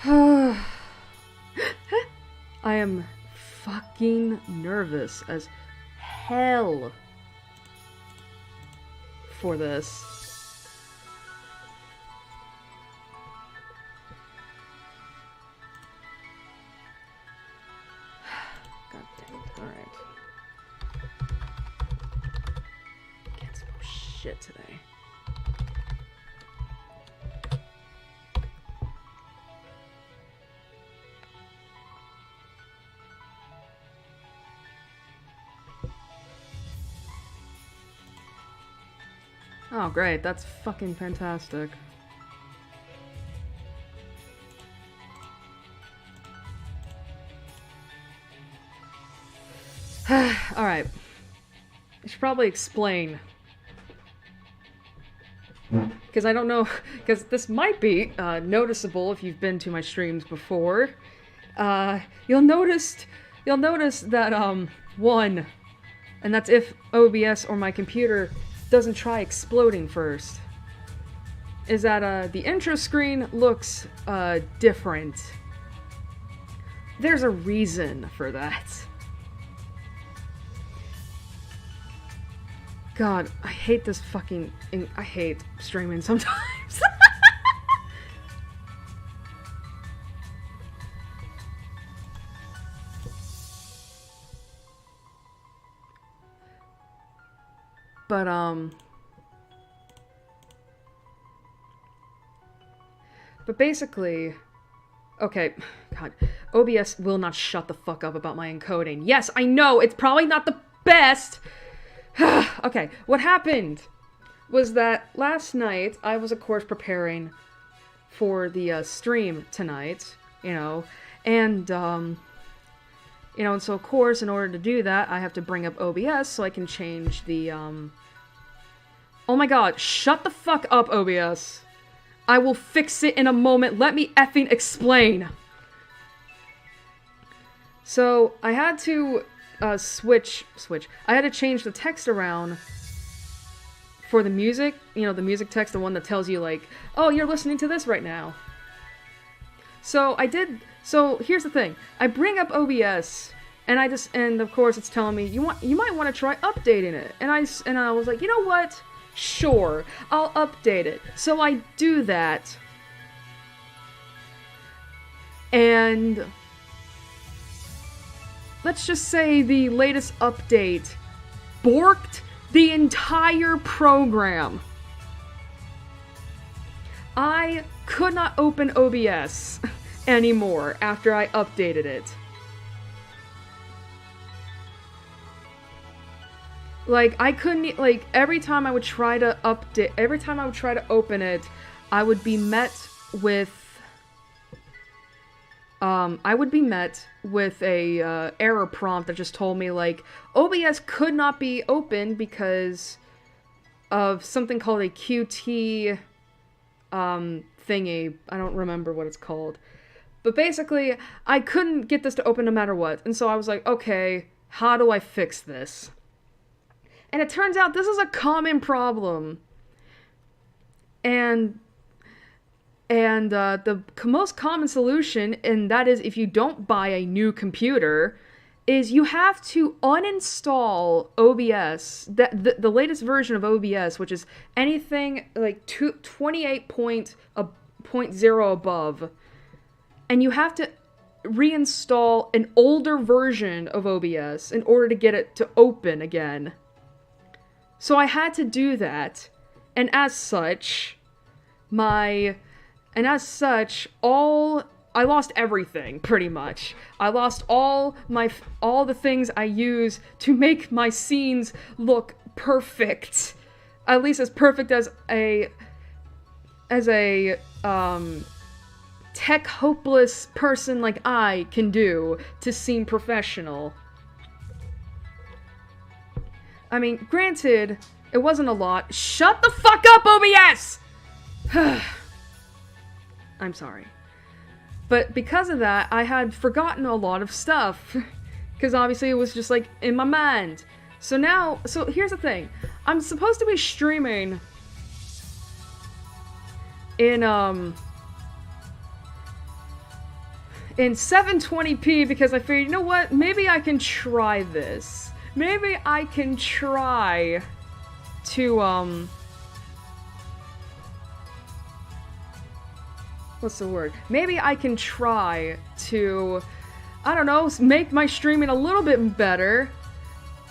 I am fucking nervous as hell for this. God damn it. Alright. Can't spell shit today. Oh, great. That's fucking fantastic. Alright. I should probably explain. Because I don't know, because this might be noticeable if you've been to my streams before. You'll notice that, one, and that's if OBS or my computer doesn't try exploding first, is that the intro screen looks different. There's a reason for that. God, I hate this fucking... I hate streaming sometimes. But basically, okay, God, OBS will not shut the fuck up about my encoding. Yes, I know, it's probably not the best. Okay, what happened was that last night I was, of course, preparing for the stream tonight, you know, and and so, of course, in order to do that, I have to bring up OBS so I can change the, Oh my god, shut the fuck up, OBS. I will fix it in a moment. Let me effing explain. So, I had to, switch. I had to change the text around for the music. You know, the music text, the one that tells you, like, oh, you're listening to this right now. So, so, here's the thing. I bring up OBS, and of course, it's telling me, you might want to try updating it. And I was like, you know what? Sure, I'll update it. So I do that. And let's just say the latest update borked the entire program. I could not open OBS anymore after I updated it. Like, I couldn't, like, every time I would try to open it, I would be met with, a, error prompt that just told me, like, OBS could not be opened because of something called a QT, thingy. I don't remember what it's called. But basically, I couldn't get this to open no matter what. And so I was like, okay, how do I fix this? And it turns out this is a common problem. And the most common solution, and that is if you don't buy a new computer, is you have to uninstall OBS, the latest version of OBS, which is anything like 28.0 above. And you have to reinstall an older version of OBS in order to get it to open again. So I had to do that, and as such, I lost everything, pretty much. I lost all the things I use to make my scenes look perfect. At least as perfect as a tech hopeless person like I can do to seem professional. I mean, granted, it wasn't a lot. Shut the fuck up, OBS! I'm sorry. But because of that, I had forgotten a lot of stuff. Because obviously it was just, like, in my mind. So here's the thing. I'm supposed to be streaming in 720p because I figured, you know what, maybe I can try this. Maybe I can try to, what's the word? Maybe I can try to, I don't know, make my streaming a little bit better.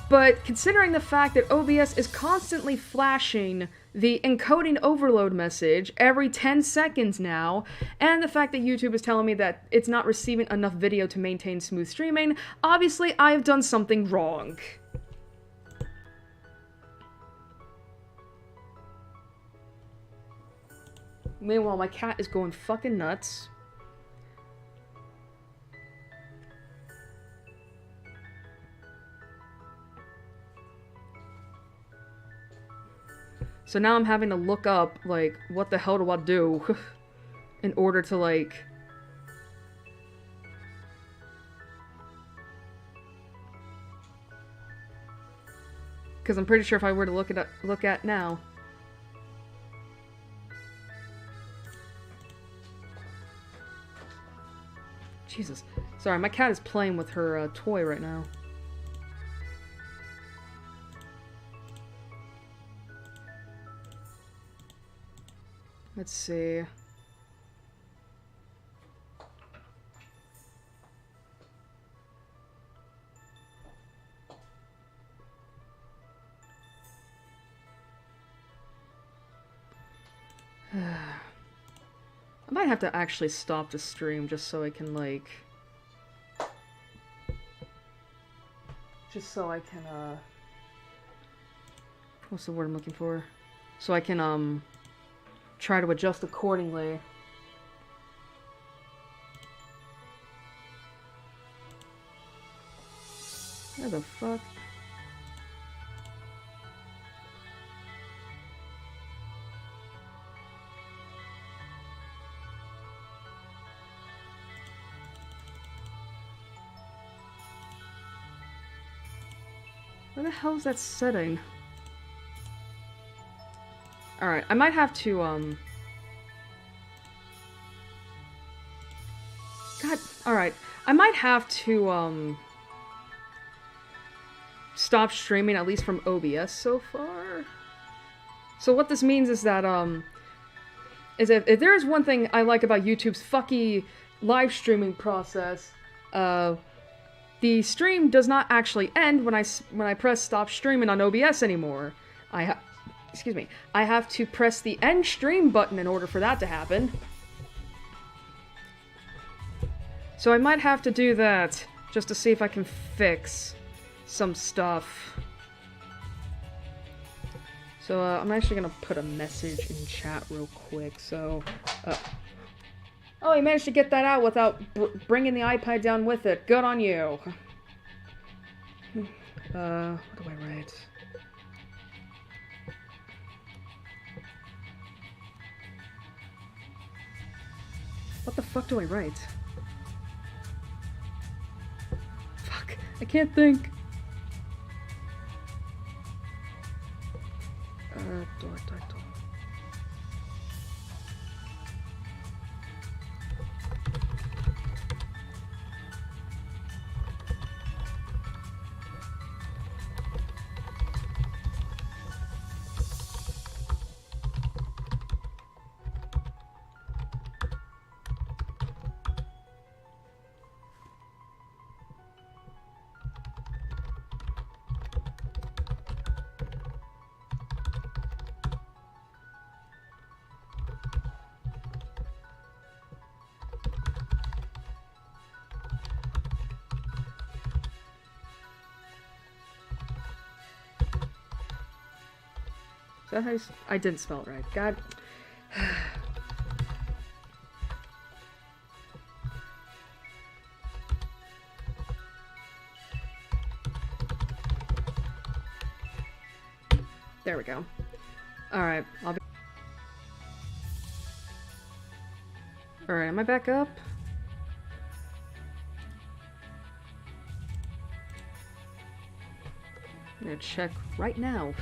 But considering the fact that OBS is constantly flashing the encoding overload message every 10 seconds now, and the fact that YouTube is telling me that it's not receiving enough video to maintain smooth streaming, obviously I've done something wrong. Meanwhile, my cat is going fucking nuts. So now I'm having to look up, like, what the hell do I do in order to, like... Because I'm pretty sure if I were to look at now... Jesus. Sorry, my cat is playing with her toy right now. Let's see. I might have to actually stop the stream just so I can, like... Just so I can, what's the word I'm looking for? So I can, try to adjust accordingly. Where the fuck? Where the hell is that setting? Alright, I might have to, God, alright. I might have to, stop streaming, at least from OBS so far. So what this means is that, is if there is one thing I like about YouTube's fucky live streaming process, the stream does not actually end when I press stop streaming on OBS anymore. Excuse me. I have to press the end stream button in order for that to happen. So I might have to do that just to see if I can fix some stuff. So I'm actually gonna put a message in chat real quick. So, oh, you managed to get that out without bringing the iPad down with it. Good on you. What do I write? What the fuck do I write? Fuck, I can't think. Door. Is that how you I didn't spell it right. God. There we go. Alright, Alright, am I back up? I'm gonna check right now.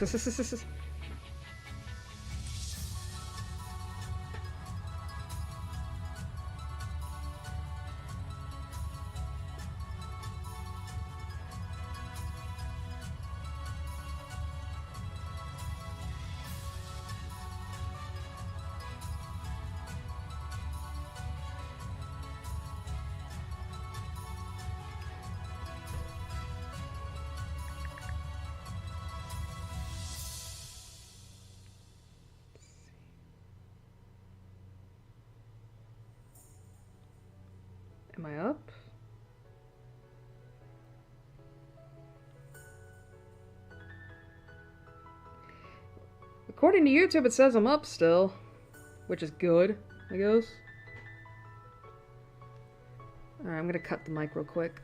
Am I up? According to YouTube, it says I'm up still. Which is good, I guess. Alright, I'm gonna cut the mic real quick.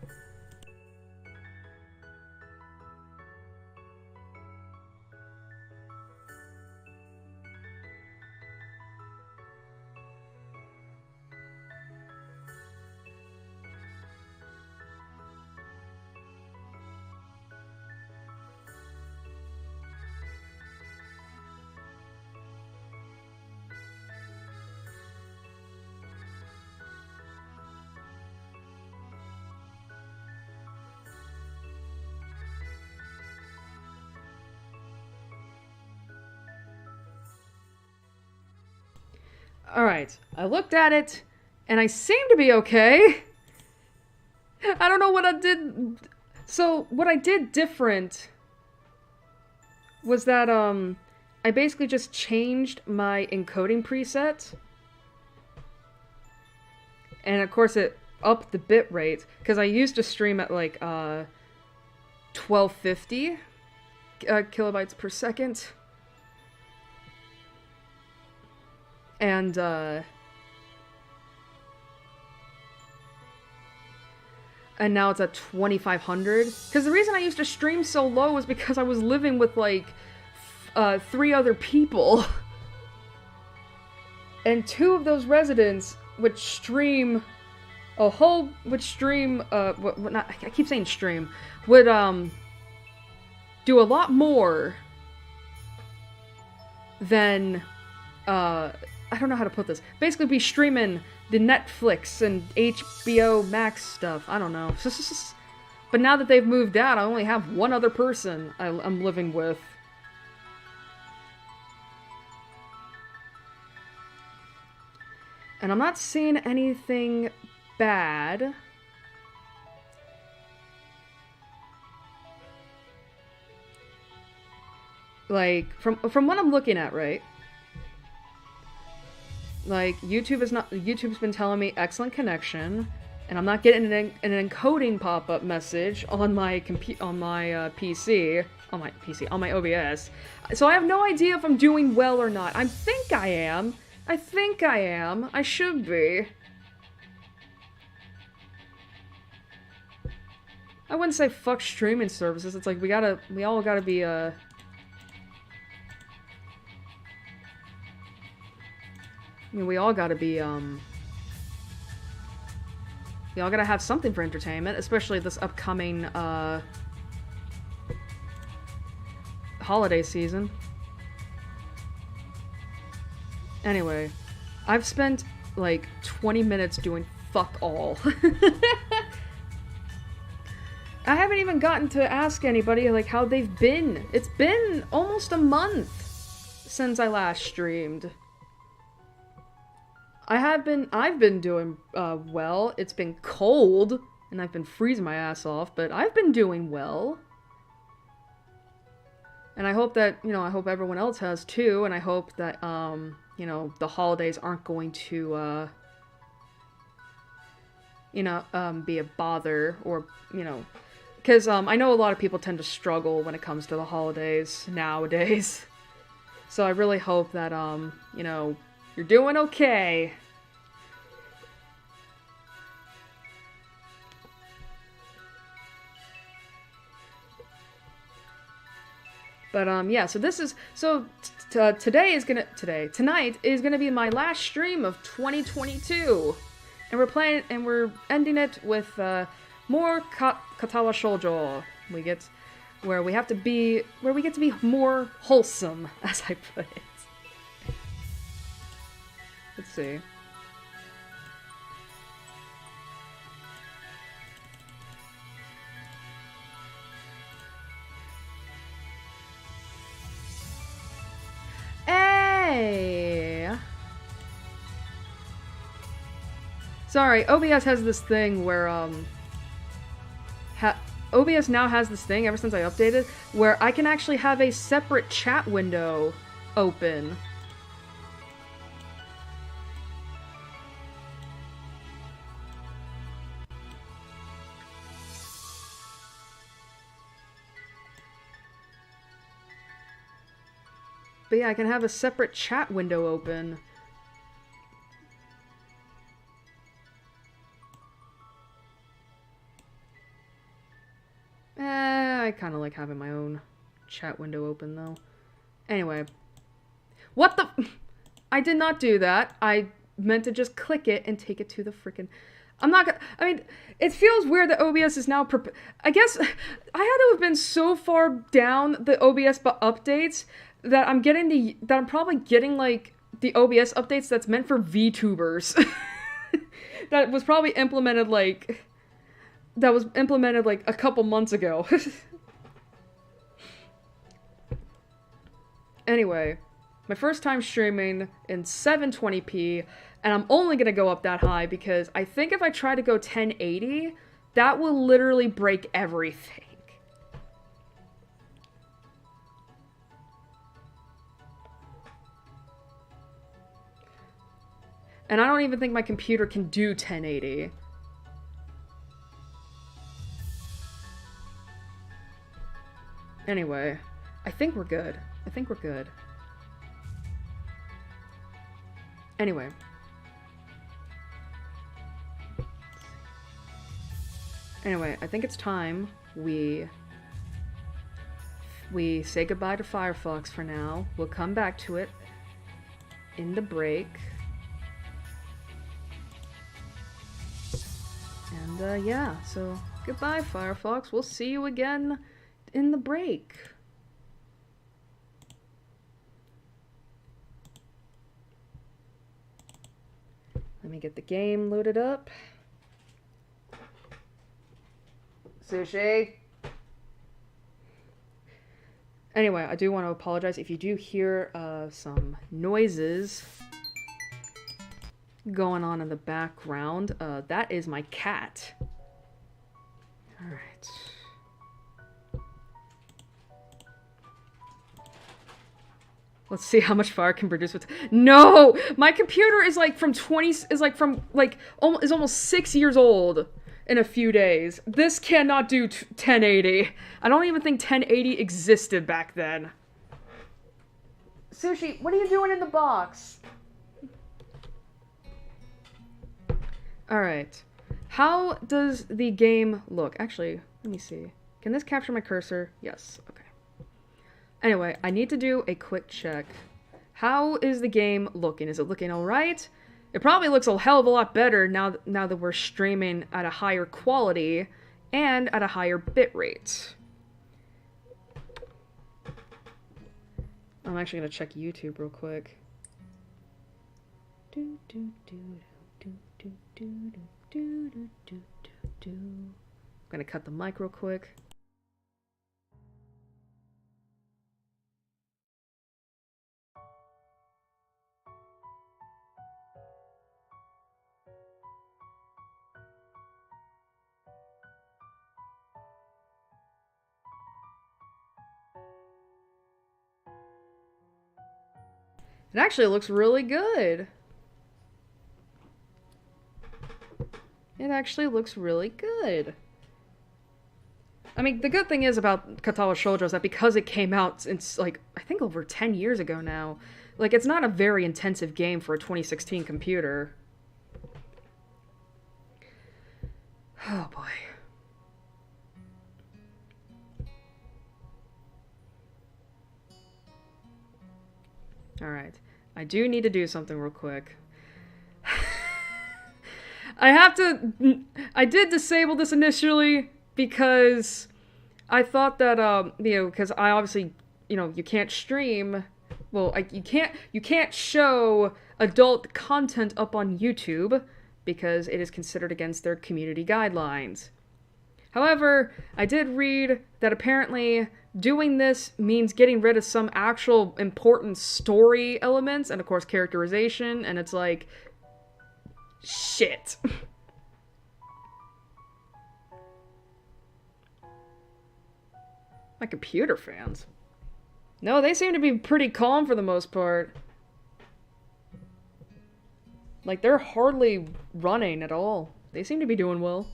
Alright, I looked at it, and I seem to be okay. I don't know what I did. So, what I did different was that, I basically just changed my encoding preset. And of course it upped the bit rate, because I used to stream at like, 1250 kilobytes per second. And now it's at 2500. Because the reason I used to stream so low was because I was living with like 3 other people. And 2 of those residents would stream I keep saying stream, would do a lot more than I don't know how to put this. Basically be streaming the Netflix and HBO Max stuff. I don't know. But now that they've moved out, I only have 1 other person I'm living with. And I'm not seeing anything bad. Like, from what I'm looking at, right? Like, YouTube's been telling me excellent connection, and I'm not getting an encoding pop-up message on my on my OBS. So I have no idea if I'm doing well or not. I think I am. I should be. I wouldn't say fuck streaming services. It's like we all gotta be I mean, we all gotta have something for entertainment, especially this upcoming, holiday season. Anyway, I've spent, like, 20 minutes doing fuck all. I haven't even gotten to ask anybody, like, how they've been. It's been almost a month since I last streamed. I've been doing, well. It's been cold, and I've been freezing my ass off, but I've been doing well. And I hope that, I hope everyone else has too, and I hope that, the holidays aren't going to, be a bother, or, because, I know a lot of people tend to struggle when it comes to the holidays nowadays. So I really hope that, you're doing okay. But, yeah, so this is, tonight is gonna be my last stream of 2022. And we're ending it with, more Katawa Shoujo. We get to be more wholesome, as I put it. Let's see. Hey! Sorry, OBS has this thing where, OBS now has this thing, ever since I updated, where I can actually have a separate chat window open. But yeah, I can have a separate chat window open. I kind of like having my own chat window open, though. Anyway. What the... I did not do that. I meant to just click it and take it to the freaking... I'm not gonna... I mean, it feels weird that OBS is now... I guess I had to have been so far down the OBS updates that I'm getting the... That I'm probably getting, like, the OBS updates that's meant for VTubers. That was probably implemented, like... That was implemented, like, a couple months ago. Anyway, my first time streaming in 720p, and I'm only gonna go up that high because I think if I try to go 1080, that will literally break everything. And I don't even think my computer can do 1080. Anyway, I think we're good. I think we're good. Anyway. Anyway, I think it's time we say goodbye to Firefox for now. We'll come back to it in the break. And, yeah, so goodbye, Firefox. We'll see you again in the break. Let me get the game loaded up. Sushi. Anyway, I do want to apologize if you do hear some noises going on in the background. That is my cat. Alright. Let's see how much fire I can produce with... No! My computer is like from is almost 6 years old in a few days. This cannot do 1080. I don't even think 1080 existed back then. Sushi, what are you doing in the box? Alright. How does the game look? Actually, let me see. Can this capture my cursor? Yes. Okay. Anyway, I need to do a quick check. How is the game looking? Is it looking alright? It probably looks a hell of a lot better now that we're streaming at a higher quality and at a higher bitrate. I'm actually going to check YouTube real quick. I'm going to cut the mic real quick. It actually looks really good. It actually looks really good. I mean, the good thing is about Katawa Shoujo is that because it came out since, like, I think over 10 years ago now, like, it's not a very intensive game for a 2016 computer. Oh, boy. Alright. I do need to do something real quick. I did disable this initially because I thought that, because I obviously, you can't stream, well, you can't show adult content up on YouTube because it is considered against their community guidelines. However, I did read that apparently doing this means getting rid of some actual important story elements and, of course, characterization, and it's like, shit. My computer fans. No, they seem to be pretty calm for the most part. Like, they're hardly running at all. They seem to be doing well.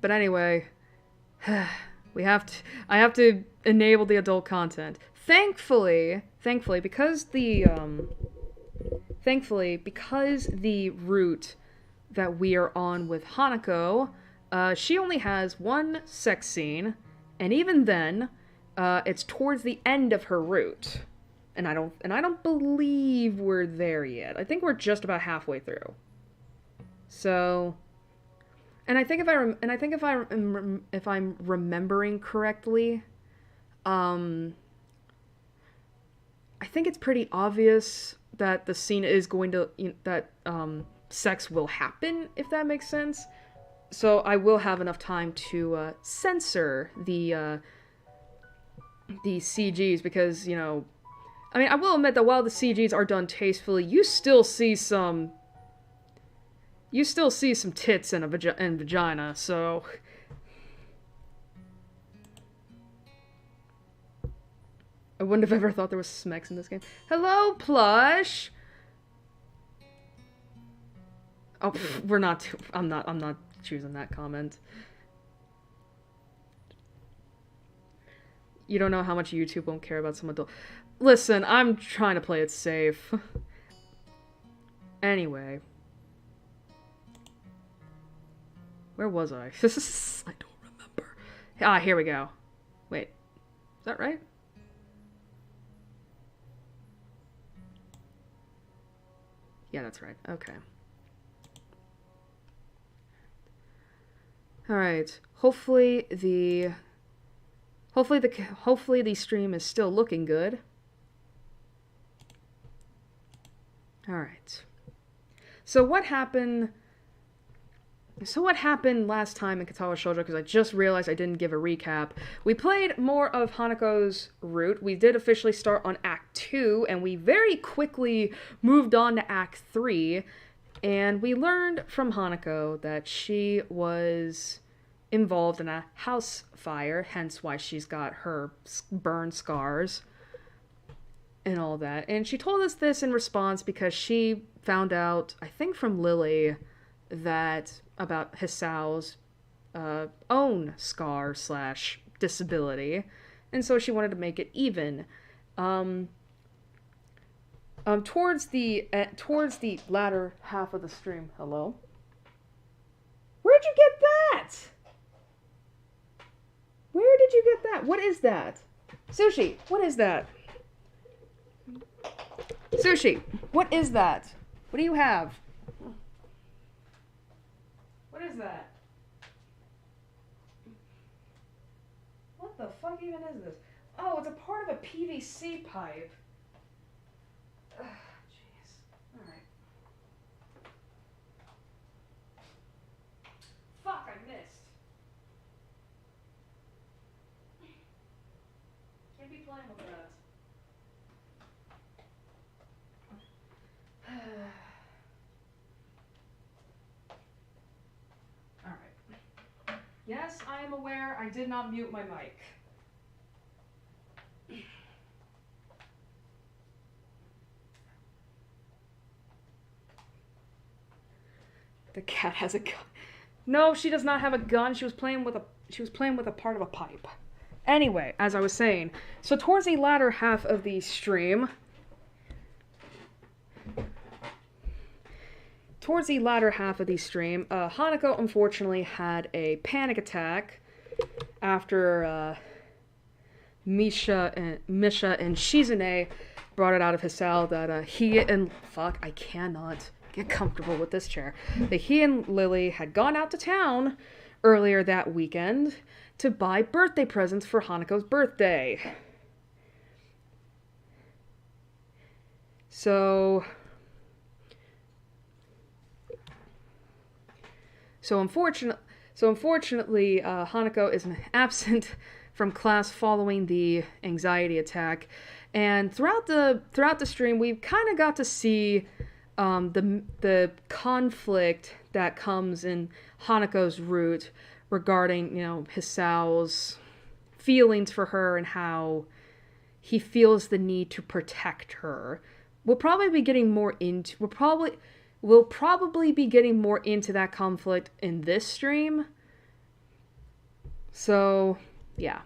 But anyway, I have to enable the adult content. Thankfully, because the route that we are on with Hanako, she only has one sex scene, and even then, it's towards the end of her route, and I don't believe we're there yet. I think we're just about halfway through. So, and I think if I'm remembering correctly, I think it's pretty obvious that the scene is going to, sex will happen, if that makes sense. So I will have enough time to censor the CGs, because, I mean, I will admit that while the CGs are done tastefully, you still see some tits and vagina, so... I wouldn't have ever thought there was Smex in this game. Hello, Plush! Oh, we're not... I'm not choosing that comment. You don't know how much YouTube won't care about some adult... Listen, I'm trying to play it safe. Anyway. Where was I? I don't remember. Ah, here we go. Wait. Is that right? Yeah, that's right. Okay. Alright. Hopefully the stream is still looking good. Alright. So what happened last time in Katawa Shoujo, because I just realized I didn't give a recap. We played more of Hanako's route. We did officially start on Act 2, and we very quickly moved on to Act 3, and we learned from Hanako that she was involved in a house fire, hence why she's got her burn scars and all that. And she told us this in response because she found out, I think from Lily, that about Hisao's own scar / disability, and so she wanted to make it even. Towards the latter half of the stream. Hello? Where'd you get that? Where did you get that? What is that? Sushi, what is that? Sushi, what is that? What do you have? What is that? What the fuck even is this? Oh, it's a part of a PVC pipe. Ugh, jeez. Alright. Fuck, I missed. Can't be playing with that. Alright. Yes, I am aware I did not mute my mic. The cat has a gun. No, she does not have a gun. She was playing with a part of a pipe. Anyway, as I was saying, so towards the latter half of the stream, Hanako unfortunately had a panic attack after Misha and Shizune brought it out of Hisao that he and... Fuck, I cannot get comfortable with this chair. That he and Lily had gone out to town earlier that weekend to buy birthday presents for Hanako's birthday. So unfortunately, Hanako is absent from class following the anxiety attack, and throughout the stream, we kind of got to see the conflict that comes in Hanako's route regarding, Hisao's feelings for her and how he feels the need to protect her. We'll probably be getting more into that conflict in this stream. So, yeah.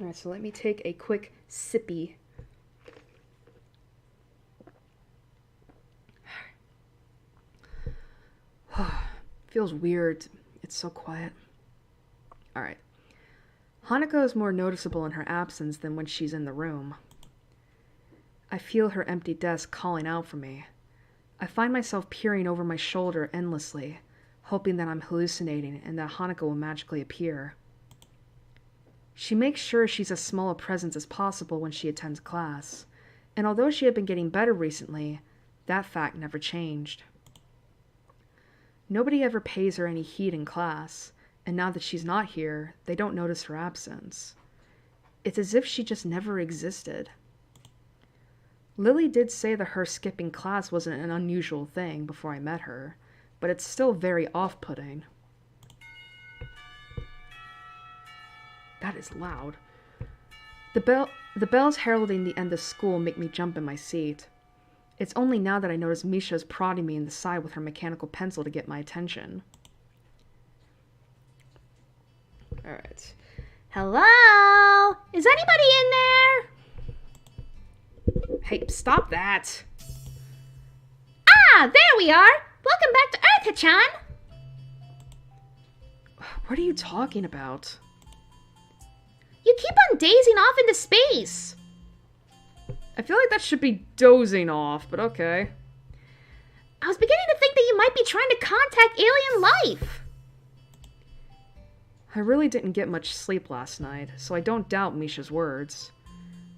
Alright, so let me take a quick sippy. Feels weird. It's so quiet. Alright. Hanako is more noticeable in her absence than when she's in the room. I feel her empty desk calling out for me. I find myself peering over my shoulder endlessly, hoping that I'm hallucinating and that Hanako will magically appear. She makes sure she's as small a presence as possible when she attends class, and although she had been getting better recently, that fact never changed. Nobody ever pays her any heed in class, and now that she's not here, they don't notice her absence. It's as if she just never existed. Lily did say that her skipping class wasn't an unusual thing before I met her, but it's still very off-putting. That is loud. The bells heralding the end of school make me jump in my seat. It's only now that I notice Misha is prodding me in the side with her mechanical pencil to get my attention. Alright. Hello? Is anybody in there? Hey, stop that! Ah, there we are! Welcome back to Earth, Hachan! What are you talking about? You keep on dazing off into space! I feel like that should be dozing off, but okay. I was beginning to think that you might be trying to contact alien life! I really didn't get much sleep last night, so I don't doubt Misha's words.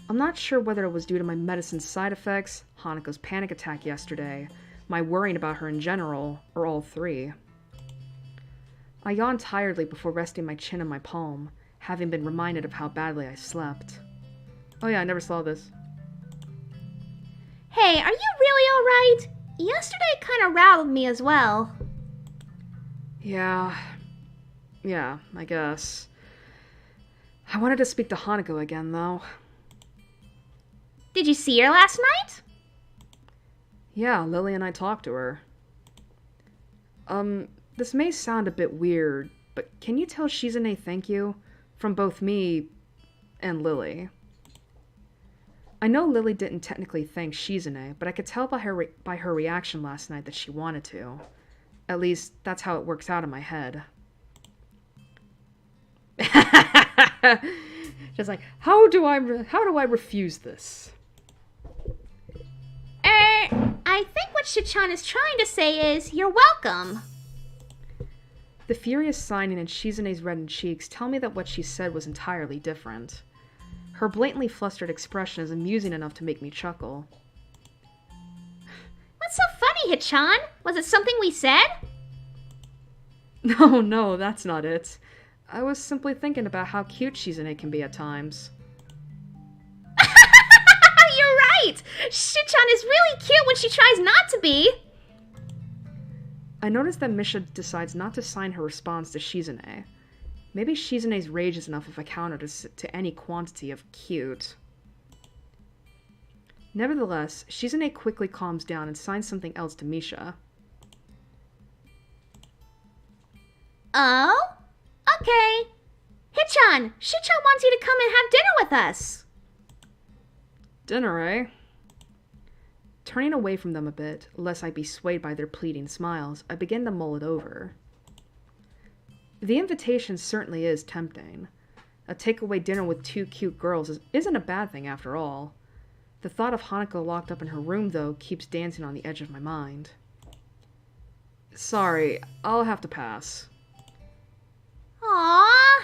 I'm not sure whether it was due to my medicine's side effects, Hanako's panic attack yesterday, my worrying about her in general, or all three. I yawned tiredly before resting my chin on my palm, having been reminded of how badly I slept. Oh yeah, I never saw this. Hey, are you really alright? Yesterday kinda rattled me as well. Yeah, I guess. I wanted to speak to Hanako again, though. Did you see her last night? Yeah, Lily and I talked to her. This may sound a bit weird, but can you tell Shizune thank you? From both me and Lily. I know Lily didn't technically thank Shizune, but I could tell by her reaction last night that she wanted to. At least, that's how it works out in my head. Just like, how do I refuse this? I think what Shichan is trying to say is, you're welcome. The furious signing in Shizune's reddened cheeks tell me that what she said was entirely different. Her blatantly flustered expression is amusing enough to make me chuckle. What's so funny, Hichan? Was it something we said? No, that's not it. I was simply thinking about how cute Shizune can be at times. You're right! Shichan is really cute when she tries not to be! I noticed that Misha decides not to sign her response to Shizune. Maybe Shizune's rage is enough of a counter to any quantity of cute. Nevertheless, Shizune quickly calms down and signs something else to Misha. Oh? Okay. Hichan, Shichan wants you to come and have dinner with us. Dinner, eh? Turning away from them a bit, lest I be swayed by their pleading smiles, I begin to mull it over. The invitation certainly is tempting. A takeaway dinner with two cute girls isn't a bad thing after all. The thought of Hanako locked up in her room, though, keeps dancing on the edge of my mind. Sorry, I'll have to pass. Aww.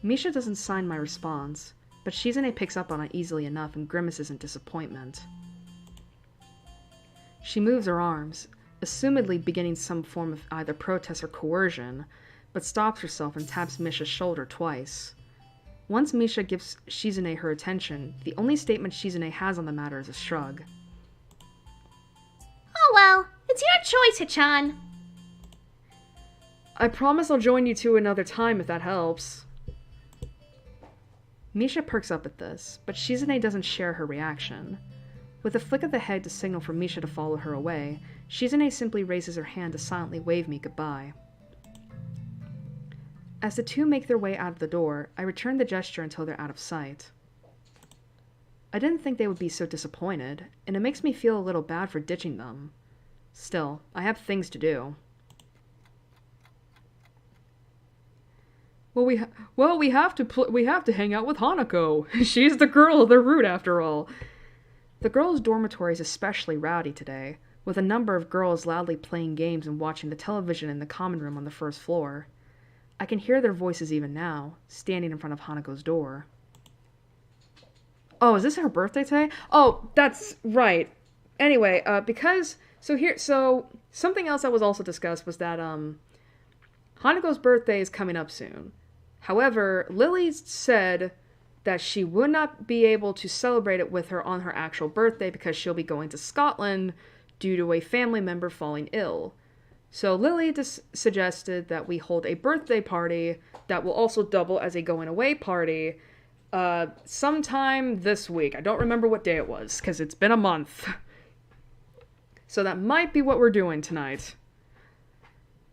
Misha doesn't sign my response, but Shizune picks up on it easily enough and grimaces in disappointment. She moves her arms, assumedly beginning some form of either protest or coercion, but stops herself and taps Misha's shoulder twice. Once Misha gives Shizune her attention, the only statement Shizune has on the matter is a shrug. Oh well, it's your choice, Hichan. I promise I'll join you two another time if that helps. Misha perks up at this, but Shizune doesn't share her reaction. With a flick of the head to signal for Misha to follow her away, Shizune simply raises her hand to silently wave me goodbye. As the two make their way out of the door, I return the gesture until they're out of sight. I didn't think they would be so disappointed, and it makes me feel a little bad for ditching them. Still, I have things to do. Well, we have to hang out with Hanako. She's the girl of the route, after all. The girls' dormitory is especially rowdy today, with a number of girls loudly playing games and watching the television in the common room on the first floor. I can hear their voices even now, standing in front of Hanako's door. Oh, is this her birthday today? Oh, that's right. Anyway, so something else that was also discussed was that, Hanako's birthday is coming up soon. However, Lily said that she would not be able to celebrate it with her on her actual birthday because she'll be going to Scotland due to a family member falling ill. So Lily suggested that we hold a birthday party that will also double as a going away party sometime this week. I don't remember what day it was because it's been a month. So that might be what we're doing tonight.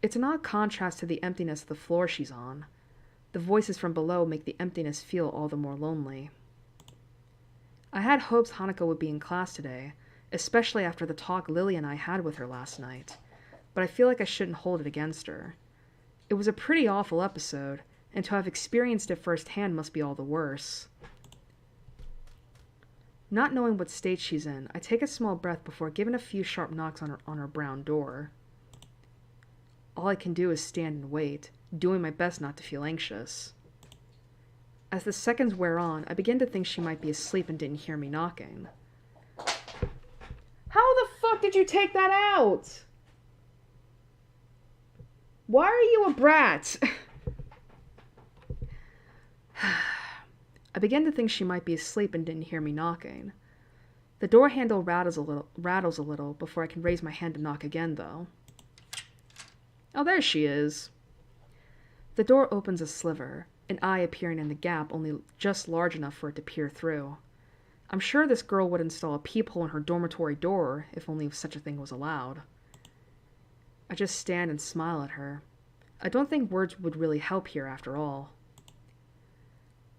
It's an odd contrast to the emptiness of the floor she's on. The voices from below make the emptiness feel all the more lonely. I had hopes Hanako would be in class today, especially after the talk Lily and I had with her last night, but I feel like I shouldn't hold it against her. It was a pretty awful episode, and to have experienced it firsthand must be all the worse. Not knowing what state she's in, I take a small breath before giving a few sharp knocks on her brown door. All I can do is stand and wait, doing my best not to feel anxious. As the seconds wear on, I begin to think she might be asleep and didn't hear me knocking. How the fuck did you take that out? Why are you a brat? I begin to think she might be asleep and didn't hear me knocking. The door handle rattles a little before I can raise my hand to knock again, though. Oh, there she is. The door opens a sliver, an eye appearing in the gap only just large enough for it to peer through. I'm sure this girl would install a peephole in her dormitory door if only such a thing was allowed. I just stand and smile at her. I don't think words would really help here after all.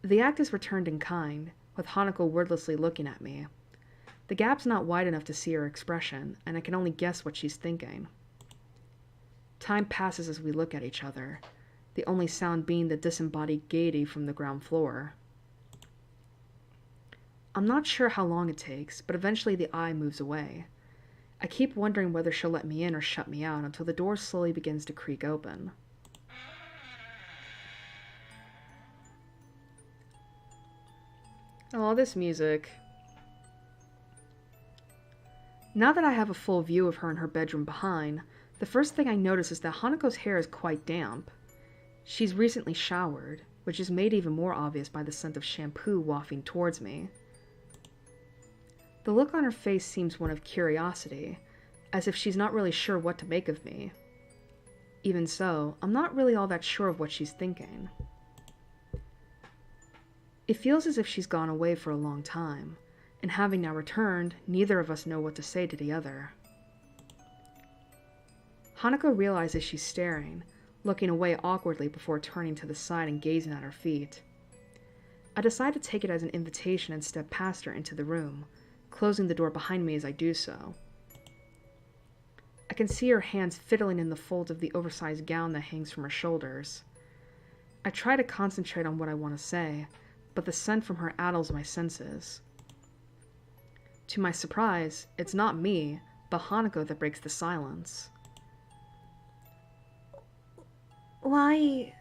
The act is returned in kind, with Hanako wordlessly looking at me. The gap's not wide enough to see her expression, and I can only guess what she's thinking. Time passes as we look at each other, the only sound being the disembodied gaiety from the ground floor. I'm not sure how long it takes, but eventually the eye moves away. I keep wondering whether she'll let me in or shut me out until the door slowly begins to creak open. Oh, this music. Now that I have a full view of her in her bedroom behind, the first thing I notice is that Hanako's hair is quite damp. She's recently showered, which is made even more obvious by the scent of shampoo wafting towards me. The look on her face seems one of curiosity, as if she's not really sure what to make of me. Even so, I'm not really all that sure of what she's thinking. It feels as if she's gone away for a long time, and having now returned, neither of us know what to say to the other. Hanako realizes she's staring, looking away awkwardly before turning to the side and gazing at her feet. I decide to take it as an invitation and step past her into the room, closing the door behind me as I do so. I can see her hands fiddling in the folds of the oversized gown that hangs from her shoulders. I try to concentrate on what I want to say, but the scent from her addles my senses. To my surprise, it's not me, but Hanako that breaks the silence. Why?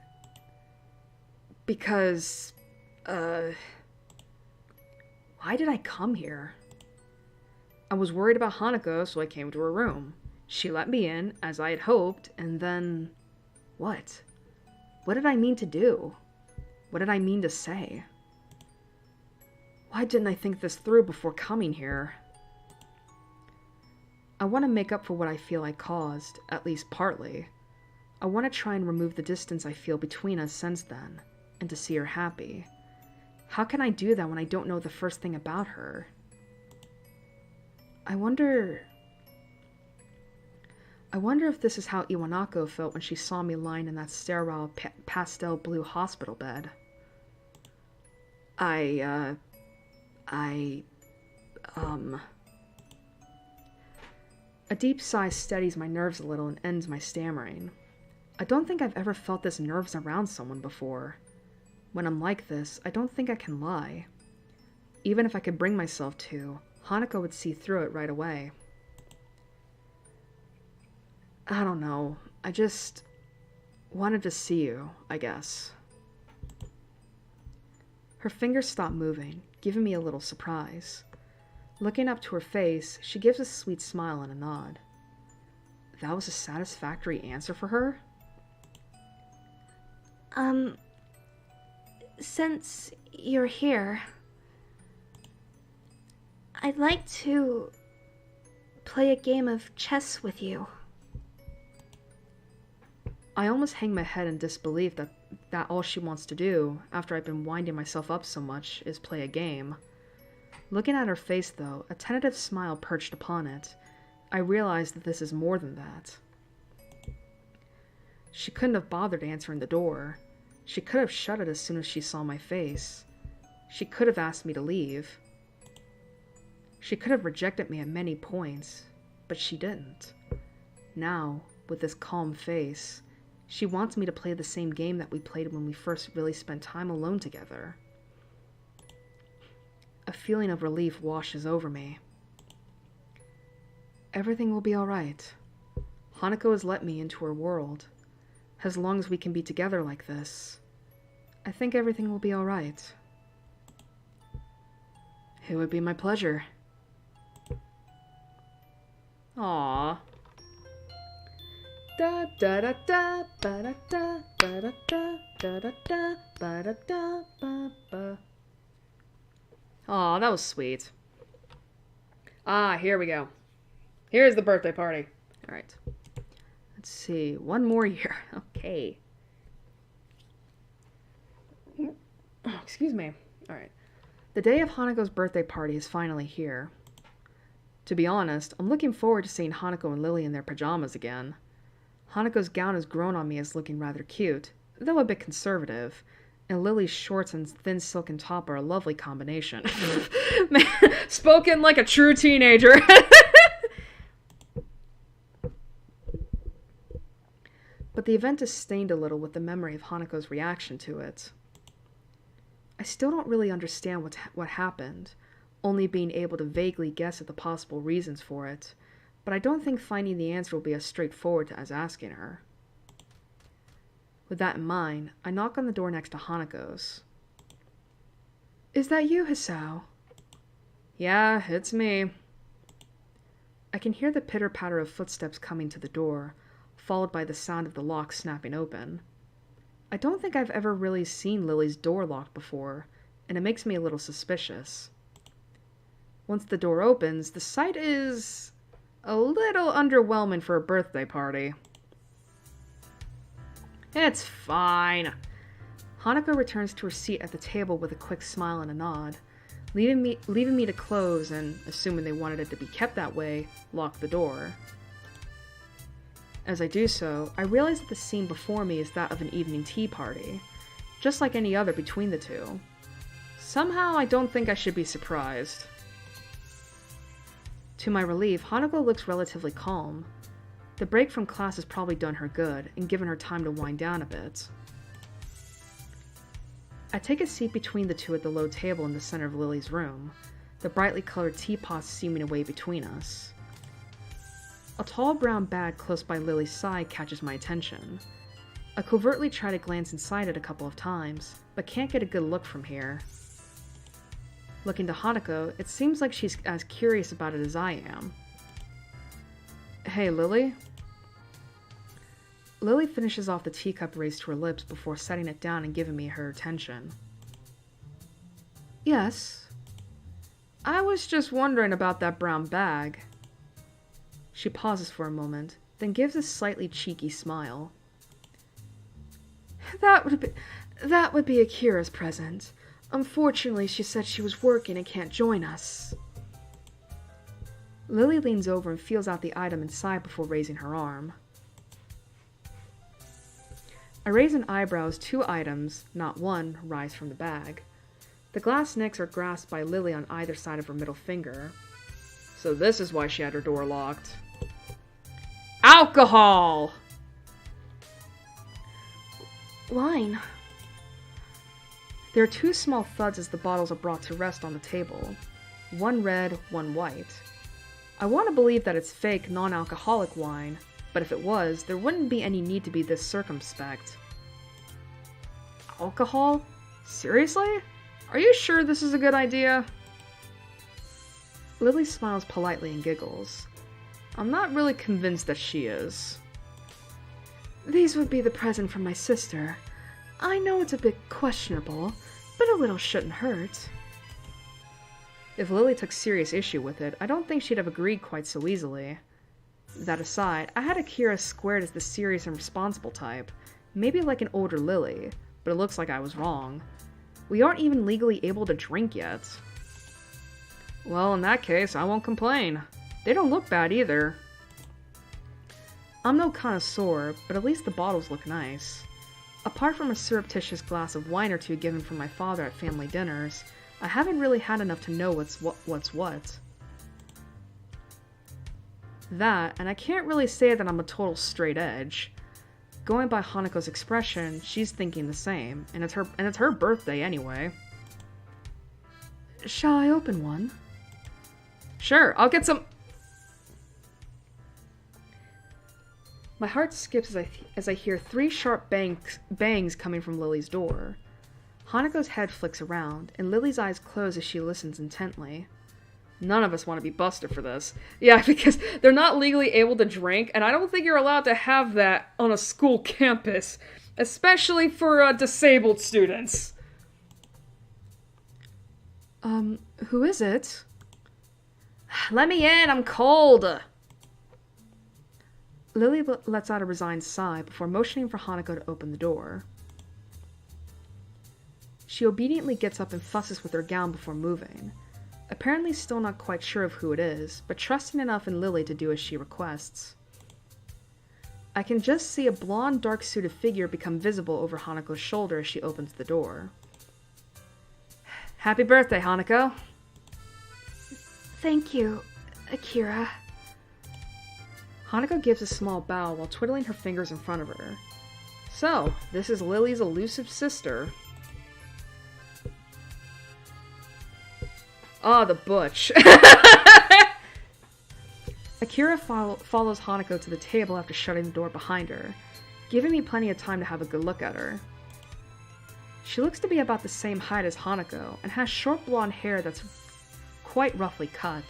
Because, why did I come here? I was worried about Hanako, so I came to her room. She let me in, as I had hoped, and then... what? What did I mean to do? What did I mean to say? Why didn't I think this through before coming here? I want to make up for what I feel I caused, at least partly. I want to try and remove the distance I feel between us since then, and to see her happy. How can I do that when I don't know the first thing about her? I wonder I wonder if this is how Iwanako felt when she saw me lying in that sterile pastel blue hospital bed. A deep sigh steadies my nerves a little and ends my stammering. I don't think I've ever felt this nervous around someone before. When I'm like this, I don't think I can lie. Even if I could bring myself to, Hanako would see through it right away. I don't know. I just wanted to see you, I guess. Her fingers stop moving, giving me a little surprise. Looking up to her face, she gives a sweet smile and a nod. That was a satisfactory answer for her? Since you're here, I'd like to play a game of chess with you. I almost hang my head in disbelief that all she wants to do, after I've been winding myself up so much, is play a game. Looking at her face, though, a tentative smile perched upon it, I realize that this is more than that. She couldn't have bothered answering the door. She could have shut it as soon as she saw my face. She could have asked me to leave. She could have rejected me at many points, but she didn't. Now, with this calm face, she wants me to play the same game that we played when we first really spent time alone together. A feeling of relief washes over me. Everything will be all right. Hanako has let me into her world. As long as we can be together like this, I think everything will be all right. It would be my pleasure. Aww. Da da da da ba da da ba da da da da da ba da da ba ba. Aw, that was sweet. Ah, here we go. Here's the birthday party. Alright. Let's see. One more year. Okay. Oh, excuse me. Alright. The day of Hanako's birthday party is finally here. To be honest, I'm looking forward to seeing Hanako and Lily in their pajamas again. Hanako's gown has grown on me as looking rather cute, though a bit conservative, and Lily's shorts and thin silken top are a lovely combination. Man, spoken like a true teenager. But the event is stained a little with the memory of Hanako's reaction to it. I still don't really understand what happened, only being able to vaguely guess at the possible reasons for it, but I don't think finding the answer will be as straightforward as asking her. With that in mind, I knock on the door next to Hanako's. Is that you, Hisao? Yeah, it's me. I can hear the pitter-patter of footsteps coming to the door, followed by the sound of the lock snapping open. I don't think I've ever really seen Lily's door locked before, and it makes me a little suspicious. Once the door opens, the sight is a little underwhelming for a birthday party. It's fine. Hanako returns to her seat at the table with a quick smile and a nod, leaving me to close and, assuming they wanted it to be kept that way, lock the door. As I do so, I realize that the scene before me is that of an evening tea party, just like any other between the two. Somehow, I don't think I should be surprised. To my relief, Hanako looks relatively calm. The break from class has probably done her good, and given her time to wind down a bit. I take a seat between the two at the low table in the center of Lily's room, the brightly colored teapots seeming a way between us. A tall brown bag close by Lily's side catches my attention. I covertly try to glance inside it a couple of times, but can't get a good look from here. Looking to Hanako, it seems like she's as curious about it as I am. Hey, Lily? Lily finishes off the teacup raised to her lips before setting it down and giving me her attention. Yes. I was just wondering about that brown bag. She pauses for a moment, then gives a slightly cheeky smile. That would be Akira's present. Unfortunately, she said she was working and can't join us. Lily leans over and feels out the item inside before raising her arm. I raise an eyebrow as 2 items, not one, rise from the bag. The glass nicks are grasped by Lily on either side of her middle finger. So this is why she had her door locked. Alcohol! Wine. There are 2 small thuds as the bottles are brought to rest on the table. One red, one white. I want to believe that it's fake, non-alcoholic wine, but if it was, there wouldn't be any need to be this circumspect. Alcohol? Seriously? Are you sure this is a good idea? Lily smiles politely and giggles. I'm not really convinced that she is. These would be the present from my sister. I know it's a bit questionable, but a little shouldn't hurt. If Lily took serious issue with it, I don't think she'd have agreed quite so easily. That aside, I had Akira squared as the serious and responsible type, maybe like an older Lily, but it looks like I was wrong. We aren't even legally able to drink yet. Well, in that case, I won't complain. They don't look bad either. I'm no connoisseur, but at least the bottles look nice. Apart from a surreptitious glass of wine or 2 given from my father at family dinners, I haven't really had enough to know what's what. That, and I can't really say that I'm a total straight edge. Going by Hanako's expression, she's thinking the same, and it's her birthday anyway. Shall I open one? Sure, I'll get some... My heart skips as I hear 3 sharp bangs coming from Lily's door. Hanako's head flicks around, and Lily's eyes close as she listens intently. None of us want to be busted for this. Yeah, because they're not legally able to drink, and I don't think you're allowed to have that on a school campus, especially for disabled students. Who is it? Let me in, I'm cold! Lily lets out a resigned sigh before motioning for Hanako to open the door. She obediently gets up and fusses with her gown before moving. Apparently still not quite sure of who it is, but trusting enough in Lily to do as she requests. I can just see a blonde, dark-suited figure become visible over Hanako's shoulder as she opens the door. Happy birthday, Hanako! Thank you, Akira. Hanako gives a small bow while twiddling her fingers in front of her. So, this is Lily's elusive sister. Ah, the butch. Akira follows Hanako to the table after shutting the door behind her, giving me plenty of time to have a good look at her. She looks to be about the same height as Hanako, and has short blonde hair that's quite roughly cut.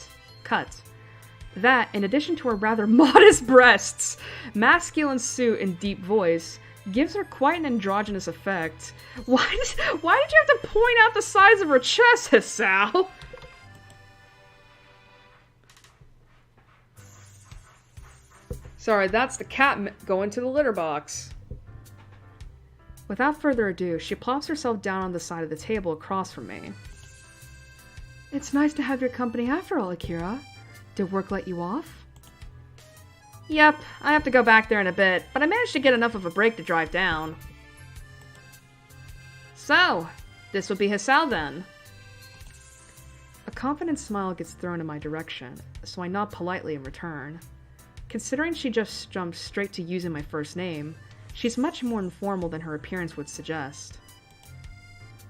That, in addition to her rather modest breasts, masculine suit, and deep voice, gives her quite an androgynous effect. Why did you have to point out the size of her chest, Hisao? Sorry, that's the cat going to the litter box. Without further ado, she plops herself down on the side of the table across from me. It's nice to have your company after all, Akira. Did work let you off? Yep, I have to go back there in a bit, but I managed to get enough of a break to drive down. So, this would be Hisao then. A confident smile gets thrown in my direction, so I nod politely in return. Considering she just jumped straight to using my first name, she's much more informal than her appearance would suggest.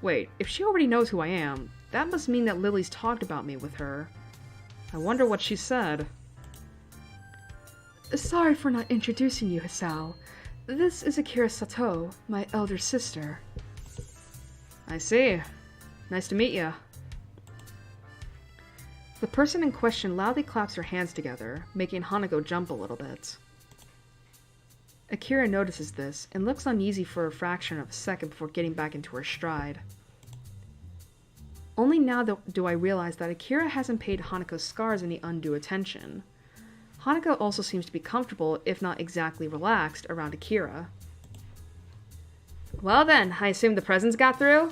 Wait, if she already knows who I am, that must mean that Lily's talked about me with her. I wonder what she said. Sorry for not introducing you, Hisao. This is Akira Sato, my elder sister. I see. Nice to meet ya. The person in question loudly claps her hands together, making Hanako jump a little bit. Akira notices this, and looks uneasy for a fraction of a second before getting back into her stride. Only now do I realize that Akira hasn't paid Hanako's scars any undue attention. Hanako also seems to be comfortable, if not exactly relaxed, around Akira. Well then, I assume the presents got through?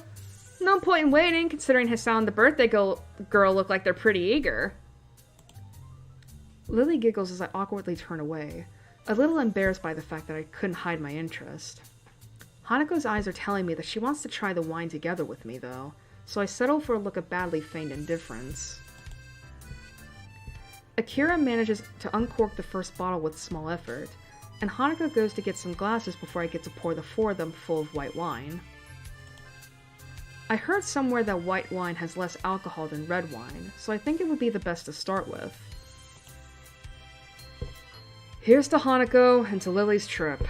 No point in waiting, considering Hisao and the birthday girl look like they're pretty eager. Lily giggles as I awkwardly turn away, a little embarrassed by the fact that I couldn't hide my interest. Hanako's eyes are telling me that she wants to try the wine together with me, though, so I settle for a look of badly feigned indifference. Akira manages to uncork the first bottle with small effort, and Hanako goes to get some glasses before I get to pour the four of them full of white wine. I heard somewhere that white wine has less alcohol than red wine, so I think it would be the best to start with. Here's to Hanako and to Lily's trip.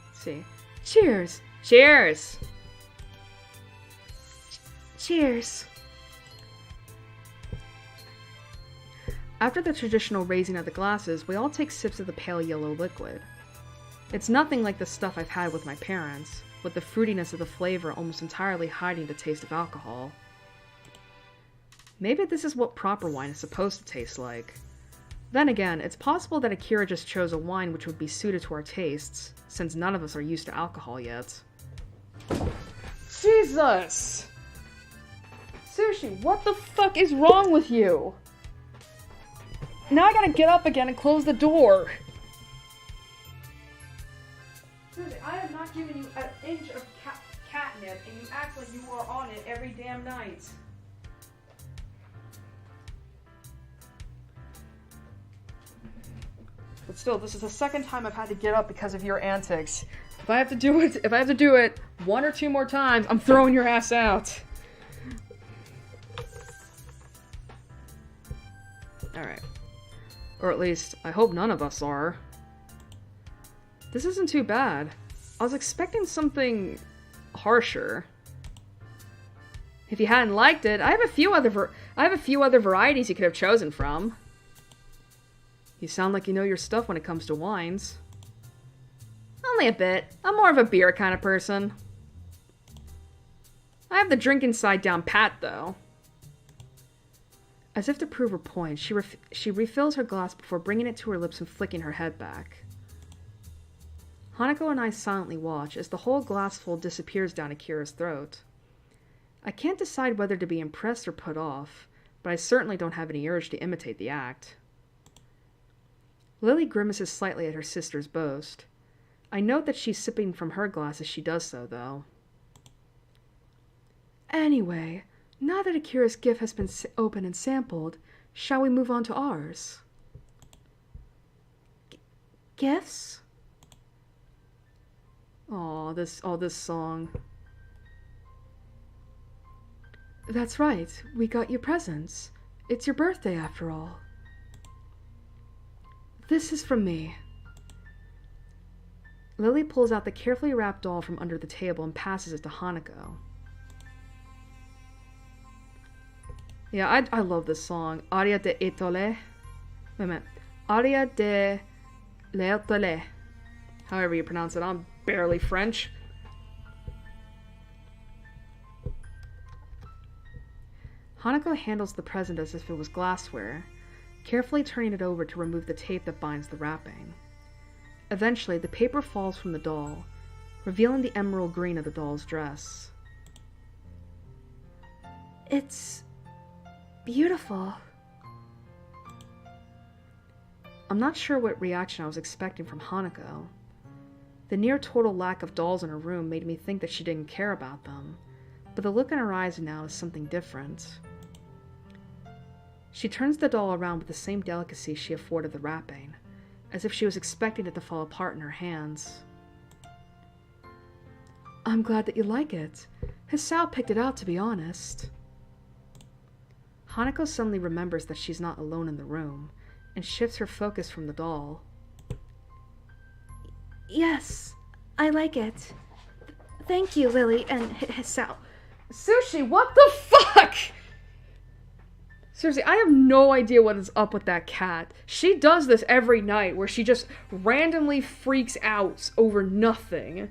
Let's see. Cheers! Cheers! Cheers! After the traditional raising of the glasses, we all take sips of the pale yellow liquid. It's nothing like the stuff I've had with my parents, with the fruitiness of the flavor almost entirely hiding the taste of alcohol. Maybe this is what proper wine is supposed to taste like. Then again, it's possible that Akira just chose a wine which would be suited to our tastes, since none of us are used to alcohol yet. Jesus! Sushi, what the fuck is wrong with you? Now I gotta get up again and close the door. Susie, I have not given you an inch of catnip, and you act like you are on it every damn night. But still, this is the second time I've had to get up because of your antics. If I have to do it one or two more times, I'm throwing your ass out. Alright. Or at least, I hope none of us are. This isn't too bad. I was expecting something harsher. If you hadn't liked it, I have a few other varieties you could have chosen from. You sound like you know your stuff when it comes to wines. Only a bit. I'm more of a beer kind of person. I have the drinking side down pat, though. As if to prove her point, she refills her glass before bringing it to her lips and flicking her head back. Hanako and I silently watch as the whole glassful disappears down Akira's throat. I can't decide whether to be impressed or put off, but I certainly don't have any urge to imitate the act. Lily grimaces slightly at her sister's boast. I note that she's sipping from her glass as she does so, though. Anyway, now that Akira's gift has been opened and sampled, shall we move on to ours? Gifts? This song. That's right, we got you presents. It's your birthday after all. This is from me. Lily pulls out the carefully wrapped doll from under the table and passes it to Hanako. Yeah, I love this song. Aria de Etole. Wait a minute. Aria de L'Etole. However you pronounce it. I'm barely French. Hanako handles the present as if it was glassware, carefully turning it over to remove the tape that binds the wrapping. Eventually, the paper falls from the doll, revealing the emerald green of the doll's dress. It's beautiful. I'm not sure what reaction I was expecting from Hanako. The near total lack of dolls in her room made me think that she didn't care about them, but the look in her eyes now is something different. She turns the doll around with the same delicacy she afforded the wrapping, as if she was expecting it to fall apart in her hands. I'm glad that you like it. Hisao picked it out, to be honest. Hanako suddenly remembers that she's not alone in the room, and shifts her focus from the doll. Yes, I like it. Thank you, Lily and Hisao. Sushi, what the fuck? Seriously, I have no idea what is up with that cat. She does this every night, where she just randomly freaks out over nothing.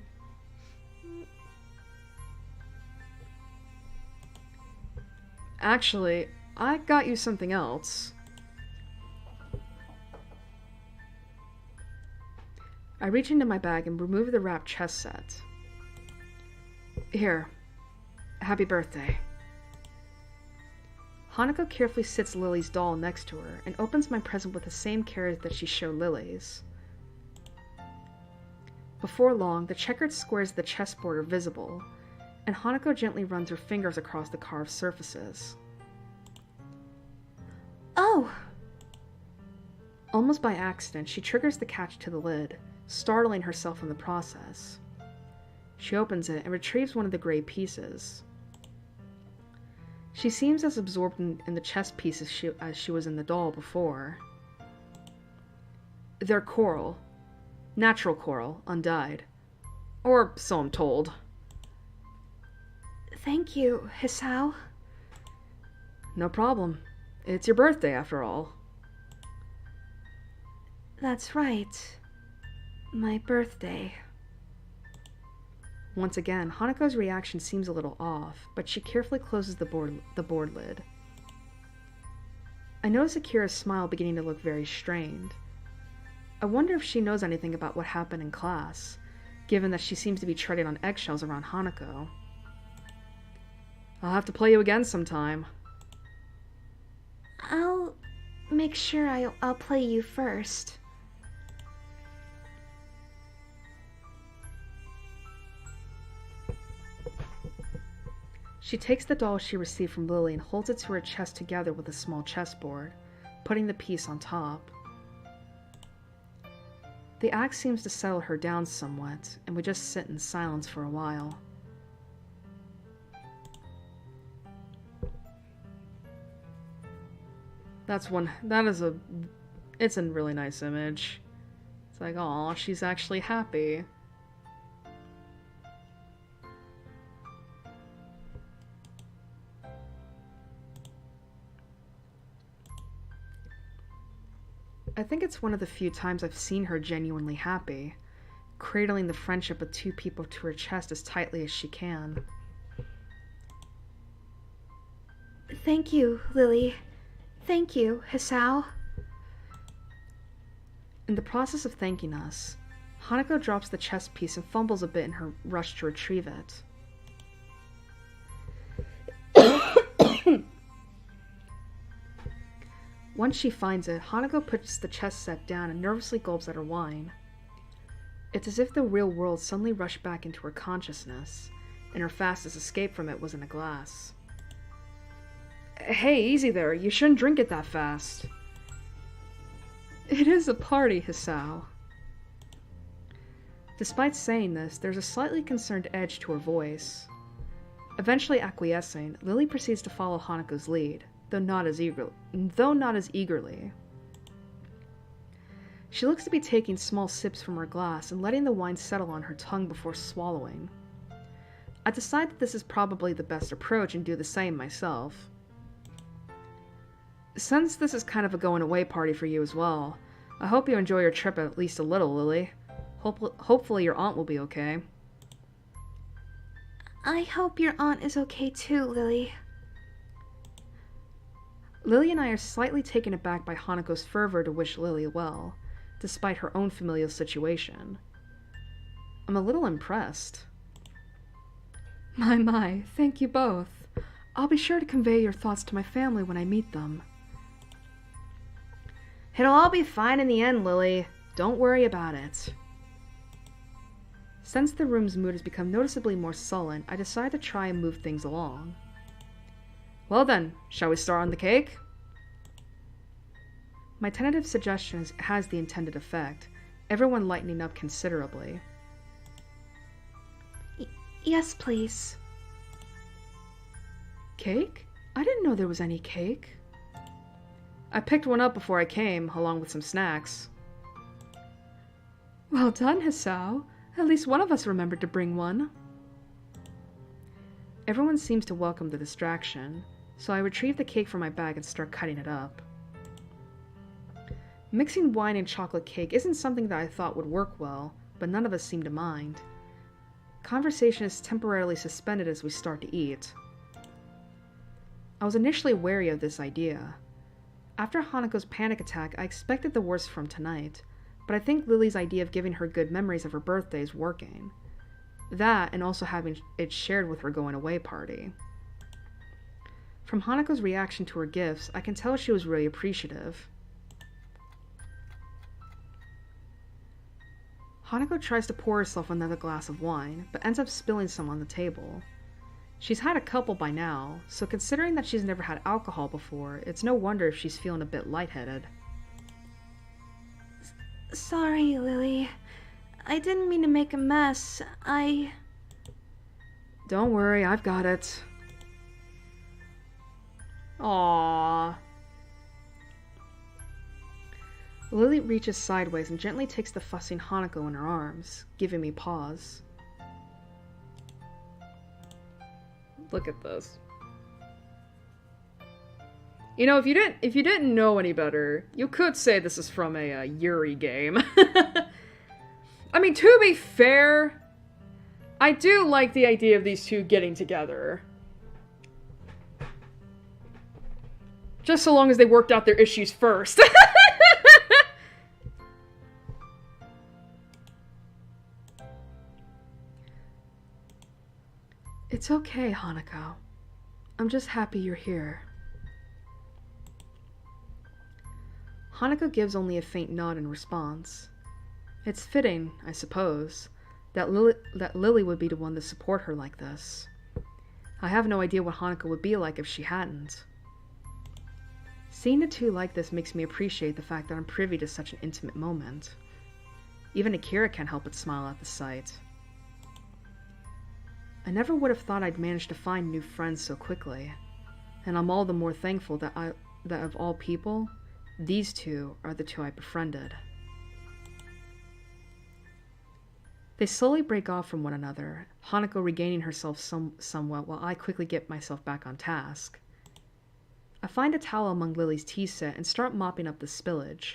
Actually, I got you something else. I reach into my bag and remove the wrapped chess set. Here. Happy birthday. Hanako carefully sits Lily's doll next to her and opens my present with the same care that she showed Lily's. Before long, the checkered squares of the chessboard are visible, and Hanako gently runs her fingers across the carved surfaces. Oh! Almost by accident, she triggers the catch to the lid, startling herself in the process. She opens it and retrieves one of the gray pieces. She seems as absorbed in the chess pieces as she was in the doll before. They're coral. Natural coral, undyed. Or so I'm told. Thank you, Hisao. No problem. It's your birthday, after all. That's right. My birthday. Once again, Hanako's reaction seems a little off, but she carefully closes the board lid. I notice Akira's smile beginning to look very strained. I wonder if she knows anything about what happened in class, given that she seems to be treading on eggshells around Hanako. I'll have to play you again sometime. I'll make sure I'll play you first. She takes the doll she received from Lily and holds it to her chest together with a small chessboard, putting the piece on top. The act seems to settle her down somewhat, and we just sit in silence for a while. It's a really nice image. It's like, aw, she's actually happy. I think it's one of the few times I've seen her genuinely happy, cradling the friendship of two people to her chest as tightly as she can. Thank you, Lily. Thank you, Hisao. In the process of thanking us, Hanako drops the chess piece and fumbles a bit in her rush to retrieve it. Once she finds it, Hanako puts the chess set down and nervously gulps at her wine. It's as if the real world suddenly rushed back into her consciousness, and her fastest escape from it was in a glass. Hey, easy there, you shouldn't drink it that fast. It is a party, Hisao. Despite saying this, there's a slightly concerned edge to her voice. Eventually acquiescing, Lily proceeds to follow Hanako's lead, though not as eagerly. She looks to be taking small sips from her glass and letting the wine settle on her tongue before swallowing. I decide that this is probably the best approach and do the same myself. Since this is kind of a going-away party for you as well, I hope you enjoy your trip at least a little, Lily. Hopefully your aunt will be okay. I hope your aunt is okay too, Lily. Lily and I are slightly taken aback by Hanako's fervor to wish Lily well, despite her own familial situation. I'm a little impressed. My, thank you both. I'll be sure to convey your thoughts to my family when I meet them. It'll all be fine in the end, Lily. Don't worry about it. Since the room's mood has become noticeably more sullen, I decide to try and move things along. Well then, shall we start on the cake? My tentative suggestion has the intended effect, everyone lightening up considerably. Yes, please. Cake? I didn't know there was any cake. I picked one up before I came, along with some snacks. Well done, Hisao. At least one of us remembered to bring one. Everyone seems to welcome the distraction, so I retrieve the cake from my bag and start cutting it up. Mixing wine and chocolate cake isn't something that I thought would work well, but none of us seem to mind. Conversation is temporarily suspended as we start to eat. I was initially wary of this idea. After Hanako's panic attack, I expected the worst from tonight, but I think Lily's idea of giving her good memories of her birthday is working. That, and also having it shared with her going-away party. From Hanako's reaction to her gifts, I can tell she was really appreciative. Hanako tries to pour herself another glass of wine, but ends up spilling some on the table. She's had a couple by now, so considering that she's never had alcohol before, it's no wonder if she's feeling a bit lightheaded. Sorry, Lily. I didn't mean to make a mess. Don't worry, I've got it. Aww. Lily reaches sideways and gently takes the fussing Hanako in her arms, giving me pause. Look at this. You know, if you didn't know any better, you could say this is from a Yuri game. I mean, to be fair, I do like the idea of these two getting together. Just so long as they worked out their issues first. It's okay, Hanako. I'm just happy you're here. Hanako gives only a faint nod in response. It's fitting, I suppose, that Lily would be the one to support her like this. I have no idea what Hanako would be like if she hadn't. Seeing the two like this makes me appreciate the fact that I'm privy to such an intimate moment. Even Akira can't help but smile at the sight. I never would have thought I'd managed to find new friends so quickly, and I'm all the more thankful that of all people, these two are the two I befriended. They slowly break off from one another, Hanako regaining herself somewhat while I quickly get myself back on task. I find a towel among Lily's tea set and start mopping up the spillage.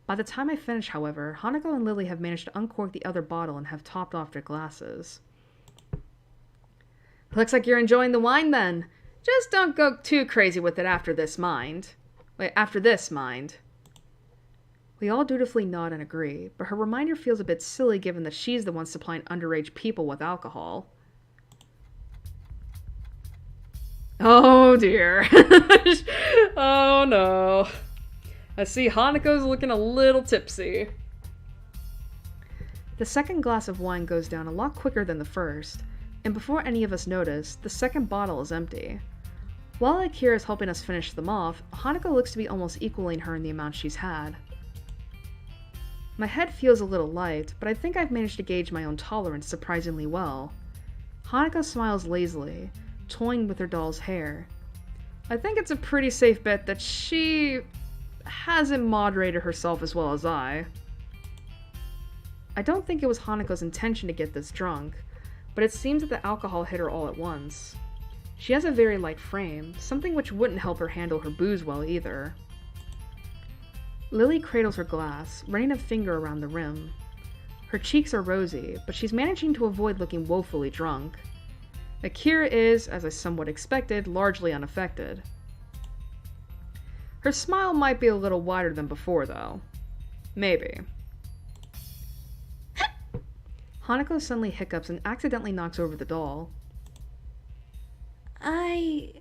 By the time I finish, however, Hanako and Lily have managed to uncork the other bottle and have topped off their glasses. Looks like you're enjoying the wine then. Just don't go too crazy with it after this, mind. After this, mind. We all dutifully nod and agree, but her reminder feels a bit silly given that she's the one supplying underage people with alcohol. Oh dear. Oh no. I see Hanako's looking a little tipsy. The second glass of wine goes down a lot quicker than the first, and before any of us notice, the second bottle is empty. While Akira is helping us finish them off, Hanako looks to be almost equaling her in the amount she's had. My head feels a little light, but I think I've managed to gauge my own tolerance surprisingly well. Hanako smiles lazily, toying with her doll's hair. I think it's a pretty safe bet that she hasn't moderated herself as well as I. I don't think it was Hanako's intention to get this drunk, but it seems that the alcohol hit her all at once. She has a very light frame, something which wouldn't help her handle her booze well either. Lily cradles her glass, running a finger around the rim. Her cheeks are rosy, but she's managing to avoid looking woefully drunk. Akira is, as I somewhat expected, largely unaffected. Her smile might be a little wider than before, though. Maybe. Hanako suddenly hiccups and accidentally knocks over the doll. I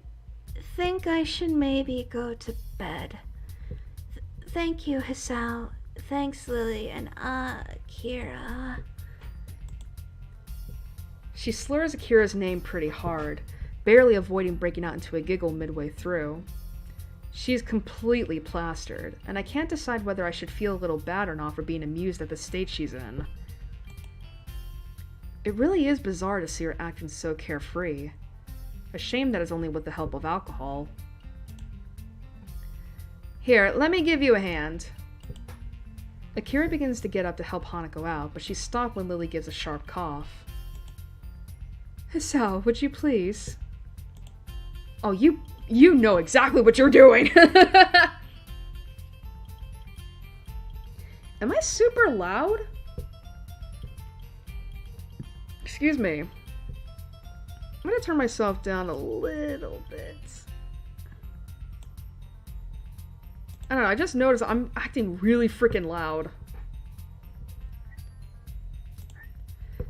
think I should maybe go to bed. Thank you, Hisao. Thanks, Lily, and Akira. She slurs Akira's name pretty hard, barely avoiding breaking out into a giggle midway through. She's completely plastered, and I can't decide whether I should feel a little bad or not for being amused at the state she's in. It really is bizarre to see her acting so carefree. A shame that it's only with the help of alcohol. Here, let me give you a hand. Akira begins to get up to help Hanako out, but she's stopped when Lily gives a sharp cough. Hisao, would you please? Oh, you know exactly what you're doing! Am I super loud? Excuse me. I'm gonna turn myself down a little bit. I don't know, I just noticed I'm acting really freaking loud.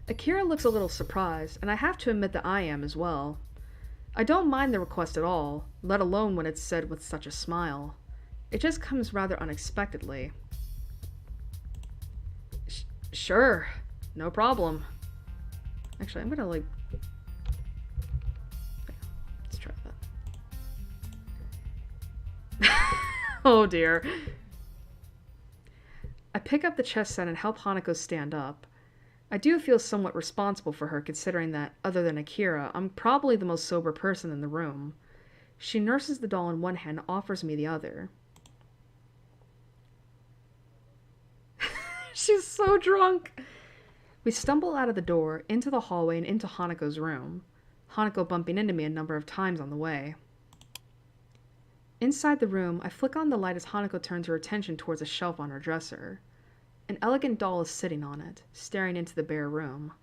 Akira looks a little surprised, and I have to admit that I am as well. I don't mind the request at all, let alone when it's said with such a smile. It just comes rather unexpectedly. Sure, no problem. Actually, I'm gonna like... Let's try that. Oh dear. I pick up the chess set and help Hanako stand up. I do feel somewhat responsible for her, considering that, other than Akira, I'm probably the most sober person in the room. She nurses the doll in one hand and offers me the other. She's so drunk! We stumble out of the door, into the hallway, and into Hanako's room. Hanako bumping into me a number of times on the way. Inside the room, I flick on the light as Hanako turns her attention towards a shelf on her dresser. An elegant doll is sitting on it, staring into the bare room.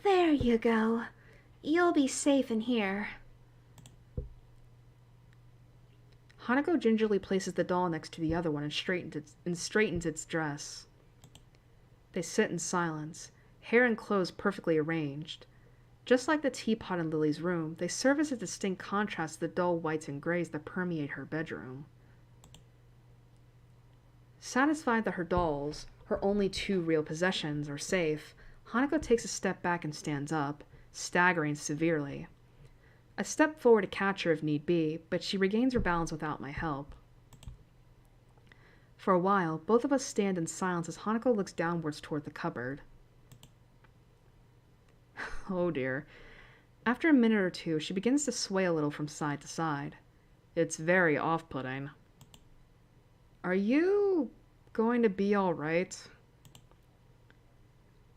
There you go. You'll be safe in here. Hanako gingerly places the doll next to the other one and straightens its dress. They sit in silence, hair and clothes perfectly arranged. Just like the teapot in Lily's room, they serve as a distinct contrast to the dull whites and grays that permeate her bedroom. Satisfied that her dolls, her only two real possessions, are safe, Hanako takes a step back and stands up, staggering severely. I step forward to catch her if need be, but she regains her balance without my help. For a while, both of us stand in silence as Hanako looks downwards toward the cupboard. Oh dear. After a minute or two, she begins to sway a little from side to side. It's very off-putting. Are you going to be all right?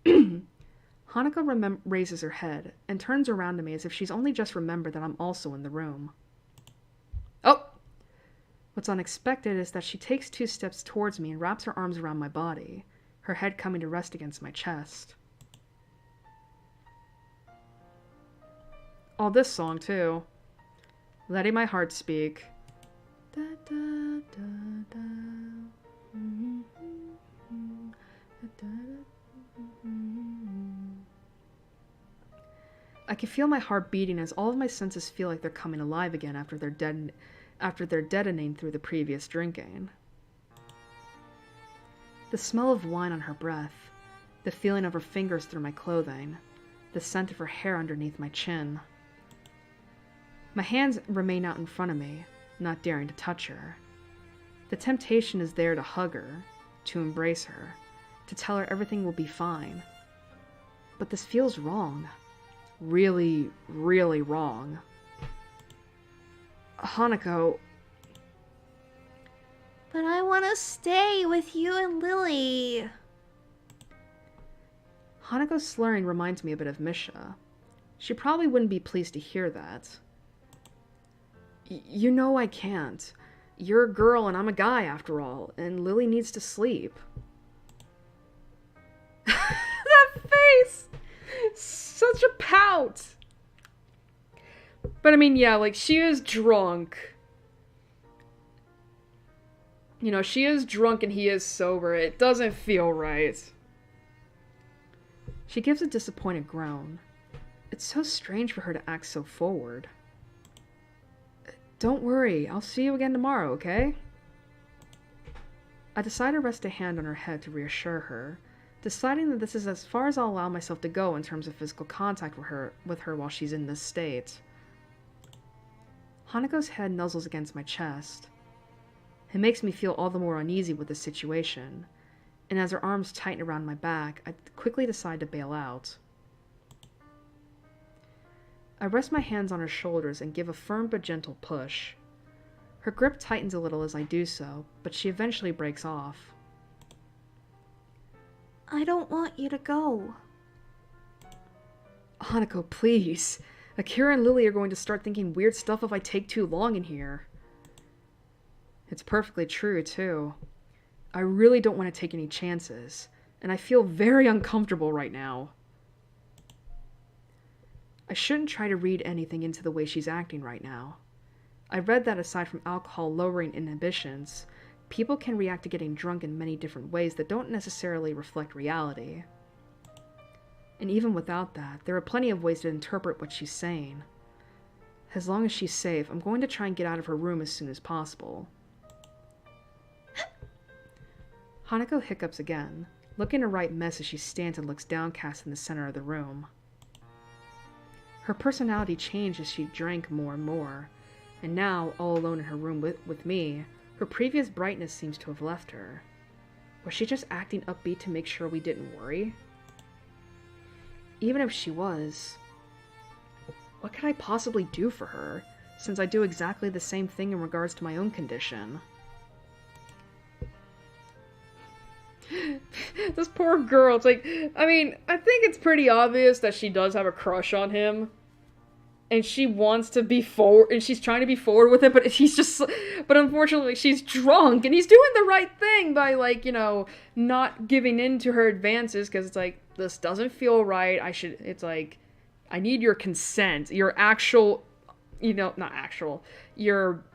Hanako raises her head and turns around to me as if she's only just remembered that I'm also in the room. Oh! What's unexpected is that she takes 2 steps towards me and wraps her arms around my body, her head coming to rest against my chest. Oh, this song too. Letting my heart speak. Da, da, da, da. I can feel my heart beating as all of my senses feel like they're coming alive again after they're deadening through the previous drinking. The smell of wine on her breath, the feeling of her fingers through my clothing, the scent of her hair underneath my chin. My hands remain out in front of me, not daring to touch her. The temptation is there to hug her, to embrace her, to tell her everything will be fine. But this feels wrong. Really, really wrong. Hanako... But I want to stay with you and Lily. Hanako's slurring reminds me a bit of Misha. She probably wouldn't be pleased to hear that. You know I can't. You're a girl and I'm a guy after all, and Lily needs to sleep. That face! Such a pout! But I mean, yeah, like, she is drunk. You know, she is drunk and he is sober. It doesn't feel right. She gives a disappointed groan. It's so strange for her to act so forward. Don't worry, I'll see you again tomorrow, okay? I decide to rest a hand on her head to reassure her, deciding that this is as far as I'll allow myself to go in terms of physical contact with her while she's in this state. Hanako's head nuzzles against my chest. It makes me feel all the more uneasy with the situation, and as her arms tighten around my back, I quickly decide to bail out. I rest my hands on her shoulders and give a firm but gentle push. Her grip tightens a little as I do so, but she eventually breaks off. I don't want you to go. Hanako, please. Akira and Lily are going to start thinking weird stuff if I take too long in here. It's perfectly true, too. I really don't want to take any chances, and I feel very uncomfortable right now. I shouldn't try to read anything into the way she's acting right now. I read that aside from alcohol lowering inhibitions, people can react to getting drunk in many different ways that don't necessarily reflect reality. And even without that, there are plenty of ways to interpret what she's saying. As long as she's safe, I'm going to try and get out of her room as soon as possible. Hanako hiccups again, looking a right mess as she stands and looks downcast in the center of the room. Her personality changed as she drank more and more, and now, all alone in her room with me, her previous brightness seems to have left her. Was she just acting upbeat to make sure we didn't worry? Even if she was, what could I possibly do for her, since I do exactly the same thing in regards to my own condition? This poor girl, it's like, I mean, I think it's pretty obvious that she does have a crush on him. And she wants to be forward, and she's trying to be forward with it, but but unfortunately she's drunk, and he's doing the right thing by, like, you know, not giving in to her advances, because it's like, this doesn't feel right, it's like, I need your consent, your actual, your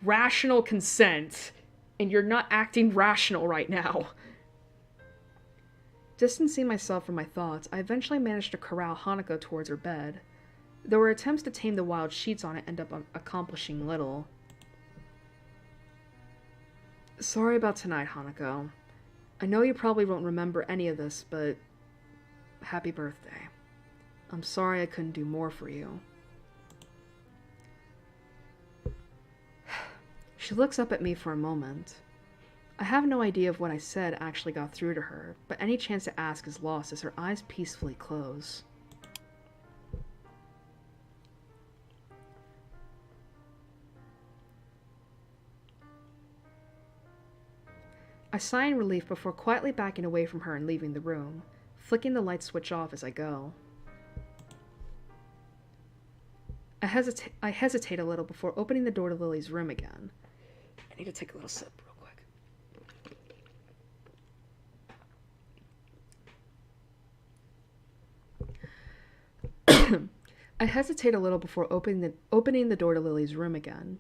rational consent, and you're not acting rational right now. Distancing myself from my thoughts, I eventually managed to corral Hanako towards her bed. Though her attempts to tame the wild sheets on it end up accomplishing little. Sorry about tonight, Hanako. I know you probably won't remember any of this, but happy birthday. I'm sorry I couldn't do more for you. She looks up at me for a moment. I have no idea if what I said actually got through to her, but any chance to ask is lost as her eyes peacefully close. I sigh in relief before quietly backing away from her and leaving the room, flicking the light switch off as I go. I hesitate a little before opening the door to Lily's room again. I need to take a little sip real quick. I hesitate a little before opening the door to Lily's room again,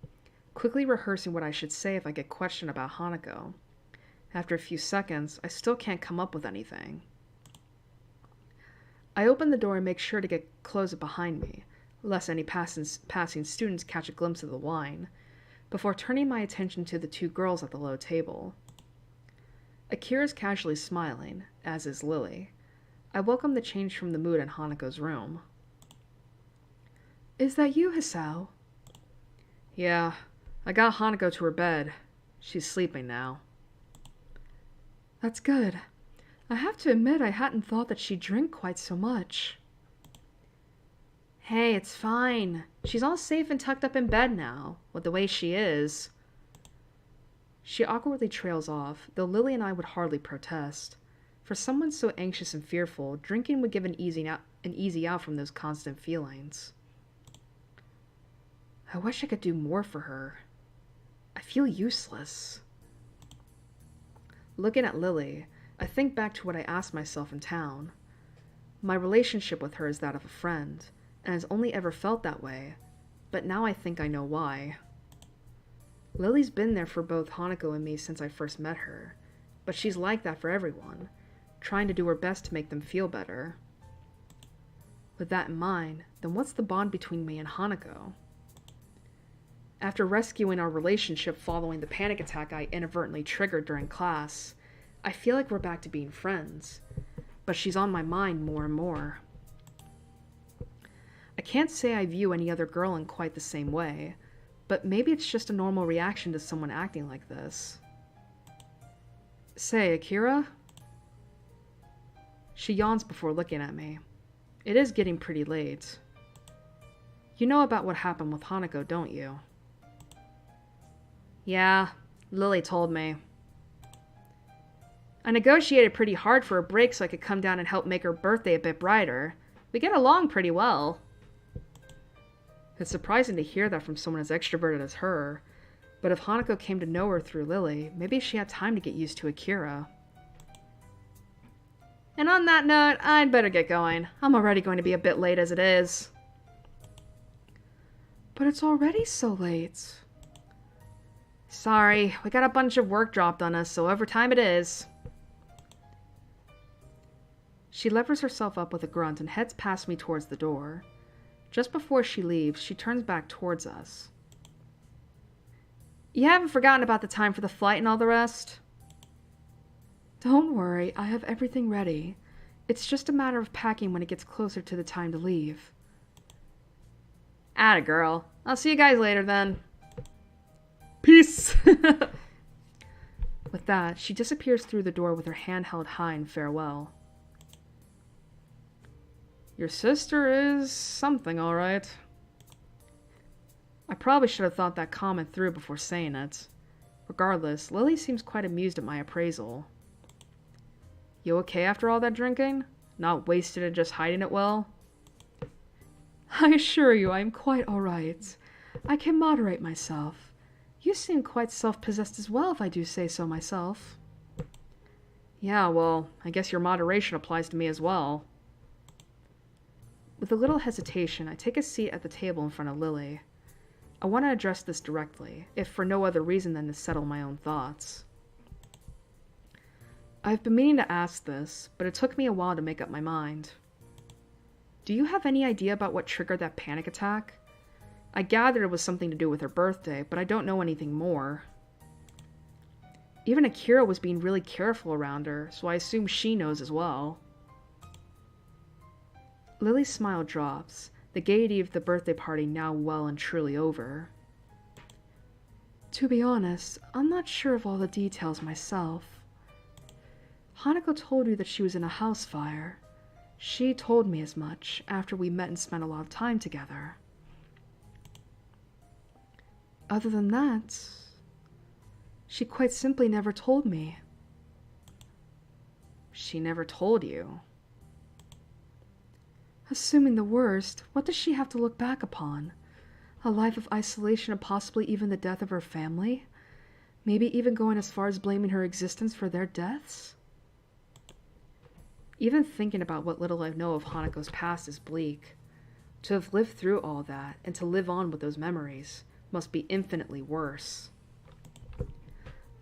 quickly rehearsing what I should say if I get questioned about Hanako. After a few seconds, I still can't come up with anything. I open the door and make sure to close it behind me, lest any passing students catch a glimpse of the wine, before turning my attention to the two girls at the low table. Akira's casually smiling, as is Lily. I welcome the change from the mood in Hanako's room. Is that you, Hisao? Yeah, I got Hanako to her bed. She's sleeping now. That's good. I have to admit I hadn't thought that she'd drink quite so much. Hey, it's fine. She's all safe and tucked up in bed now, with the way she is. She awkwardly trails off, though Lily and I would hardly protest. For someone so anxious and fearful, drinking would give an easy out from those constant feelings. I wish I could do more for her. I feel useless. Looking at Lily, I think back to what I asked myself in town. My relationship with her is that of a friend, and has only ever felt that way, but now I think I know why. Lily's been there for both Hanako and me since I first met her, but she's like that for everyone, trying to do her best to make them feel better. With that in mind, then what's the bond between me and Hanako? After rescuing our relationship following the panic attack I inadvertently triggered during class, I feel like we're back to being friends, but she's on my mind more and more. I can't say I view any other girl in quite the same way, but maybe it's just a normal reaction to someone acting like this. Say, Akira? She yawns before looking at me. It is getting pretty late. You know about what happened with Hanako, don't you? Yeah, Lily told me. I negotiated pretty hard for a break so I could come down and help make her birthday a bit brighter. We get along pretty well. It's surprising to hear that from someone as extroverted as her, but if Hanako came to know her through Lily, maybe she had time to get used to Akira. And on that note, I'd better get going. I'm already going to be a bit late as it is. But it's already so late. Sorry, we got a bunch of work dropped on us, so overtime it is. She levers herself up with a grunt and heads past me towards the door. Just before she leaves, she turns back towards us. You haven't forgotten about the time for the flight and all the rest? Don't worry, I have everything ready. It's just a matter of packing when it gets closer to the time to leave. Atta girl. I'll see you guys later then. Peace! With that, she disappears through the door with her hand held high in farewell. Your sister is something, all right. I probably should have thought that comment through before saying it. Regardless, Lily seems quite amused at my appraisal. You okay after all that drinking? Not wasted and just hiding it well? I assure you I am quite all right. I can moderate myself. You seem quite self-possessed as well, if I do say so myself. Yeah, well, I guess your moderation applies to me as well. With a little hesitation, I take a seat at the table in front of Lily. I want to address this directly, if for no other reason than to settle my own thoughts. I've been meaning to ask this, but it took me a while to make up my mind. Do you have any idea about what triggered that panic attack? I gathered it was something to do with her birthday, but I don't know anything more. Even Akira was being really careful around her, so I assume she knows as well. Lily's smile drops, the gaiety of the birthday party now well and truly over. To be honest, I'm not sure of all the details myself. Hanako told you that she was in a house fire. She told me as much after we met and spent a lot of time together. Other than that, she quite simply never told me. She never told you? Assuming the worst, what does she have to look back upon? A life of isolation and possibly even the death of her family? Maybe even going as far as blaming her existence for their deaths? Even thinking about what little I know of Hanako's past is bleak. To have lived through all that, and to live on with those memories, must be infinitely worse.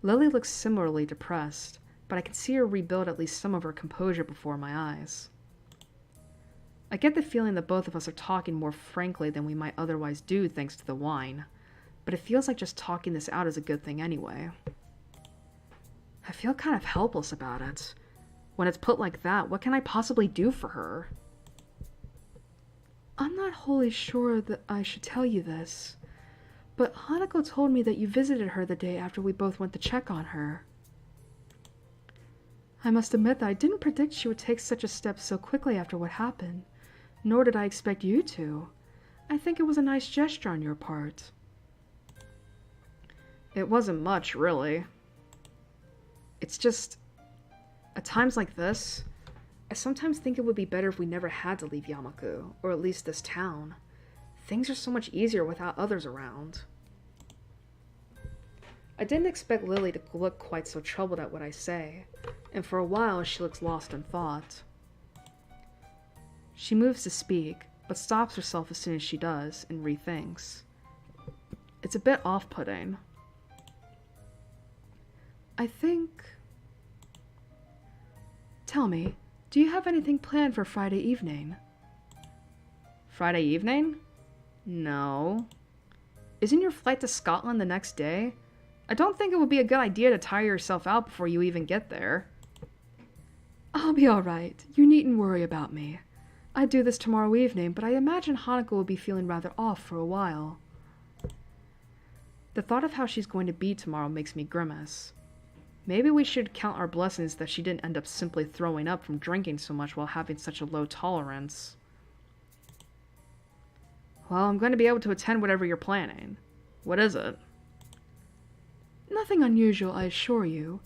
Lily looks similarly depressed, but I can see her rebuild at least some of her composure before my eyes. I get the feeling that both of us are talking more frankly than we might otherwise do thanks to the wine, but it feels like just talking this out is a good thing anyway. I feel kind of helpless about it. When it's put like that, what can I possibly do for her? I'm not wholly sure that I should tell you this, but Hanako told me that you visited her the day after we both went to check on her. I must admit that I didn't predict she would take such a step so quickly after what happened, nor did I expect you to. I think it was a nice gesture on your part. It wasn't much, really. It's just, at times like this, I sometimes think it would be better if we never had to leave Yamaku, or at least this town. Things are so much easier without others around. I didn't expect Lily to look quite so troubled at what I say, and for a while she looks lost in thought. She moves to speak, but stops herself as soon as she does, and rethinks. It's a bit off-putting. I think... Tell me, do you have anything planned for Friday evening? Friday evening? No. Isn't your flight to Scotland the next day? I don't think it would be a good idea to tire yourself out before you even get there. I'll be alright. You needn't worry about me. I'd do this tomorrow evening, but I imagine Hanako will be feeling rather off for a while. The thought of how she's going to be tomorrow makes me grimace. Maybe we should count our blessings that she didn't end up simply throwing up from drinking so much while having such a low tolerance. Well, I'm going to be able to attend whatever you're planning. What is it? Nothing unusual, I assure you.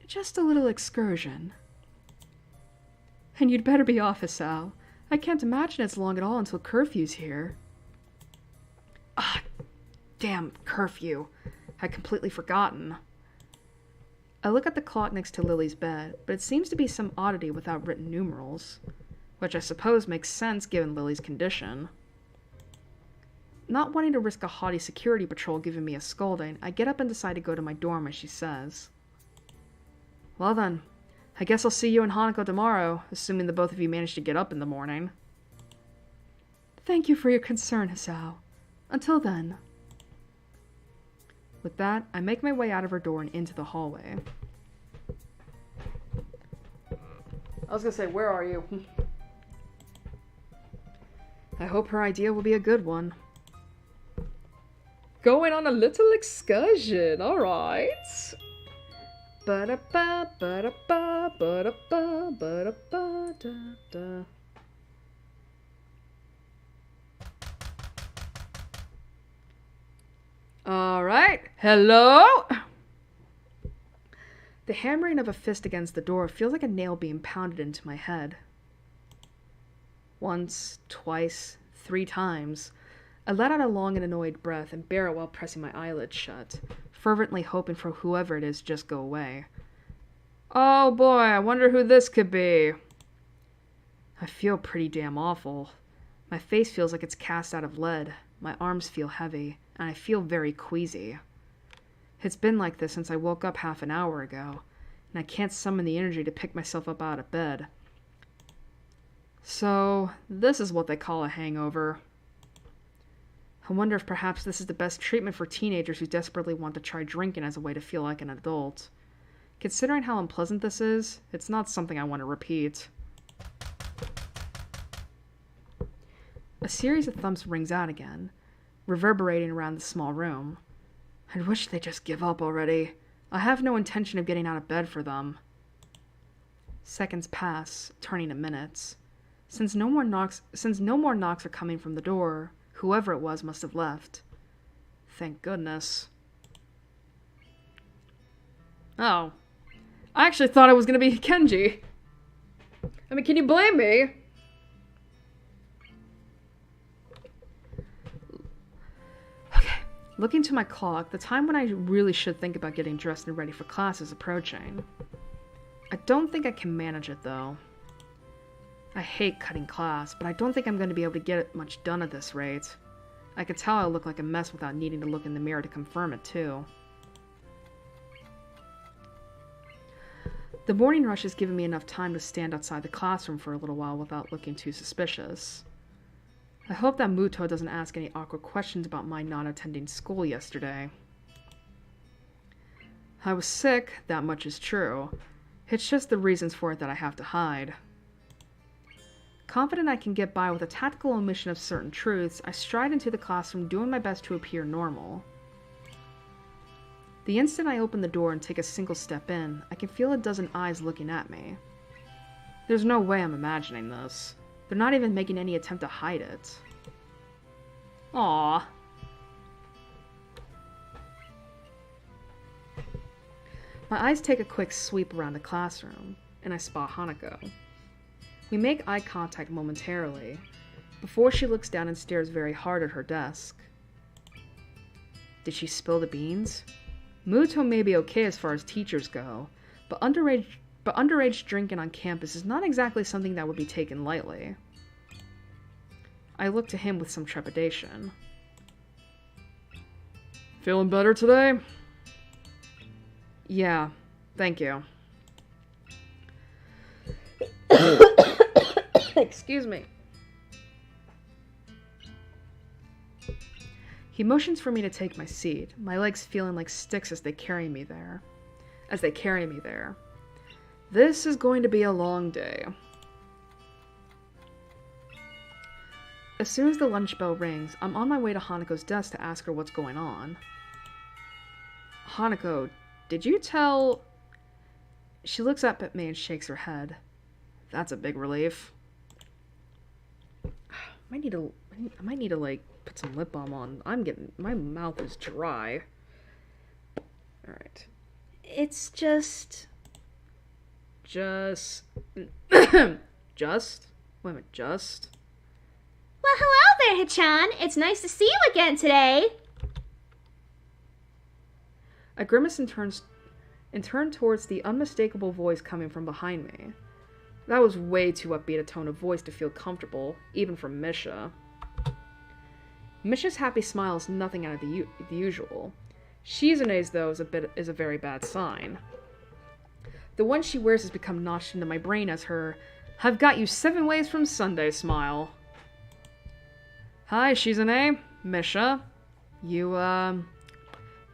Just a little excursion. And you'd better be off, Hisao. I can't imagine it's long at all until curfew's here. Ah, damn curfew. I'd completely forgotten. I look at the clock next to Lily's bed, but it seems to be some oddity without written numerals, which I suppose makes sense given Lily's condition. Not wanting to risk a haughty security patrol giving me a scolding, I get up and decide to go to my dorm as she says. Well then, I guess I'll see you and Hanako tomorrow, assuming the both of you manage to get up in the morning. Thank you for your concern, Hisao. Until then. With that, I make my way out of her door and into the hallway. I was gonna say, where are you? I hope her idea will be a good one. Going on a little excursion, alright. Ba-da-ba, ba-da-ba, ba-da-ba, ba-da-ba, da-da. Alright, hello? The hammering of a fist against the door feels like a nail being pounded into my head. Once, twice, 3 times, I let out a long and annoyed breath and bear it while pressing my eyelids shut, fervently hoping for whoever it is just go away. Oh boy, I wonder who this could be. I feel pretty damn awful. My face feels like it's cast out of lead, my arms feel heavy, and I feel very queasy. It's been like this since I woke up half an hour ago, and I can't summon the energy to pick myself up out of bed. So, this is what they call a hangover. I wonder if perhaps this is the best treatment for teenagers who desperately want to try drinking as a way to feel like an adult. Considering how unpleasant this is, it's not something I want to repeat. A series of thumps rings out again, reverberating around the small room. I wish they'd just give up already. I have no intention of getting out of bed for them. Seconds pass, turning to minutes. Since no more knocks are coming from the door, whoever it was must have left. Thank goodness. Oh. I actually thought it was going to be Kenji. I mean, can you blame me? Looking to my clock, the time when I really should think about getting dressed and ready for class is approaching. I don't think I can manage it, though. I hate cutting class, but I don't think I'm going to be able to get much done at this rate. I could tell I look like a mess without needing to look in the mirror to confirm it, too. The morning rush has given me enough time to stand outside the classroom for a little while without looking too suspicious. I hope that Muto doesn't ask any awkward questions about my not attending school yesterday. I was sick, that much is true. It's just the reasons for it that I have to hide. Confident I can get by with a tactical omission of certain truths, I stride into the classroom doing my best to appear normal. The instant I open the door and take a single step in, I can feel a dozen eyes looking at me. There's no way I'm imagining this. They're not even making any attempt to hide it. Aww. My eyes take a quick sweep around the classroom, and I spot Hanako. We make eye contact momentarily, before she looks down and stares very hard at her desk. Did she spill the beans? Muto may be okay as far as teachers go, but underage drinking on campus is not exactly something that would be taken lightly. I look to him with some trepidation. Feeling better today? Yeah, thank you. Excuse me. He motions for me to take my seat, my legs feeling like sticks as they carry me there. This is going to be a long day. As soon as the lunch bell rings, I'm on my way to Hanako's desk to ask her what's going on. Hanako, did you tell... She looks up at me and shakes her head. That's a big relief. I might need to like put some lip balm on. My mouth is dry. Alright. It's just... Just? Wait a minute, just? Well, hello there, Hichan. It's nice to see you again today. I grimace and turn towards the unmistakable voice coming from behind me. That was way too upbeat a tone of voice to feel comfortable, even from Misha. Misha's happy smile is nothing out of the usual. Shizune's, though, is a very bad sign. The one she wears has become notched into my brain as her "I've got you 7 ways from Sunday" smile. Hi, Shizune. Misha. You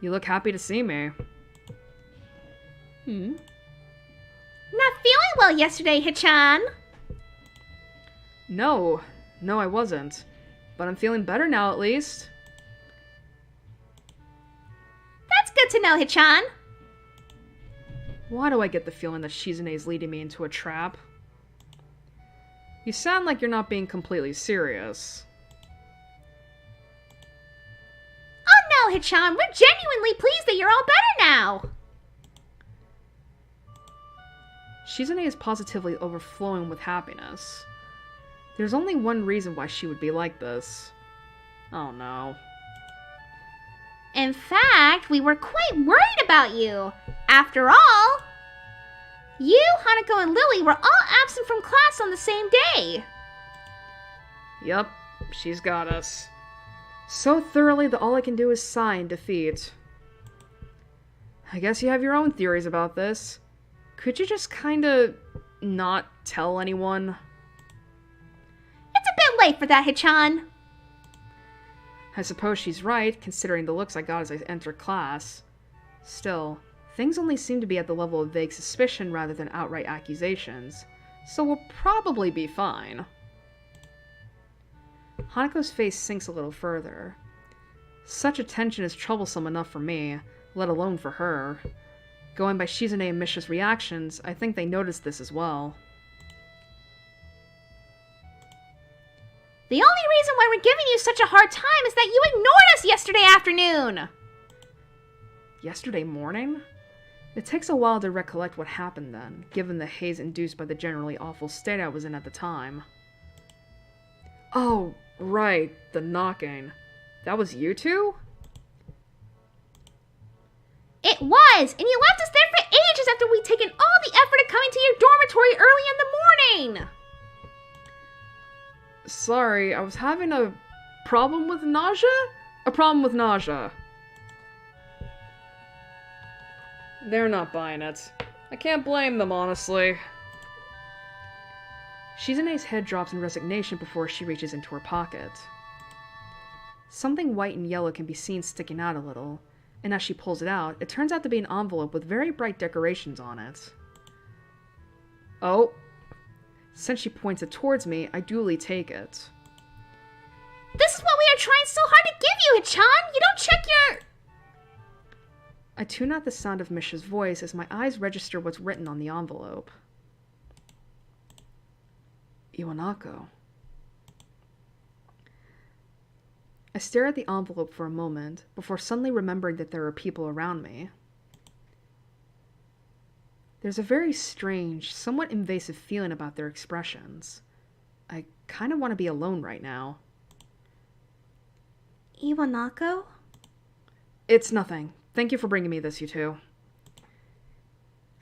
look happy to see me. Not feeling well yesterday, Hichan. No, I wasn't. But I'm feeling better now, at least. That's good to know, Hichan. Why do I get the feeling that Shizune is leading me into a trap? You sound like you're not being completely serious. Oh no, Hichan, we're genuinely pleased that you're all better now. Shizune is positively overflowing with happiness. There's only one reason why she would be like this. Oh no. In fact, we were quite worried about you. After all, you, Hanako, and Lily were all absent from class on the same day. Yup, she's got us. So thoroughly that all I can do is sigh in defeat. I guess you have your own theories about this. Could you just kinda not tell anyone? It's a bit late for that, Hichan. I suppose she's right, considering the looks I got as I entered class. Still, things only seem to be at the level of vague suspicion rather than outright accusations, so we'll probably be fine. Hanako's face sinks a little further. Such attention is troublesome enough for me, let alone for her. Going by Shizune and Misha's reactions, I think they noticed this as well. The only reason why we're giving you such a hard time is that you ignored us yesterday afternoon. Yesterday morning? It takes a while to recollect what happened then, given the haze induced by the generally awful state I was in at the time. Oh, right, the knocking. That was you two? It was, and you left us there for ages after we'd taken all the effort of coming to your dormitory early in the morning. Sorry, I was having a problem with nausea? A problem with nausea. They're not buying it. I can't blame them, honestly. Shizune's head drops in resignation before she reaches into her pocket. Something white and yellow can be seen sticking out a little, and as she pulls it out, it turns out to be an envelope with very bright decorations on it. Oh. Since she points it towards me, I duly take it. This is what we are trying so hard to give you, Hichan! You don't check your... I tune out the sound of Misha's voice as my eyes register what's written on the envelope. Iwanako. I stare at the envelope for a moment, before suddenly remembering that there are people around me. There's a very strange, somewhat invasive feeling about their expressions. I kind of want to be alone right now. Iwanako? It's nothing. Thank you for bringing me this, you two.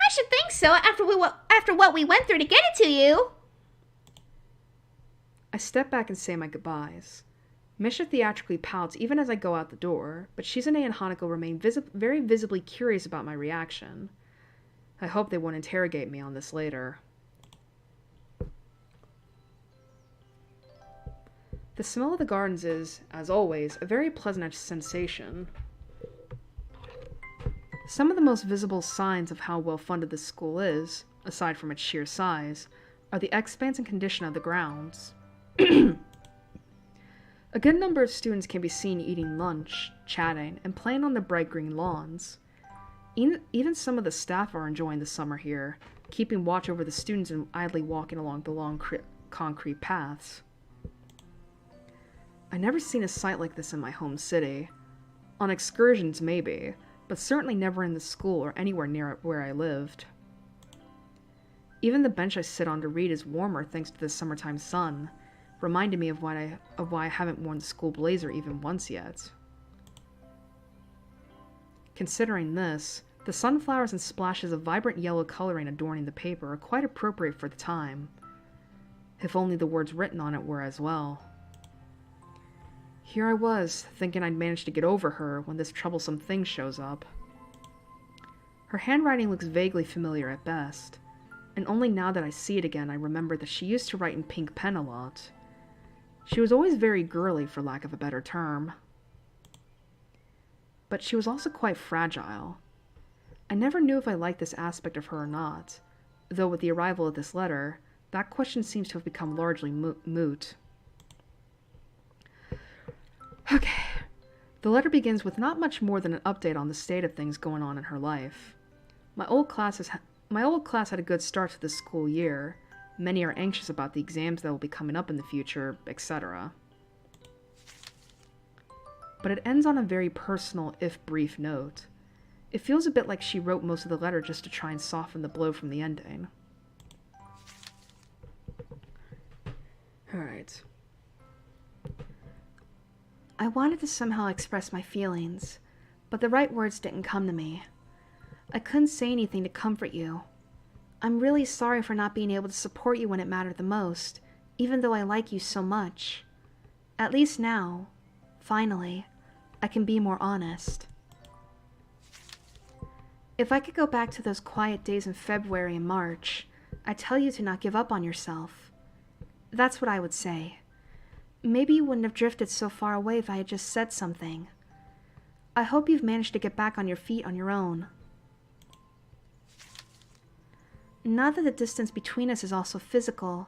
I should think so, after what we went through to get it to you. I step back and say my goodbyes. Misha theatrically pouts even as I go out the door, but Shizune and Hanako remain very visibly curious about my reaction. I hope they won't interrogate me on this later. The smell of the gardens is, as always, a very pleasant sensation. Some of the most visible signs of how well funded this school is, aside from its sheer size, are the expanse and condition of the grounds. A good number of students can be seen eating lunch, chatting, and playing on the bright green lawns. Even some of the staff are enjoying the summer here, keeping watch over the students and idly walking along the long concrete paths. I've never seen a sight like this in my home city. On excursions, maybe, but certainly never in the school or anywhere near where I lived. Even the bench I sit on to read is warmer thanks to the summertime sun, reminding me of why I haven't worn the school blazer even once yet. Considering this, the sunflowers and splashes of vibrant yellow coloring adorning the paper are quite appropriate for the time. If only the words written on it were as well. Here I was, thinking I'd managed to get over her when this troublesome thing shows up. Her handwriting looks vaguely familiar at best, and only now that I see it again I remember that she used to write in pink pen a lot. She was always very girly, for lack of a better term. But she was also quite fragile. I never knew if I liked this aspect of her or not, though with the arrival of this letter, that question seems to have become largely moot. Okay. The letter begins with not much more than an update on the state of things going on in her life. My old class had a good start to this school year. Many are anxious about the exams that will be coming up in the future, etc. But it ends on a very personal, if brief, note. It feels a bit like she wrote most of the letter just to try and soften the blow from the ending. Alright. I wanted to somehow express my feelings, but the right words didn't come to me. I couldn't say anything to comfort you. I'm really sorry for not being able to support you when it mattered the most, even though I like you so much. At least now, finally, I can be more honest. If I could go back to those quiet days in February and March, I'd tell you to not give up on yourself. That's what I would say. Maybe you wouldn't have drifted so far away if I had just said something. I hope you've managed to get back on your feet on your own. Now that the distance between us is also physical,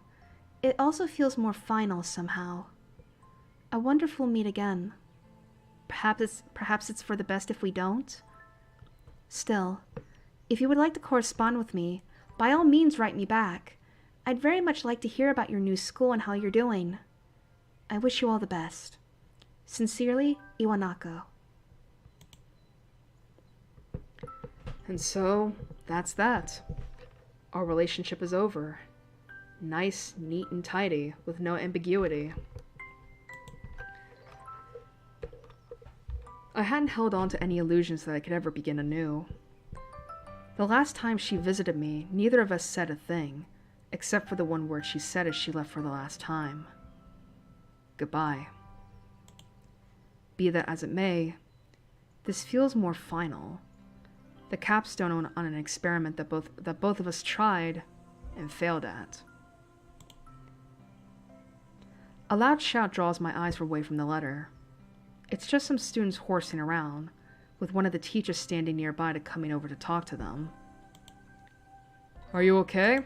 it also feels more final somehow. I wonder if we'll meet again. Perhaps it's for the best if we don't. Still, if you would like to correspond with me, by all means write me back. I'd very much like to hear about your new school and how you're doing. I wish you all the best. Sincerely, Iwanako. And so, that's that. Our relationship is over. Nice, neat, and tidy, with no ambiguity. I hadn't held on to any illusions that I could ever begin anew. The last time she visited me, neither of us said a thing, except for the one word she said as she left for the last time. Goodbye. Be that as it may, this feels more final. The capstone on an experiment that both of us tried and failed at. A loud shout draws my eyes away from the letter. It's just some students horsing around, with one of the teachers standing nearby to coming over to talk to them. Are you okay?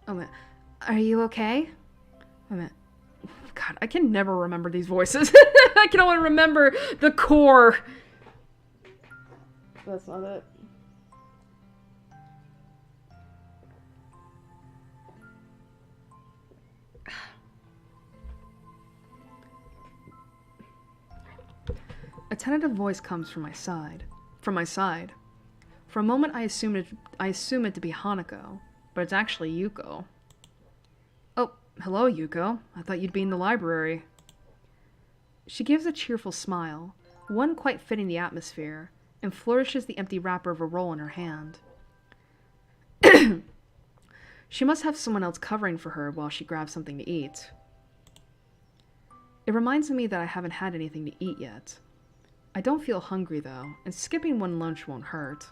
Oh, man. Are you okay? Oh, man. God, I can never remember these voices. I can only remember the core. That's not it. A tentative voice comes from my side. For a moment I assume it to be Hanako, but it's actually Yuko. Oh, hello, Yuko. I thought you'd be in the library. She gives a cheerful smile, one quite fitting the atmosphere, and flourishes the empty wrapper of a roll in her hand. She must have someone else covering for her while she grabs something to eat. It reminds me that I haven't had anything to eat yet. I don't feel hungry, though, and skipping one lunch won't hurt.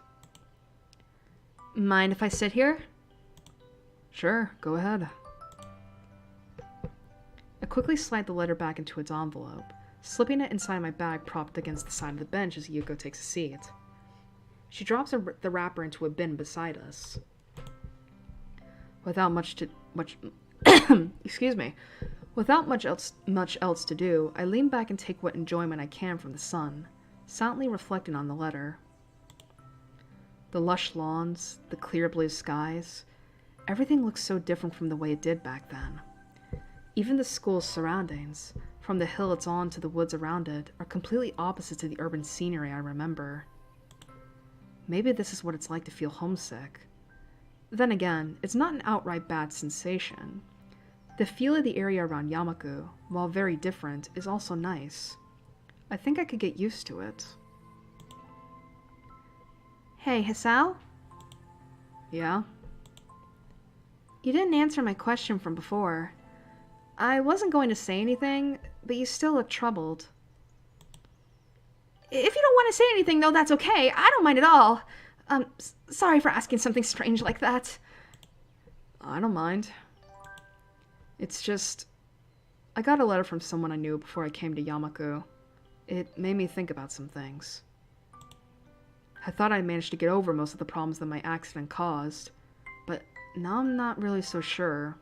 Mind if I sit here? Sure, go ahead. I quickly slide the letter back into its envelope, slipping it inside my bag propped against the side of the bench as Yuko takes a seat. She drops the wrapper into a bin beside us. Without much else to do, I lean back and take what enjoyment I can from the sun, silently reflecting on the letter. The lush lawns, the clear blue skies, everything looks so different from the way it did back then. Even the school's surroundings, from the hill it's on to the woods around it, are completely opposite to the urban scenery I remember. Maybe this is what it's like to feel homesick. Then again, it's not an outright bad sensation. The feel of the area around Yamaku, while very different, is also nice. I think I could get used to it. Hey, Hisao? Yeah? You didn't answer my question from before. I wasn't going to say anything, but you still look troubled. If you don't want to say anything, though, that's okay. I don't mind at all. Sorry for asking something strange like that. I don't mind. It's just... I got a letter from someone I knew before I came to Yamaku. It made me think about some things. I thought I'd managed to get over most of the problems that my accident caused, but now I'm not really so sure.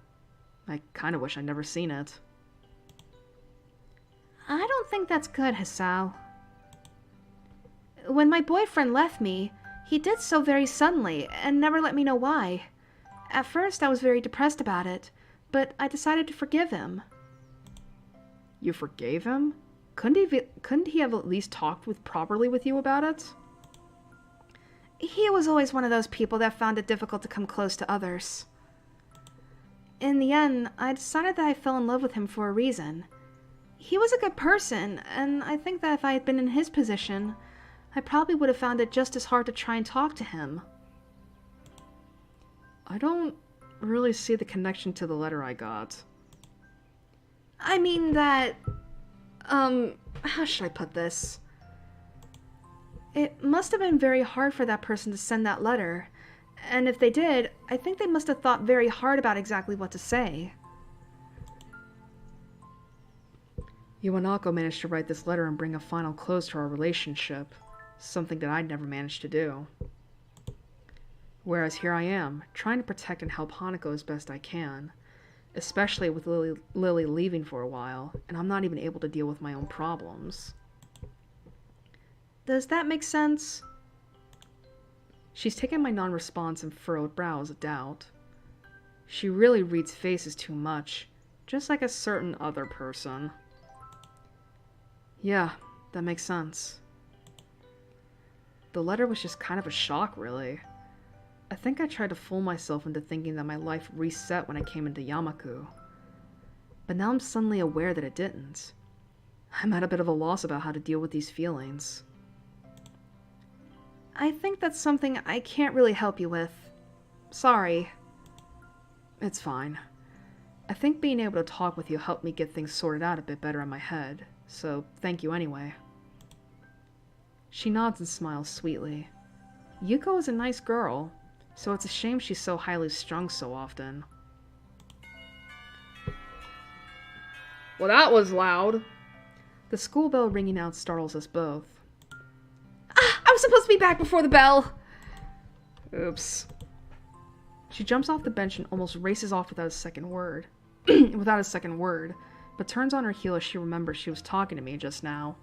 I kind of wish I'd never seen it. I don't think that's good, Hisao. When my boyfriend left me, he did so very suddenly and never let me know why. At first, I was very depressed about it, but I decided to forgive him. You forgave him? Couldn't he have at least talked properly with you about it? He was always one of those people that found it difficult to come close to others. In the end, I decided that I fell in love with him for a reason. He was a good person, and I think that if I had been in his position, I probably would have found it just as hard to try and talk to him. I don't really see the connection to the letter I got. I mean that... how should I put this? It must have been very hard for that person to send that letter, and if they did, I think they must have thought very hard about exactly what to say. Iwanako managed to write this letter and bring a final close to our relationship, something that I'd never managed to do. Whereas here I am, trying to protect and help Hanako as best I can, especially with Lily leaving for a while, and I'm not even able to deal with my own problems. Does that make sense? She's taken my non-response and furrowed brow as a doubt. She really reads faces too much, just like a certain other person. Yeah, that makes sense. The letter was just kind of a shock, really. I think I tried to fool myself into thinking that my life reset when I came into Yamaku. But now I'm suddenly aware that it didn't. I'm at a bit of a loss about how to deal with these feelings. I think that's something I can't really help you with. Sorry. It's fine. I think being able to talk with you helped me get things sorted out a bit better in my head, so thank you anyway. She nods and smiles sweetly. Yuko is a nice girl, so it's a shame she's so highly strung so often. Well, that was loud. The school bell ringing out startles us both. I was supposed to be back before the bell! Oops. She jumps off the bench and almost races off without a second word. But turns on her heel as she remembers she was talking to me just now.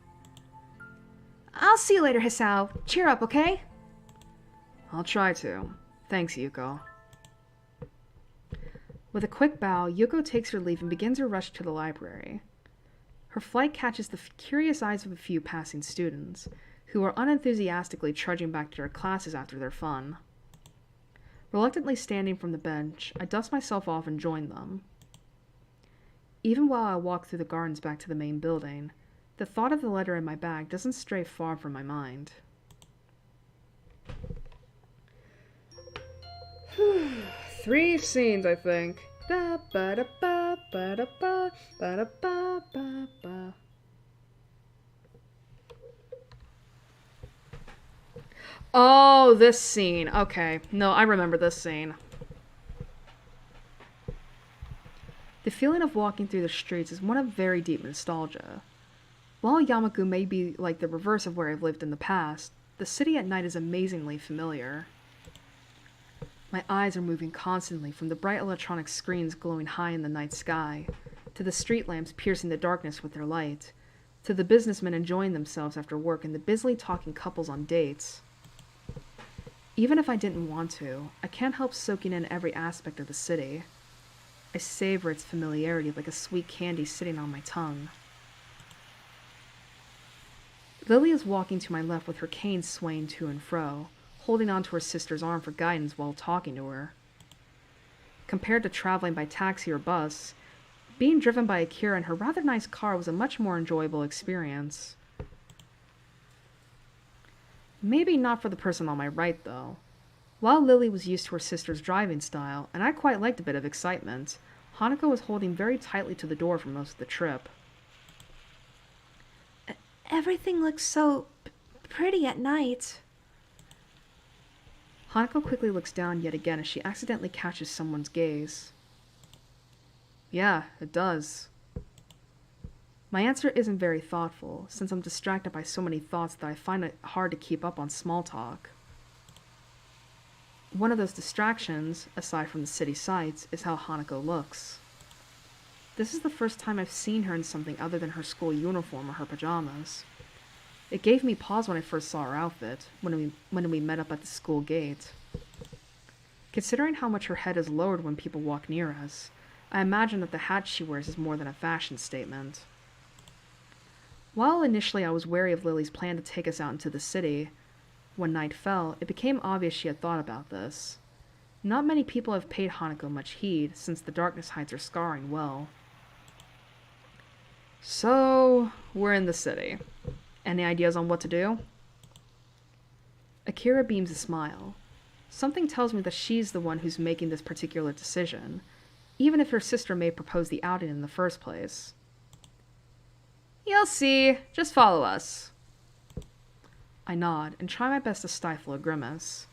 I'll see you later, Hisao. Cheer up, okay? I'll try to. Thanks, Yuko. With a quick bow, Yuko takes her leave and begins her rush to the library. Her flight catches the curious eyes of a few passing students, who are unenthusiastically trudging back to their classes after their fun. Reluctantly standing from the bench, I dust myself off and join them. Even while I walk through the gardens back to the main building, the thought of the letter in my bag doesn't stray far from my mind. 3 scenes, I think. Oh, this scene. Okay. No, I remember this scene. The feeling of walking through the streets is one of very deep nostalgia. While Yamaku may be like the reverse of where I've lived in the past, the city at night is amazingly familiar. My eyes are moving constantly from the bright electronic screens glowing high in the night sky, to the street lamps piercing the darkness with their light, to the businessmen enjoying themselves after work and the busily talking couples on dates. Even if I didn't want to, I can't help soaking in every aspect of the city. I savor its familiarity like a sweet candy sitting on my tongue. Lily is walking to my left with her cane swaying to and fro, holding onto her sister's arm for guidance while talking to her. Compared to traveling by taxi or bus, being driven by Akira in her rather nice car was a much more enjoyable experience. Maybe not for the person on my right, though. While Lily was used to her sister's driving style, and I quite liked a bit of excitement, Hanako was holding very tightly to the door for most of the trip. Everything looks so pretty at night. Hanako quickly looks down yet again as she accidentally catches someone's gaze. Yeah, it does. My answer isn't very thoughtful, since I'm distracted by so many thoughts that I find it hard to keep up on small talk. One of those distractions, aside from the city sights, is how Hanako looks. This is the first time I've seen her in something other than her school uniform or her pajamas. It gave me pause when I first saw her outfit, when we met up at the school gate. Considering how much her head is lowered when people walk near us, I imagine that the hat she wears is more than a fashion statement. While initially I was wary of Lily's plan to take us out into the city, when night fell, it became obvious she had thought about this. Not many people have paid Hanako much heed, since the darkness hides her scarring well. So, we're in the city. Any ideas on what to do? Akira beams a smile. Something tells me that she's the one who's making this particular decision, even if her sister may propose the outing in the first place. You'll see. Just follow us. I nod and try my best to stifle a grimace.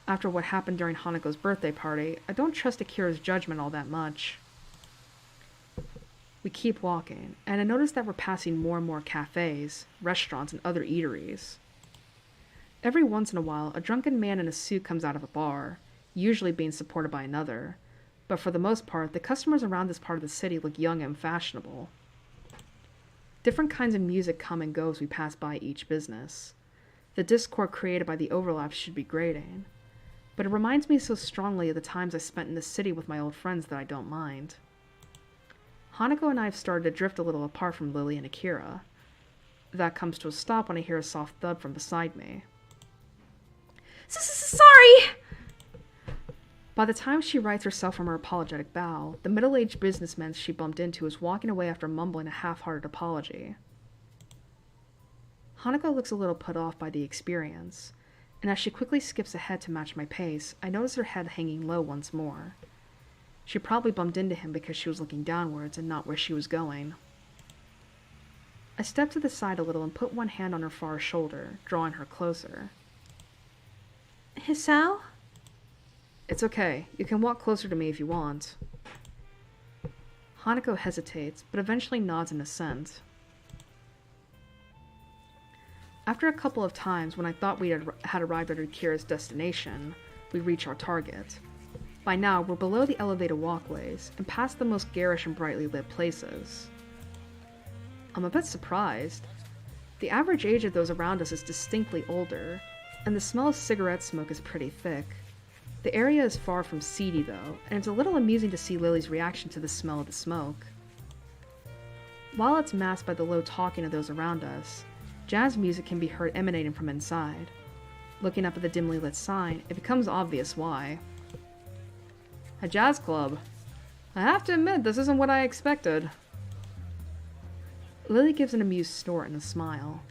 After what happened during Hanako's birthday party, I don't trust Akira's judgment all that much. We keep walking, and I notice that we're passing more and more cafes, restaurants, and other eateries. Every once in a while, a drunken man in a suit comes out of a bar, usually being supported by another, but for the most part, the customers around this part of the city look young and fashionable. Different kinds of music come and go as we pass by each business. The discord created by the overlaps should be grating, but it reminds me so strongly of the times I spent in the city with my old friends that I don't mind. Hanako and I have started to drift a little apart from Lily and Akira. That comes to a stop when I hear a soft thud from beside me. Sorry! By the time she rights herself from her apologetic bow, the middle-aged businessman she bumped into is walking away after mumbling a half-hearted apology. Hanako looks a little put off by the experience, and as she quickly skips ahead to match my pace, I notice her head hanging low once more. She probably bumped into him because she was looking downwards and not where she was going. I step to the side a little and put one hand on her far shoulder, drawing her closer. Hisao? It's okay. You can walk closer to me if you want. Hanako hesitates, but eventually nods in assent. After a couple of times, when I thought we had arrived at Akira's destination, we reach our target. By now, we're below the elevated walkways, and past the most garish and brightly lit places. I'm a bit surprised. The average age of those around us is distinctly older, and the smell of cigarette smoke is pretty thick. The area is far from seedy, though, and it's a little amusing to see Lily's reaction to the smell of the smoke. While it's masked by the low talking of those around us, jazz music can be heard emanating from inside. Looking up at the dimly lit sign, it becomes obvious why. A jazz club. I have to admit, this isn't what I expected. Lily gives an amused snort and a smile.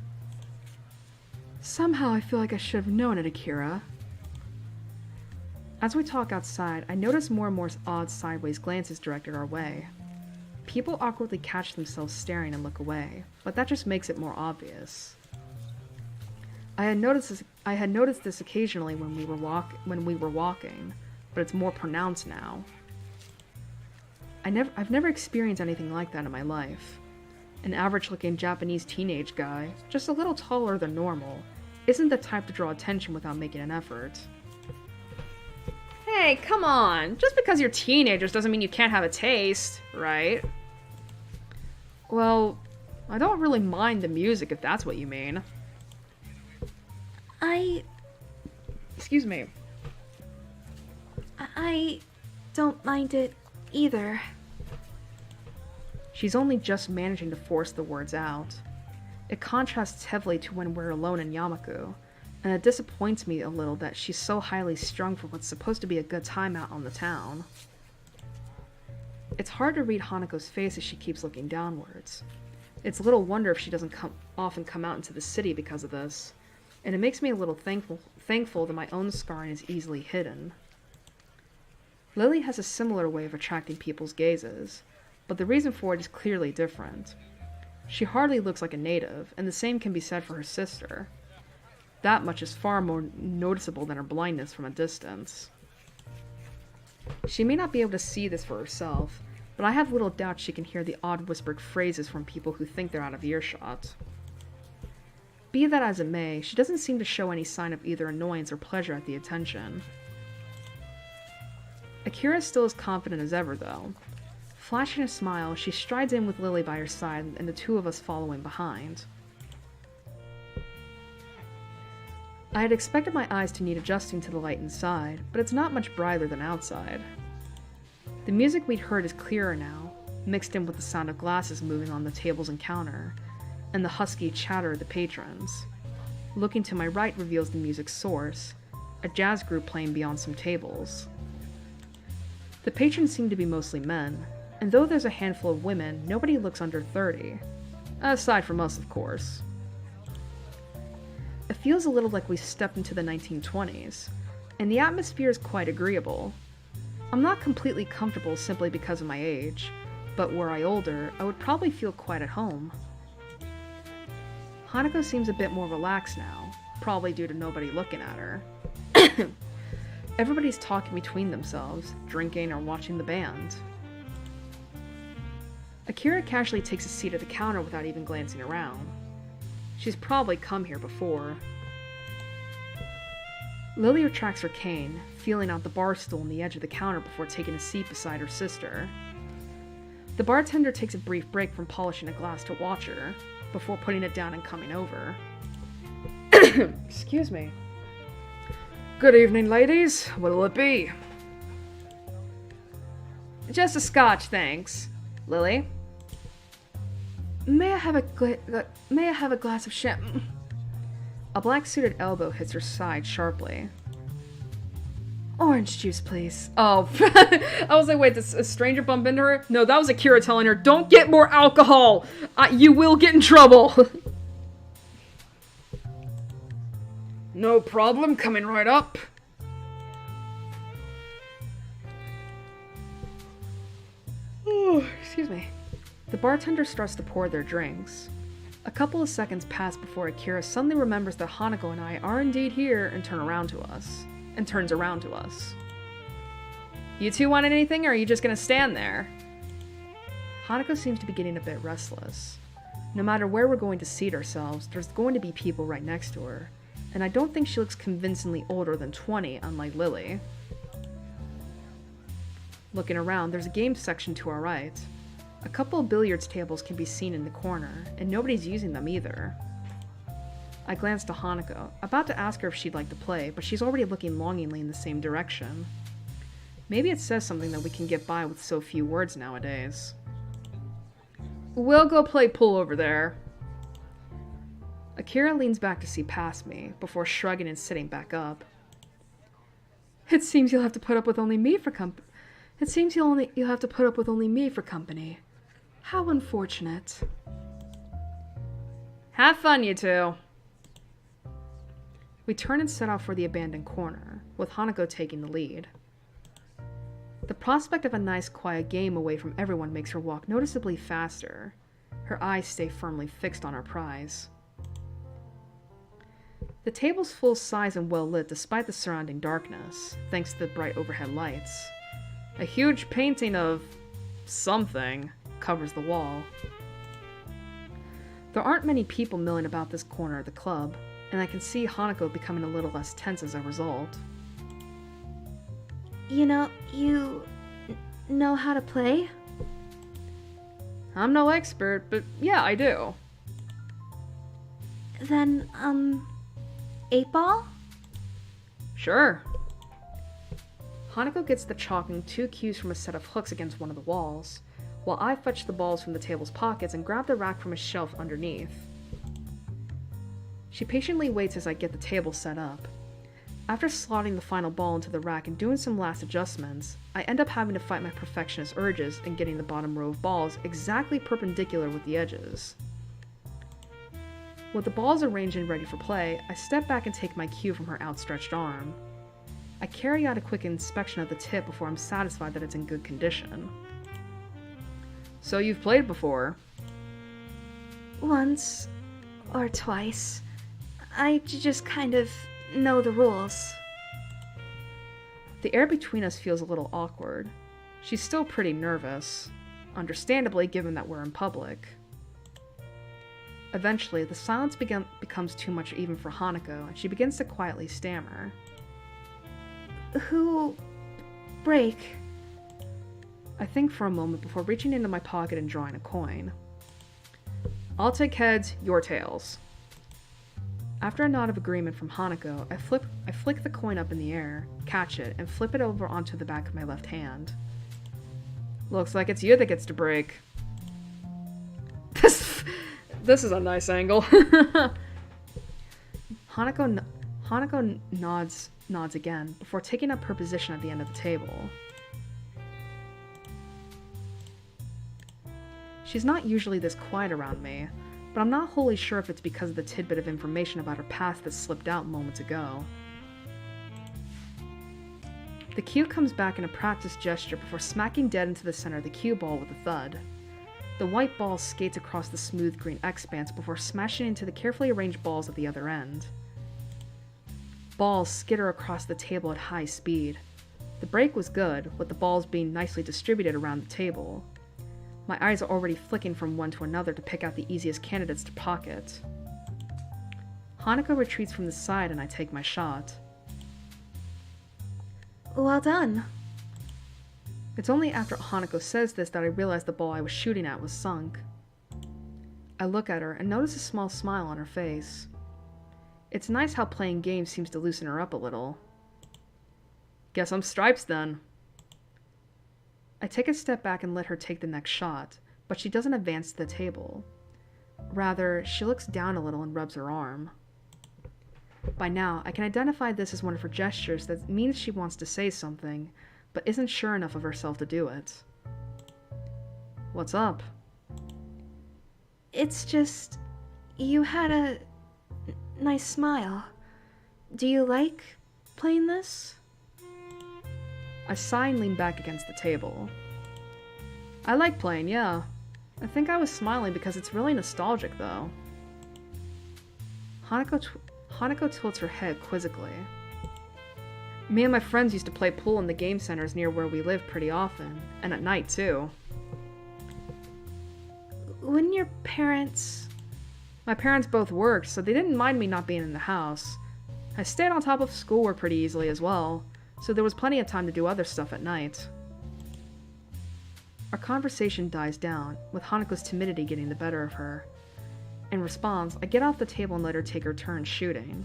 Somehow I feel like I should have known it, Akira. As we talk outside, I notice more and more odd sideways glances directed our way. People awkwardly catch themselves staring and look away, but that just makes it more obvious. I had noticed this occasionally when we were walking, but it's more pronounced now. I've never experienced anything like that in my life. An average-looking Japanese teenage guy, just a little taller than normal, isn't the type to draw attention without making an effort. Hey, come on! Just because you're teenagers doesn't mean you can't have a taste, right? Well, I don't really mind the music if that's what you mean. Excuse me. I don't mind it either. She's only just managing to force the words out. It contrasts heavily to when we're alone in Yamaku, and it disappoints me a little that she's so highly strung for what's supposed to be a good time out on the town. It's hard to read Hanako's face as she keeps looking downwards. It's little wonder if she doesn't often come out into the city because of this, and it makes me a little thankful that my own scarring is easily hidden. Lily has a similar way of attracting people's gazes, but the reason for it is clearly different. She hardly looks like a native, and the same can be said for her sister. That much is far more noticeable than her blindness from a distance. She may not be able to see this for herself, but I have little doubt she can hear the odd whispered phrases from people who think they're out of earshot. Be that as it may, she doesn't seem to show any sign of either annoyance or pleasure at the attention. Akira is still as confident as ever, though. Flashing a smile, she strides in with Lily by her side and the two of us following behind. I had expected my eyes to need adjusting to the light inside, but it's not much brighter than outside. The music we'd heard is clearer now, mixed in with the sound of glasses moving on the tables and counter, and the husky chatter of the patrons. Looking to my right reveals the music's source, a jazz group playing beyond some tables. The patrons seem to be mostly men, and though there's a handful of women, nobody looks under 30. Aside from us, of course. It feels a little like we stepped into the 1920s, and the atmosphere is quite agreeable. I'm not completely comfortable simply because of my age, but were I older, I would probably feel quite at home. Hanako seems a bit more relaxed now, probably due to nobody looking at her. Everybody's talking between themselves, drinking or watching the band. Akira casually takes a seat at the counter without even glancing around. She's probably come here before. Lily retracts her cane, feeling out the bar stool on the edge of the counter before taking a seat beside her sister. The bartender takes a brief break from polishing a glass to watch her, before putting it down and coming over. Excuse me. Good evening, ladies. What'll it be? Just a scotch, thanks. Lily? May I have a glass of champagne? A black-suited elbow hits her side sharply. Orange juice, please. Oh, I was like, wait, does a stranger bump into her? No, that was Akira telling her, don't get more alcohol! You will get in trouble! No problem, coming right up. Oh, excuse me. The bartender starts to pour their drinks. A couple of seconds pass before Akira suddenly remembers that Hanako and I are indeed here and turns around to us. You two want anything, or are you just gonna stand there? Hanako seems to be getting a bit restless. No matter where we're going to seat ourselves, there's going to be people right next to her, and I don't think she looks convincingly older than 20, unlike Lily. Looking around, there's a games section to our right. A couple of billiards tables can be seen in the corner, and nobody's using them either. I glance to Hanako, about to ask her if she'd like to play, but she's already looking longingly in the same direction. Maybe it says something that we can get by with so few words nowadays. We'll go play pool over there. Akira leans back to see past me, before shrugging and sitting back up. It seems you'll have to put up with only me for company. How unfortunate. Have fun, you two. We turn and set off for the abandoned corner, with Hanako taking the lead. The prospect of a nice, quiet game away from everyone makes her walk noticeably faster. Her eyes stay firmly fixed on our prize. The table's full size and well lit despite the surrounding darkness, thanks to the bright overhead lights. A huge painting of something covers the wall. There aren't many people milling about this corner of the club, and I can see Hanako becoming a little less tense as a result. You know how to play? I'm no expert, but yeah, I do. Then, 8-ball? Sure. Hanako gets the chalk and 2 cues from a set of hooks against one of the walls, while I fetch the balls from the table's pockets and grab the rack from a shelf underneath. She patiently waits as I get the table set up. After slotting the final ball into the rack and doing some last adjustments, I end up having to fight my perfectionist urges and getting the bottom row of balls exactly perpendicular with the edges. With the balls arranged and ready for play, I step back and take my cue from her outstretched arm. I carry out a quick inspection of the tip before I'm satisfied that it's in good condition. So you've played before? Once or twice. I just kind of know the rules. The air between us feels a little awkward. She's still pretty nervous, understandably given that we're in public. Eventually, the silence becomes too much even for Hanako, and she begins to quietly stammer. Who... break? I think for a moment before reaching into my pocket and drawing a coin. I'll take heads, your tails. After a nod of agreement from Hanako, I flick the coin up in the air, catch it, and flip it over onto the back of my left hand. Looks like it's you that gets to break. This is a nice angle. Hanako nods again before taking up her position at the end of the table. She's not usually this quiet around me, but I'm not wholly sure if it's because of the tidbit of information about her past that slipped out moments ago. The cue comes back in a practiced gesture before smacking dead into the center of the cue ball with a thud. The white ball skates across the smooth green expanse before smashing into the carefully arranged balls at the other end. Balls skitter across the table at high speed. The break was good, with the balls being nicely distributed around the table. My eyes are already flicking from one to another to pick out the easiest candidates to pocket. Hanako retreats from the side and I take my shot. Well done. It's only after Hanako says this that I realize the ball I was shooting at was sunk. I look at her and notice a small smile on her face. It's nice how playing games seems to loosen her up a little. Guess I'm stripes then. I take a step back and let her take the next shot, but she doesn't advance to the table. Rather, she looks down a little and rubs her arm. By now, I can identify this as one of her gestures that means she wants to say something, but isn't sure enough of herself to do it. What's up? It's just... you had a... nice smile. Do you like playing this? I sigh and lean back against the table. I like playing, yeah. I think I was smiling because it's really nostalgic, though. Hanako tilts her head quizzically. Me and my friends used to play pool in the game centers near where we live pretty often, and at night, too. Wouldn't your parents... My parents both worked, so they didn't mind me not being in the house. I stayed on top of schoolwork pretty easily as well, so there was plenty of time to do other stuff at night. Our conversation dies down, with Hanako's timidity getting the better of her. In response, I get off the table and let her take her turn shooting.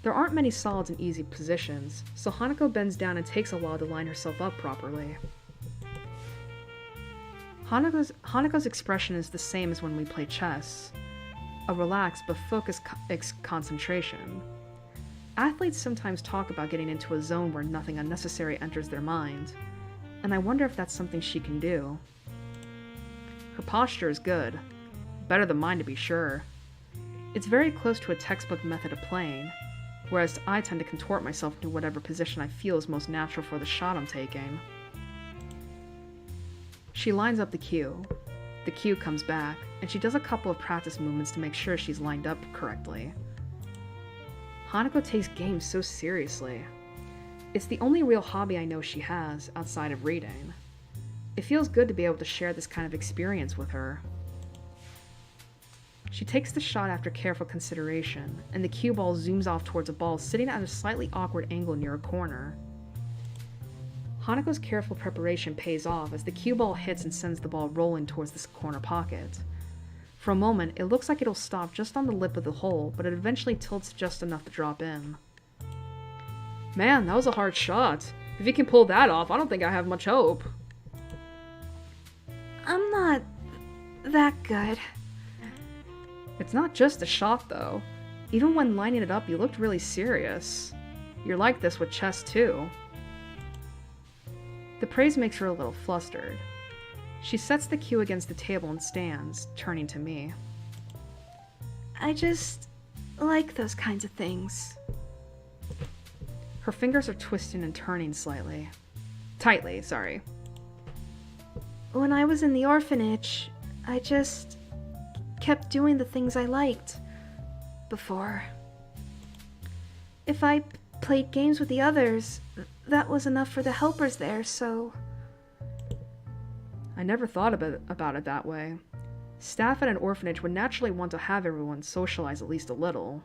There aren't many solids in easy positions, so Hanako bends down and takes a while to line herself up properly. Hanako's expression is the same as when we play chess. A relaxed but focused concentration. Athletes sometimes talk about getting into a zone where nothing unnecessary enters their mind, and I wonder if that's something she can do. Her posture is good. Better than mine to be sure. It's very close to a textbook method of playing, whereas I tend to contort myself into whatever position I feel is most natural for the shot I'm taking. She lines up the cue. The cue comes back, and she does a couple of practice movements to make sure she's lined up correctly. Hanako takes games so seriously. It's the only real hobby I know she has, outside of reading. It feels good to be able to share this kind of experience with her. She takes the shot after careful consideration, and the cue ball zooms off towards a ball sitting at a slightly awkward angle near a corner. Hanako's careful preparation pays off as the cue ball hits and sends the ball rolling towards this corner pocket. For a moment, it looks like it'll stop just on the lip of the hole, but it eventually tilts just enough to drop in. Man, that was a hard shot. If you can pull that off, I don't think I have much hope. I'm not that good. It's not just a shot, though. Even when lining it up, you looked really serious. You're like this with chess, too. The praise makes her a little flustered. She sets the cue against the table and stands, turning to me. I just like those kinds of things. Her fingers are twisting and turning slightly. Tightly, sorry. When I was in the orphanage, I just kept doing the things I liked before. If I played games with the others, that was enough for the helpers there, so... I never thought about it that way. Staff at an orphanage would naturally want to have everyone socialize at least a little.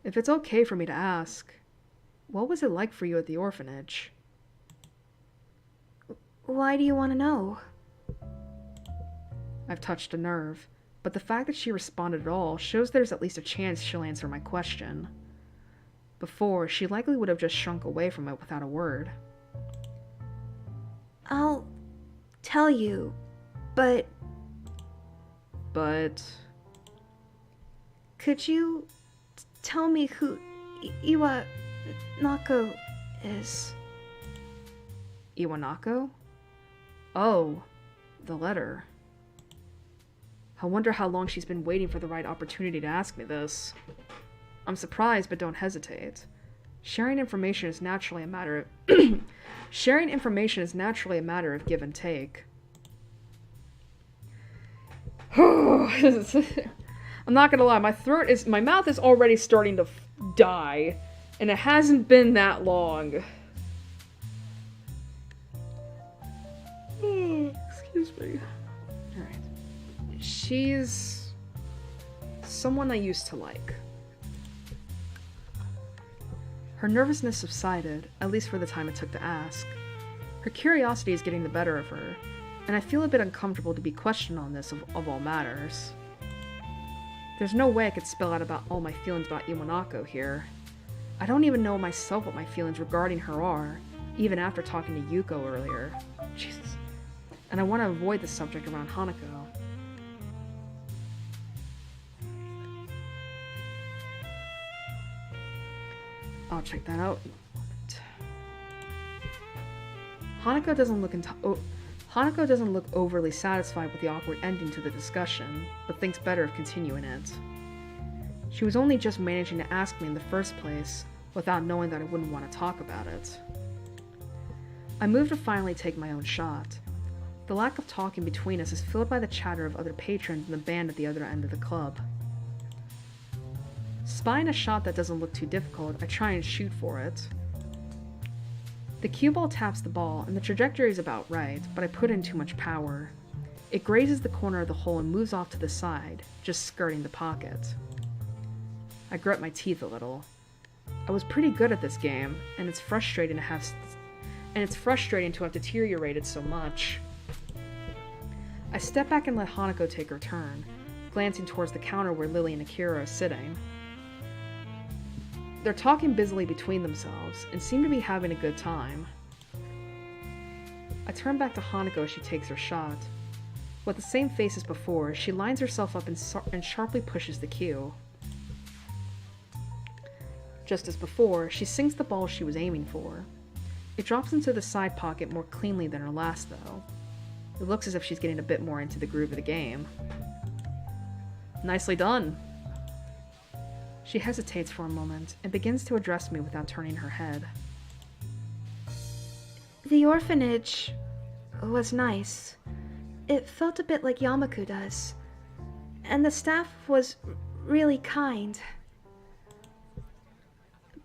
If it's okay for me to ask, what was it like for you at the orphanage? Why do you want to know? I've touched a nerve, but the fact that she responded at all shows there's at least a chance she'll answer my question. Before, she likely would have just shrunk away from it without a word. I'll tell you, but... But... Could you tell me who Iwanako is? Iwanako? Oh, the letter. I wonder how long she's been waiting for the right opportunity to ask me this. I'm surprised, but don't hesitate. Sharing information is naturally a matter of... Sharing information is naturally a matter of give and take. I'm not gonna lie, my mouth is already starting to die, and it hasn't been that long. Excuse me. Alright. She's someone I used to like. Her nervousness subsided, at least for the time it took to ask. Her curiosity is getting the better of her, and I feel a bit uncomfortable to be questioned on this of all matters. There's no way I could spell out about all my feelings about Iwanako here. I don't even know myself what my feelings regarding her are, even after talking to Yuko earlier. Jesus. And I want to avoid the subject around Hanako. I'll check that out in a moment. Hanako doesn't look overly satisfied with the awkward ending to the discussion, but thinks better of continuing it. She was only just managing to ask me in the first place, without knowing that I wouldn't want to talk about it. I move to finally take my own shot. The lack of talking between us is filled by the chatter of other patrons and the band at the other end of the club. Spying a shot that doesn't look too difficult, I try and shoot for it. The cue ball taps the ball, and the trajectory is about right, but I put in too much power. It grazes the corner of the hole and moves off to the side, just skirting the pocket. I grit my teeth a little. I was pretty good at this game, and it's frustrating to have deteriorated so much. I step back and let Hanako take her turn, glancing towards the counter where Lily and Akira are sitting. They're talking busily between themselves, and seem to be having a good time. I turn back to Hanako as she takes her shot. With the same face as before, she lines herself up and sharply pushes the cue. Just as before, she sinks the ball she was aiming for. It drops into the side pocket more cleanly than her last, though. It looks as if she's getting a bit more into the groove of the game. Nicely done. She hesitates for a moment and begins to address me without turning her head. The orphanage was nice. It felt a bit like Yamaku does. And the staff was really kind.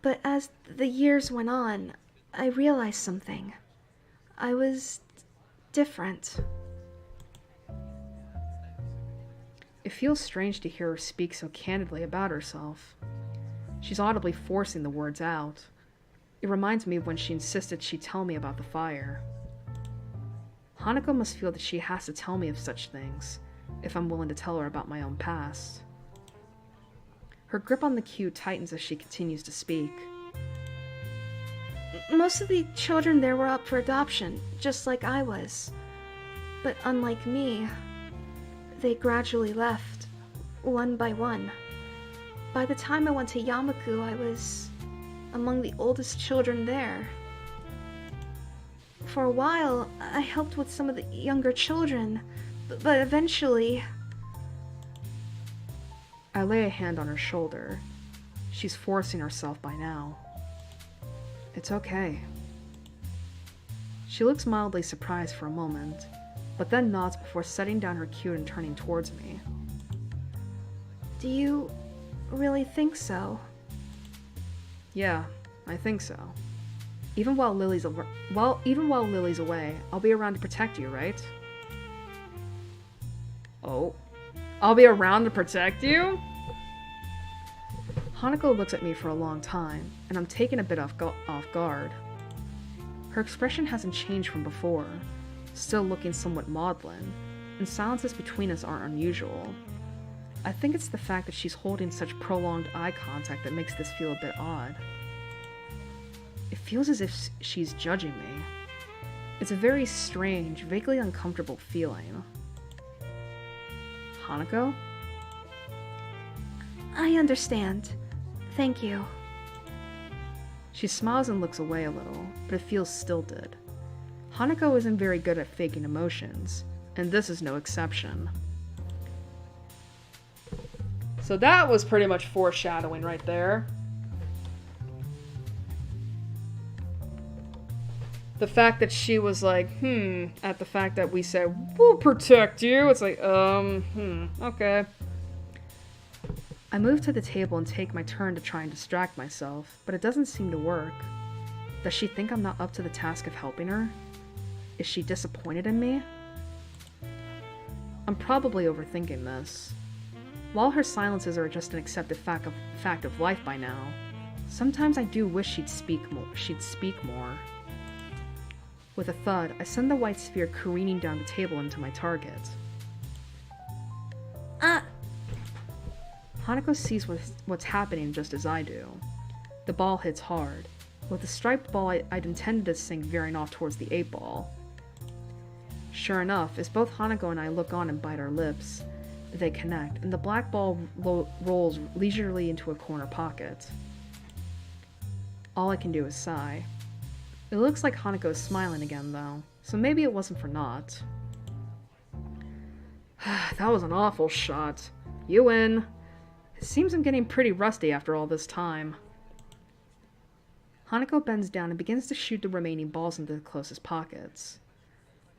But as the years went on, I realized something. I was different. It feels strange to hear her speak so candidly about herself. She's audibly forcing the words out. It reminds me of when she insisted she tell me about the fire. Hanako must feel that she has to tell me of such things, if I'm willing to tell her about my own past. Her grip on the cue tightens as she continues to speak. Most of the children there were up for adoption, just like I was. But unlike me, they gradually left, one by one. By the time I went to Yamaku, I was among the oldest children there. For a while, I helped with some of the younger children, but eventually... I lay a hand on her shoulder. She's forcing herself by now. It's okay. She looks mildly surprised for a moment, but then nods before setting down her cue and turning towards me. Do you really think so? Yeah, I think so. Even while Lily's away, I'll be around to protect you, right? Oh. I'll be around to protect you? Hanako looks at me for a long time, and I'm taken a bit off guard. Her expression hasn't changed from before, still looking somewhat maudlin, and silences between us aren't unusual. I think it's the fact that she's holding such prolonged eye contact that makes this feel a bit odd. It feels as if she's judging me. It's a very strange, vaguely uncomfortable feeling. Hanako? I understand. Thank you. She smiles and looks away a little, but it feels stilted. Hanako isn't very good at faking emotions, and this is no exception. So that was pretty much foreshadowing right there. The fact that she was like, at the fact that we said, we'll protect you. It's like, okay. I move to the table and take my turn to try and distract myself, but it doesn't seem to work. Does she think I'm not up to the task of helping her? Is she disappointed in me? I'm probably overthinking this. While her silences are just an accepted fact of life by now, sometimes I do wish she'd speak more. With a thud, I send the white sphere careening down the table into my target. Hanako sees what's happening just as I do. The ball hits hard, with the striped ball I'd intended to sink veering off towards the 8-ball. Sure enough, as both Hanako and I look on and bite our lips, they connect, and the black ball rolls leisurely into a corner pocket. All I can do is sigh. It looks like Hanako is smiling again, though, so maybe it wasn't for naught. That was an awful shot. You win. It seems I'm getting pretty rusty after all this time. Hanako bends down and begins to shoot the remaining balls into the closest pockets.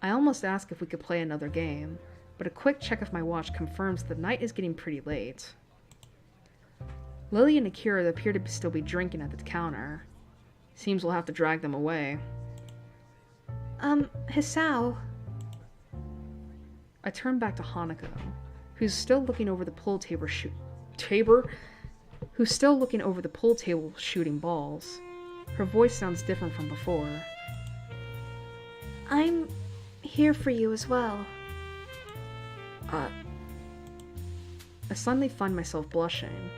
I almost ask if we could play another game, but a quick check of my watch confirms the night is getting pretty late. Lily and Akira appear to still be drinking at the counter. Seems we'll have to drag them away. Hisao. I turn back to Hanako, who's still looking over the pool table shooting balls. Her voice sounds different from before. I'm here for you as well. I suddenly find myself blushing.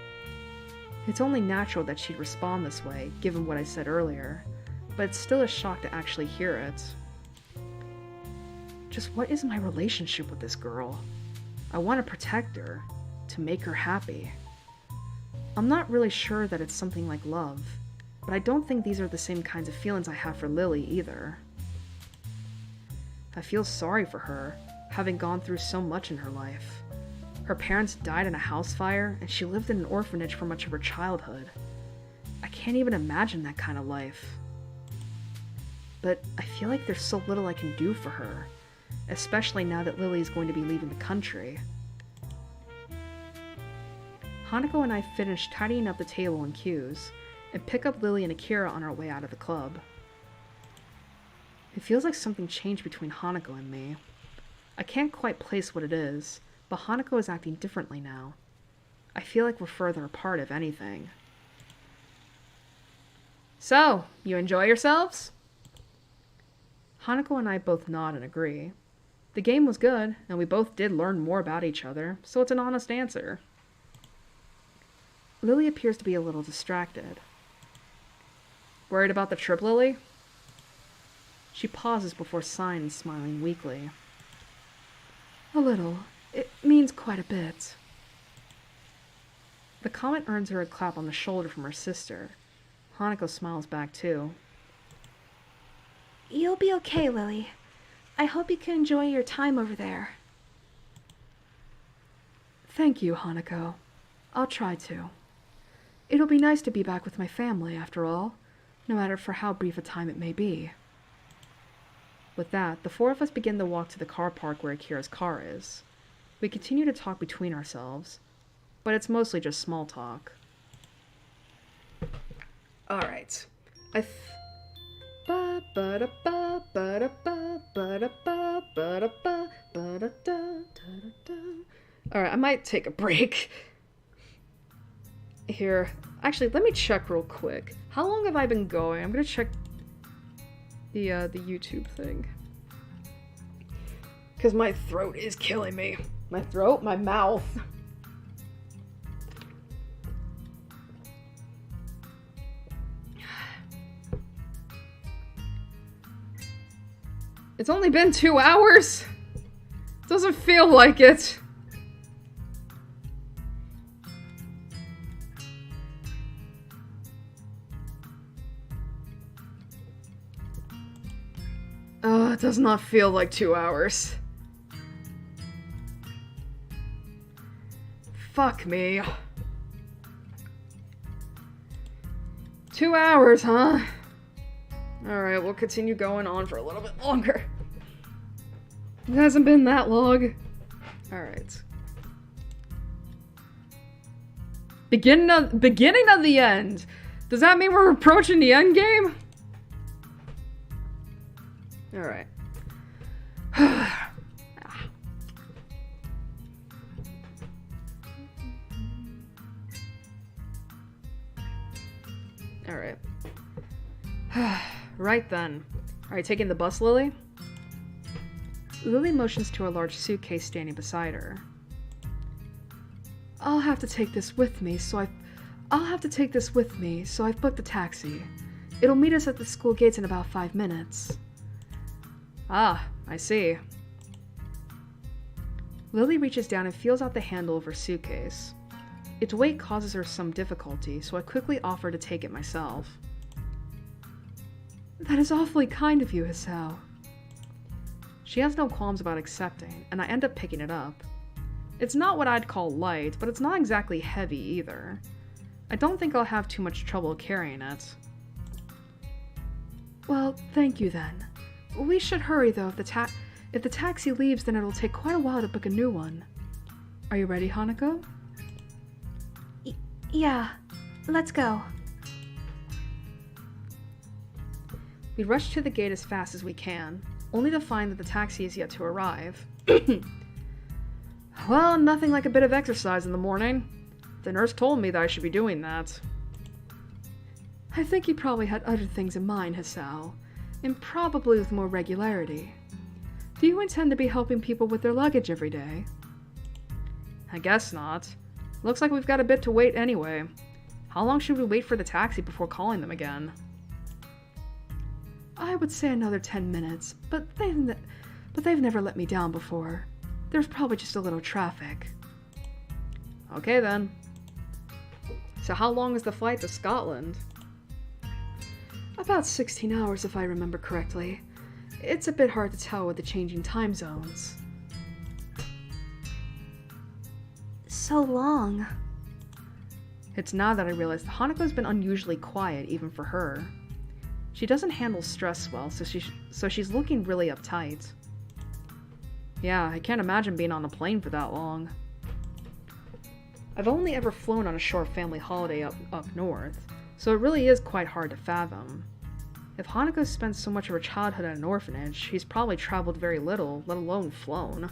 It's only natural that she'd respond this way, given what I said earlier, but it's still a shock to actually hear it. Just what is my relationship with this girl? I want to protect her, to make her happy. I'm not really sure that it's something like love, but I don't think these are the same kinds of feelings I have for Lily either. I feel sorry for her, having gone through so much in her life. Her parents died in a house fire, and she lived in an orphanage for much of her childhood. I can't even imagine that kind of life. But I feel like there's so little I can do for her, especially now that Lily is going to be leaving the country. Hanako and I finish tidying up the table and cues, and pick up Lily and Akira on our way out of the club. It feels like something changed between Hanako and me. I can't quite place what it is, but Hanako is acting differently now. I feel like we're further apart, if anything. So, you enjoy yourselves? Hanako and I both nod and agree. The game was good, and we both did learn more about each other, so it's an honest answer. Lily appears to be a little distracted. Worried about the trip, Lily? She pauses before sighing and smiling weakly. A little. It means quite a bit. The comment earns her a clap on the shoulder from her sister. Hanako smiles back too. You'll be okay, Lily. I hope you can enjoy your time over there. Thank you, Hanako. I'll try to. It'll be nice to be back with my family, after all, no matter for how brief a time it may be. With that, the four of us begin to walk to the car park where Akira's car is. We continue to talk between ourselves, but it's mostly just small talk. Alright. Alright, I might take a break. Here. Actually, let me check real quick. How long have I been going? I'm gonna check the YouTube thing. Because my throat is killing me. My throat, my mouth. It's only been 2 hours. Doesn't feel like it. Oh, it does not feel like 2 hours. Fuck me. 2 hours, huh? Alright, we'll continue going on for a little bit longer. It hasn't been that long. Alright. Beginning of the end. Does that mean we're approaching the end game? Alright. Alright. Right then. Are you taking the bus, Lily? Lily motions to a large suitcase standing beside her. I'll have to take this with me, so I've booked a taxi. It'll meet us at the school gates in about 5 minutes. Ah, I see. Lily reaches down and feels out the handle of her suitcase. Its weight causes her some difficulty, so I quickly offer to take it myself. That is awfully kind of you, Hisao. She has no qualms about accepting, and I end up picking it up. It's not what I'd call light, but it's not exactly heavy either. I don't think I'll have too much trouble carrying it. Well, thank you then. We should hurry though. If the taxi leaves, then it'll take quite a while to book a new one. Are you ready, Hanako? Yeah, let's go. We rush to the gate as fast as we can, only to find that the taxi is yet to arrive. Well, nothing like a bit of exercise in the morning. The nurse told me that I should be doing that. I think you probably had other things in mind, Hisao, and probably with more regularity. Do you intend to be helping people with their luggage every day? I guess not. Looks like we've got a bit to wait anyway. How long should we wait for the taxi before calling them again? I would say another 10 minutes, but they've never let me down before. There's probably just a little traffic. Okay then. So how long is the flight to Scotland? About 16 hours if I remember correctly. It's a bit hard to tell with the changing time zones. So long. It's now that I realize that Hanako's been unusually quiet even for her. She doesn't handle stress well, so she's looking really uptight. Yeah, I can't imagine being on a plane for that long. I've only ever flown on a short family holiday up north, so it really is quite hard to fathom. If Hanako spent so much of her childhood at an orphanage, she's probably traveled very little, let alone flown.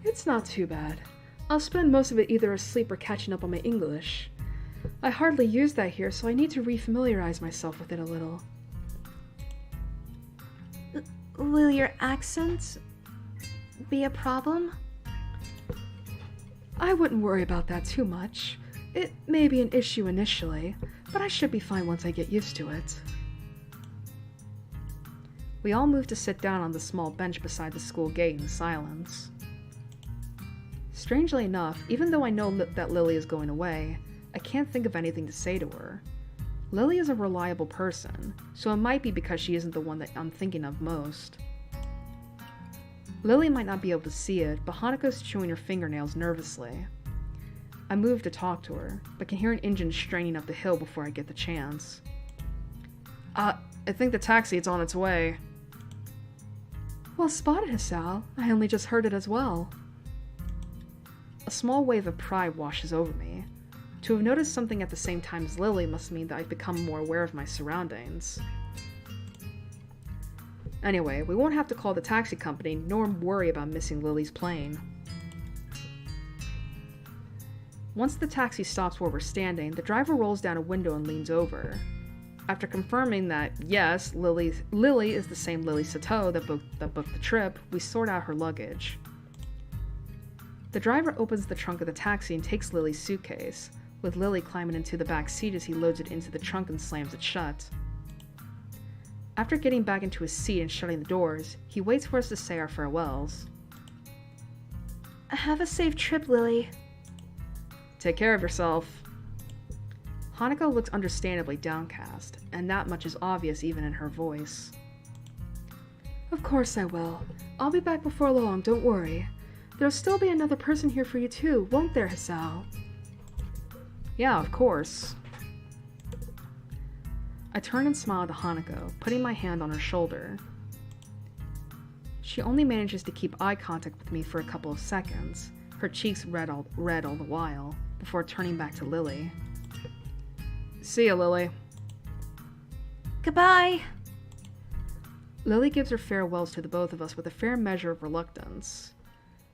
It's not too bad. I'll spend most of it either asleep or catching up on my English. I hardly use that here, so I need to refamiliarize myself with it a little. Will your accent be a problem? I wouldn't worry about that too much. It may be an issue initially, but I should be fine once I get used to it. We all move to sit down on the small bench beside the school gate in silence. Strangely enough, even though I know that Lily is going away, I can't think of anything to say to her. Lily is a reliable person, so it might be because she isn't the one that I'm thinking of most. Lily might not be able to see it, but Hanako's chewing her fingernails nervously. I move to talk to her, but can hear an engine straining up the hill before I get the chance. I think the taxi is on its way. Well spotted, Hisao. I only just heard it as well. A small wave of pride washes over me. To have noticed something at the same time as Lily must mean that I've become more aware of my surroundings. Anyway, we won't have to call the taxi company, nor worry about missing Lily's plane. Once the taxi stops where we're standing, the driver rolls down a window and leans over. After confirming that, yes, Lily is the same Lily Sato that booked the trip, we sort out her luggage. The driver opens the trunk of the taxi and takes Lily's suitcase, with Lily climbing into the back seat as he loads it into the trunk and slams it shut. After getting back into his seat and shutting the doors, he waits for us to say our farewells. Have a safe trip, Lily. Take care of yourself. Hanako looks understandably downcast, and that much is obvious even in her voice. Of course I will. I'll be back before long, don't worry. There'll still be another person here for you too, won't there, Hisao? Yeah, of course. I turn and smile to Hanako, putting my hand on her shoulder. She only manages to keep eye contact with me for a couple of seconds, her cheeks red all the while, before turning back to Lily. See ya, Lily. Goodbye. Lily gives her farewells to the both of us with a fair measure of reluctance.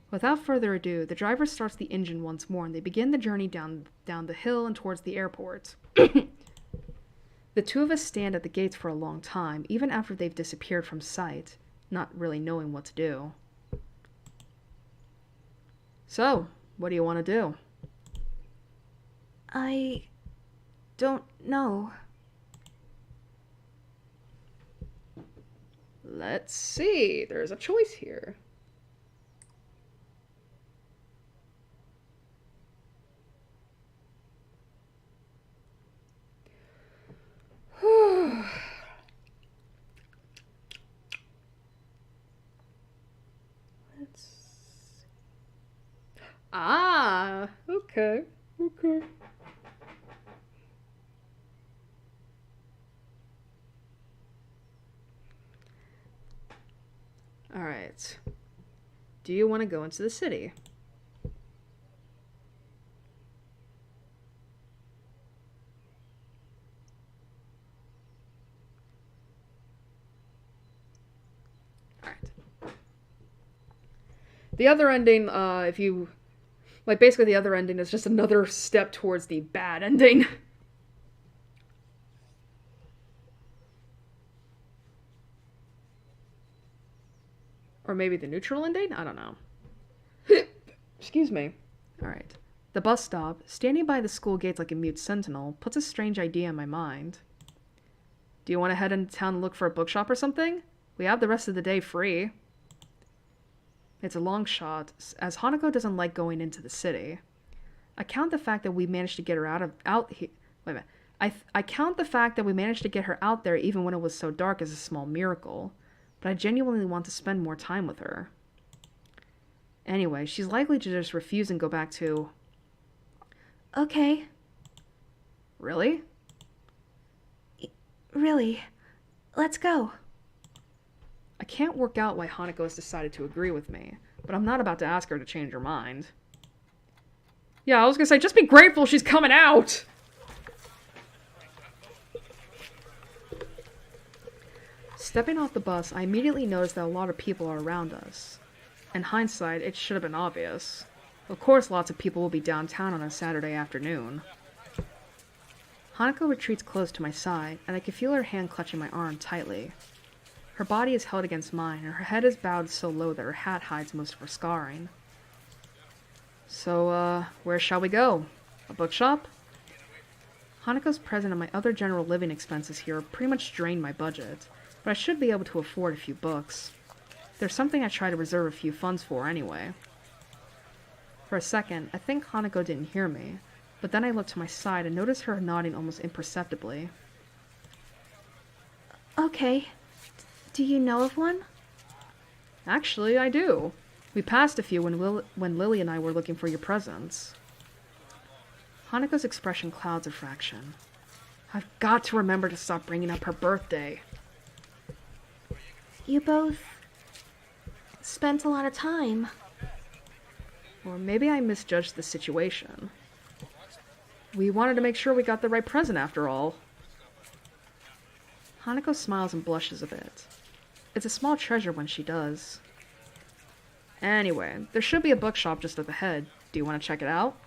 Without further ado, the driver starts the engine once more and they begin the journey down the hill and towards the airport. The two of us stand at the gates for a long time, even after they've disappeared from sight, not really knowing what to do. So, what do you want to do? I don't know. Let's see. There's a choice here. Okay. Alright. Do you want to go into the city? Alright. The other ending, basically the other ending is just another step towards the bad ending. Or maybe the neutral ending? I don't know. Excuse me. Alright. The bus stop, standing by the school gates like a mute sentinel, puts a strange idea in my mind. Do you want to head into town and look for a bookshop or something? We have the rest of the day free. It's a long shot, as Hanako doesn't like going into the city. I count the fact that we managed to get her out here. Wait a minute. I count the fact that we managed to get her out there even when it was so dark as a small miracle. But I genuinely want to spend more time with her. Anyway, she's likely to just refuse and go back to... Okay. Really? Really. Let's go. I can't work out why Hanako has decided to agree with me, but I'm not about to ask her to change her mind. Yeah, I was gonna say, just be grateful she's coming out! Stepping off the bus, I immediately noticed that a lot of people are around us. In hindsight, it should have been obvious. Of course lots of people will be downtown on a Saturday afternoon. Hanako retreats close to my side, and I can feel her hand clutching my arm tightly. Her body is held against mine, and her head is bowed so low that her hat hides most of her scarring. So, where shall we go? A bookshop? Hanako's present and my other general living expenses here pretty much drained my budget, but I should be able to afford a few books. There's something I try to reserve a few funds for anyway. For a second, I think Hanako didn't hear me, but then I looked to my side and noticed her nodding almost imperceptibly. Okay. Do you know of one? Actually, I do. We passed a few when Lily and I were looking for your presents. Hanako's expression clouds a fraction. I've got to remember to stop bringing up her birthday. You both spent a lot of time. Or maybe I misjudged the situation. We wanted to make sure we got the right present after all. Hanako smiles and blushes a bit. It's a small treasure when she does. Anyway, there should be a bookshop just up ahead. Do you want to check it out?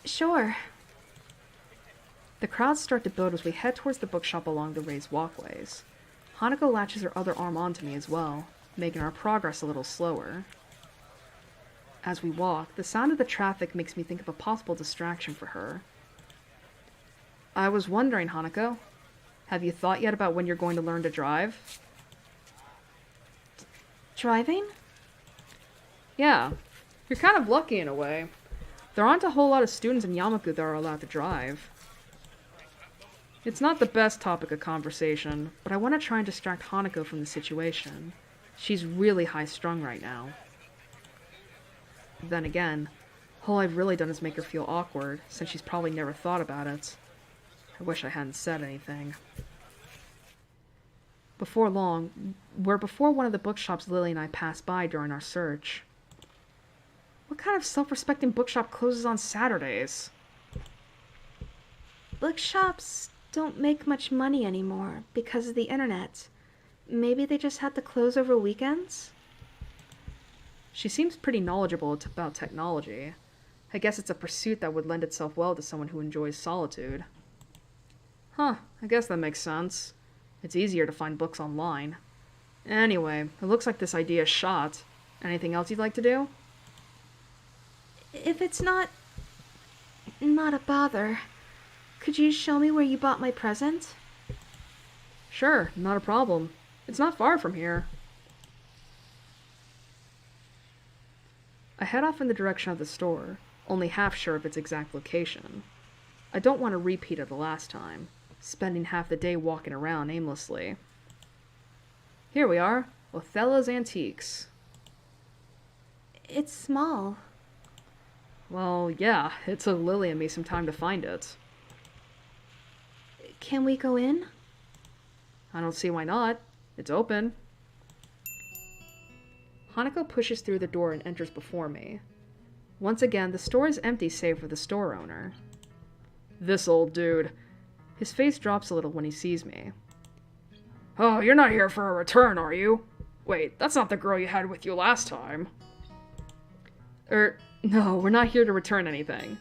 Sure. The crowds start to build as we head towards the bookshop along the raised walkways. Hanako latches her other arm onto me as well, making our progress a little slower. As we walk, the sound of the traffic makes me think of a possible distraction for her. I was wondering, Hanako, have you thought yet about when you're going to learn to drive? Driving? Yeah, you're kind of lucky in a way. There aren't a whole lot of students in Yamaku that are allowed to drive. It's not the best topic of conversation, but I want to try and distract Hanako from the situation. She's really high-strung right now. Then again, all I've really done is make her feel awkward, since she's probably never thought about it. I wish I hadn't said anything. Before long, we're before one of the bookshops Lily and I passed by during our search. What kind of self-respecting bookshop closes on Saturdays? Bookshops don't make much money anymore because of the internet. Maybe they just had to close over weekends? She seems pretty knowledgeable about technology. I guess it's a pursuit that would lend itself well to someone who enjoys solitude. Huh, I guess that makes sense. It's easier to find books online. Anyway, it looks like this idea is shot. Anything else you'd like to do? If it's not a bother, could you show me where you bought my present? Sure, not a problem. It's not far from here. I head off in the direction of the store, only half sure of its exact location. I don't want to repeat it the last time, spending half the day walking around aimlessly. Here we are, Othello's Antiques. It's small. Well, yeah, it took Lily and me some time to find it. Can we go in? I don't see why not. It's open. Hanako pushes through the door and enters before me. Once again, the store is empty save for the store owner. This old dude. His face drops a little when he sees me. Oh, you're not here for a return, are you? Wait, that's not the girl you had with you last time. No, we're not here to return anything.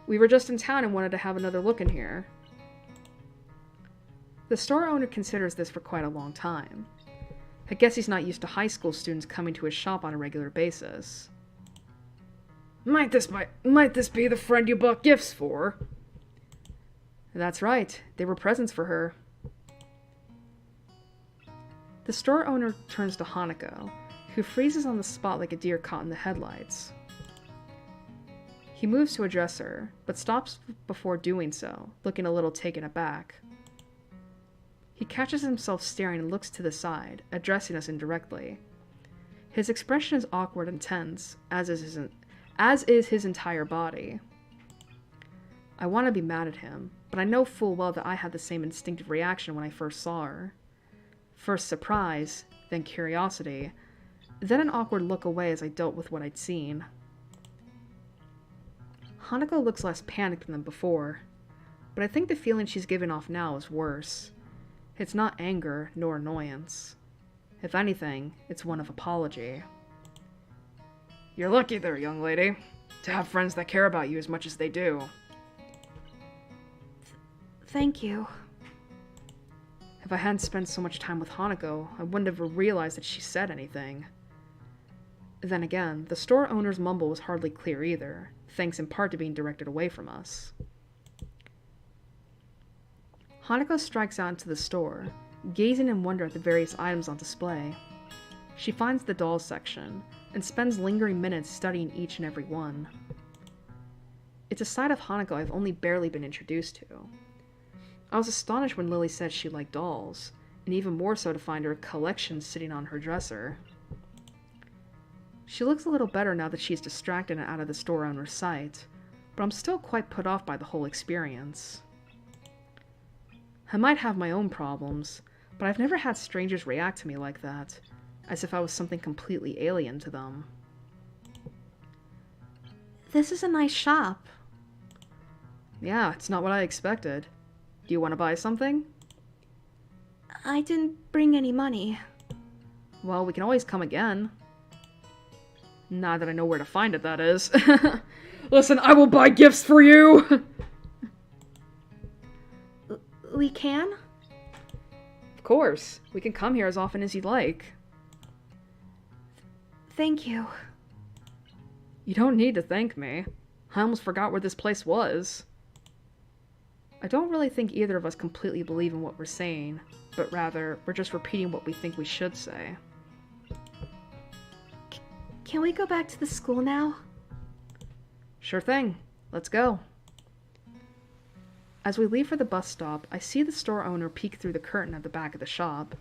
We were just in town and wanted to have another look in here. The store owner considers this for quite a long time. I guess he's not used to high school students coming to his shop on a regular basis. Might this be the friend you bought gifts for? That's right, they were presents for her. The store owner turns to Hanako, who freezes on the spot like a deer caught in the headlights. He moves to address her, but stops before doing so, looking a little taken aback. He catches himself staring and looks to the side, addressing us indirectly. His expression is awkward and tense, as is his entire body. I want to be mad at him, but I know full well that I had the same instinctive reaction when I first saw her. First surprise, then curiosity, then an awkward look away as I dealt with what I'd seen. Hanako looks less panicked than before, but I think the feeling she's giving off now is worse. It's not anger nor annoyance. If anything, it's one of apology. You're lucky there, young lady, to have friends that care about you as much as they do. Thank you. If I hadn't spent so much time with Hanako, I wouldn't have realized that she said anything. Then again, the store owner's mumble was hardly clear either, thanks in part to being directed away from us. Hanako strikes out into the store, gazing in wonder at the various items on display. She finds the dolls section, and spends lingering minutes studying each and every one. It's a side of Hanako I've only barely been introduced to. I was astonished when Lily said she liked dolls, and even more so to find her collection sitting on her dresser. She looks a little better now that she's distracted and out of the store owner's sight, but I'm still quite put off by the whole experience. I might have my own problems, but I've never had strangers react to me like that, as if I was something completely alien to them. This is a nice shop. Yeah, it's not what I expected. Do you want to buy something? I didn't bring any money. Well, we can always come again. Now that I know where to find it, that is. Listen, I will buy gifts for you! We can? Of course. We can come here as often as you'd like. Thank you. You don't need to thank me. I almost forgot where this place was. I don't really think either of us completely believe in what we're saying, but rather, we're just repeating what we think we should say. Can we go back to the school now? Sure thing. Let's go. As we leave for the bus stop, I see the store owner peek through the curtain at the back of the shop.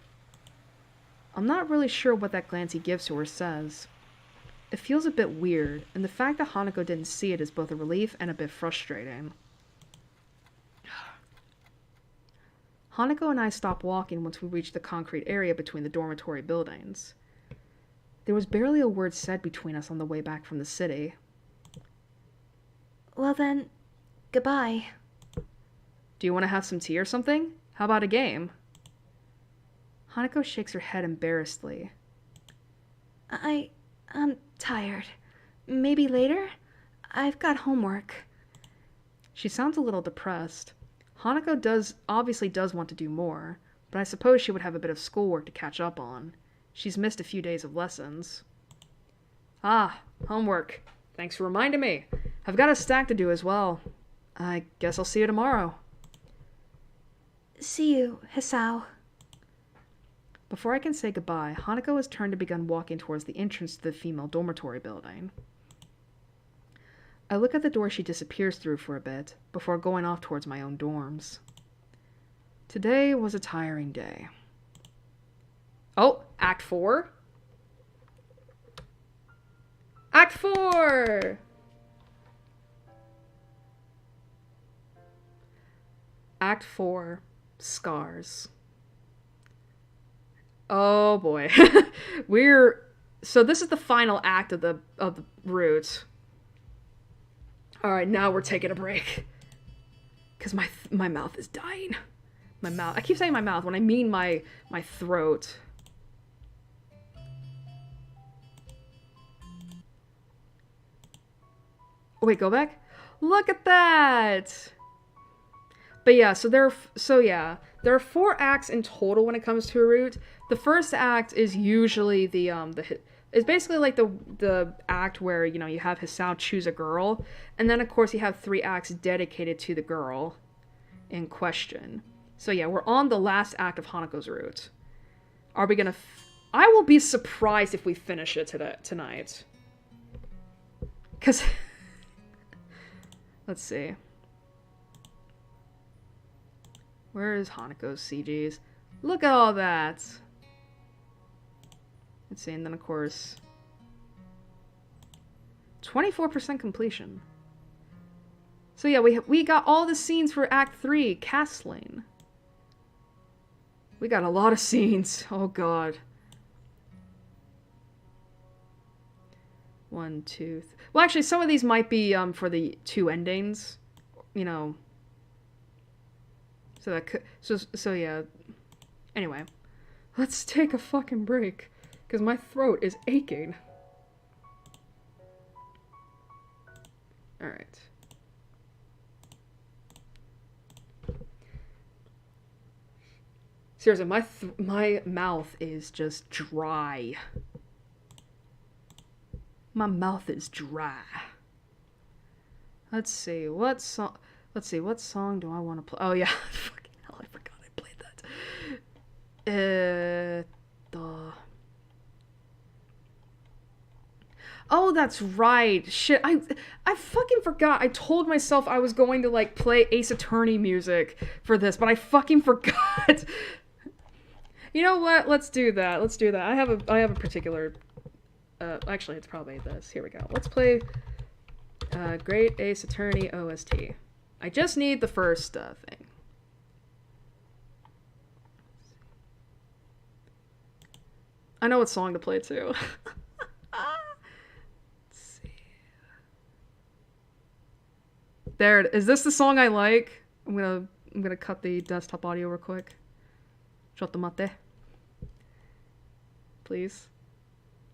I'm not really sure what that glance he gives to her says. It feels a bit weird, and the fact that Hanako didn't see it is both a relief and a bit frustrating. Hanako and I stopped walking once we reached the concrete area between the dormitory buildings. There was barely a word said between us on the way back from the city. Well then, goodbye. Do you want to have some tea or something? How about a game? Hanako shakes her head embarrassedly. I'm tired. Maybe later? I've got homework. She sounds a little depressed. Hanako obviously does want to do more, but I suppose she would have a bit of schoolwork to catch up on. She's missed a few days of lessons. Ah, homework. Thanks for reminding me. I've got a stack to do as well. I guess I'll see you tomorrow. See you, Hisao. Before I can say goodbye, Hanako has turned and begun walking towards the entrance to the female dormitory building. I look at the door she disappears through for a bit, before going off towards my own dorms. Today was a tiring day. Oh, Act 4? Act 4! Act 4, Scars. Oh boy. So this is the final act of the route. Alright, now we're taking a break. Because my mouth is dying. My mouth. I keep saying my mouth when I mean my throat. Oh, wait, go back? Look at that! But yeah, so there are 4 acts in total when it comes to a route. The first act is usually it's basically like the act where, you know, you have Hisao choose a girl, and then of course you have 3 acts dedicated to the girl in question. So yeah, we're on the last act of Hanako's route. Are we gonna I will be surprised if we finish it tonight. Cause let's see. Where is Hanako's CGs? Look at all that! Let's see, and then of course... 24% completion. So yeah, we got all the scenes for Act 3, Castling. We got a lot of scenes. Oh god. 1, 2... Well, actually, some of these might be for the 2 endings. You know... So that could, so yeah. Anyway, let's take a fucking break, because my throat is aching. Alright. Seriously, my mouth is just dry. My mouth is dry. Let's see, what song do I want to play? Oh yeah, fucking hell, I forgot I played that. Oh, that's right. Shit, I fucking forgot. I told myself I was going to, like, play Ace Attorney music for this, but I fucking forgot. You know what? Let's do that. I have a particular... actually, it's probably this. Here we go. Let's play Great Ace Attorney OST. I just need the first thing. I know what song to play too. Let's see. There it is. This the song I like? I'm gonna cut the desktop audio real quick. Chotomate. Please.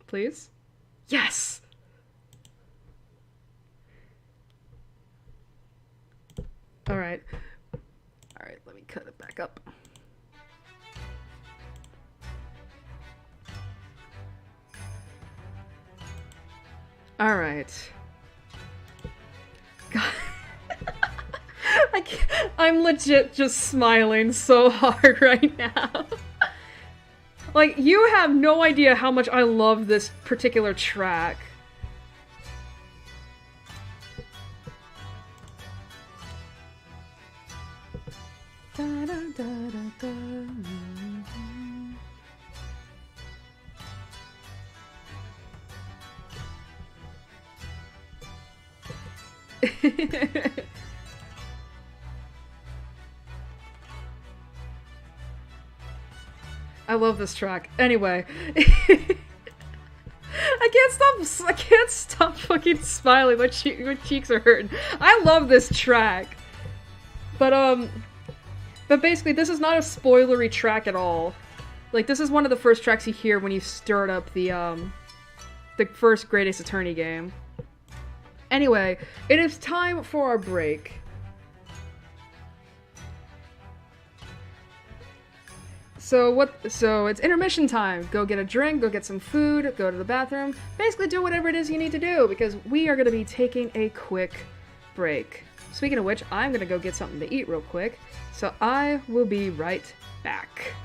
Please? Yes! Alright. Alright, let me cut it back up. Alright. God. I'm legit just smiling so hard right now. Like, you have no idea how much I love this particular track. Da, da, da, da, da. I love this track. Anyway. I can't stop fucking smiling. My cheeks are hurting. I love this track. But basically this is not a spoilery track at all. Like, this is one of the first tracks you hear when you start up the first Great Ace Attorney game. Anyway, it is time for our break. So it's intermission time. Go get a drink, go get some food, go to the bathroom. Basically do whatever it is you need to do because we are going to be taking a quick break. Speaking of which, I'm going to go get something to eat real quick. So I will be right back.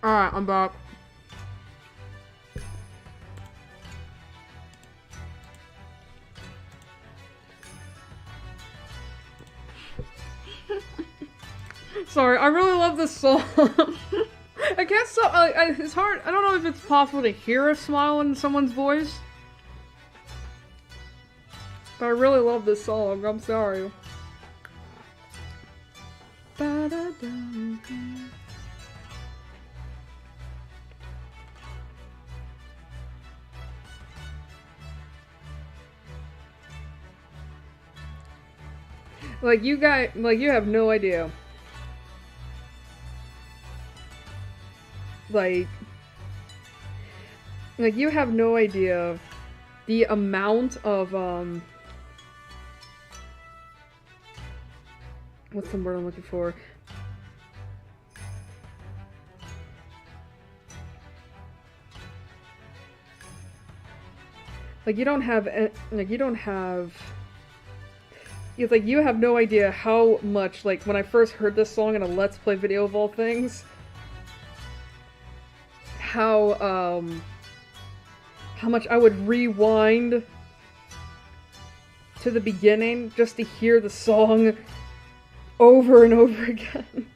Alright, I'm back. Sorry, I really love this song. I can't stop. It's hard. I don't know if it's possible to hear a smile in someone's voice. But I really love this song. I'm sorry. Like, you guys, like, you have no idea. Like, you have no idea the amount of, what's the word I'm looking for? Like, you don't have, like, you don't have, it's like, you have no idea how much, like, when I first heard this song in a Let's Play video of all things, how much I would rewind to the beginning just to hear the song over and over again.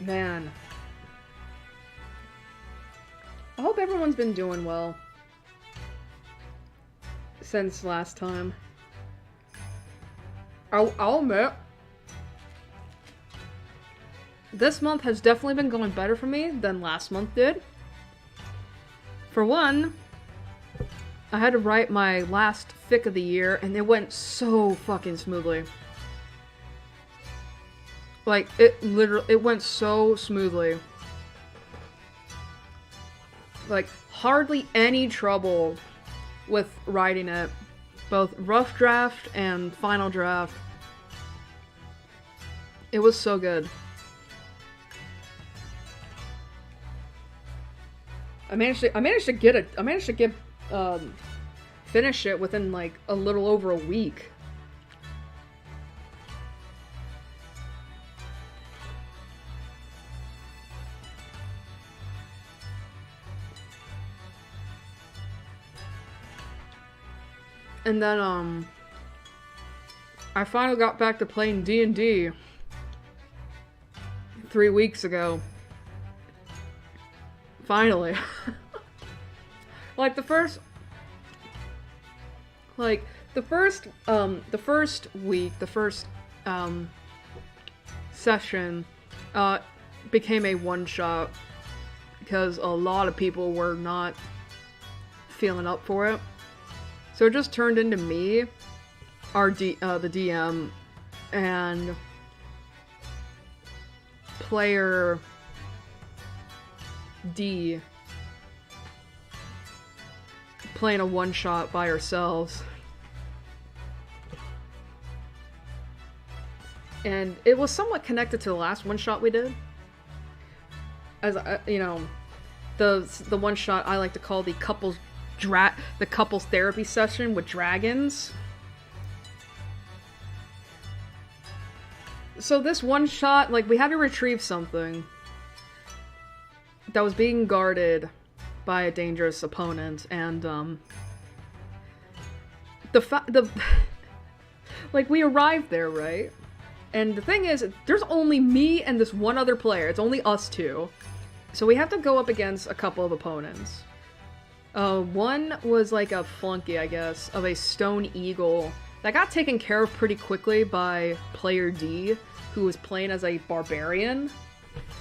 Man. I hope everyone's been doing well since last time. I'll admit, this month has definitely been going better for me than last month did. For one, I had to write my last fic of the year, and it went so fucking smoothly. Like, it went so smoothly. Like, hardly any trouble with writing it. Both rough draft and final draft. It was so good. I managed to finish it within like a little over a week. And then, I finally got back to playing D&D 3 weeks ago. Finally. Like, the first session, became a one-shot because a lot of people were not feeling up for it. So it just turned into me, the DM, and player D playing a one-shot by ourselves. And it was somewhat connected to the last one-shot we did. As, you know, the one-shot I like to call the couples therapy session with dragons. So this one shot, like, we had to retrieve something that was being guarded by a dangerous opponent, and like, we arrived there, right? And the thing is, there's only me and this one other player. It's only us two. So we have to go up against a couple of opponents. One was like a flunky, I guess, of a stone eagle that got taken care of pretty quickly by player D, who was playing as a barbarian.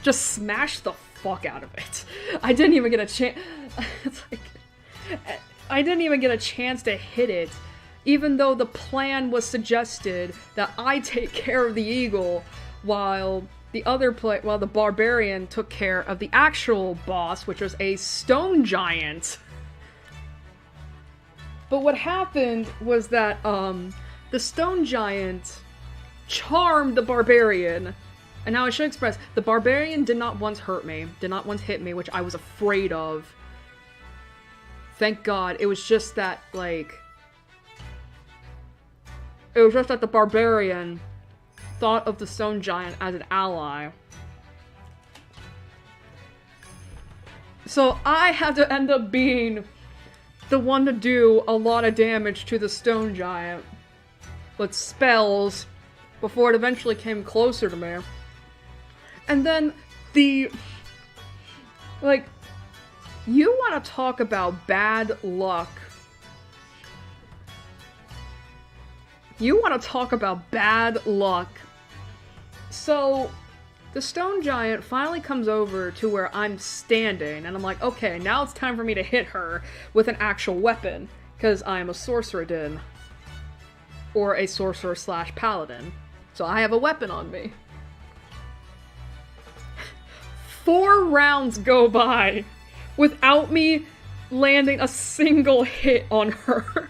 Just smashed the fuck out of it. I didn't even get a chance. It's like, I didn't even get a chance to hit it, even though the plan was suggested that I take care of the eagle while the barbarian took care of the actual boss, which was a stone giant. But what happened was that, the stone giant charmed the barbarian. And now I should express, the barbarian did not once hurt me, did not once hit me, which I was afraid of. Thank God. It was just that, like... It was just that the barbarian thought of the stone giant as an ally. So I had to end up being the one to do a lot of damage to the stone giant with spells before it eventually came closer to me. And then like, you want to talk about bad luck. You want to talk about bad luck. So, the stone giant finally comes over to where I'm standing, and I'm like, okay, now it's time for me to hit her with an actual weapon, because I am a sorcerer-din. Or a sorcerer/paladin. So I have a weapon on me. 4 rounds go by without me landing a single hit on her.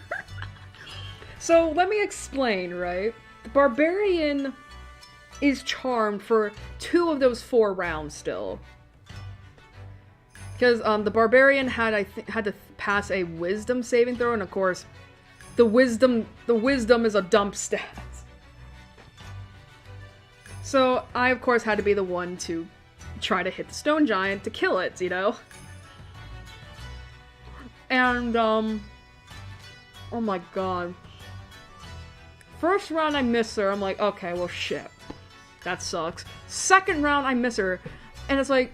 So let me explain, right? The barbarian is charmed for 2 of those 4 rounds still. Because the barbarian had to pass a wisdom saving throw, and of course, the wisdom is a dump stat. So I of course had to be the one to try to hit the stone giant to kill it, you know? And oh my god. First round I miss her, I'm like, okay, well shit. That sucks. Second round I miss her, and it's like,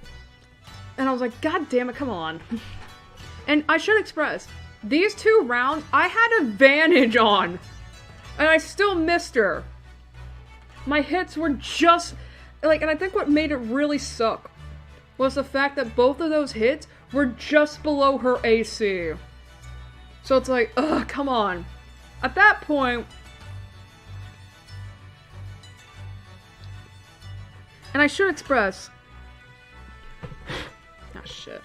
and I was like, god damn it, come on. And I should express, these 2 rounds I had advantage on, and I still missed her. My hits were just, like, and I think what made it really suck was the fact that both of those hits were just below her AC. So it's like, ugh, come on. At that point, and I should express, ah shit.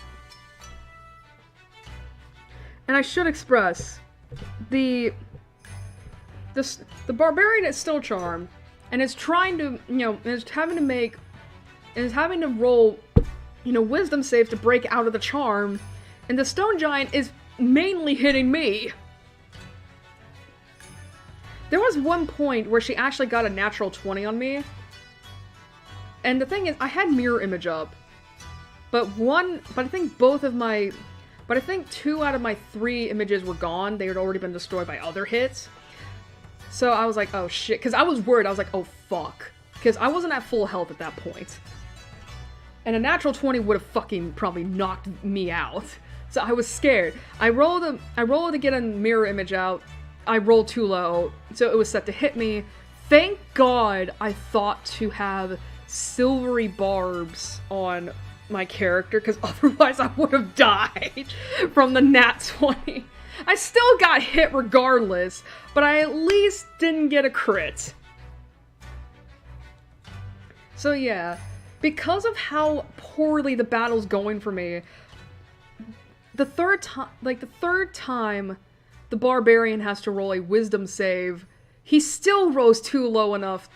And I should express, the barbarian is still charmed, and is trying to, you know, is having to roll, you know, wisdom saves to break out of the charm, and the stone giant is mainly hitting me. There was one point where she actually got a natural 20 on me, and the thing is, I had mirror image up, but I think 2 out of my 3 images were gone. They had already been destroyed by other hits. So I was like, oh shit, because I was worried. I was like, oh fuck. Because I wasn't at full health at that point. And a natural 20 would have fucking probably knocked me out. So I was scared. I rolled to get a mirror image out. I rolled too low, so it was set to hit me. Thank God I thought to have silvery barbs on my character, because otherwise I would have died from the nat 20. I still got hit regardless, but I at least didn't get a crit. So yeah, because of how poorly the battle's going for me, the third time the barbarian has to roll a wisdom save, he still rolls too low enough.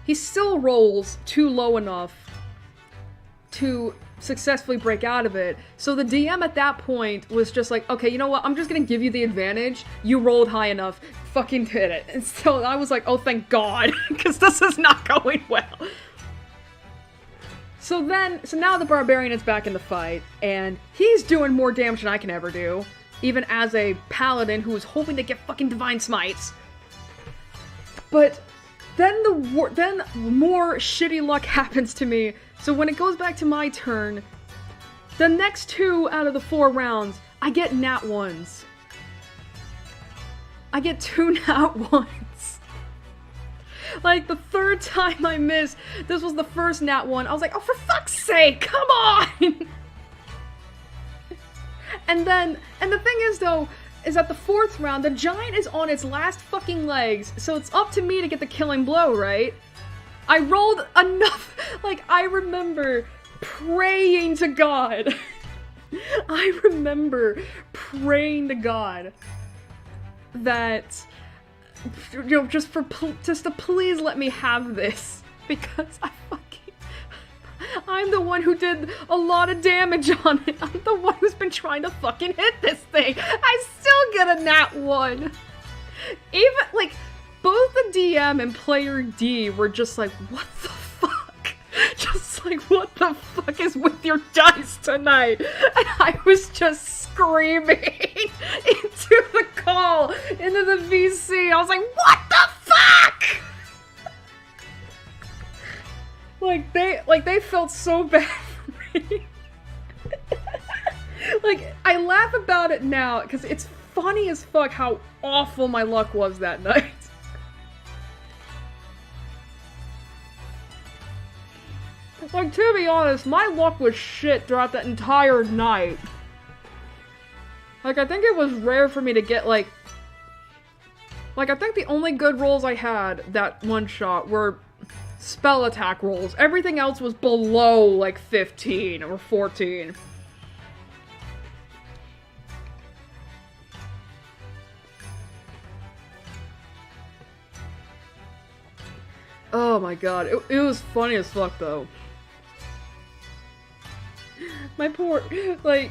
He still rolls too low enough to successfully break out of it. So the DM at that point was just like, okay, you know what? I'm just gonna give you the advantage. You rolled high enough. Fucking hit it. And so I was like, oh, thank God, because this is not going well. So now the barbarian is back in the fight, and he's doing more damage than I can ever do, even as a paladin who was hoping to get fucking divine smites. But then more shitty luck happens to me. So when it goes back to my turn, the next 2 out of the 4 rounds, I get nat 1s. I get 2 nat 1s. Like, the 3rd time I missed, this was the first nat 1. I was like, oh, for fuck's sake, come on! And the thing is, though, is at the 4th round, the giant is on its last fucking legs, so it's up to me to get the killing blow, right? I rolled enough, like, I remember praying to God. I remember praying to God that, you know, just to please let me have this, because I'm the one who did a lot of damage on it. I'm the one who's been trying to fucking hit this thing. I still get a nat 1. Even, like, both the DM and player D were just like, what the fuck? Just like, what the fuck is with your dice tonight? And I was just screaming into the call, into the VC. I was like, what the fuck? They felt so bad for me. Like, I laugh about it now, because it's funny as fuck how awful my luck was that night. Like, to be honest, my luck was shit throughout that entire night. Like, I think it was rare for me to get, like, I think the only good rolls I had that one shot were spell attack rolls. Everything else was below, like, 15 or 14. Oh my god, it was funny as fuck, though. My poor, like,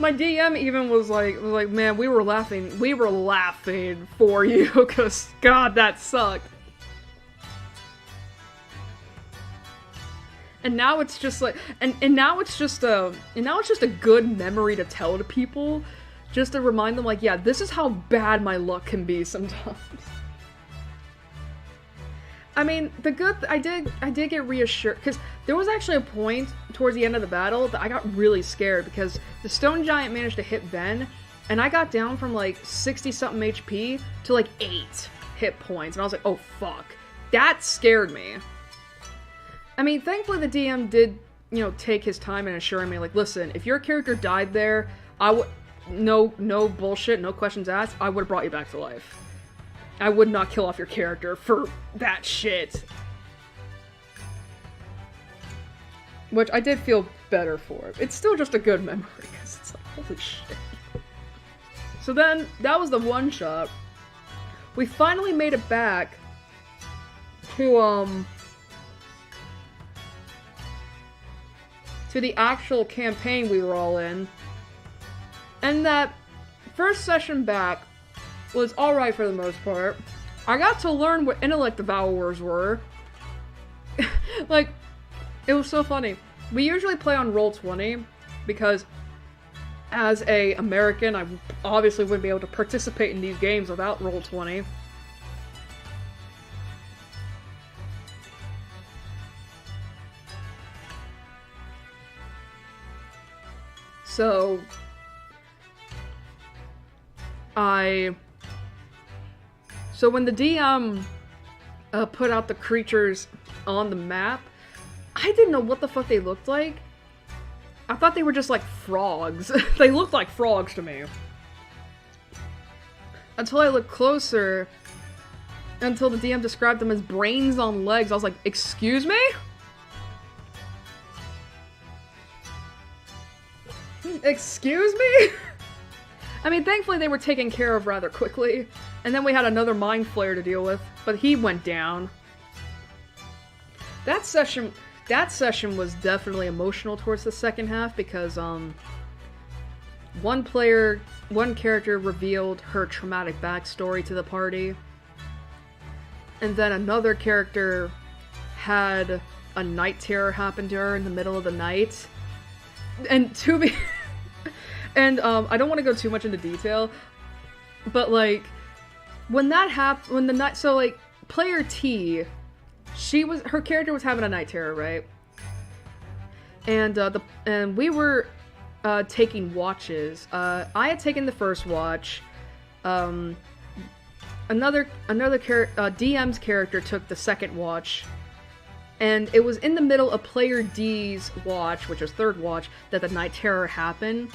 my DM even was like, man, we were laughing for you, because, god, that sucked. And now it's just like, and now it's just a good memory to tell to people, just to remind them, like, yeah, this is how bad my luck can be sometimes. I mean, I did get reassured, because there was actually a point towards the end of the battle that I got really scared, because the stone giant managed to hit Ben, and I got down from like 60-something HP to like 8 hit points, and I was like, oh fuck. That scared me. I mean, thankfully the DM did, you know, take his time in assuring me, like, listen, if your character died there, no bullshit, no questions asked, I would have brought you back to life. I would not kill off your character for that shit. Which I did feel better for. It's still just a good memory, because it's like, holy shit. So then, that was the one shot. We finally made it back to the actual campaign we were all in. And that first session back was alright for the most part. I got to learn what intellect devourers were. Like, it was so funny. We usually play on Roll20, because as a American, I obviously wouldn't be able to participate in these games without Roll20. So, So when the DM put out the creatures on the map, I didn't know what the fuck they looked like. I thought they were just like frogs. They looked like frogs to me. Until I looked closer, until the DM described them as brains on legs, I was like, excuse me? Excuse me? I mean, thankfully they were taken care of rather quickly, and then we had another mind flare to deal with, but he went down. That session was definitely emotional towards the second half, because, one character revealed her traumatic backstory to the party, and then another character had a night terror happen to her in the middle of the night, and to be... And, I don't want to go too much into detail, but, like, when that happened, so, like, player T, her character was having a night terror, right? And we were, taking watches. I had taken the first watch, DM's character took the second watch, and it was in the middle of player D's watch, which was third watch, that the night terror happened.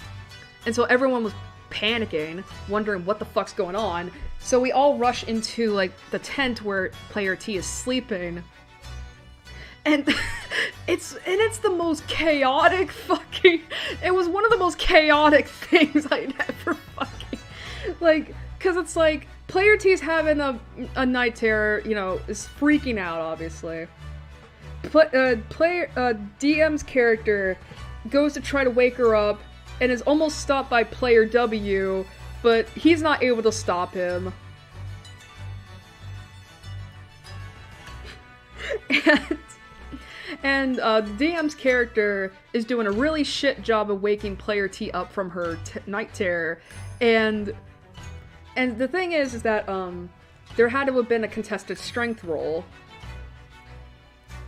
And so everyone was panicking, wondering what the fuck's going on. So we all rush into, like, the tent where player T is sleeping. And it's the most chaotic fucking... It was one of the most chaotic things I'd ever fucking... Like, Because it's like, player T's having a night terror, you know, is freaking out, obviously. DM's character goes to try to wake her up and is almost stopped by player W, but he's not able to stop him. And the DM's character is doing a really shit job of waking player T up from her night terror, and the thing is that there had to have been a contested strength roll,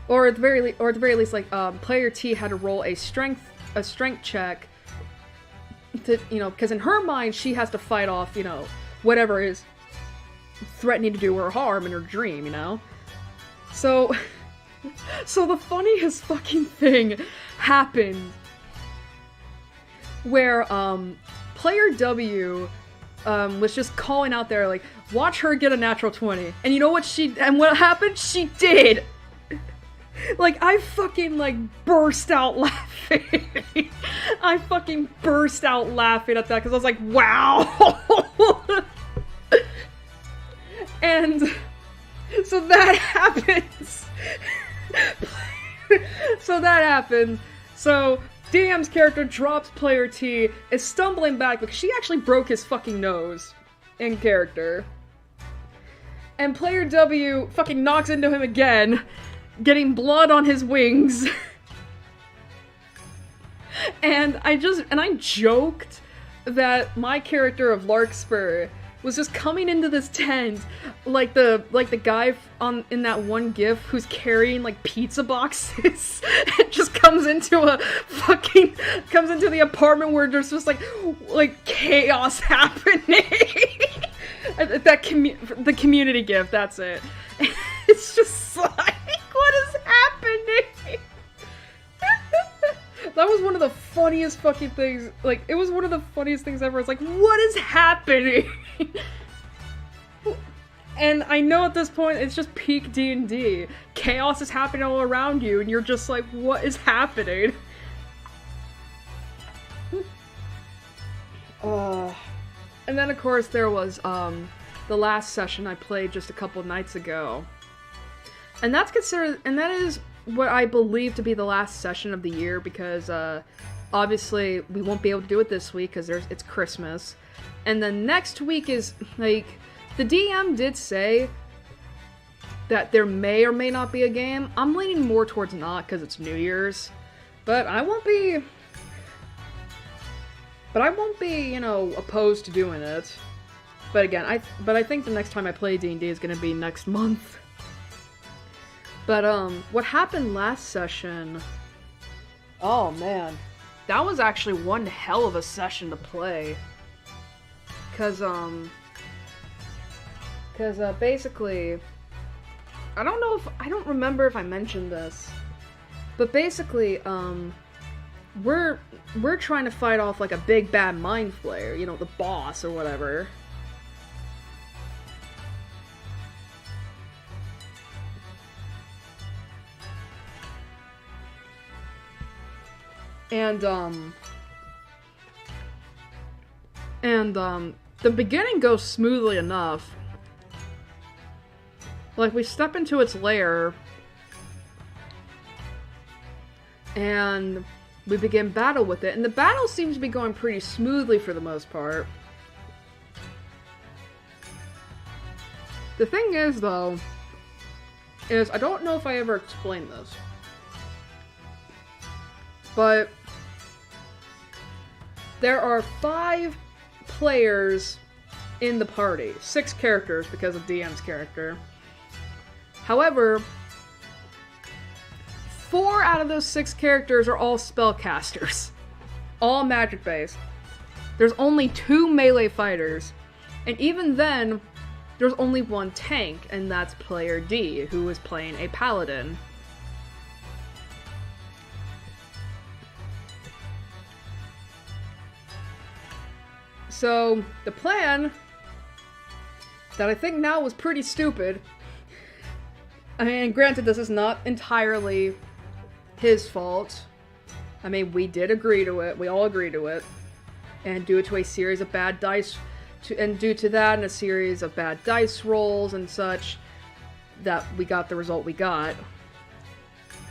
or at the very least, like player T had to roll a strength check to, you know, because in her mind she has to fight off, you know, whatever is threatening to do her harm in her dream, you know. So the funniest fucking thing happened where player W was just calling out there like, watch her get a natural 20. And you know what what happened? She did! Like, I fucking, like, burst out laughing. I fucking burst out laughing at that because I was like, wow! And so that happens. So DM's character drops player T, is stumbling back because she actually broke his fucking nose in character. And player W fucking knocks into him again, getting blood on his wings. And I joked that my character of Larkspur was just coming into this tent like the guy in that one gif who's carrying like pizza boxes. It just comes into the apartment where there's just like chaos happening. The community gif, that's it. It's just like, what is happening? That was one of the funniest fucking things. Like, it was one of the funniest things ever. It's like, what is happening? And I know at this point it's just peak D&D. Chaos is happening all around you, and you're just like, what is happening? And then of course there was the last session I played just a couple nights ago. And that is what I believe to be the last session of the year, because obviously we won't be able to do it this week because it's Christmas. And then next week is, like, the DM did say that there may or may not be a game. I'm leaning more towards not because it's New Year's. But I won't be, you know, opposed to doing it. But again, I think the next time I play D&D is going to be next month. But, what happened last session... Oh, man. That was actually one hell of a session to play. Cause basically... I don't remember if I mentioned this. But basically, we're trying to fight off, like, a big bad mind flayer. You know, the boss or whatever. And the beginning goes smoothly enough. Like, we step into its lair, and we begin battle with it, and the battle seems to be going pretty smoothly for the most part. The thing is, though, is I don't know if I ever explained this, but there are 5 players in the party. 6 characters because of DM's character. However, 4 out of those 6 characters are all spellcasters. All magic-based. There's only 2 melee fighters. And even then, there's only 1 tank, and that's player D, who is playing a paladin. So, the plan, that I think now was pretty stupid, I mean, granted, this is not entirely his fault. I mean, we did agree to it, we all agreed to it, and due to a series of bad dice due to that and a series of bad dice rolls and such, that we got the result we got.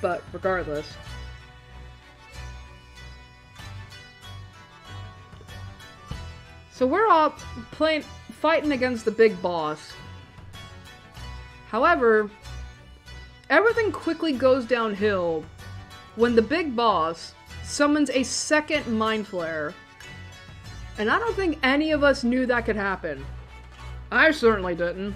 But regardless. So we're all fighting against the big boss. However, everything quickly goes downhill when the big boss summons a second Mind Flare. And I don't think any of us knew that could happen. I certainly didn't.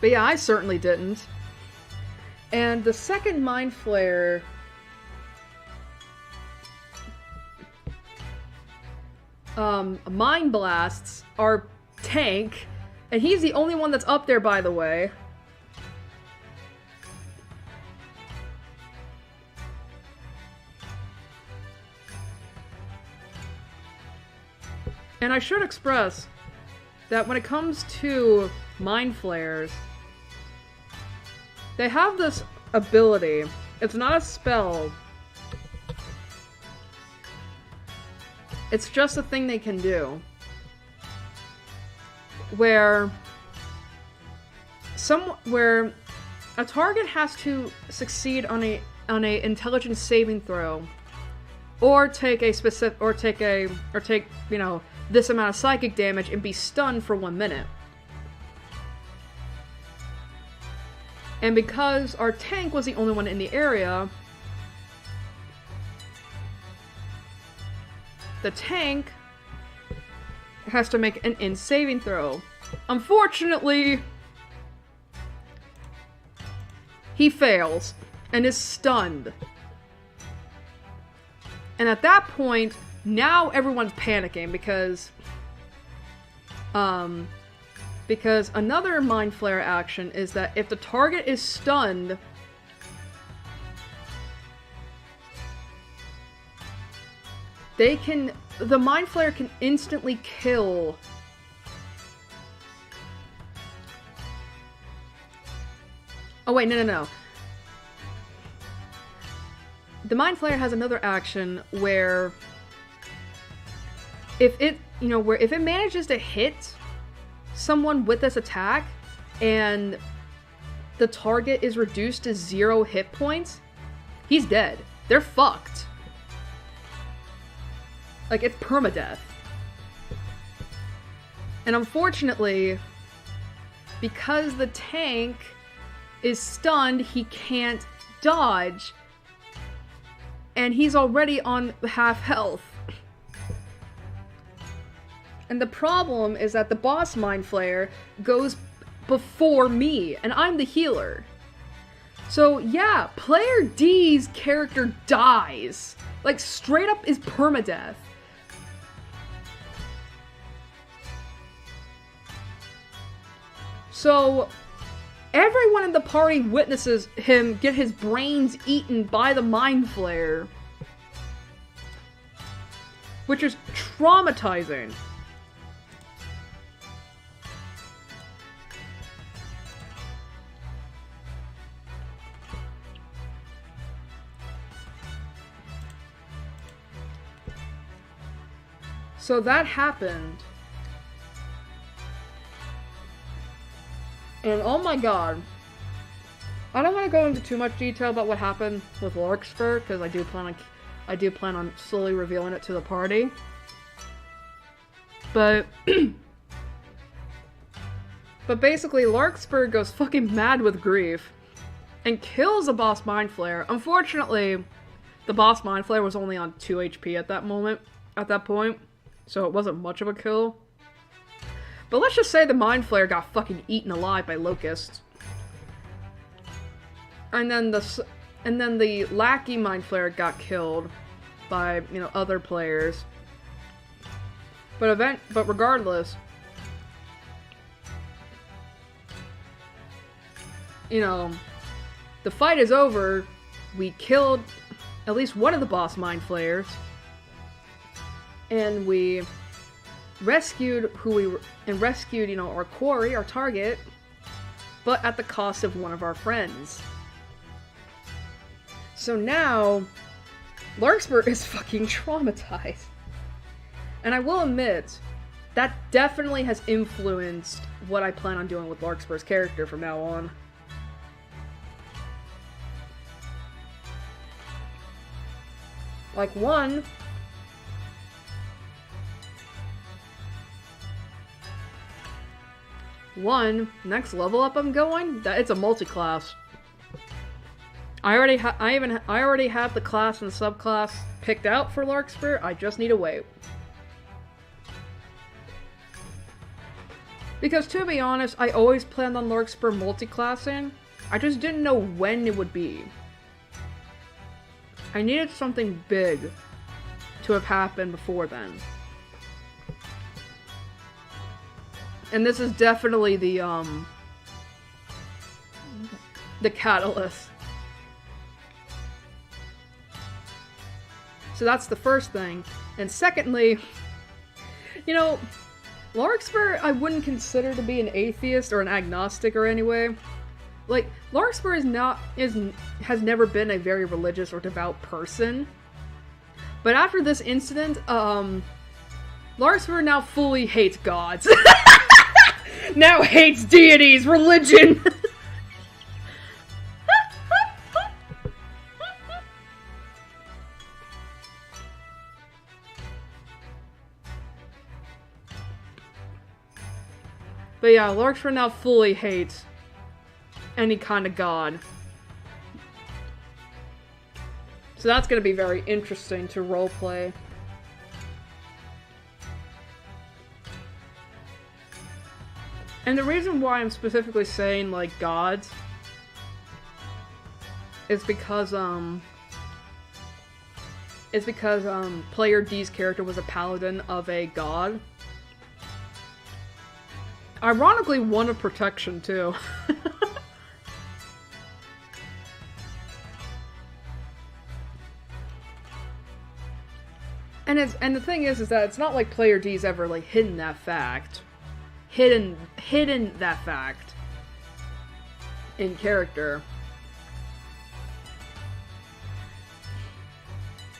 But yeah, I certainly didn't. And the second Mind Flare... Mind Blasts our tank, and he's the only one that's up there, by the way. And I should express that when it comes to Mind Flares, they have this ability. It's not a spell. It's just a thing they can do. Where a target has to succeed on a intelligence saving throw, or take you know, this amount of psychic damage and be stunned for 1 minute. And because our tank was the only one in the area, the tank has to make an saving throw. Unfortunately, he fails and is stunned. And at that point, now everyone's panicking because another Mind Flare action is that if the target is stunned, the Mind Flare can instantly kill Oh wait, no. The Mind Flare has another action where if it manages to hit someone with this attack and the target is reduced to 0 hit points, he's dead. They're fucked. Like, it's permadeath. And unfortunately, because the tank is stunned, he can't dodge. And he's already on half health. And the problem is that the boss Mind Flare goes before me, and I'm the healer. So yeah, player D's character dies. Like, straight up is permadeath. So everyone in the party witnesses him get his brains eaten by the Mind Flare, which is traumatizing. So that happened. And oh my god. I don't want to go into too much detail about what happened with Larkspur, because I do plan on slowly revealing it to the party. But basically Larkspur goes fucking mad with grief and kills the boss Mind Flare. Unfortunately, the boss Mind Flare was only on 2 HP at that point. So it wasn't much of a kill. But let's just say the Mind Flare got fucking eaten alive by locusts. And then the lackey Mind Flare got killed by, other players. But regardless, the fight is over. We killed at least one of the boss Mind Flares. And we rescued our quarry, our target. but at the cost of one of our friends. So now, Larkspur is fucking traumatized. And I will admit, that definitely has influenced what I plan on doing with Larkspur's character from now on. Like, one, next level up I'm going, it's a multi-class. I already have the class and subclass picked out for Larkspur, I just need to wait. Because to be honest, I always planned on Larkspur multi-classing, I just didn't know when it would be. I needed something big to have happened before then. And this is definitely the catalyst. So that's the first thing. And secondly, you know, Larkspur I wouldn't consider to be an atheist or an agnostic or anyway. Like, Larkspur has never been a very religious or devout person. But after this incident, Larkspur now fully hates gods. Now hates deities, religion! But yeah, Larkspur now fully hates any kind of god. So that's gonna be very interesting to roleplay. And the reason why I'm specifically saying, like, gods is because, player D's character was a paladin of a god. Ironically, one of protection, too. And the thing is that it's not like player D's ever, like, hidden that fact. Hidden that fact in character.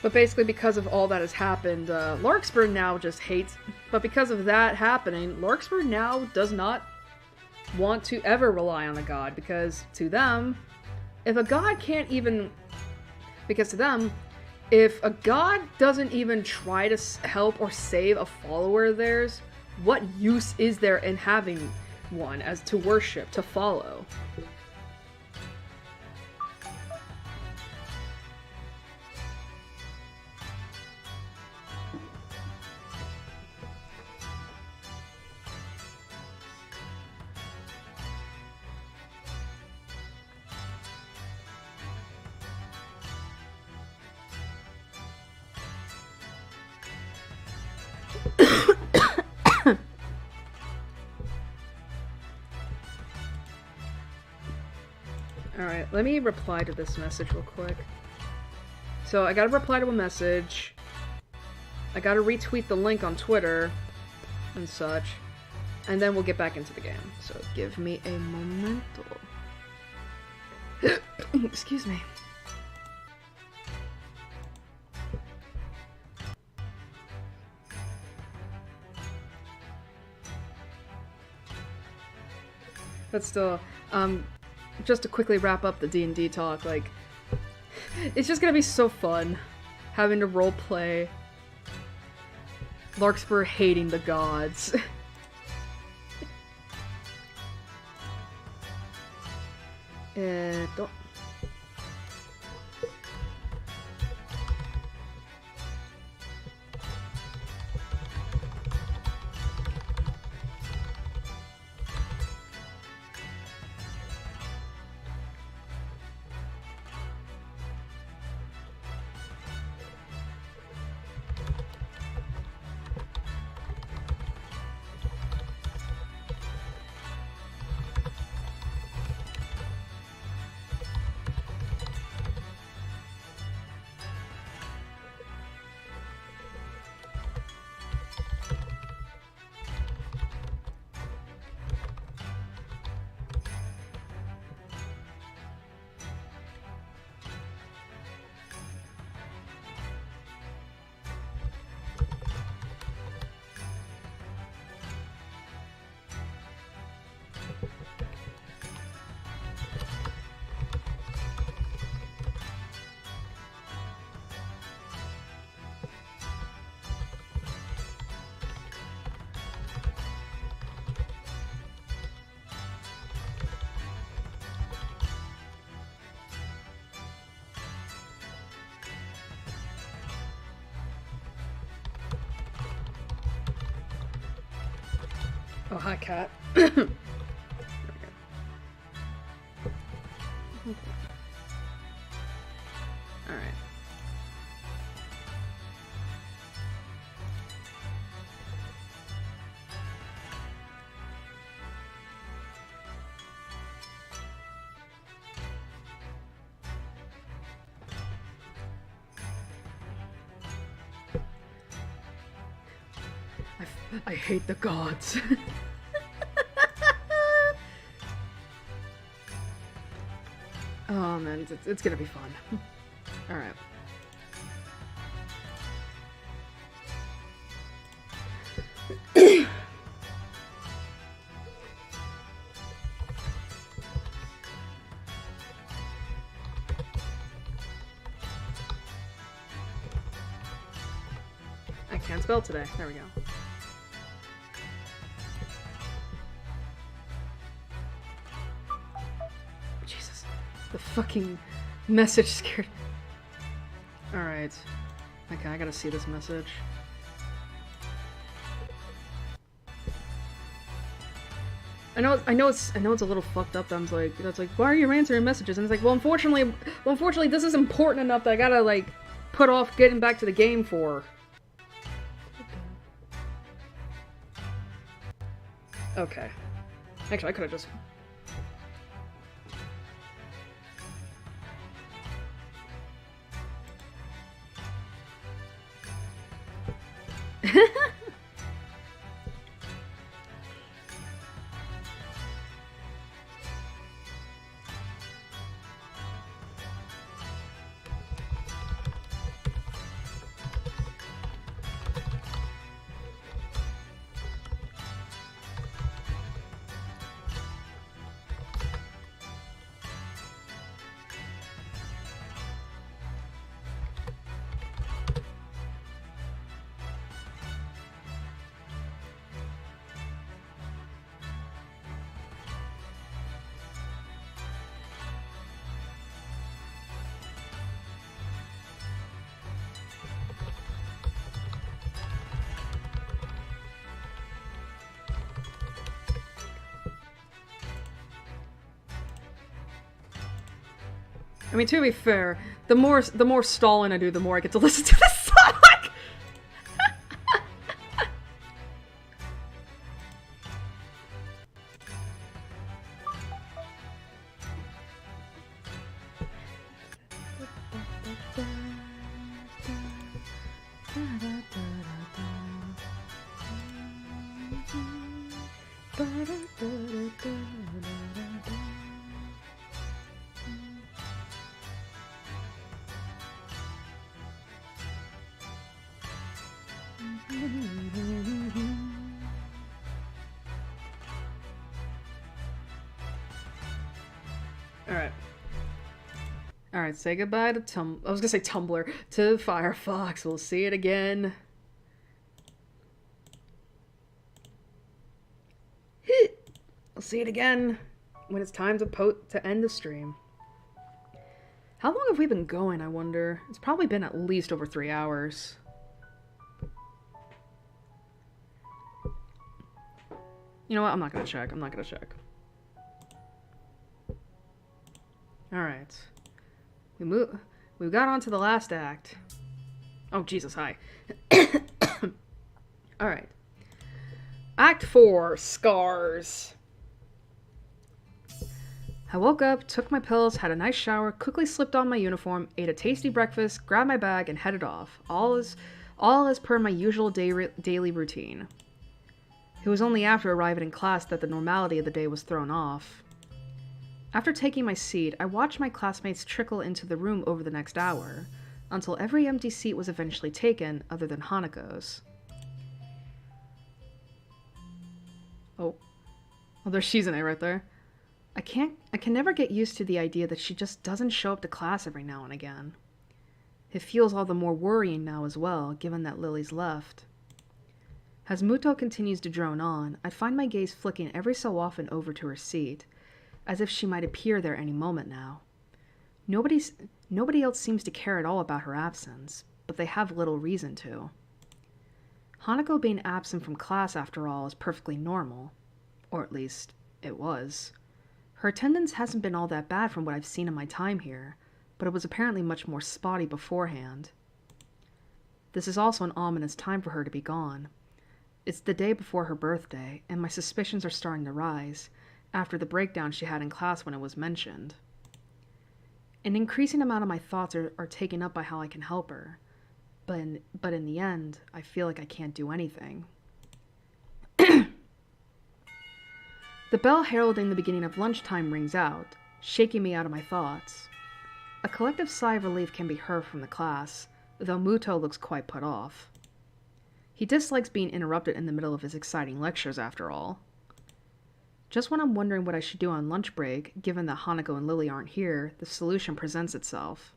But basically because of all that has happened, Larkspur now just hates... But because of that happening, Larkspur now does not want to ever rely on a god, because to them, if a god can't even... Because to them, if a god doesn't even try to help or save a follower of theirs, what use is there in having one as to worship, to follow? Alright, let me reply to this message real quick. So, I gotta reply to a message. I gotta retweet the link on Twitter and such. And then we'll get back into the game. So, give me a momento. Excuse me. But still, just to quickly wrap up the D&D talk, like, it's just gonna be so fun having to roleplay Larkspur hating the gods. Don't... Oh, hi, cat. Alright. I hate the gods. Oh man, it's gonna be fun. Alright. I can't spell today. There we go. Jesus. The fucking message scared. Alright. Okay, I gotta see this message. I know it's a little fucked up. I'm like, it's like, why are you answering messages? And it's like, well, unfortunately, this is important enough that I gotta like put off getting back to the game for. Okay. Actually, I could have just. I mean, to be fair, the more stalling I do, the more I get to listen to the song. Alright, say goodbye to I was gonna say Tumblr. To Firefox. We'll see it again. I'll see it again when it's time to end the stream. How long have we been going, I wonder? It's probably been at least over 3 hours. You know what? I'm not gonna check. Alright. We got on to the last act. Oh, Jesus, hi. Alright. Act 4, Scars. I woke up, took my pills, had a nice shower, quickly slipped on my uniform, ate a tasty breakfast, grabbed my bag, and headed off. All as per my usual daily routine. It was only after arriving in class that the normality of the day was thrown off. After taking my seat, I watched my classmates trickle into the room over the next hour, until every empty seat was eventually taken, other than Hanako's. Oh, there's Shizune right there. I can never get used to the idea that she just doesn't show up to class every now and again. It feels all the more worrying now as well, given that Lily's left. As Muto continues to drone on, I find my gaze flicking every so often over to her seat, as if she might appear there any moment now. Nobody else seems to care at all about her absence, but they have little reason to. Hanako being absent from class, after all, is perfectly normal. Or at least, it was. Her attendance hasn't been all that bad from what I've seen in my time here, but it was apparently much more spotty beforehand. This is also an ominous time for her to be gone. It's the day before her birthday, and my suspicions are starting to rise, after the breakdown she had in class when it was mentioned. An increasing amount of my thoughts are taken up by how I can help her, but in the end, I feel like I can't do anything. The bell heralding the beginning of lunchtime rings out, shaking me out of my thoughts. A collective sigh of relief can be heard from the class, though Muto looks quite put off. He dislikes being interrupted in the middle of his exciting lectures, after all. Just when I'm wondering what I should do on lunch break, given that Hanako and Lily aren't here, the solution presents itself.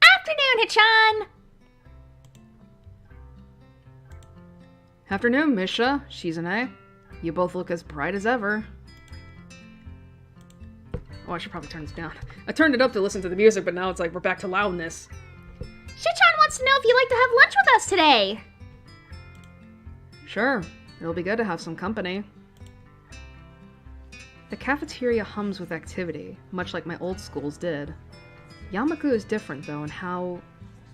Afternoon, Hichan! Afternoon, Misha, Shizune. You both look as bright as ever. Oh, I should probably turn this down. I turned it up to listen to the music, but now it's like we're back to loudness. Hichan wants to know if you'd like to have lunch with us today. Sure, it'll be good to have some company. The cafeteria hums with activity, much like my old schools did. Yamaku is different, though, in how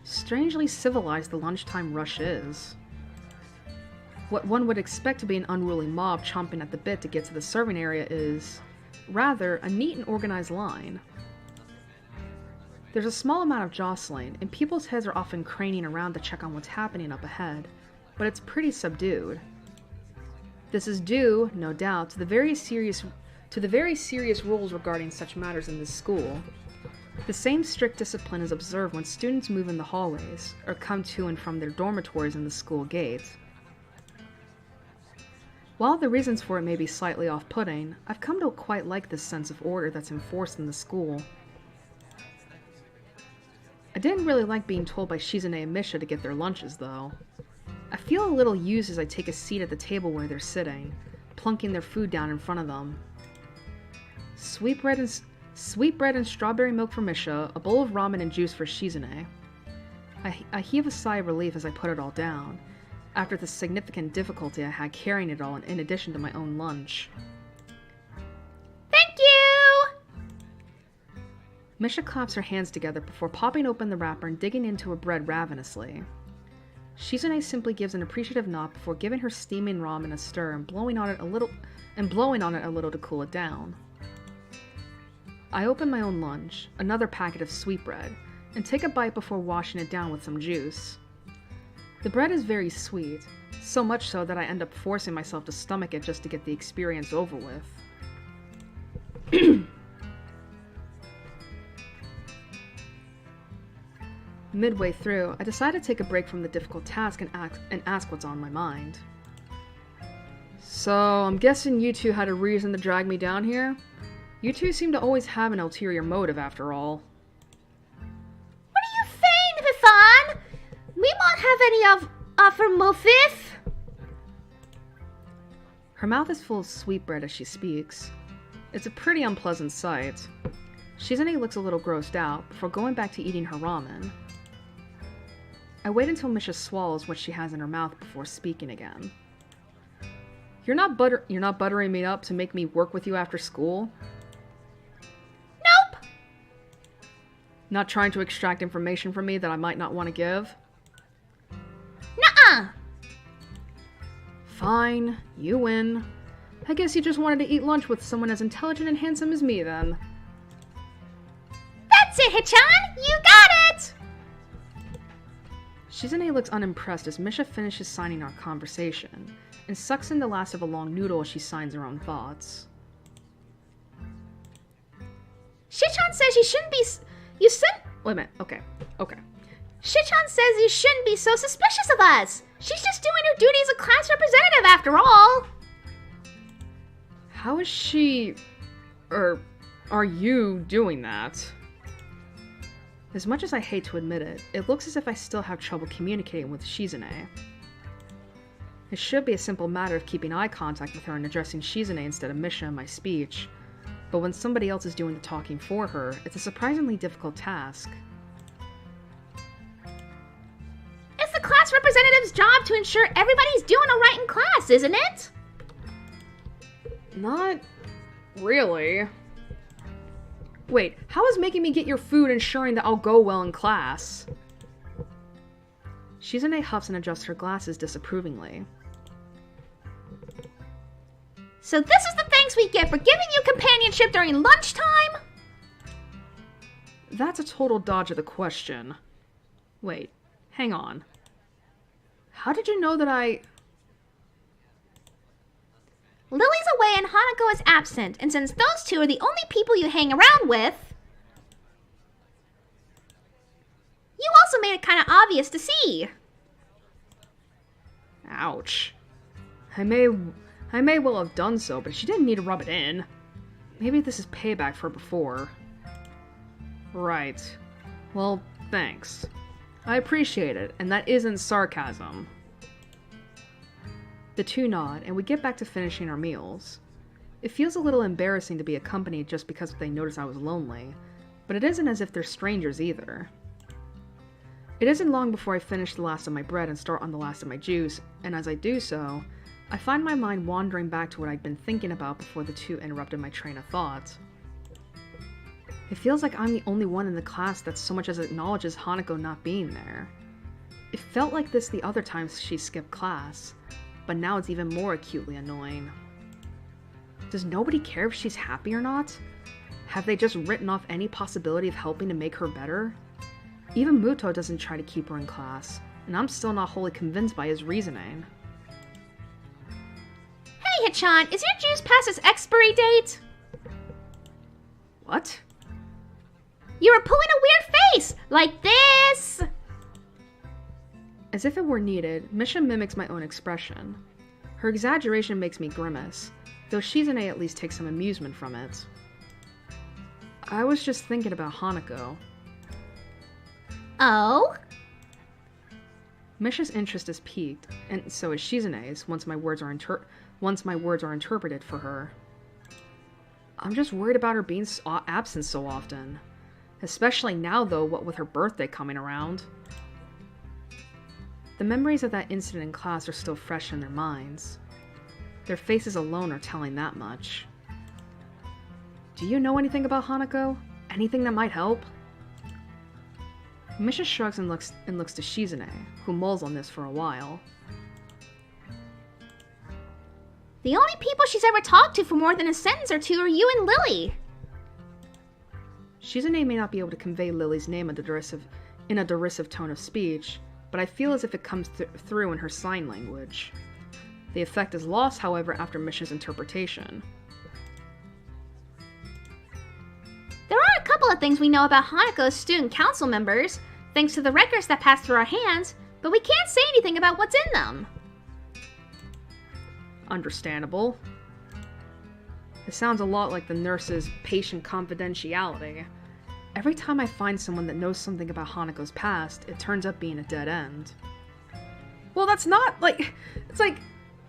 strangely civilized the lunchtime rush is. What one would expect to be an unruly mob chomping at the bit to get to the serving area is, rather, a neat and organized line. There's a small amount of jostling, and people's heads are often craning around to check on what's happening up ahead, but it's pretty subdued. This is due, no doubt, to the very serious rules regarding such matters in this school. The same strict discipline is observed when students move in the hallways, or come to and from their dormitories in the school gate. While the reasons for it may be slightly off-putting, I've come to quite like this sense of order that's enforced in the school. I didn't really like being told by Shizune and Misha to get their lunches, though. I feel a little used as I take a seat at the table where they're sitting, plunking their food down in front of them. Sweet bread and strawberry milk for Misha, a bowl of ramen and juice for Shizune. I heave a sigh of relief as I put it all down, after the significant difficulty I had carrying it all in addition to my own lunch. Thank you! Misha claps her hands together before popping open the wrapper and digging into her bread ravenously. Shizune simply gives an appreciative nod before giving her steaming ramen a stir and blowing on it a little to cool it down. I open my own lunch, another packet of sweetbread, and take a bite before washing it down with some juice. The bread is very sweet, so much so that I end up forcing myself to stomach it just to get the experience over with. Midway through, I decide to take a break from the difficult task and ask what's on my mind. So, I'm guessing you two had a reason to drag me down here? You two seem to always have an ulterior motive, after all. What are you saying, Hifan? We won't have any offer motive. Her mouth is full of sweetbread as she speaks. It's a pretty unpleasant sight. Shizune looks a little grossed out before going back to eating her ramen. I wait until Misha swallows what she has in her mouth before speaking again. You're not buttering me up to make me work with you after school? Nope. Not trying to extract information from me that I might not want to give? Nuh-uh. Fine, you win. I guess you just wanted to eat lunch with someone as intelligent and handsome as me, then. That's it, Hichan! You got it! Shizune looks unimpressed as Misha finishes signing our conversation, and sucks in the last of a long noodle as she signs her own thoughts. Shichan says Wait a minute, okay. Shichan says you shouldn't be so suspicious of us. She's just doing her duty as a class representative after all. How is she... are you doing that? As much as I hate to admit it, it looks as if I still have trouble communicating with Shizune. It should be a simple matter of keeping eye contact with her and addressing Shizune instead of Misha in my speech, but when somebody else is doing the talking for her, it's a surprisingly difficult task. It's the class representative's job to ensure everybody's doing alright in class, isn't it? Not really. Wait, how is making me get your food ensuring that I'll go well in class? Shizune huffs and adjusts her glasses disapprovingly. So this is the thanks we get for giving you companionship during lunchtime? That's a total dodge of the question. Wait, hang on. How did you know that I... Lily's away and Hanako is absent, and since those two are the only people you hang around with, you also made it kind of obvious to see. Ouch. I may well have done so, but she didn't need to rub it in. Maybe this is payback for before. Right. Well, thanks. I appreciate it, and that isn't sarcasm. The two nod, and we get back to finishing our meals. It feels a little embarrassing to be accompanied just because they notice I was lonely, but it isn't as if they're strangers either. It isn't long before I finish the last of my bread and start on the last of my juice, and as I do so, I find my mind wandering back to what I'd been thinking about before the two interrupted my train of thought. It feels like I'm the only one in the class that so much as acknowledges Hanako not being there. It felt like this the other times she skipped class, but now it's even more acutely annoying. Does nobody care if she's happy or not? Have they just written off any possibility of helping to make her better? Even Muto doesn't try to keep her in class, and I'm still not wholly convinced by his reasoning. Hey Hichan, is your juice past its expiry date? What? You were pulling a weird face, like this! As if it were needed, Misha mimics my own expression. Her exaggeration makes me grimace, though Shizune at least takes some amusement from it. I was just thinking about Hanako. Oh? Misha's interest is piqued, and so is Shizune's once my words are interpreted for her. I'm just worried about her being absent so often. Especially now, though, what with her birthday coming around. The memories of that incident in class are still fresh in their minds. Their faces alone are telling that much. Do you know anything about Hanako? Anything that might help? Misha shrugs and looks to Shizune, who mulls on this for a while. The only people she's ever talked to for more than a sentence or two are you and Lily. Shizune may not be able to convey Lily's name in a derisive tone of speech, but I feel as if it comes through in her sign language. The effect is lost, however, after Misha's interpretation. There are a couple of things we know about Hanako's student council members, thanks to the records that pass through our hands, but we can't say anything about what's in them. Understandable. It sounds a lot like the nurse's patient confidentiality. Every time I find someone that knows something about Hanako's past, it turns up being a dead end. Well, that's not, like, it's like,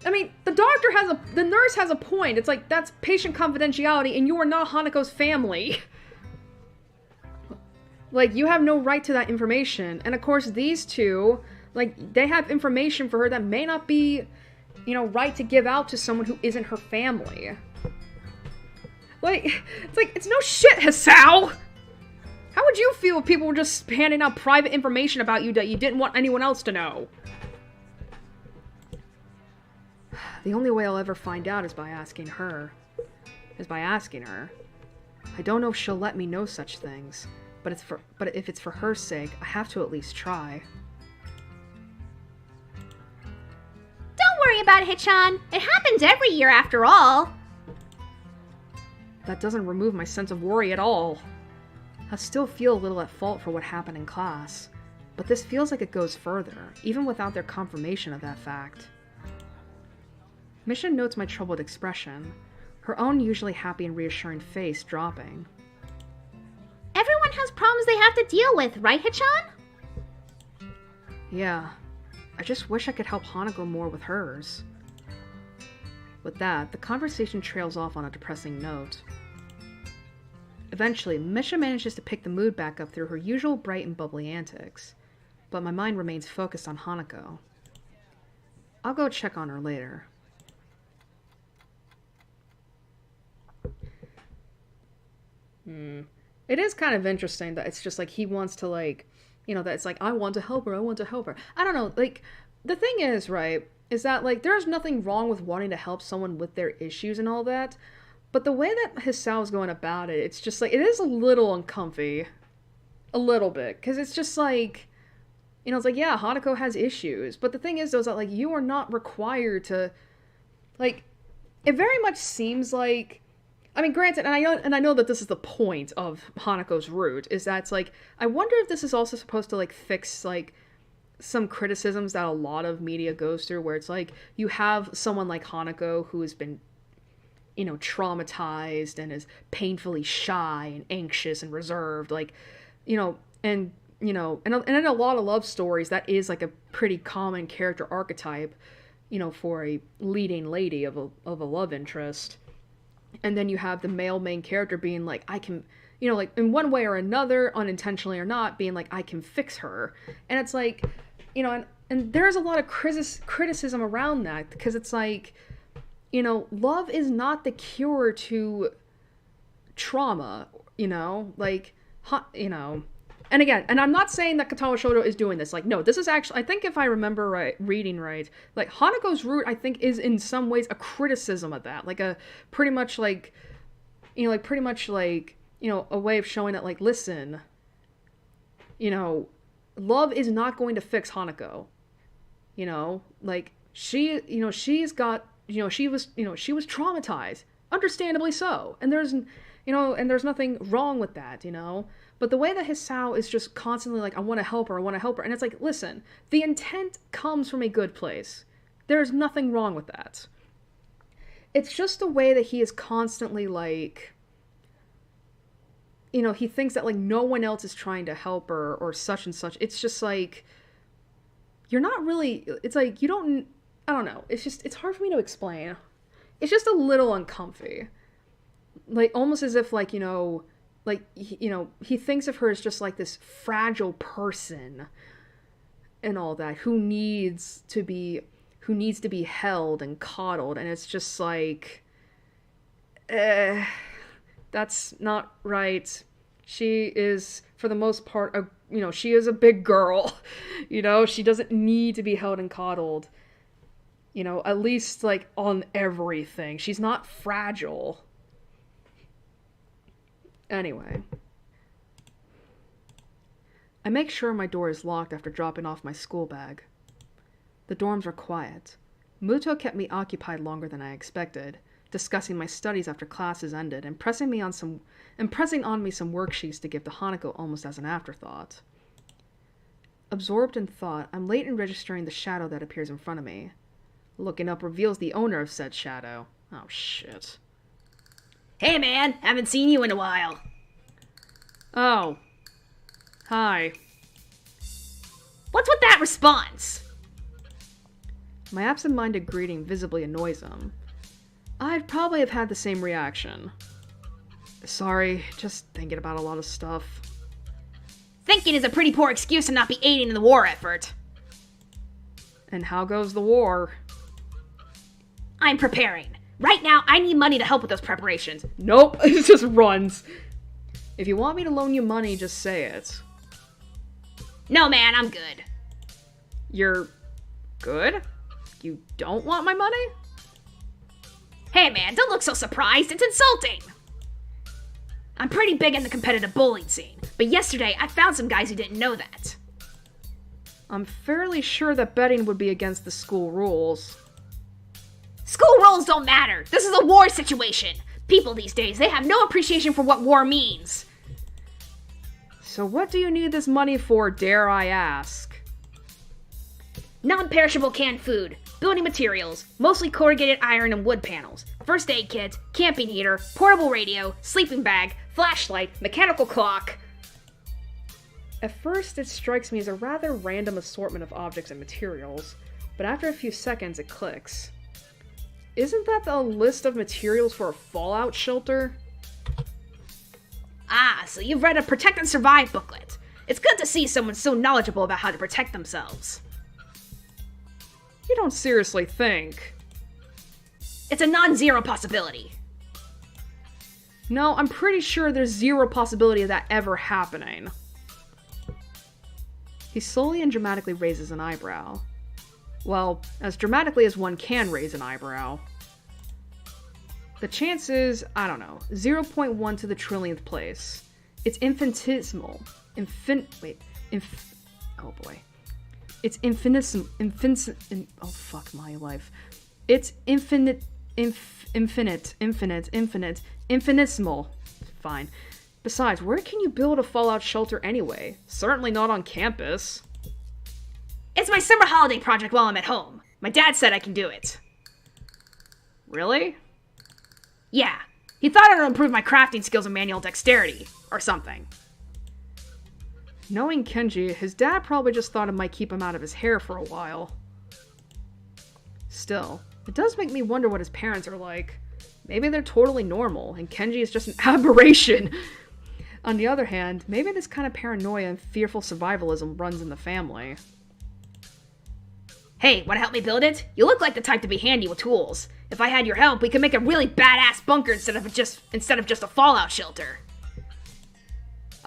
I mean, the nurse has a point. It's like, that's patient confidentiality, and you are not Hanako's family. Like, you have no right to that information. And of course, these two, like, they have information for her that may not be, right to give out to someone who isn't her family. Like, it's no shit, Hisao! How would you feel if people were just handing out private information about you that you didn't want anyone else to know? The only way I'll ever find out is by asking her. I don't know if she'll let me know such things, but if it's for her sake, I have to at least try. Don't worry about it, Hichan. It happens every year after all. That doesn't remove my sense of worry at all. I still feel a little at fault for what happened in class, but this feels like it goes further, even without their confirmation of that fact. Misha notes my troubled expression, her own usually happy and reassuring face dropping. Everyone has problems they have to deal with, right, Hichan? Yeah, I just wish I could help Hanako more with hers. With that, the conversation trails off on a depressing note. Eventually, Misha manages to pick the mood back up through her usual bright and bubbly antics, but my mind remains focused on Hanako. I'll go check on her later. It is kind of interesting that it's just like he wants to like, that it's like, I want to help her, I want to help her. I don't know, like, the thing is, right, is that like there's nothing wrong with wanting to help someone with their issues and all that, but the way that Hisao's going about it, it's just like, it is a little uncomfy. A little bit. Because it's just like, it's like, yeah, Hanako has issues. But the thing is, though, is that like, you are not required to, like, it very much seems like, I mean, granted, and I know that this is the point of Hanako's route, is that it's like, I wonder if this is also supposed to like fix like some criticisms that a lot of media goes through, where it's like, you have someone like Hanako who has been, traumatized and is painfully shy and anxious and reserved, like, and in a lot of love stories, that is like a pretty common character archetype, for a leading lady of a love interest. And then you have the male main character being like, I can, like in one way or another, unintentionally or not, being like, I can fix her. And it's like, and there's a lot of criticism around that, because it's like, love is not the cure to trauma, like, and again, and I'm not saying that Katawa Shoujo is doing this, like, no, this is actually, I think if I remember reading right, like, Hanako's route, I think, is in some ways a criticism of that, like a pretty much like, a way of showing that, like, listen, love is not going to fix Hanako, like, she, she's got, she was traumatized, understandably so, and there's nothing wrong with that, but the way that Hisao is just constantly like, I want to help her, and it's like, listen, the intent comes from a good place. There's nothing wrong with that. It's just the way that he is constantly like, he thinks that like no one else is trying to help her or such and such. It's just like, you're not really, it's like, I don't know. It's hard for me to explain. It's just a little uncomfy. Like, almost as if like, he thinks of her as just like this fragile person and all that, who needs to be held and coddled, and it's just like, that's not right. She is, for the most part, she is a big girl, she doesn't need to be held and coddled, at least like on everything. She's not fragile. Anyway, I make sure my door is locked after dropping off my school bag. The dorms are quiet. Muto kept me occupied longer than I expected, discussing my studies after classes ended and pressing on me some worksheets to give to Hanako almost as an afterthought. Absorbed in thought, I'm late in registering the shadow that appears in front of me. Looking up reveals the owner of said shadow. Oh, shit. Hey man, haven't seen you in a while. Oh. Hi. What's with that response? My absent-minded greeting visibly annoys him. I'd probably have had the same reaction. Sorry, just thinking about a lot of stuff. Thinking is a pretty poor excuse to not be aiding in the war effort. And how goes the war? I'm preparing. Right now, I need money to help with those preparations. Nope, it just runs. If you want me to loan you money, just say it. No, man, I'm good. You're good? You don't want my money? Hey, man, don't look so surprised. It's insulting. I'm pretty big in the competitive bowling scene, but yesterday I found some guys who didn't know that. I'm fairly sure that betting would be against the school rules. School rules don't matter. This is a war situation. People these days, they have no appreciation for what war means. So what do you need this money for, dare I ask? Non-perishable canned food, building materials, mostly corrugated iron and wood panels, first aid kit, camping heater, portable radio, sleeping bag, flashlight, mechanical clock. At first, it strikes me as a rather random assortment of objects and materials, but after a few seconds, it clicks. Isn't that the list of materials for a fallout shelter? Ah, so you've read a Protect and Survive booklet. It's good to see someone so knowledgeable about how to protect themselves. You don't seriously think? It's a non-zero possibility. No, I'm pretty sure there's zero possibility of that ever happening. He slowly and dramatically raises an eyebrow. Well, as dramatically as one can raise an eyebrow. The chance is, I don't know, 0.1 to the trillionth place. It's infinitesimal. Oh boy. It's infinitesimal. Oh fuck my life. It's infinitesimal. Fine. Besides, where can you build a fallout shelter anyway? Certainly not on campus. It's my summer holiday project while I'm at home. My dad said I can do it. Really? Yeah. He thought it would improve my crafting skills and manual dexterity. Or something. Knowing Kenji, his dad probably just thought it might keep him out of his hair for a while. Still, it does make me wonder what his parents are like. Maybe they're totally normal, and Kenji is just an aberration. On the other hand, maybe this kind of paranoia and fearful survivalism runs in the family. Hey, wanna help me build it? You look like the type to be handy with tools. If I had your help, we could make a really badass bunker instead of just a fallout shelter.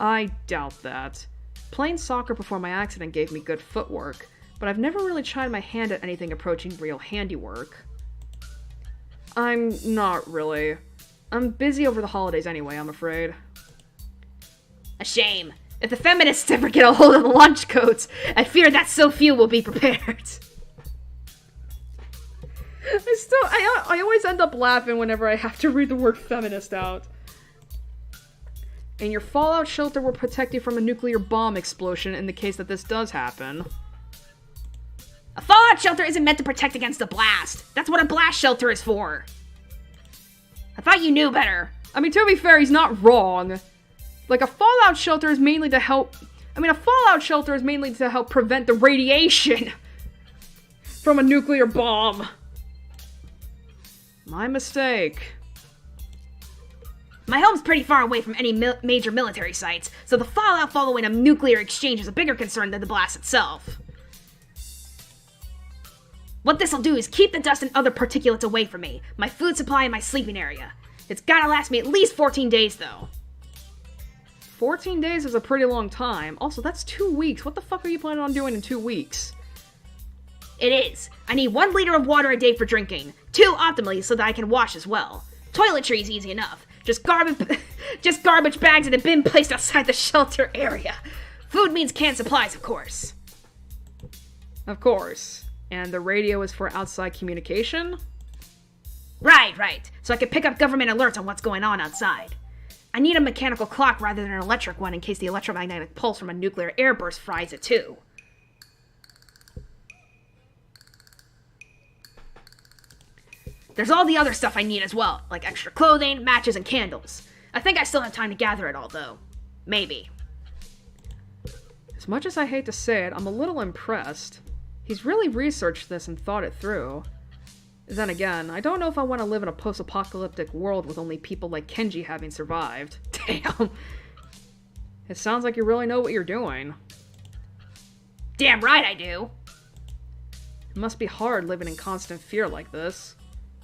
I doubt that. Playing soccer before my accident gave me good footwork, but I've never really tried my hand at anything approaching real handiwork. I'm not really. I'm busy over the holidays anyway, I'm afraid. A shame. If the feminists ever get a hold of the lunch coats, I fear that so few will be prepared. I always end up laughing whenever I have to read the word feminist out. And your fallout shelter will protect you from a nuclear bomb explosion in the case that this does happen. A fallout shelter isn't meant to protect against a blast. That's what a blast shelter is for. I thought you knew better. I mean, to be fair, he's not wrong. Like, a fallout shelter is mainly to help... prevent the radiation from a nuclear bomb. My mistake. My home's pretty far away from any major military sites, so the fallout following a nuclear exchange is a bigger concern than the blast itself. What this'll do is keep the dust and other particulates away from me, my food supply and my sleeping area. It's gotta last me at least 14 days, though. 14 days is a pretty long time. Also, that's 2 weeks. What the fuck are you planning on doing in 2 weeks? It is. I need 1 liter of water a day for drinking. 2 optimally so that I can wash as well. Toiletry is easy enough. Just garbage bags in a bin placed outside the shelter area. Food means canned supplies, of course. Of course. And the radio is for outside communication? Right. So I can pick up government alerts on what's going on outside. I need a mechanical clock rather than an electric one in case the electromagnetic pulse from a nuclear airburst fries it too. There's all the other stuff I need as well, like extra clothing, matches, and candles. I think I still have time to gather it all, though. Maybe. As much as I hate to say it, I'm a little impressed. He's really researched this and thought it through. Then again, I don't know if I want to live in a post-apocalyptic world with only people like Kenji having survived. Damn. It sounds like you really know what you're doing. Damn right I do. It must be hard living in constant fear like this.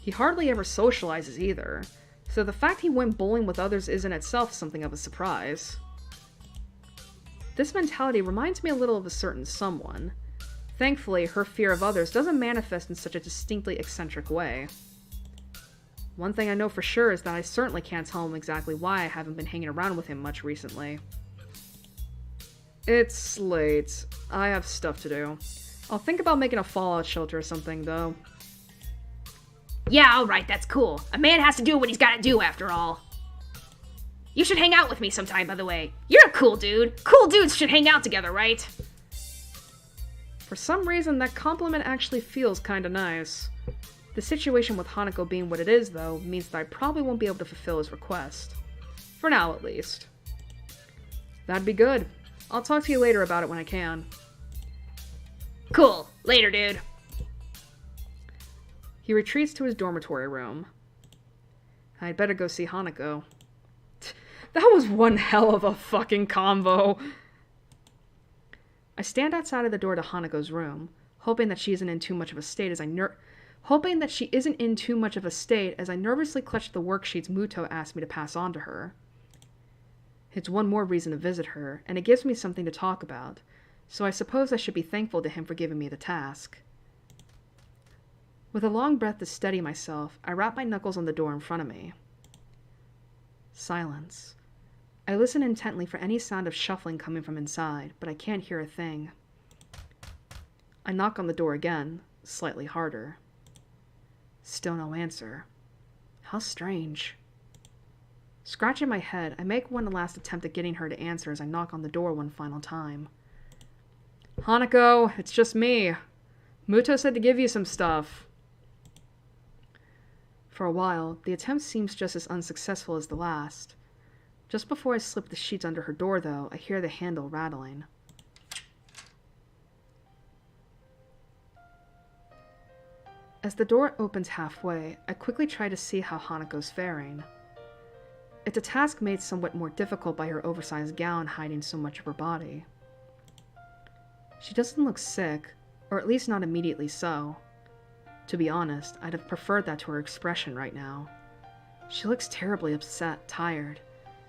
He hardly ever socializes either, so the fact he went bowling with others is in itself something of a surprise. This mentality reminds me a little of a certain someone. Thankfully, her fear of others doesn't manifest in such a distinctly eccentric way. One thing I know for sure is that I certainly can't tell him exactly why I haven't been hanging around with him much recently. It's late. I have stuff to do. I'll think about making a fallout shelter or something, though. Yeah, alright, that's cool. A man has to do what he's gotta do, after all. You should hang out with me sometime, by the way. You're a cool dude. Cool dudes should hang out together, right? For some reason, that compliment actually feels kinda nice. The situation with Hanako being what it is, though, means that I probably won't be able to fulfill his request. For now, at least. That'd be good. I'll talk to you later about it when I can. Cool. Later, dude. He retreats to his dormitory room. I'd better go see Hanako. That was one hell of a fucking combo. I stand outside of the door to Hanako's room, hoping that she isn't in too much of a state as I hoping that she isn't in too much of a state as I nervously clutched the worksheets Muto asked me to pass on to her. It's one more reason to visit her, and it gives me something to talk about, so I suppose I should be thankful to him for giving me the task. With a long breath to steady myself, I wrap my knuckles on the door in front of me. Silence. I listen intently for any sound of shuffling coming from inside, but I can't hear a thing. I knock on the door again, slightly harder. Still no answer. How strange. Scratching my head, I make one last attempt at getting her to answer as I knock on the door one final time. Hanako, it's just me. Muto said to give you some stuff. For a while, the attempt seems just as unsuccessful as the last. Just before I slip the sheets under her door, though, I hear the handle rattling. As the door opens halfway, I quickly try to see how Hanako's faring. It's a task made somewhat more difficult by her oversized gown hiding so much of her body. She doesn't look sick, or at least not immediately so. To be honest, I'd have preferred that to her expression right now. She looks terribly upset, tired,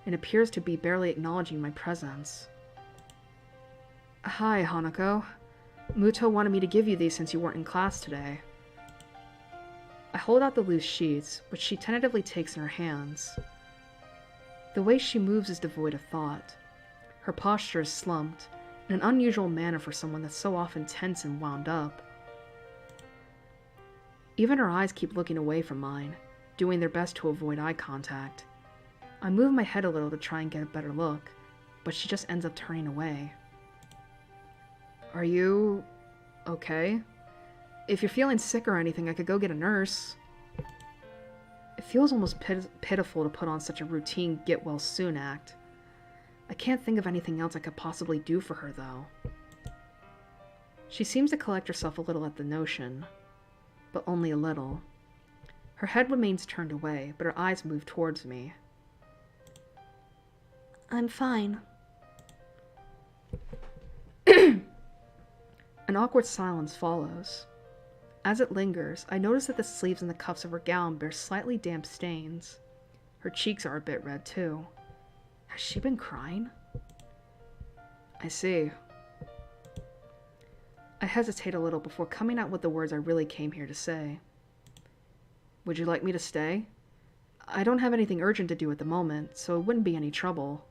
and appears to be barely acknowledging my presence. Hi, Hanako. Muto wanted me to give you these since you weren't in class today. I hold out the loose sheets, which she tentatively takes in her hands. The way she moves is devoid of thought. Her posture is slumped, in an unusual manner for someone that's so often tense and wound up. Even her eyes keep looking away from mine, doing their best to avoid eye contact. I move my head a little to try and get a better look, but she just ends up turning away. Are you okay? If you're feeling sick or anything, I could go get a nurse. It feels almost pitiful to put on such a routine get-well-soon act. I can't think of anything else I could possibly do for her, though. She seems to collect herself a little at the notion, but only a little. Her head remains turned away, but her eyes move towards me. I'm fine. An awkward silence follows. As it lingers, I notice that the sleeves and the cuffs of her gown bear slightly damp stains. Her cheeks are a bit red, too. Has she been crying? I see. I hesitate a little before coming out with the words I really came here to say. Would you like me to stay? I don't have anything urgent to do at the moment, so it wouldn't be any trouble.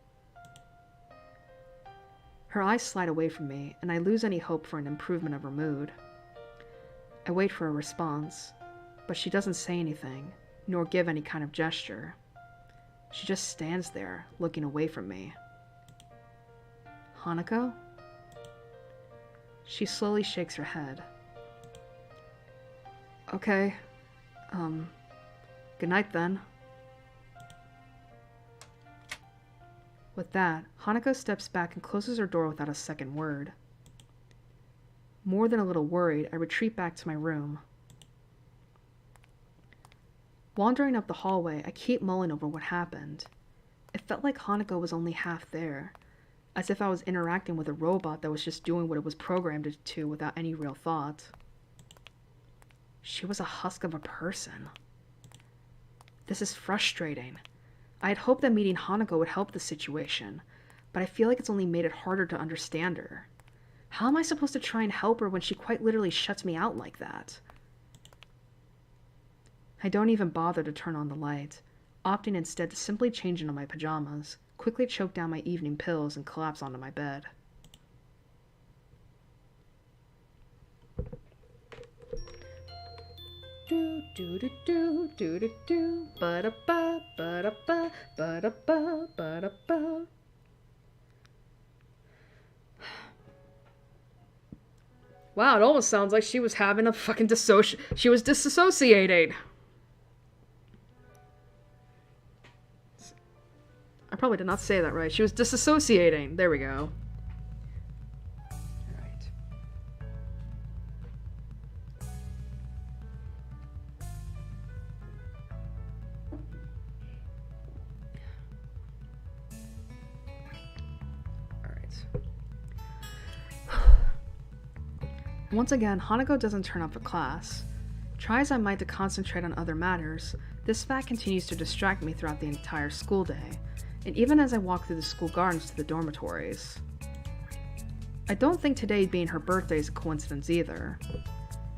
Her eyes slide away from me, and I lose any hope for an improvement of her mood. I wait for a response, but she doesn't say anything, nor give any kind of gesture. She just stands there, looking away from me. Hanako? She slowly shakes her head. Okay. Good night then. With that, Hanako steps back and closes her door without a second word. More than a little worried, I retreat back to my room. Wandering up the hallway, I keep mulling over what happened. It felt like Hanako was only half there, as if I was interacting with a robot that was just doing what it was programmed to without any real thought. She was a husk of a person. This is frustrating. I had hoped that meeting Hanako would help the situation, but I feel like it's only made it harder to understand her. How am I supposed to try and help her when she quite literally shuts me out like that? I don't even bother to turn on the light, opting instead to simply change into my pajamas, quickly choke down my evening pills, and collapse onto my bed. Do do do do do do do ba da ba ba da ba ba da ba ba da ba. Wow, it almost sounds like she was having a fucking she was disassociating. I probably did not say that right. She was disassociating. There we go. Alright. Once again, Hanako doesn't turn up for class. Try as I might to concentrate on other matters, this fact continues to distract me throughout the entire school day, and even as I walk through the school gardens to the dormitories. I don't think today being her birthday is a coincidence either.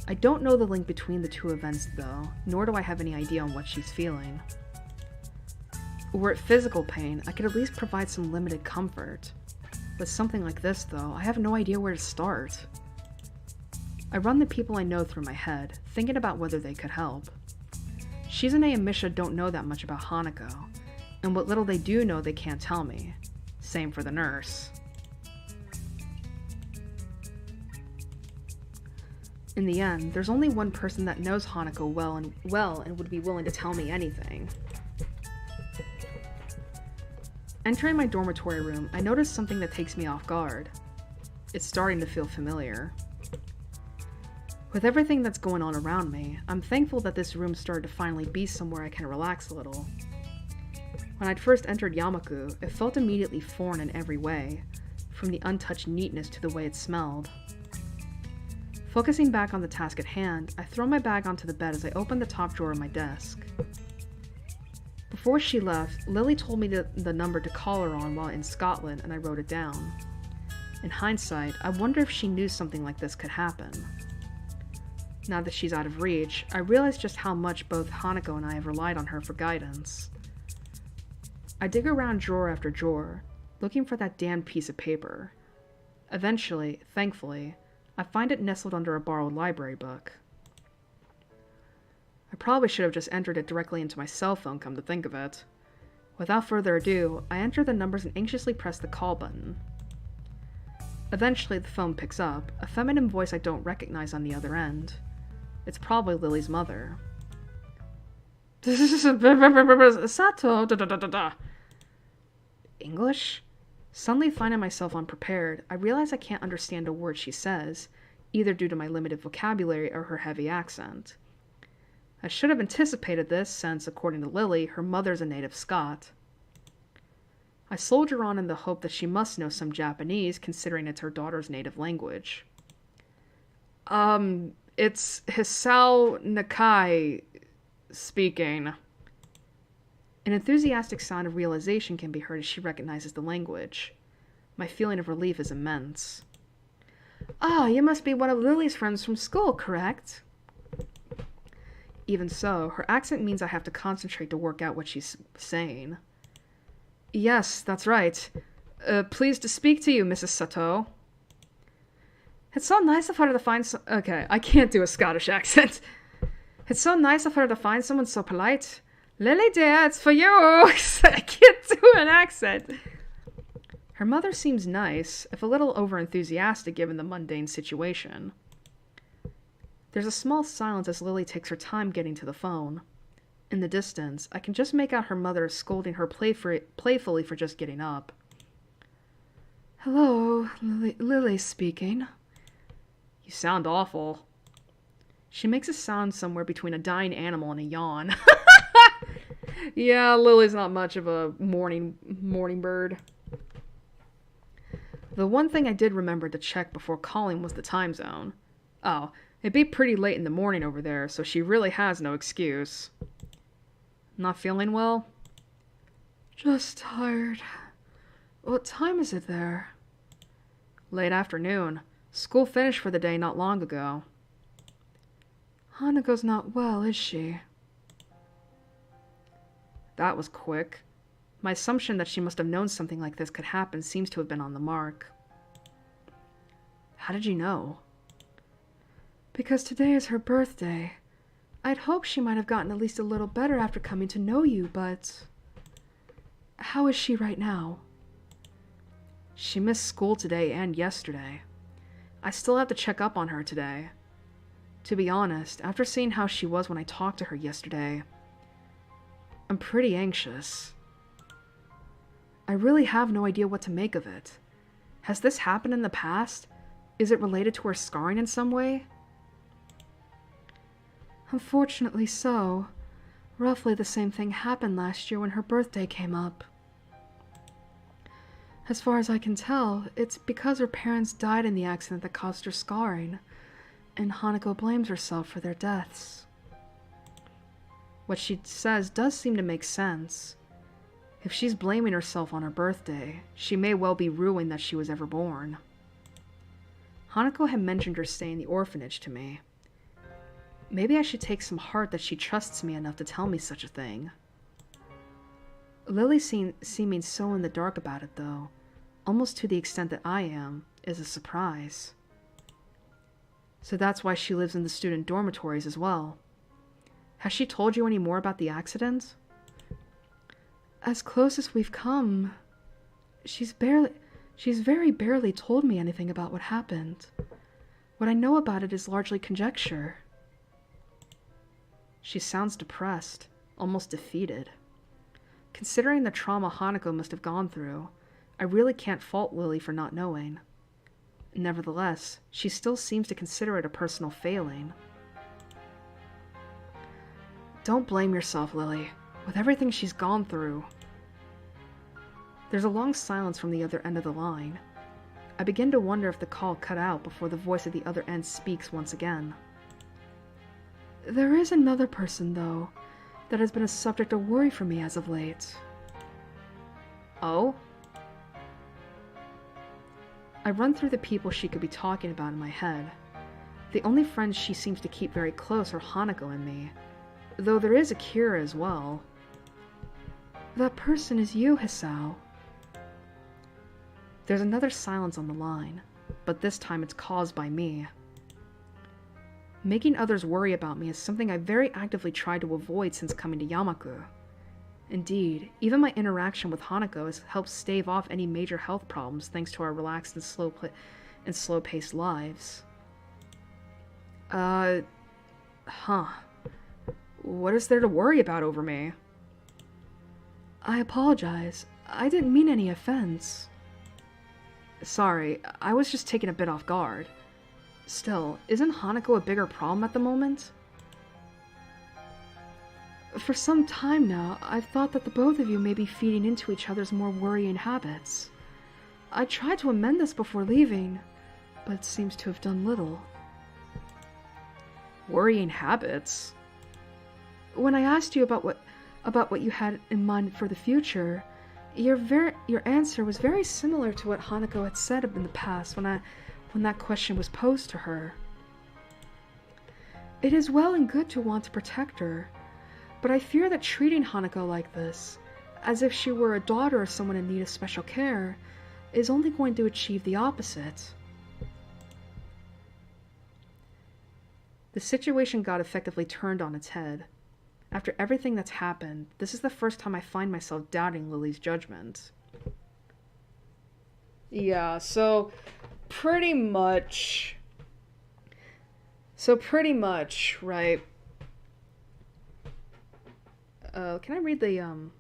I don't know the link between the two events though, nor do I have any idea on what she's feeling. Were it physical pain, I could at least provide some limited comfort. With something like this though, I have no idea where to start. I run the people I know through my head, thinking about whether they could help. Shizune and Misha don't know that much about Hanako, and what little they do know they can't tell me. Same for the nurse. In the end, there's only one person that knows Hanako well and would be willing to tell me anything. Entering my dormitory room, I notice something that takes me off guard. It's starting to feel familiar. With everything that's going on around me, I'm thankful that this room started to finally be somewhere I can relax a little. When I'd first entered Yamaku, it felt immediately foreign in every way, from the untouched neatness to the way it smelled. Focusing back on the task at hand, I throw my bag onto the bed as I open the top drawer of my desk. Before she left, Lily told me the number to call her on while in Scotland, and I wrote it down. In hindsight, I wonder if she knew something like this could happen. Now that she's out of reach, I realize just how much both Hanako and I have relied on her for guidance. I dig around drawer after drawer, looking for that damned piece of paper. Eventually, thankfully, I find it nestled under a borrowed library book. I probably should have just entered it directly into my cell phone, come to think of it. Without further ado, I enter the numbers and anxiously press the call button. Eventually, the phone picks up, a feminine voice I don't recognize on the other end. It's probably Lily's mother. Sato, da. English? Suddenly finding myself unprepared, I realize I can't understand a word she says, either due to my limited vocabulary or her heavy accent. I should have anticipated this since, according to Lily, her mother's a native Scot. I soldier on in the hope that she must know some Japanese, considering it's her daughter's native language. It's Hisao Nakai speaking. An enthusiastic sound of realization can be heard as she recognizes the language. My feeling of relief is immense. Ah, you must be one of Lily's friends from school, correct? Even so, her accent means I have to concentrate to work out what she's saying. Yes, that's right. Pleased to speak to you, Mrs. Sato. It's so nice of her to find Okay, I can't do a Scottish accent. It's so nice of her to find someone so polite. Lily dear, it's for you! I can't do an accent. Her mother seems nice, if a little over-enthusiastic given the mundane situation. There's a small silence as Lily takes her time getting to the phone. In the distance, I can just make out her mother scolding her playfully for just getting up. Hello, Lily speaking. You sound awful. She makes a sound somewhere between a dying animal and a yawn. Yeah, Lily's not much of a morning bird. The one thing I did remember to check before calling was the time zone. Oh, it'd be pretty late in the morning over there, so she really has no excuse. Not feeling well? Just tired. What time is it there? Late afternoon. School finished for the day not long ago. Hanako's not well, is she? That was quick. My assumption that she must have known something like this could happen seems to have been on the mark. How did you know? Because today is her birthday. I'd hoped she might have gotten at least a little better after coming to know you, but... How is she right now? She missed school today and yesterday. I still have to check up on her today. To be honest, after seeing how she was when I talked to her yesterday, I'm pretty anxious. I really have no idea what to make of it. Has this happened in the past? Is it related to her scarring in some way? Unfortunately so. Roughly the same thing happened last year when her birthday came up. As far as I can tell, it's because her parents died in the accident that caused her scarring, and Hanako blames herself for their deaths. What she says does seem to make sense. If she's blaming herself on her birthday, she may well be ruined that she was ever born. Hanako had mentioned her stay in the orphanage to me. Maybe I should take some heart that she trusts me enough to tell me such a thing. Lily seeming so in the dark about it, though, almost to the extent that I am, is a surprise. So that's why she lives in the student dormitories as well. Has she told you any more about the accident? As close as we've come. She's very barely told me anything about what happened. What I know about it is largely conjecture. She sounds depressed, almost defeated. Considering the trauma Hanako must have gone through, I really can't fault Lily for not knowing. Nevertheless, she still seems to consider it a personal failing. Don't blame yourself, Lily, with everything she's gone through. There's a long silence from the other end of the line. I begin to wonder if the call cut out before the voice at the other end speaks once again. There is another person, though, that has been a subject of worry for me as of late. Oh? I run through the people she could be talking about in my head. The only friends she seems to keep very close are Hanako and me, though there is Akira as well. That person is you, Hisao. There's another silence on the line, but this time it's caused by me. Making others worry about me is something I very actively tried to avoid since coming to Yamaku. Indeed, even my interaction with Hanako has helped stave off any major health problems thanks to our relaxed and slow-paced lives. What is there to worry about over me? I apologize. I didn't mean any offense. Sorry, I was just taken a bit off guard. Still, isn't Hanako a bigger problem at the moment? For some time now, I've thought that the both of you may be feeding into each other's more worrying habits. I tried to amend this before leaving, but it seems to have done little. Worrying habits? When I asked you about what you had in mind for the future, your answer was very similar to what Hanako had said in the past when that question was posed to her. It is well and good to want to protect her, but I fear that treating Hanako like this, as if she were a daughter or someone in need of special care, is only going to achieve the opposite. The situation got effectively turned on its head. After everything that's happened, this is the first time I find myself doubting Lily's judgment. Yeah, so pretty much, right? Can I read the,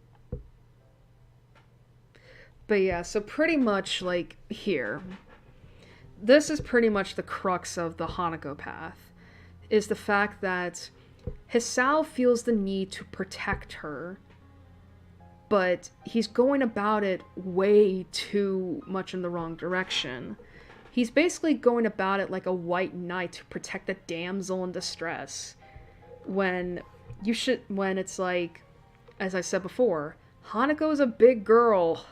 But yeah, so pretty much, like, here. This is pretty much the crux of the Hanako path, is the fact that Hisao feels the need to protect her, but he's going about it way too much in the wrong direction. He's basically going about it like a white knight to protect a damsel in distress, when it's like, as I said before, Hanako's a big girl,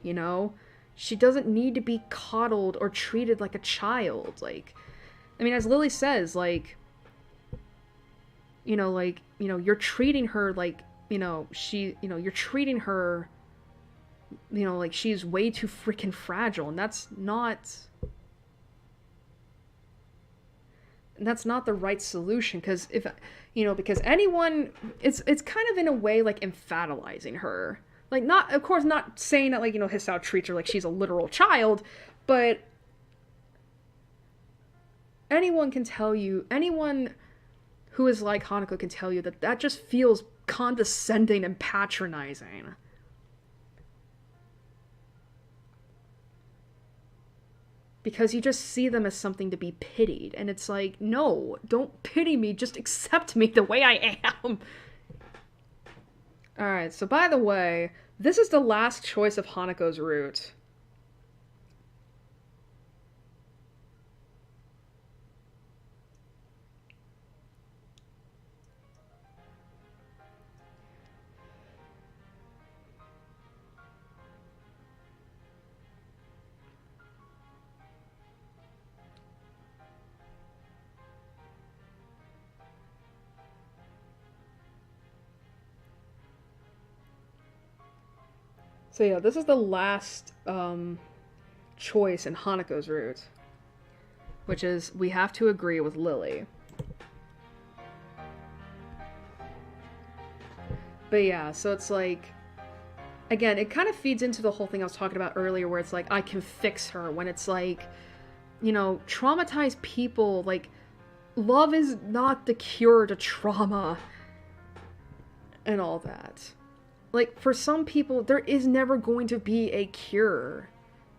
you know? She doesn't need to be coddled or treated like a child. Like, I mean, as Lily says, like, you're treating her like, you're treating her, like she's way too freaking fragile, and that's not the right solution, because because anyone, it's kind of in a way like infantilizing her. Like, not, of course, not saying that, like, Hisao treats her like she's a literal child, but anyone who is like Hanako can tell you that just feels condescending and patronizing. Because you just see them as something to be pitied, and it's like, no, don't pity me, just accept me the way I am. Alright, so by the way, this is the last choice of Hanako's route. So yeah, this is the last choice in Hanako's route, which is we have to agree with Lily. But yeah, so it's like, again, it kind of feeds into the whole thing I was talking about earlier where it's like, I can fix her, when it's like, you know, traumatized people, like, love is not the cure to trauma and all that. Like, for some people, there is never going to be a cure.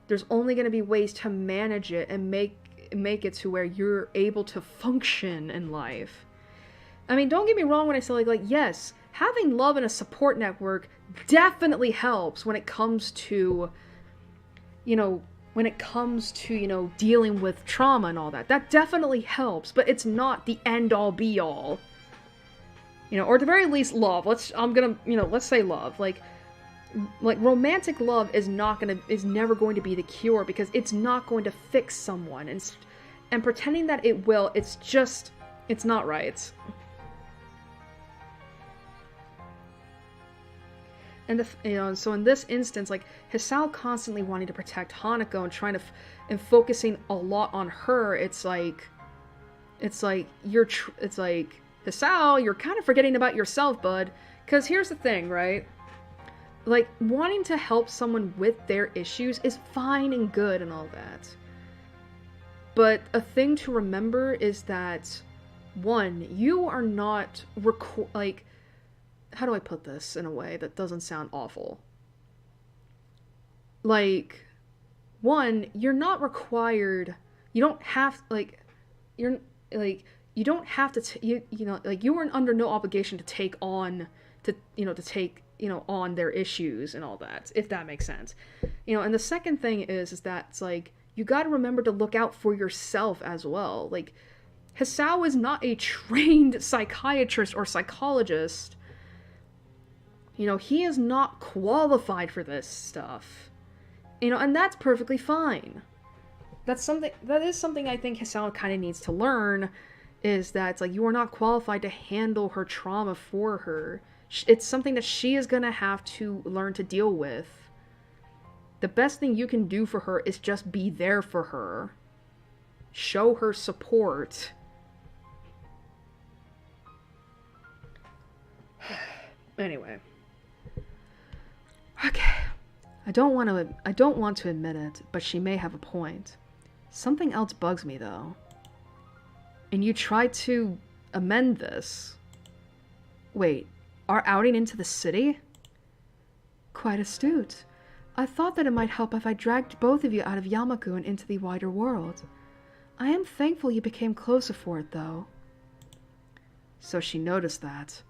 There's only going to be ways to manage it and make it to where you're able to function in life. I mean, don't get me wrong when I say, like, yes, having love and a support network definitely helps when it comes to, you know, dealing with trauma and all that. That definitely helps, but it's not the end-all be-all. You know, or at the very least, love. Let's say love. Like romantic love is never going to be the cure, because it's not going to fix someone, and pretending that it will, it's not right. And so in this instance, like, Hisao constantly wanting to protect Hanako and trying to, and focusing a lot on her, it's like Hisao, you're kind of forgetting about yourself, bud. Because here's the thing, right? Like, wanting to help someone with their issues is fine and good and all that. But a thing to remember is that, one, you are not how do I put this in a way that doesn't sound awful? Like, one, you're not required, you don't have, you weren't under no obligation to take on their issues and all that, if that makes sense. And the second thing is that it's like, you gotta remember to look out for yourself as well. Like, Hisao is not a trained psychiatrist or psychologist. He is not qualified for this stuff. And that's perfectly fine. That is something I think Hisao kind of needs to learn, is that it's like, you are not qualified to handle her trauma for her. It's something that she is going to have to learn to deal with. The best thing you can do for her is just be there for her. Show her support. Anyway. Okay. I don't want to admit it, but she may have a point. Something else bugs me, though. And you tried to amend this. Wait, our outing into the city? Quite astute. I thought that it might help if I dragged both of you out of Yamaku and into the wider world. I am thankful you became closer for it, though. So she noticed that.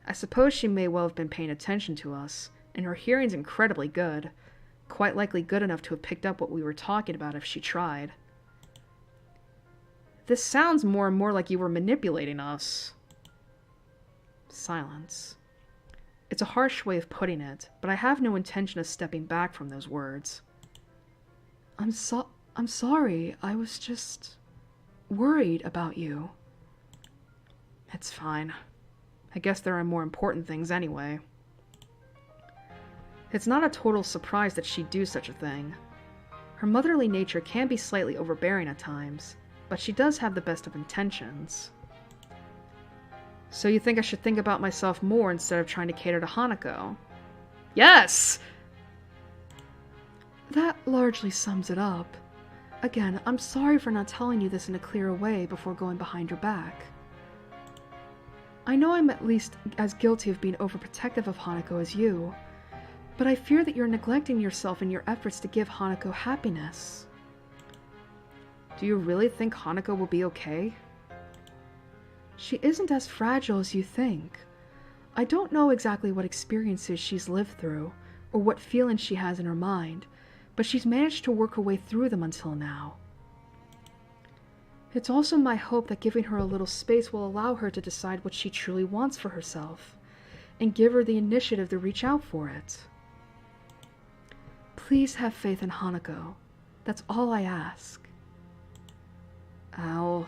I suppose she may well have been paying attention to us, and her hearing's incredibly good. Quite likely good enough to have picked up what we were talking about if she tried. This sounds more and more like you were manipulating us. Silence. It's a harsh way of putting it, but I have no intention of stepping back from those words. I'm sorry. I was just worried about you. It's fine. I guess there are more important things anyway. It's not a total surprise that she'd do such a thing. Her motherly nature can be slightly overbearing at times, but she does have the best of intentions. So you think I should think about myself more instead of trying to cater to Hanako? Yes! That largely sums it up. Again, I'm sorry for not telling you this in a clearer way before going behind your back. I know I'm at least as guilty of being overprotective of Hanako as you, but I fear that you're neglecting yourself in your efforts to give Hanako happiness. Do you really think Hanako will be okay? She isn't as fragile as you think. I don't know exactly what experiences she's lived through, or what feelings she has in her mind, but she's managed to work her way through them until now. It's also my hope that giving her a little space will allow her to decide what she truly wants for herself, and give her the initiative to reach out for it. Please have faith in Hanako. That's all I ask. I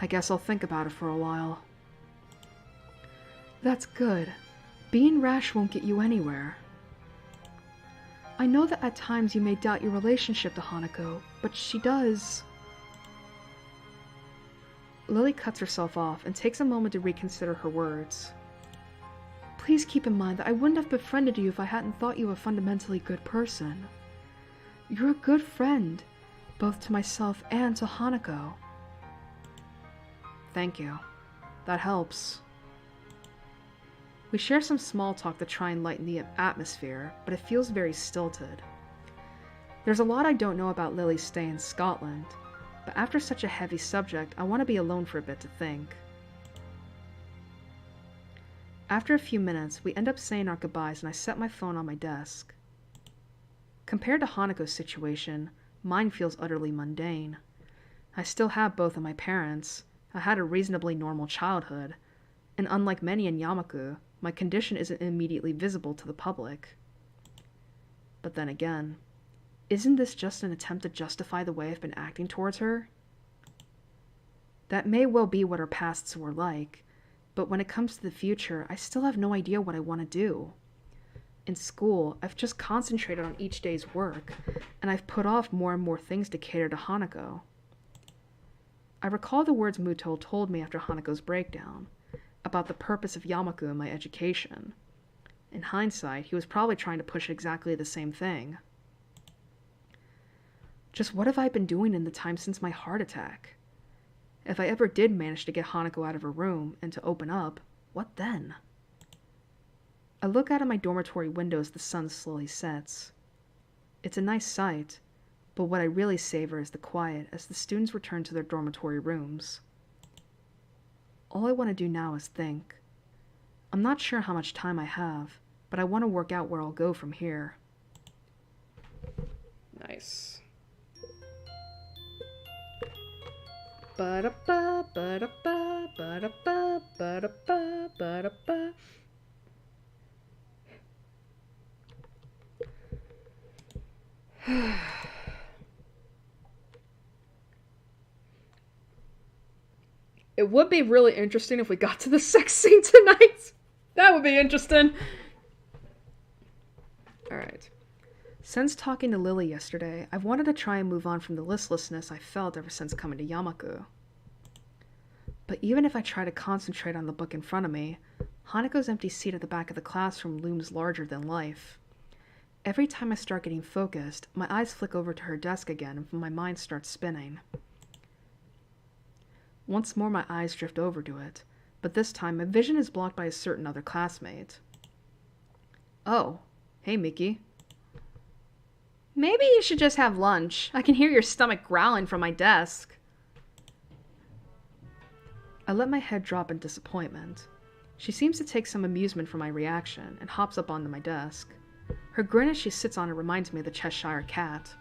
guess I'll think about it for a while. That's good. Being rash won't get you anywhere. I know that at times you may doubt your relationship to Hanako, but she does. Lily cuts herself off and takes a moment to reconsider her words. Please keep in mind that I wouldn't have befriended you if I hadn't thought you a fundamentally good person. You're a good friend, both to myself and to Hanako. Thank you. That helps. We share some small talk to try and lighten the atmosphere, but it feels very stilted. There's a lot I don't know about Lily's stay in Scotland, but after such a heavy subject, I want to be alone for a bit to think. After a few minutes, we end up saying our goodbyes and I set my phone on my desk. Compared to Hanako's situation, mine feels utterly mundane. I still have both of my parents, I had a reasonably normal childhood, and unlike many in Yamaku, my condition isn't immediately visible to the public. But then again, isn't this just an attempt to justify the way I've been acting towards her? That may well be what our pasts were like, but when it comes to the future, I still have no idea what I want to do. In school, I've just concentrated on each day's work, and I've put off more and more things to cater to Hanako. I recall the words Muto told me after Hanako's breakdown, about the purpose of Yamaku in my education. In hindsight, he was probably trying to push exactly the same thing. Just what have I been doing in the time since my heart attack? If I ever did manage to get Hanako out of her room and to open up, what then? I look out of my dormitory window as the sun slowly sets. It's a nice sight, but what I really savor is the quiet as the students return to their dormitory rooms. All I want to do now is think. I'm not sure how much time I have, but I want to work out where I'll go from here. Nice. Ba-da-ba, ba-da-ba, ba-da-ba, ba-da-ba, ba-da-ba. It would be really interesting if we got to the sex scene tonight. That would be interesting. Alright. Since talking to Lily yesterday, I've wanted to try and move on from the listlessness I felt ever since coming to Yamaku. But even if I try to concentrate on the book in front of me, Hanako's empty seat at the back of the classroom looms larger than life. Every time I start getting focused, my eyes flick over to her desk again and my mind starts spinning. Once more my eyes drift over to it, but this time my vision is blocked by a certain other classmate. Oh, hey Miki. Maybe you should just have lunch. I can hear your stomach growling from my desk. I let my head drop in disappointment. She seems to take some amusement from my reaction and hops up onto my desk. Her grin as she sits on it reminds me of the Cheshire Cat.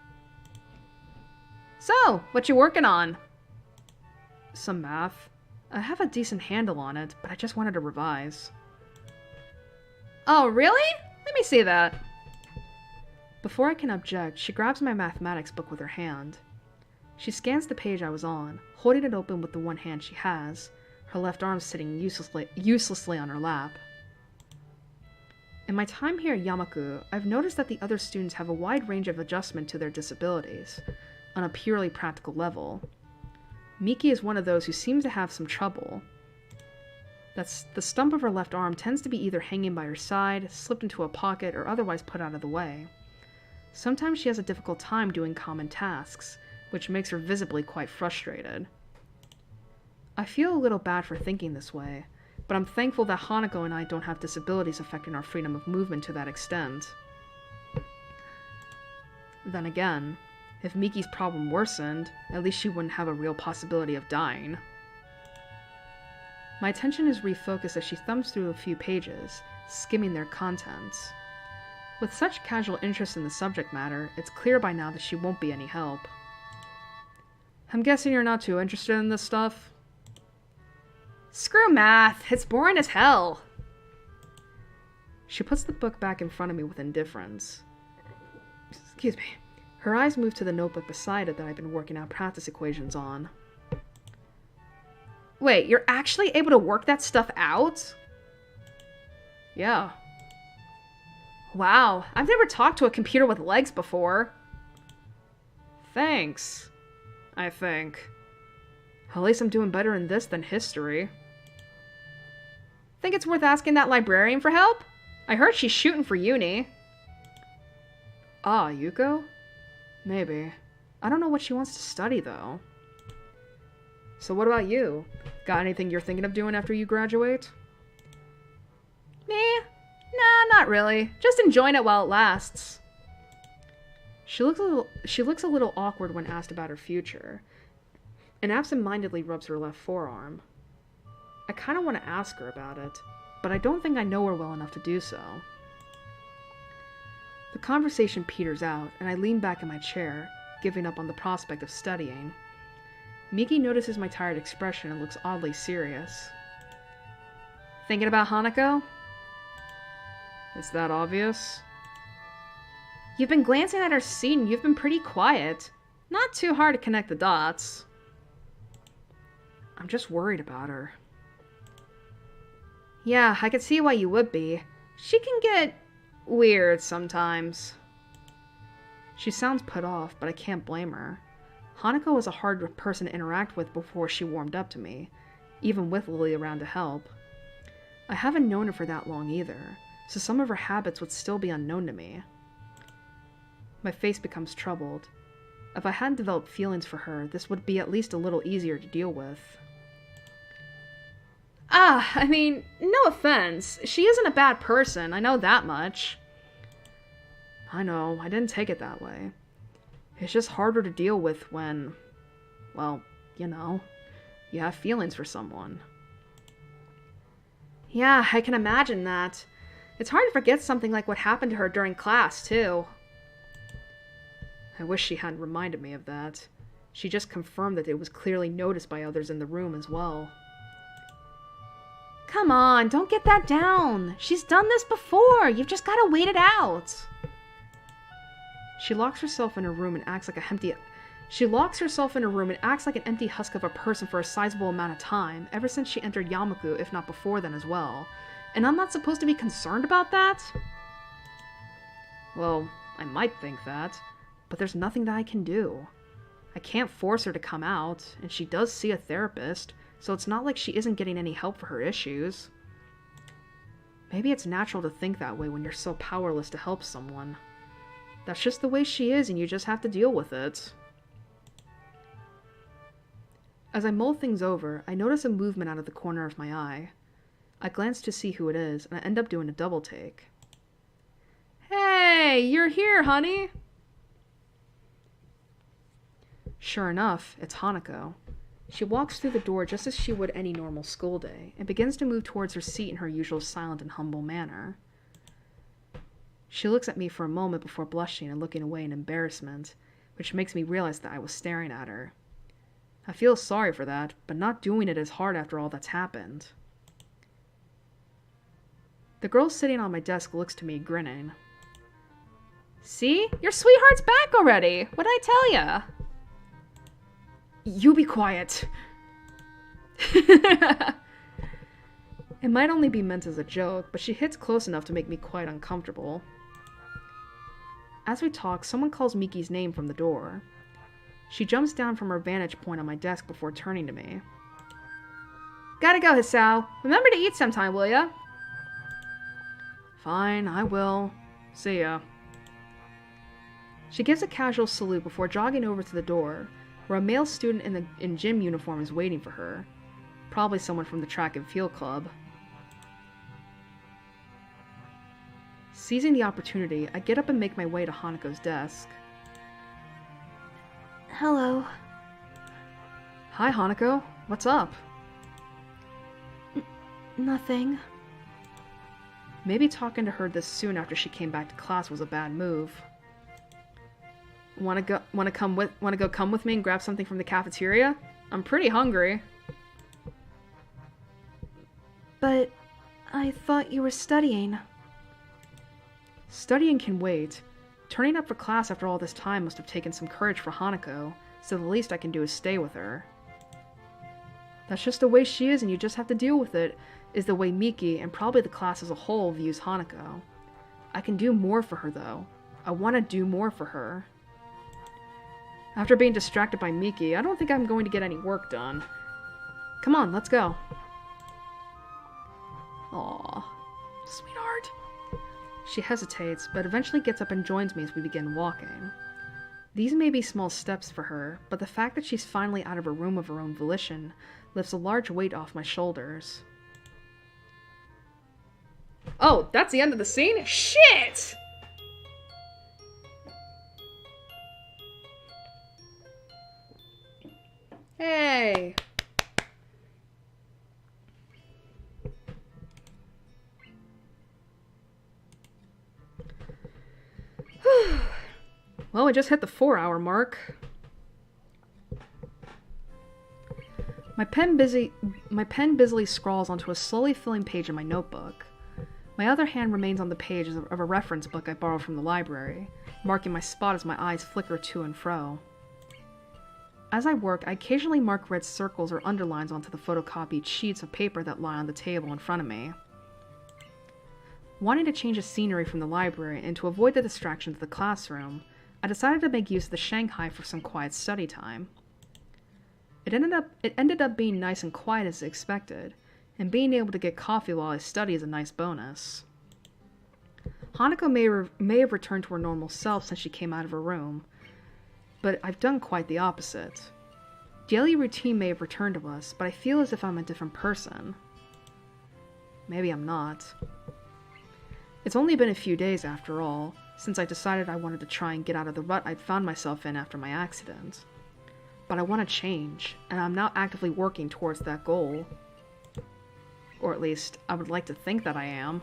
So, what you working on? Some math. I have a decent handle on it, but I just wanted to revise. Oh, really? Let me see that. Before I can object, she grabs my mathematics book with her hand. She scans the page I was on, holding it open with the one hand she has, her left arm sitting uselessly on her lap. In my time here at Yamaku, I've noticed that the other students have a wide range of adjustment to their disabilities, on a purely practical level. Miki is one of those who seems to have some trouble. The stump of her left arm tends to be either hanging by her side, slipped into a pocket, or otherwise put out of the way. Sometimes she has a difficult time doing common tasks, which makes her visibly quite frustrated. I feel a little bad for thinking this way, but I'm thankful that Hanako and I don't have disabilities affecting our freedom of movement to that extent. Then again, if Miki's problem worsened, at least she wouldn't have a real possibility of dying. My attention is refocused as she thumbs through a few pages, skimming their contents. With such casual interest in the subject matter, it's clear by now that she won't be any help. I'm guessing you're not too interested in this stuff? Screw math, it's boring as hell. She puts the book back in front of me with indifference. Excuse me. Her eyes move to the notebook beside it that I've been working out practice equations on. Wait, you're actually able to work that stuff out? Yeah. Wow, I've never talked to a computer with legs before. Thanks, I think. At least I'm doing better in this than history. Think it's worth asking that librarian for help? I heard she's shooting for uni. Ah, Yuko? Maybe. I don't know what she wants to study, though. So what about you? Got anything you're thinking of doing after you graduate? Me? Nah, not really. Just enjoying it while it lasts. She looks a little awkward when asked about her future, and absent-mindedly rubs her left forearm. I kind of want to ask her about it, but I don't think I know her well enough to do so. The conversation peters out, and I lean back in my chair, giving up on the prospect of studying. Miki notices my tired expression and looks oddly serious. Thinking about Hanako? Is that obvious? You've been glancing at her seat and you've been pretty quiet. Not too hard to connect the dots. I'm just worried about her. Yeah, I can see why you would be. She can get weird sometimes. She sounds put off, but I can't blame her. Hanako was a hard person to interact with before she warmed up to me, even with Lily around to help. I haven't known her for that long either, so some of her habits would still be unknown to me. My face becomes troubled. If I hadn't developed feelings for her, this would be at least a little easier to deal with. I mean, no offense. She isn't a bad person, I know that much. I know, I didn't take it that way. It's just harder to deal with when, well, you know, you have feelings for someone. Yeah, I can imagine that. It's hard to forget something like what happened to her during class, too. I wish she hadn't reminded me of that. She just confirmed that it was clearly noticed by others in the room as well. Come on, don't get that down. She's done this before. You've just got to wait it out. She locks herself in her room and acts like an empty husk of a person for a sizable amount of time, ever since she entered Yamaku, if not before then as well. And I'm not supposed to be concerned about that? Well, I might think that, but there's nothing that I can do. I can't force her to come out, and she does see a therapist, so it's not like she isn't getting any help for her issues. Maybe it's natural to think that way when you're so powerless to help someone. That's just the way she is, and you just have to deal with it. As I mull things over, I notice a movement out of the corner of my eye. I glance to see who it is, and I end up doing a double take. Hey, you're here, honey! Sure enough, it's Hanako. She walks through the door just as she would any normal school day, and begins to move towards her seat in her usual silent and humble manner. She looks at me for a moment before blushing and looking away in embarrassment, which makes me realize that I was staring at her. I feel sorry for that, but not doing it is hard after all that's happened. The girl sitting on my desk looks to me, grinning. See? Your sweetheart's back already! What'd I tell ya? You be quiet. It might only be meant as a joke, but she hits close enough to make me quite uncomfortable. As we talk, someone calls Miki's name from the door. She jumps down from her vantage point on my desk before turning to me. Gotta go, Hisao. Remember to eat sometime, will ya? Fine, I will. See ya. She gives a casual salute before jogging over to the door, where a male student in gym uniform is waiting for her. Probably someone from the track and field club. Seizing the opportunity, I get up and make my way to Hanako's desk. Hello. Hi, Hanako. What's up? Nothing. Maybe talking to her this soon after she came back to class was a bad move. Wanna go come with me and grab something from the cafeteria? I'm pretty hungry. But I thought you were studying. Studying can wait. Turning up for class after all this time must have taken some courage for Hanako, so the least I can do is stay with her. That's just the way she is, and you just have to deal with it, is the way Miki, and probably the class as a whole, views Hanako. I can do more for her, though. I want to do more for her. After being distracted by Miki, I don't think I'm going to get any work done. Come on, let's go. Aw, sweetheart. She hesitates, but eventually gets up and joins me as we begin walking. These may be small steps for her, but the fact that she's finally out of her room of her own volition lifts a large weight off my shoulders. Oh, that's the end of the scene? Shit! Hey! Well, we just hit the 4-hour mark. My pen busily scrawls onto a slowly filling page in my notebook. My other hand remains on the page of a reference book I borrowed from the library, marking my spot as my eyes flicker to and fro. As I work, I occasionally mark red circles or underlines onto the photocopied sheets of paper that lie on the table in front of me. Wanting to change the scenery from the library and to avoid the distractions of the classroom, I decided to make use of the Shanghai for some quiet study time. It ended up being nice and quiet as expected, and being able to get coffee while I study is a nice bonus. Hanako may have returned to her normal self since she came out of her room, but I've done quite the opposite. Daily routine may have returned to us, but I feel as if I'm a different person. Maybe I'm not. It's only been a few days after all, since I decided I wanted to try and get out of the rut I'd found myself in after my accident. But I want to change, and I'm now actively working towards that goal. Or at least, I would like to think that I am.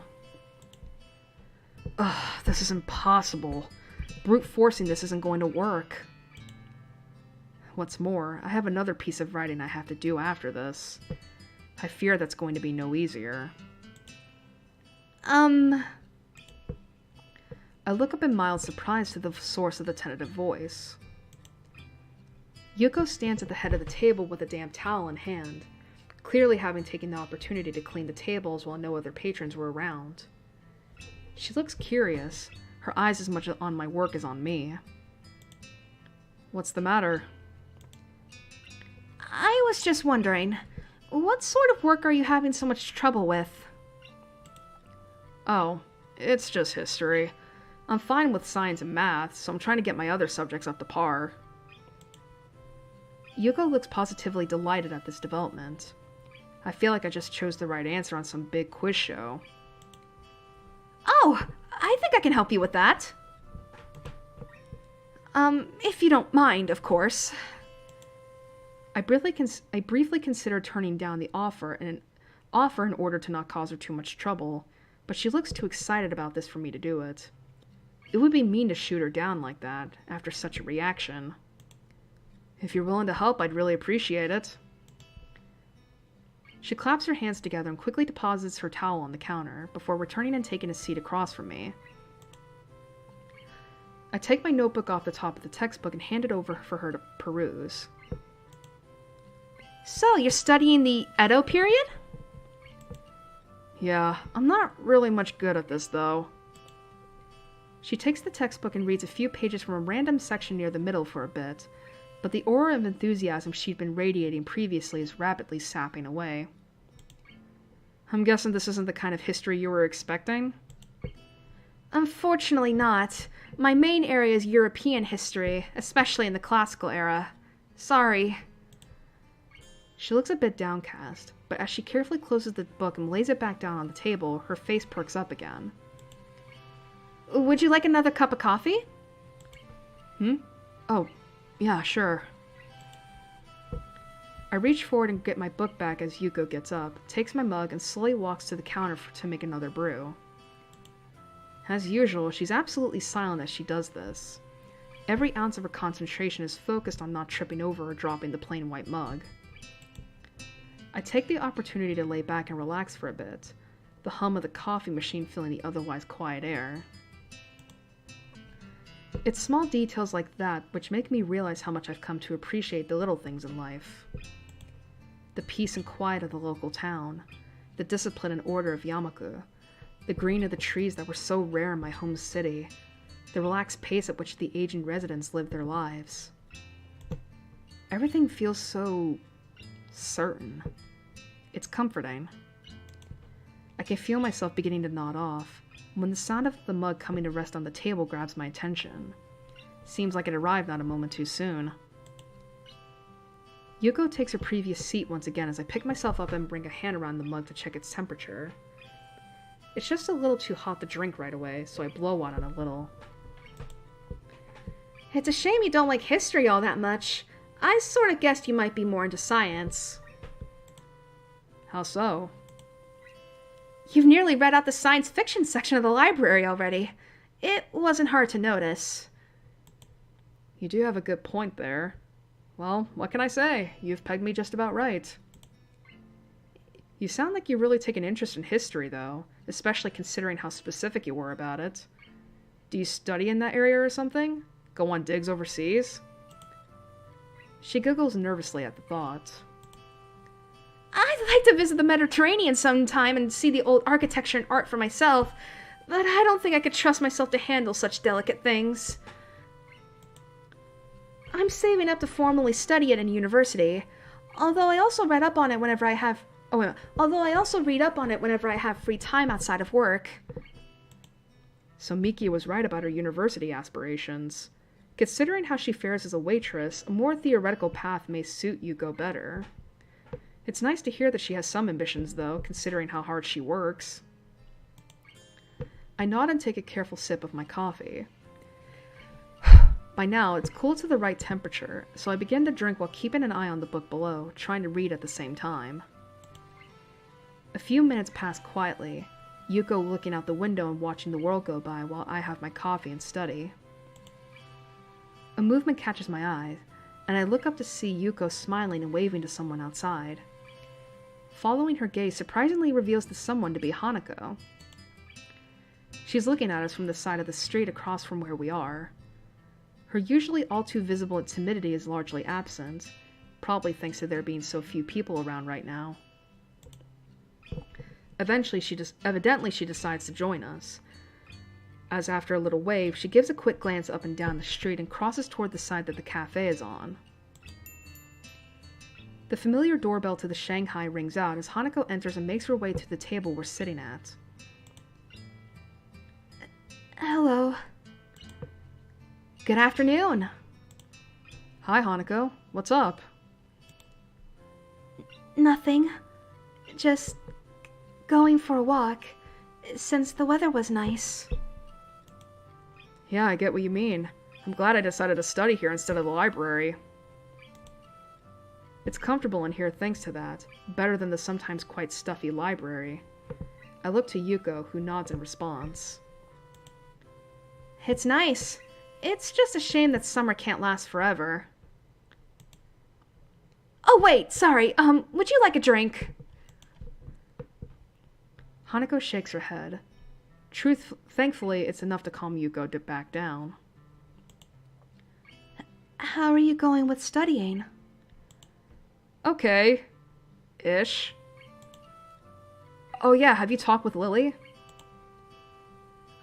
Ugh, this is impossible. Brute forcing this isn't going to work. What's more, I have another piece of writing I have to do after this. I fear that's going to be no easier. I look up in mild surprise to the source of the tentative voice. Yuko stands at the head of the table with a damp towel in hand, clearly having taken the opportunity to clean the tables while no other patrons were around. She looks curious, her eyes as much on my work as on me. What's the matter? I was just wondering, what sort of work are you having so much trouble with? Oh, it's just history. I'm fine with science and math, so I'm trying to get my other subjects up to par. Yuko looks positively delighted at this development. I feel like I just chose the right answer on some big quiz show. Oh, I think I can help you with that. If you don't mind, of course. I briefly considered turning down the offer in order to not cause her too much trouble, but she looks too excited about this for me to do it. It would be mean to shoot her down like that, after such a reaction. If you're willing to help, I'd really appreciate it. She claps her hands together and quickly deposits her towel on the counter, before returning and taking a seat across from me. I take my notebook off the top of the textbook and hand it over for her to peruse. So, you're studying the Edo period? Yeah, I'm not really much good at this, though. She takes the textbook and reads a few pages from a random section near the middle for a bit, but the aura of enthusiasm she'd been radiating previously is rapidly sapping away. I'm guessing this isn't the kind of history you were expecting? Unfortunately not. My main area is European history, especially in the classical era. Sorry. She looks a bit downcast, but as she carefully closes the book and lays it back down on the table, her face perks up again. Would you like another cup of coffee? Oh, yeah, sure. I reach forward and get my book back as Yuko gets up, takes my mug, and slowly walks to the counter to make another brew. As usual, she's absolutely silent as she does this. Every ounce of her concentration is focused on not tripping over or dropping the plain white mug. I take the opportunity to lay back and relax for a bit, the hum of the coffee machine filling the otherwise quiet air. It's small details like that which make me realize how much I've come to appreciate the little things in life. The peace and quiet of the local town, the discipline and order of Yamaku, The green of the trees that were so rare in my home city. The relaxed pace at which the aging residents live their lives. Everything feels so certain. It's comforting. I can feel myself beginning to nod off when the sound of the mug coming to rest on the table grabs my attention. Seems like it arrived not a moment too soon. Yuko takes her previous seat once again as I pick myself up and bring a hand around the mug to check its temperature. It's just a little too hot to drink right away, so I blow on it a little. It's a shame you don't like history all that much. I sort of guessed you might be more into science. How so? You've nearly read out the science fiction section of the library already. It wasn't hard to notice. You do have a good point there. Well, what can I say? You've pegged me just about right. You sound like you really take an interest in history, though, especially considering how specific you were about it. Do you study in that area or something? Go on digs overseas? She giggles nervously at the thought. I'd like to visit the Mediterranean sometime and see the old architecture and art for myself, but I don't think I could trust myself to handle such delicate things. I'm saving up to formally study it in university, although I also read up on it whenever I have... Although I also read up on it whenever I have free time outside of work. So Miki was right about her university aspirations. Considering how she fares as a waitress, a more theoretical path may suit Yuko better. It's nice to hear that she has some ambitions, though, considering how hard she works. I nod and take a careful sip of my coffee. By now, it's cooled to the right temperature, so I begin to drink while keeping an eye on the book below, trying to read at the same time. A few minutes pass quietly, Yuko looking out the window and watching the world go by while I have my coffee and study. A movement catches my eye, and I look up to see Yuko smiling and waving to someone outside. Following her gaze surprisingly reveals the someone to be Hanako. She's looking at us from the side of the street across from where we are. Her usually all too visible timidity is largely absent, probably thanks to there being so few people around right now. Eventually, evidently she decides to join us, as after a little wave, she gives a quick glance up and down the street and crosses toward the side that the cafe is on. The familiar doorbell to the Shanghai rings out as Hanako enters and makes her way to the table we're sitting at. Hello. Good afternoon. Hi, Hanako. What's up? Nothing. Just going for a walk, since the weather was nice. Yeah, I get what you mean. I'm glad I decided to study here instead of the library. It's comfortable in here thanks to that, better than the sometimes quite stuffy library. I look to Yuko, who nods in response. It's nice. It's just a shame that summer can't last forever. Oh wait, sorry, would you like a drink? Hanako shakes her head. Thankfully, it's enough to calm Yuko to back down. How are you going with studying? Okay. Ish. Oh yeah, have you talked with Lily?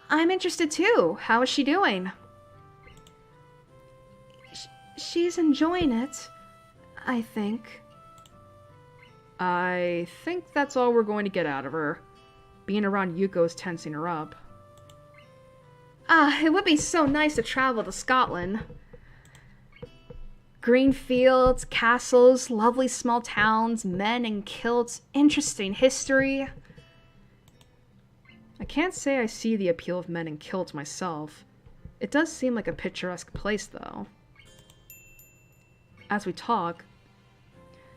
I'm interested too. How is she doing? She's enjoying it, I think. I think that's all we're going to get out of her. Being around Yuko's tensing her up. It would be so nice to travel to Scotland. Green fields, castles, lovely small towns, men in kilts, interesting history. I can't say I see the appeal of men in kilts myself. It does seem like a picturesque place, though. As we talk,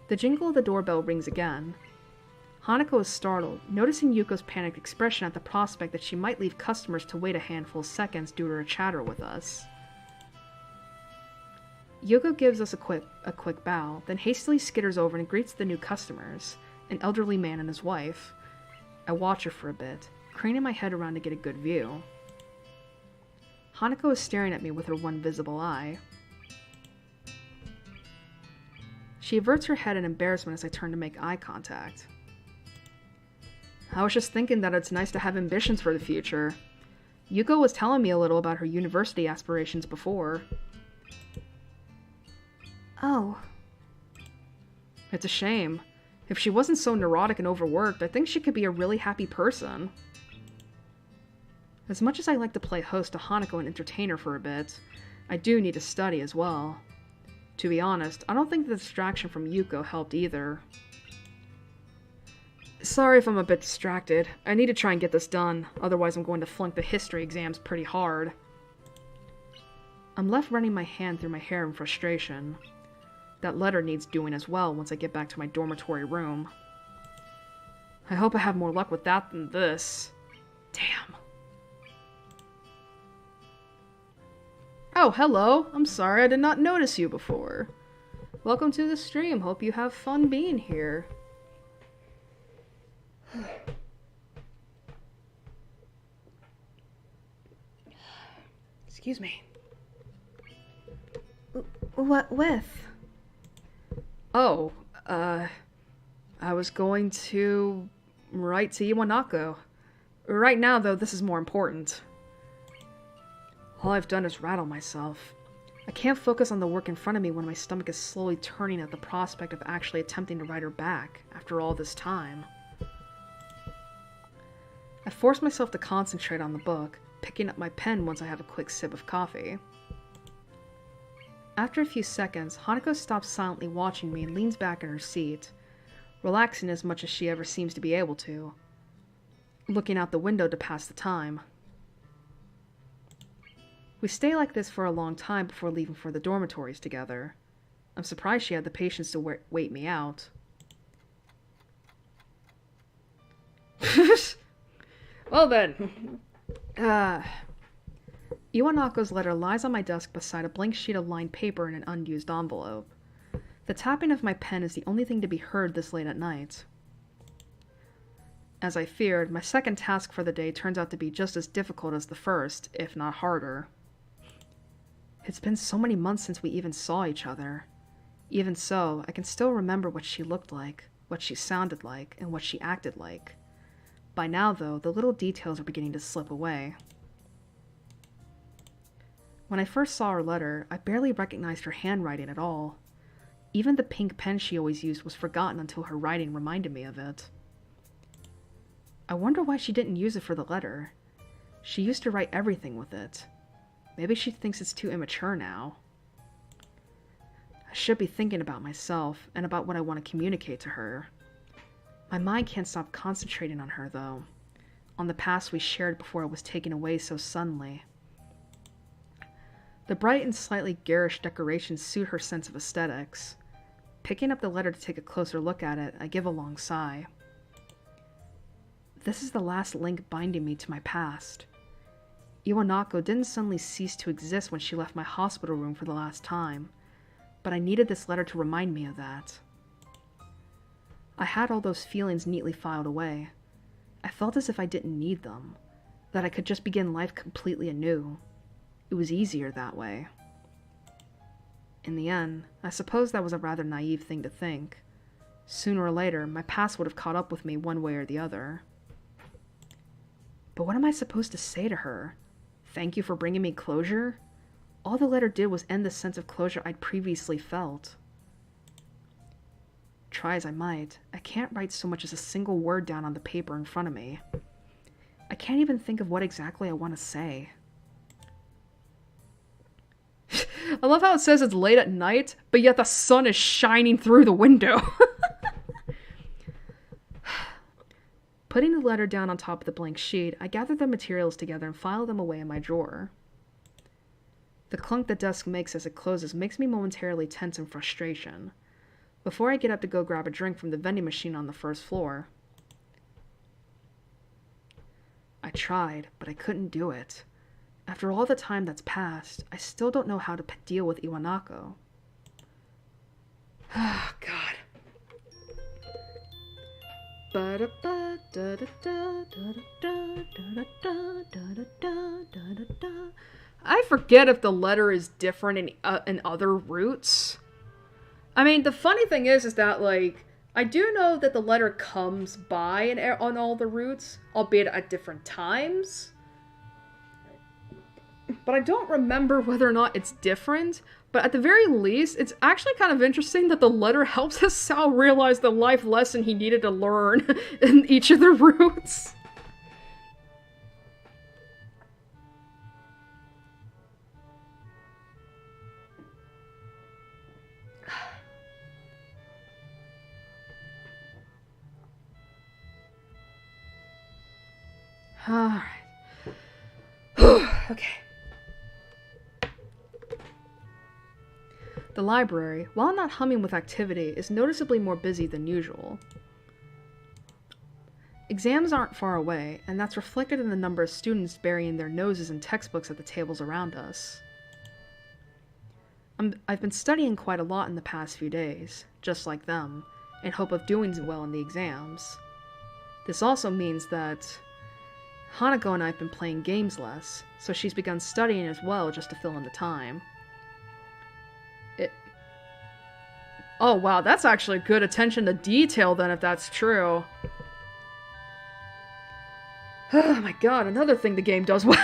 the jingle of the doorbell rings again. Hanako is startled, noticing Yuko's panicked expression at the prospect that she might leave customers to wait a handful of seconds due to her chatter with us. Yuko gives us a quick bow, then hastily skitters over and greets the new customers, an elderly man and his wife. I watch her for a bit, craning my head around to get a good view. Hanako is staring at me with her one visible eye. She averts her head in embarrassment as I turn to make eye contact. I was just thinking that it's nice to have ambitions for the future. Yuko was telling me a little about her university aspirations before. Oh. It's a shame. If she wasn't so neurotic and overworked, I think she could be a really happy person. As much as I like to play host to Hanako and entertain her for a bit, I do need to study as well. To be honest, I don't think the distraction from Yuko helped either. Sorry if I'm a bit distracted. I need to try and get this done, otherwise I'm going to flunk the history exams pretty hard. I'm left running my hand through my hair in frustration. That letter needs doing as well once I get back to my dormitory room. I hope I have more luck with that than this. Damn. Oh, hello. I'm sorry I did not notice you before. Welcome to the stream. Hope you have fun being here. Excuse me. What with? Oh, I was going to write to Iwanako. Right now, though, this is more important. All I've done is rattle myself. I can't focus on the work in front of me when my stomach is slowly turning at the prospect of actually attempting to write her back after all this time. I force myself to concentrate on the book, picking up my pen once I have a quick sip of coffee. After a few seconds, Hanako stops silently watching me and leans back in her seat, relaxing as much as she ever seems to be able to, looking out the window to pass the time. We stay like this for a long time before leaving for the dormitories together. I'm surprised she had the patience to wait me out. Well then. Iwanako's letter lies on my desk beside a blank sheet of lined paper and an unused envelope. The tapping of my pen is the only thing to be heard this late at night. As I feared, my second task for the day turns out to be just as difficult as the first, if not harder. It's been so many months since we even saw each other. Even so, I can still remember what she looked like, what she sounded like, and what she acted like. By now, though, the little details are beginning to slip away. When I first saw her letter, I barely recognized her handwriting at all. Even the pink pen she always used was forgotten until her writing reminded me of it. I wonder why she didn't use it for the letter. She used to write everything with it. Maybe she thinks it's too immature now. I should be thinking about myself and about what I want to communicate to her. My mind can't stop concentrating on her, though. On the past we shared before it was taken away so suddenly. The bright and slightly garish decorations suit her sense of aesthetics. Picking up the letter to take a closer look at it, I give a long sigh. This is the last link binding me to my past. Iwanako didn't suddenly cease to exist when she left my hospital room for the last time, but I needed this letter to remind me of that. I had all those feelings neatly filed away. I felt as if I didn't need them, that I could just begin life completely anew. It was easier that way. In the end, I suppose that was a rather naive thing to think. Sooner or later, my past would have caught up with me one way or the other. But what am I supposed to say to her? Thank you for bringing me closure? All the letter did was end the sense of closure I'd previously felt. Try as I might, I can't write so much as a single word down on the paper in front of me. I can't even think of what exactly I want to say. I love how it says it's late at night, but yet the sun is shining through the window. Putting the letter down on top of the blank sheet, I gather the materials together and file them away in my drawer. The clunk the desk makes as it closes makes me momentarily tense in frustration, before I get up to go grab a drink from the vending machine on the first floor. I tried, but I couldn't do it. After all the time that's passed, I still don't know how to deal with Iwanako. Ah, God. I forget if the letter is different in other routes. I mean, the funny thing is that, like, I do know that the letter comes by on all the routes, albeit at different times. But I don't remember whether or not it's different. But at the very least, it's actually kind of interesting that the letter helps Hisao realize the life lesson he needed to learn in each of the routes. Alright. Okay. The library, while not humming with activity, is noticeably more busy than usual. Exams aren't far away, and that's reflected in the number of students burying their noses in textbooks at the tables around us. I've been studying quite a lot in the past few days, just like them, in hope of doing well in the exams. This also means that Hanako and I have been playing games less, so she's begun studying as well just to fill in the time. Oh wow, that's actually good attention to detail then if that's true. Oh my god, another thing the game does well.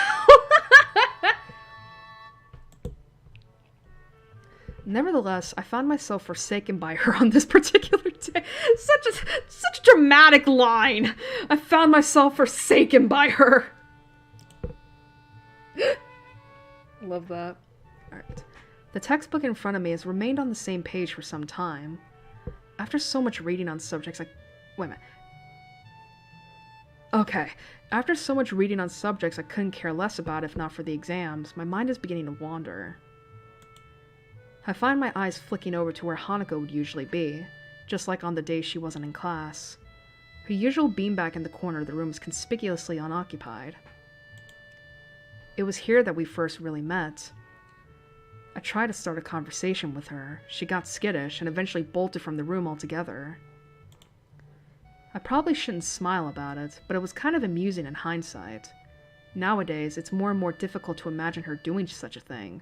Nevertheless, I found myself forsaken by her on this particular day. Such a dramatic line. I found myself forsaken by her. Love that. Alright. The textbook in front of me has remained on the same page for some time. After so much reading on subjects wait a minute. Okay. After so much reading on subjects I couldn't care less about if not for the exams, my mind is beginning to wander. I find my eyes flicking over to where Hanako would usually be, just like on the days she wasn't in class. Her usual beanbag in the corner of the room is conspicuously unoccupied. It was here that we first really met. I tried to start a conversation with her. She got skittish and eventually bolted from the room altogether. I probably shouldn't smile about it, but it was kind of amusing in hindsight. Nowadays, it's more and more difficult to imagine her doing such a thing.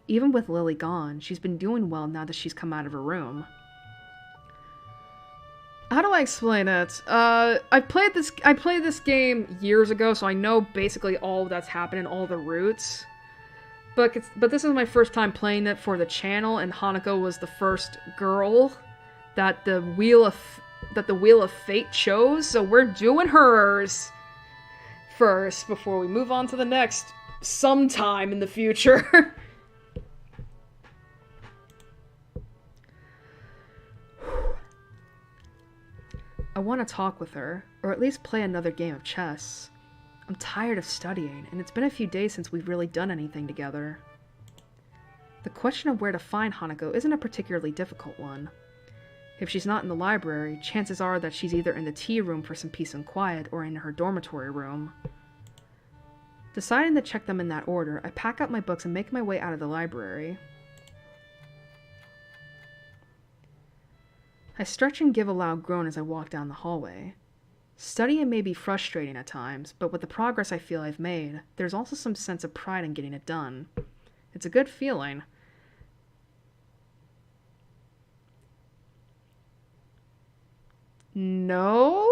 Even with Lily gone, she's been doing well now that she's come out of her room. How do I explain it? I played this game years ago, so I know basically all that's happened in all the routes. But this is my first time playing it for the channel, and Hanako was the first girl that the Wheel of Fate chose, so we're doing hers first before we move on to the next sometime in the future. I want to talk with her, or at least play another game of chess. I'm tired of studying, and it's been a few days since we've really done anything together. The question of where to find Hanako isn't a particularly difficult one. If she's not in the library, chances are that she's either in the tea room for some peace and quiet, or in her dormitory room. Deciding to check them in that order, I pack up my books and make my way out of the library. I stretch and give a loud groan as I walk down the hallway. Studying may be frustrating at times, but with the progress I feel I've made, there's also some sense of pride in getting it done. It's a good feeling. No?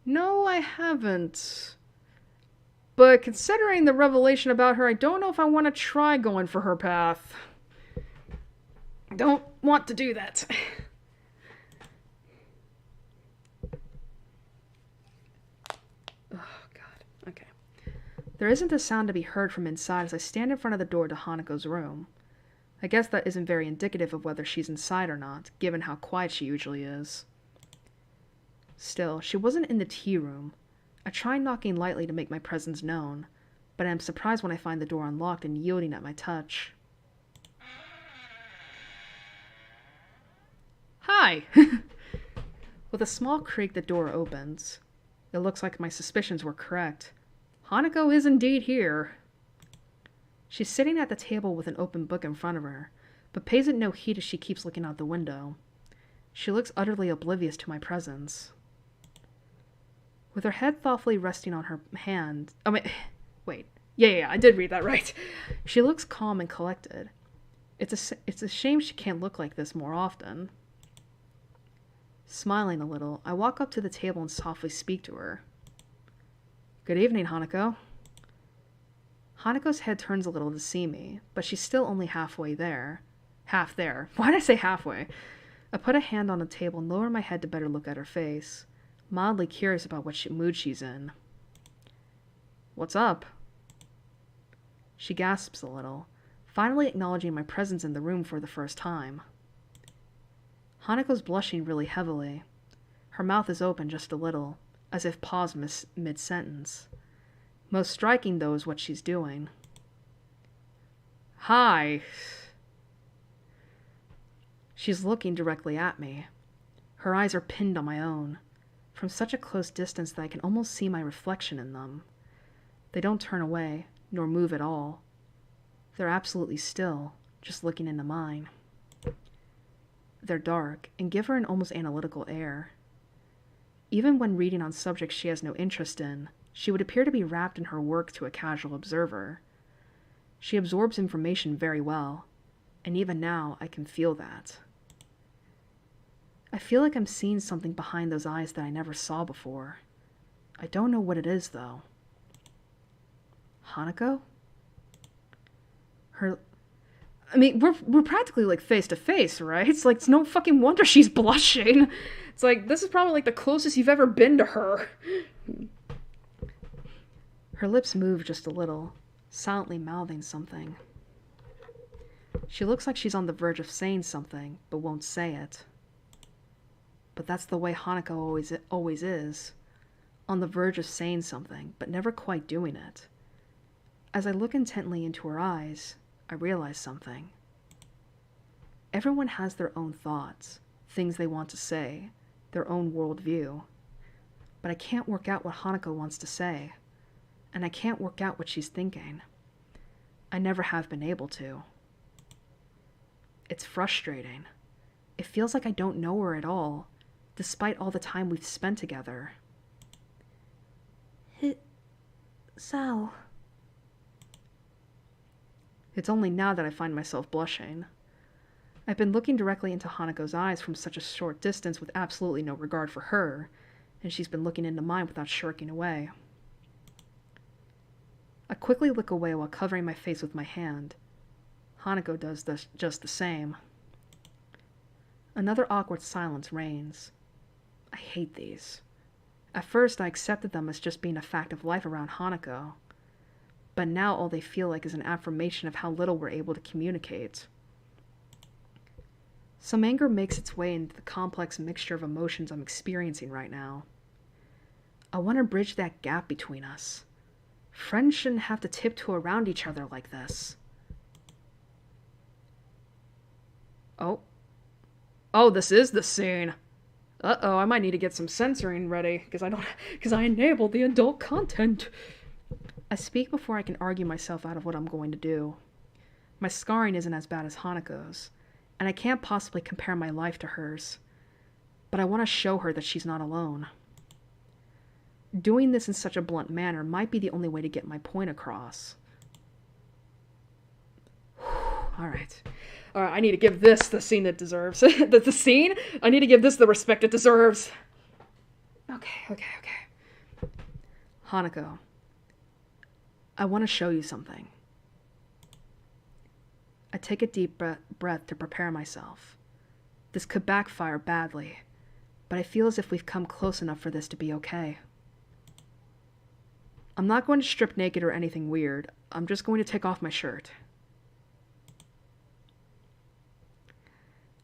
No, I haven't. But considering the revelation about her, I don't know if I want to try going for her path. I don't want to do that. Okay. There isn't a sound to be heard from inside as I stand in front of the door to Hanako's room. I guess that isn't very indicative of whether she's inside or not, given how quiet she usually is. Still, she wasn't in the tea room. I try knocking lightly to make my presence known, but I am surprised when I find the door unlocked and yielding at my touch. Hi! With a small creak, the door opens. It looks like my suspicions were correct. Hanako is indeed here. She's sitting at the table with an open book in front of her, but pays it no heed as she keeps looking out the window. She looks utterly oblivious to my presence. With her head thoughtfully resting on her hand... wait. Yeah, I did read that right. She looks calm and collected. It's a shame she can't look like this more often. Smiling a little, I walk up to the table and softly speak to her. Good evening, Hanako. Hanako's head turns a little to see me, but she's still only halfway there. Half there. Why did I say halfway? I put a hand on the table and lower my head to better look at her face, mildly curious about what mood she's in. What's up? She gasps a little, finally acknowledging my presence in the room for the first time. Hanako's blushing really heavily. Her mouth is open just a little, as if paused mid-sentence. Most striking, though, is what she's doing. Hi. She's looking directly at me. Her eyes are pinned on my own, from such a close distance that I can almost see my reflection in them. They don't turn away, nor move at all. They're absolutely still, just looking into mine. They're dark, and give her an almost analytical air. Even when reading on subjects she has no interest in, she would appear to be wrapped in her work to a casual observer. She absorbs information very well, and even now I can feel that. I feel like I'm seeing something behind those eyes that I never saw before. I don't know what it is, though. Hanako? We're practically like face to face, right? It's no fucking wonder she's blushing. It's like, this is probably like the closest you've ever been to her. Her lips move just a little, silently mouthing something. She looks like she's on the verge of saying something, but won't say it. But that's the way Hanako always is. On the verge of saying something, but never quite doing it. As I look intently into her eyes, I realize something. Everyone has their own thoughts, things they want to say, their own worldview. But I can't work out what Hanako wants to say, and I can't work out what she's thinking. I never have been able to. It's frustrating. It feels like I don't know her at all, despite all the time we've spent together. Sao. It's only now that I find myself blushing. I've been looking directly into Hanako's eyes from such a short distance with absolutely no regard for her, and she's been looking into mine without shirking away. I quickly look away while covering my face with my hand. Hanako does just the same. Another awkward silence reigns. I hate these. At first, I accepted them as just being a fact of life around Hanako. But now all they feel like is an affirmation of how little we're able to communicate. Some anger makes its way into the complex mixture of emotions I'm experiencing right now. I want to bridge that gap between us. Friends shouldn't have to tiptoe around each other like this. Oh, this is the scene. Uh-oh, I might need to get some censoring ready, because I enabled the adult content. I speak before I can argue myself out of what I'm going to do. My scarring isn't as bad as Hanako's, and I can't possibly compare my life to hers. But I want to show her that she's not alone. Doing this in such a blunt manner might be the only way to get my point across. Alright, I need to give this the scene it deserves. the scene? I need to give this the respect it deserves. Okay. Hanako, I want to show you something. I take a deep breath to prepare myself. This could backfire badly, but I feel as if we've come close enough for this to be okay. I'm not going to strip naked or anything weird. I'm just going to take off my shirt.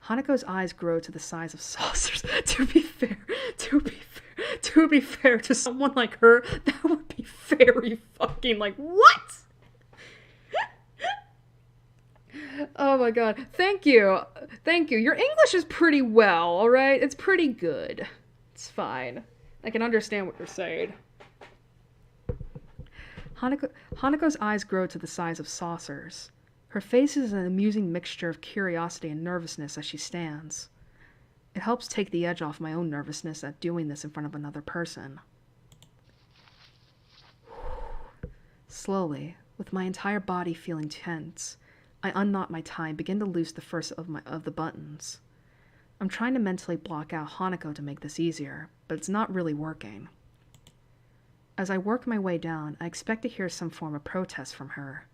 Hanako's eyes grow to the size of saucers. To be fair to someone like her, that would be very fucking like, what? Oh my god. Thank you. Your English is pretty well, alright? It's pretty good. It's fine. I can understand what you're saying. Hanako's eyes grow to the size of saucers. Her face is an amusing mixture of curiosity and nervousness as she stands. It helps take the edge off my own nervousness at doing this in front of another person. Slowly, with my entire body feeling tense, I unknot my tie and begin to loose the first of the buttons. I'm trying to mentally block out Hanako to make this easier, but it's not really working. As I work my way down, I expect to hear some form of protest from her.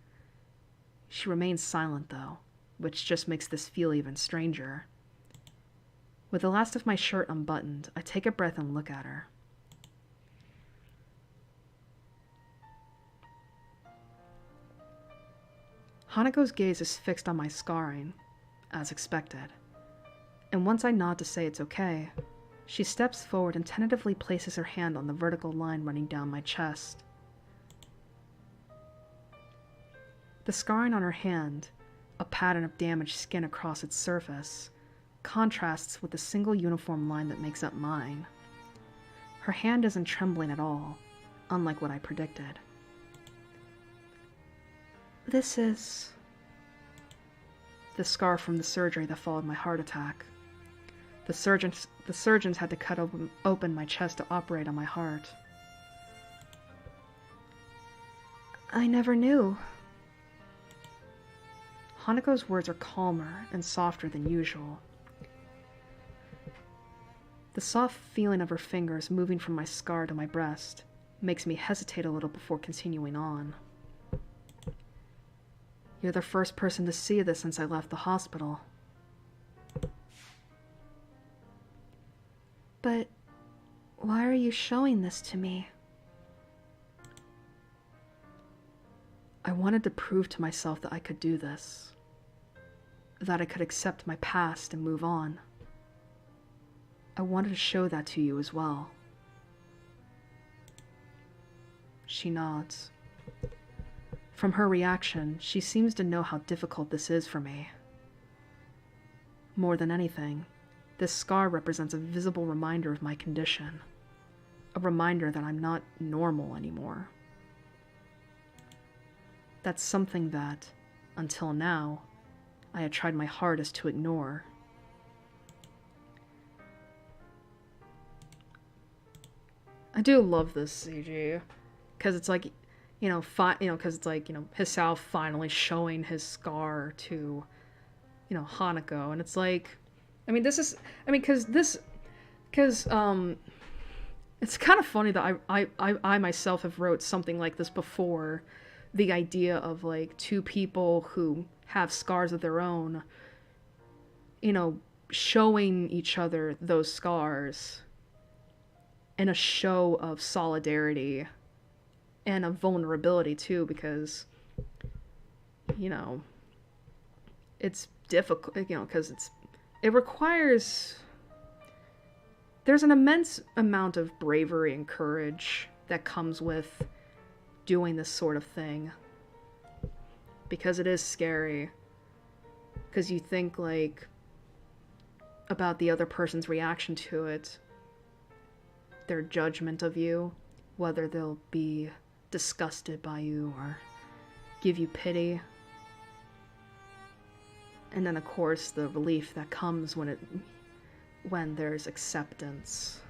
She remains silent, though, which just makes this feel even stranger. With the last of my shirt unbuttoned, I take a breath and look at her. Hanako's gaze is fixed on my scarring, as expected. And once I nod to say it's okay, she steps forward and tentatively places her hand on the vertical line running down my chest. The scarring on her hand, a pattern of damaged skin across its surface, contrasts with the single uniform line that makes up mine. Her hand isn't trembling at all, unlike what I predicted. This is... the scar from the surgery that followed my heart attack. The surgeons had to cut open my chest to operate on my heart. I never knew. Hanako's words are calmer and softer than usual. The soft feeling of her fingers moving from my scar to my breast makes me hesitate a little before continuing on. You're the first person to see this since I left the hospital. But why are you showing this to me? I wanted to prove to myself that I could do this. That I could accept my past and move on. I wanted to show that to you as well. She nods. From her reaction, she seems to know how difficult this is for me. More than anything, this scar represents a visible reminder of my condition. A reminder that I'm not normal anymore. That's something that, until now, I had tried my hardest to ignore. I do love this CG, because it's like, because it's like, Hisao finally showing his scar to, Hanako, and it's like, because it's kind of funny that I myself have wrote something like this before, the idea of like two people who have scars of their own, showing each other those scars in a show of solidarity and of vulnerability too, because it's difficult, because it requires, there's an immense amount of bravery and courage that comes with doing this sort of thing, because it is scary, because you think like about the other person's reaction to it, their judgment of you, whether they'll be disgusted by you or give you pity. And then of course the relief that comes when there's acceptance.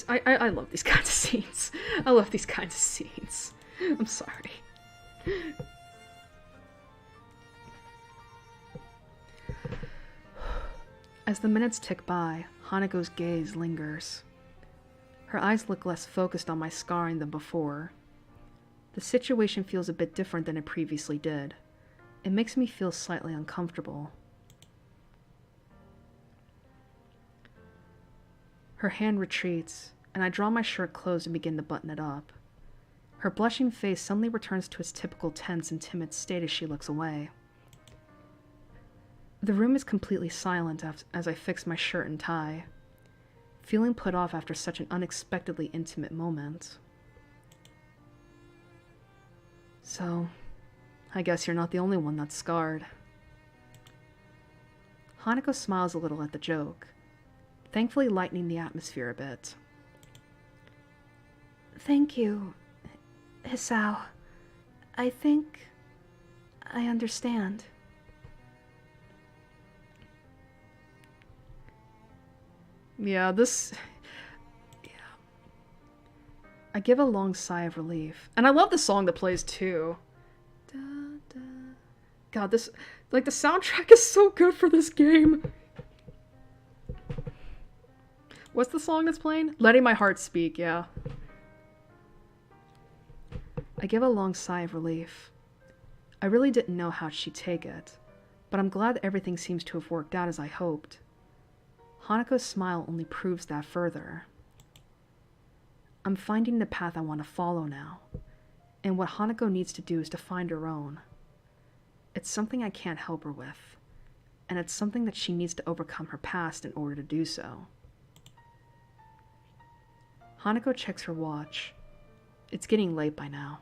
I love these kinds of scenes. I love these kinds of scenes. I'm sorry. As the minutes tick by, Hanako's gaze lingers. Her eyes look less focused on my scarring than before. The situation feels a bit different than it previously did. It makes me feel slightly uncomfortable. Her hand retreats, and I draw my shirt closed and begin to button it up. Her blushing face suddenly returns to its typical tense and timid state as she looks away. The room is completely silent as I fix my shirt and tie, feeling put off after such an unexpectedly intimate moment. So, I guess you're not the only one that's scarred. Hanako smiles a little at the joke, thankfully lightening the atmosphere a bit. Thank you, Hisao. I think I understand. Yeah, I give a long sigh of relief. And I love the song that plays too. Da, da, God, this, like, the soundtrack is so good for this game. What's the song that's playing? Letting My Heart Speak, yeah. I give a long sigh of relief. I really didn't know how she'd take it, but I'm glad that everything seems to have worked out as I hoped. Hanako's smile only proves that further. I'm finding the path I want to follow now, and what Hanako needs to do is to find her own. It's something I can't help her with, and it's something that she needs to overcome her past in order to do so. Hanako checks her watch. It's getting late by now.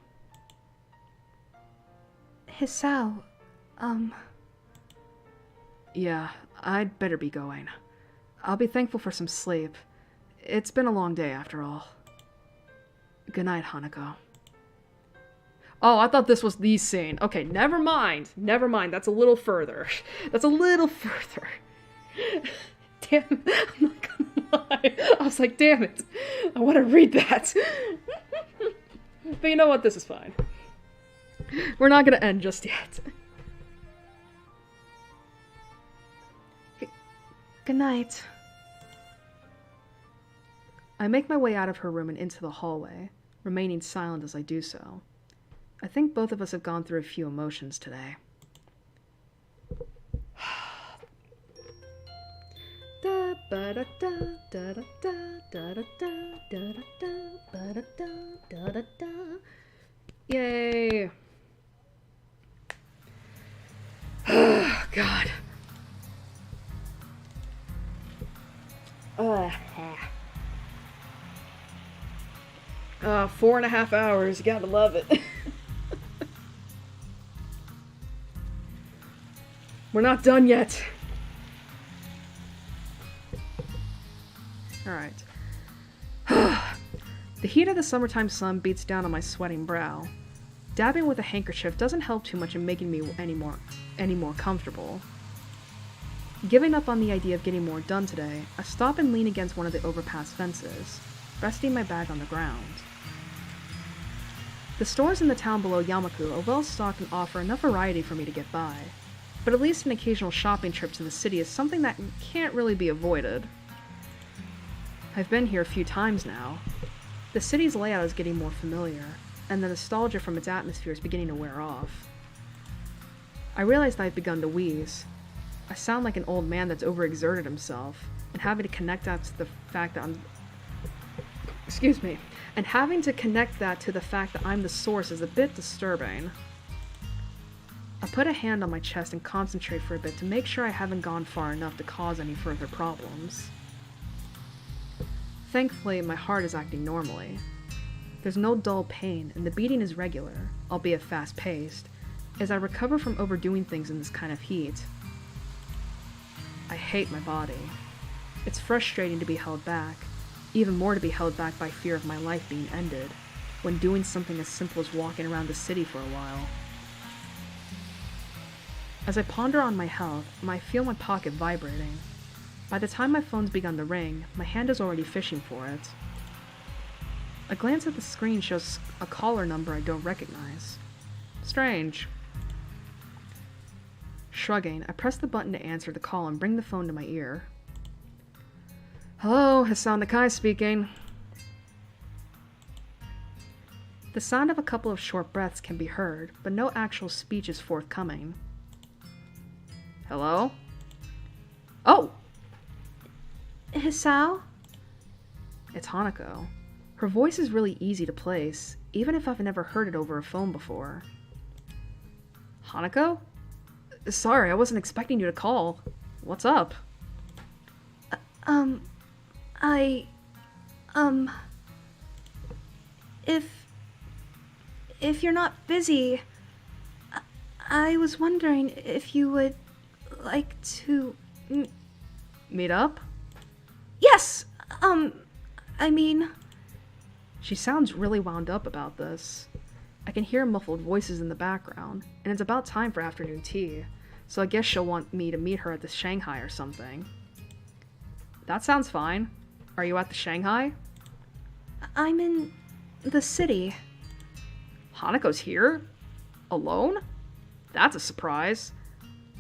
Hisao, Yeah, I'd better be going. I'll be thankful for some sleep. It's been a long day after all. Good night, Hanako. Oh, I thought this was the scene. Okay, never mind. Never mind. That's a little further. That's a little further. Damn, I'm not gonna lie. I was like, damn it. I want to read that. But you know what? This is fine. We're not gonna end just yet. good night. I make my way out of her room and into the hallway, remaining silent as I do so. I think both of us have gone through a few emotions today. Yay! God. 4.5 hours. You gotta love it. We're not done yet. Alright. The heat of the summertime sun beats down on my sweating brow. Dabbing with a handkerchief doesn't help too much in making me any more comfortable. Giving up on the idea of getting more done today, I stop and lean against one of the overpass fences, resting my bag on the ground. The stores in the town below Yamaku are well stocked and offer enough variety for me to get by, but at least an occasional shopping trip to the city is something that can't really be avoided. I've been here a few times now. The city's layout is getting more familiar, and the nostalgia from its atmosphere is beginning to wear off. I realize that I've begun to wheeze. I sound like an old man that's overexerted himself, and having to connect that to the fact that I'm the source is a bit disturbing. I put a hand on my chest and concentrate for a bit to make sure I haven't gone far enough to cause any further problems. Thankfully, my heart is acting normally. There's no dull pain, and the beating is regular, albeit fast-paced, as I recover from overdoing things in this kind of heat. I hate my body. It's frustrating to be held back, even more to be held back by fear of my life being ended, when doing something as simple as walking around the city for a while. As I ponder on my health, I feel my pocket vibrating. By the time my phone's begun to ring, my hand is already fishing for it. A glance at the screen shows a caller number I don't recognize. Strange. Shrugging, I press the button to answer the call and bring the phone to my ear. Hello, Hassan Nakai speaking. The sound of a couple of short breaths can be heard, but no actual speech is forthcoming. Hello? Oh! Hisao? It's Hanako. Her voice is really easy to place, even if I've never heard it over a phone before. Hanako? Sorry, I wasn't expecting you to call. What's up? If you're not busy, I was wondering if you would like to... Meet up? Yes! I mean... She sounds really wound up about this. I can hear muffled voices in the background, and it's about time for afternoon tea, so I guess she'll want me to meet her at the Shanghai or something. That sounds fine. Are you at the Shanghai? I'm in the city. Hanako's here? Alone? That's a surprise.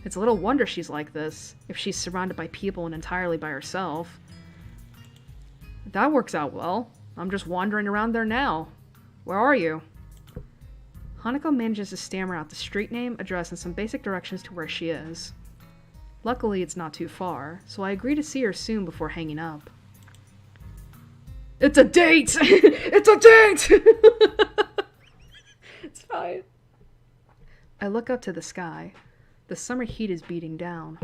It's a little wonder she's like this, if she's surrounded by people and entirely by herself. That works out well. I'm just wandering around there now. Where are you? Hanako manages to stammer out the street name, address, and some basic directions to where she is. Luckily, it's not too far, so I agree to see her soon before hanging up. It's a date! It's a date! It's fine. I look up to the sky. The summer heat is beating down.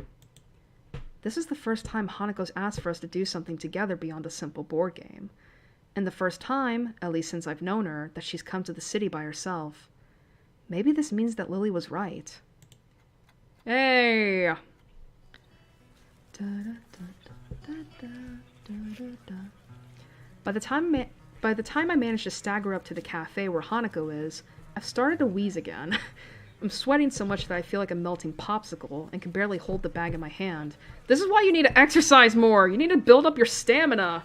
This is the first time Hanako's asked for us to do something together beyond a simple board game. And the first time, at least since I've known her, that she's come to the city by herself. Maybe this means that Lily was right. Hey! By the time I manage to stagger up to the cafe where Hanako is, I've started to wheeze again. I'm sweating so much that I feel like a melting popsicle and can barely hold the bag in my hand. This is why you need to exercise more. You need to build up your stamina.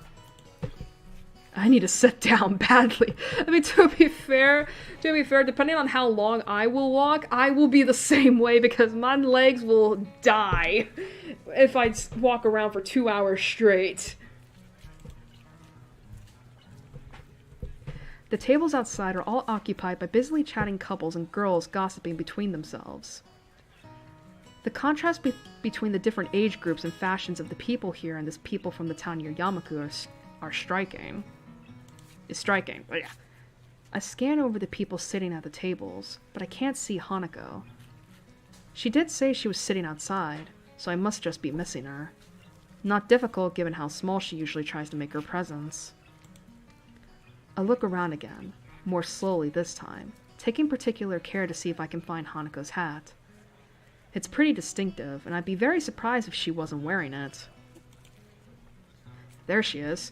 I need to sit down badly. I mean, to be fair, depending on how long I will walk, I will be the same way because my legs will die if I walk around for 2 hours straight. The tables outside are all occupied by busily chatting couples and girls gossiping between themselves. The contrast between the different age groups and fashions of the people here and this people from the town near Yamaku are striking. But yeah. I scan over the people sitting at the tables, but I can't see Hanako. She did say she was sitting outside, so I must just be missing her. Not difficult given how small she usually tries to make her presence. I look around again, more slowly this time, taking particular care to see if I can find Hanako's hat. It's pretty distinctive, and I'd be very surprised if she wasn't wearing it. There she is.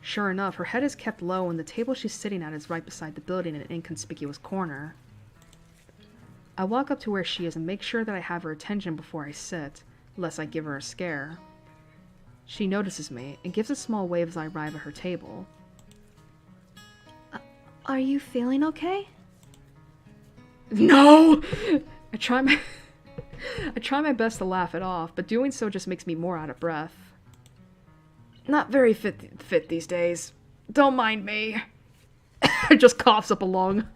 Sure enough, her head is kept low and the table she's sitting at is right beside the building in an inconspicuous corner. I walk up to where she is and make sure that I have her attention before I sit, lest I give her a scare. She notices me and gives a small wave as I arrive at her table. Are you feeling okay? No! I try my best to laugh it off, but doing so just makes me more out of breath. Not very fit these days. Don't mind me. It just coughs up a lung.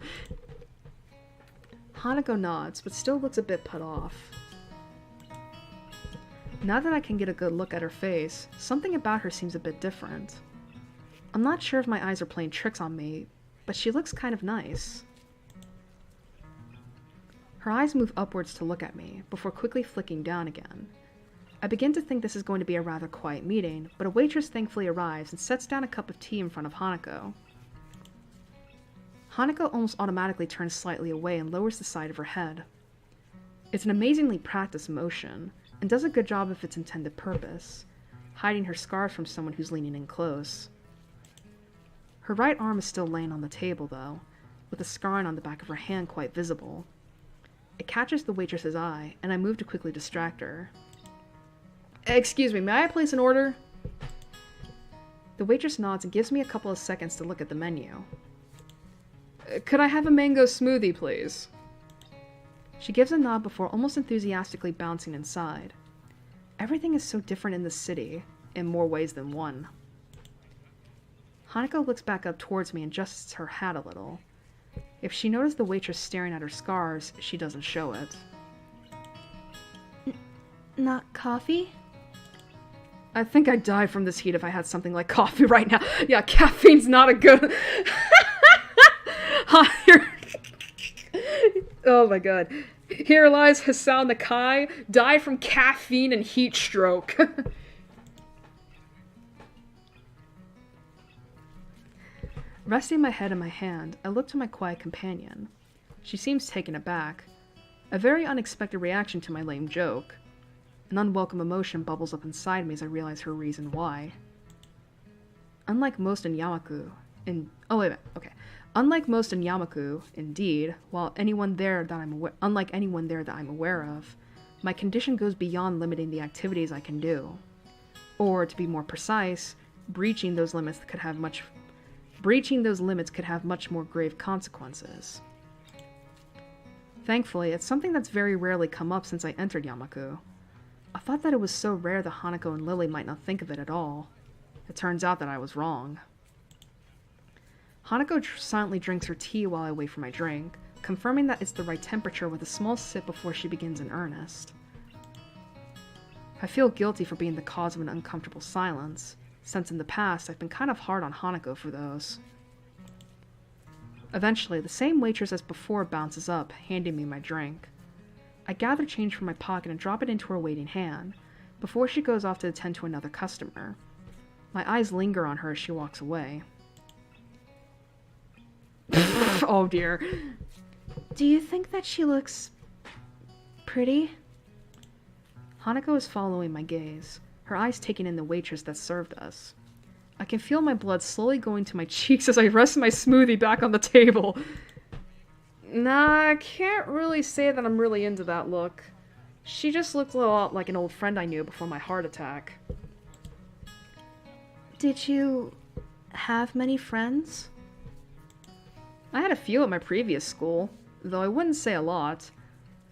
Hanako nods, but still looks a bit put off. Now that I can get a good look at her face, something about her seems a bit different. I'm not sure if my eyes are playing tricks on me, but she looks kind of nice. Her eyes move upwards to look at me, before quickly flicking down again. I begin to think this is going to be a rather quiet meeting, but a waitress thankfully arrives and sets down a cup of tea in front of Hanako. Hanako almost automatically turns slightly away and lowers the side of her head. It's an amazingly practiced motion, and does a good job of its intended purpose, hiding her scarf from someone who's leaning in close. Her right arm is still laying on the table, though, with a scarring on the back of her hand quite visible. It catches the waitress's eye, and I move to quickly distract her. Excuse me, may I place an order? The waitress nods and gives me a couple of seconds to look at the menu. Could I have a mango smoothie, please? She gives a nod before almost enthusiastically bouncing inside. Everything is so different in this city, in more ways than one. Hanako looks back up towards me and adjusts her hat a little. If she noticed the waitress staring at her scars, she doesn't show it. Not coffee? I think I'd die from this heat if I had something like coffee right now. Yeah, caffeine's not a good... Oh my god. Here lies Hassan Nakai, died from caffeine and heat stroke. Resting my head in my hand, I look to my quiet companion. She seems taken aback. A very unexpected reaction to my lame joke. An unwelcome emotion bubbles up inside me as I realize her reason why. Unlike most in Yamaku, Unlike most in Yamaku, indeed, unlike anyone there that I'm aware of, my condition goes beyond limiting the activities I can do. Or, to be more precise, breaching those limits could have much more grave consequences. Thankfully, it's something that's very rarely come up since I entered Yamaku. I thought that it was so rare that Hanako and Lily might not think of it at all. It turns out that I was wrong. Hanako silently drinks her tea while I wait for my drink, confirming that it's the right temperature with a small sip before she begins in earnest. I feel guilty for being the cause of an uncomfortable silence, since in the past I've been kind of hard on Hanako for those. Eventually, the same waitress as before bounces up, handing me my drink. I gather change from my pocket and drop it into her waiting hand, before she goes off to attend to another customer. My eyes linger on her as she walks away. Oh dear. Do you think that she looks pretty? Hanako is following my gaze, her eyes taking in the waitress that served us. I can feel my blood slowly going to my cheeks as I rest my smoothie back on the table. Nah, I can't really say that I'm really into that look. She just looked a lot like an old friend I knew before my heart attack. Did you have many friends? I had a few at my previous school, though I wouldn't say a lot.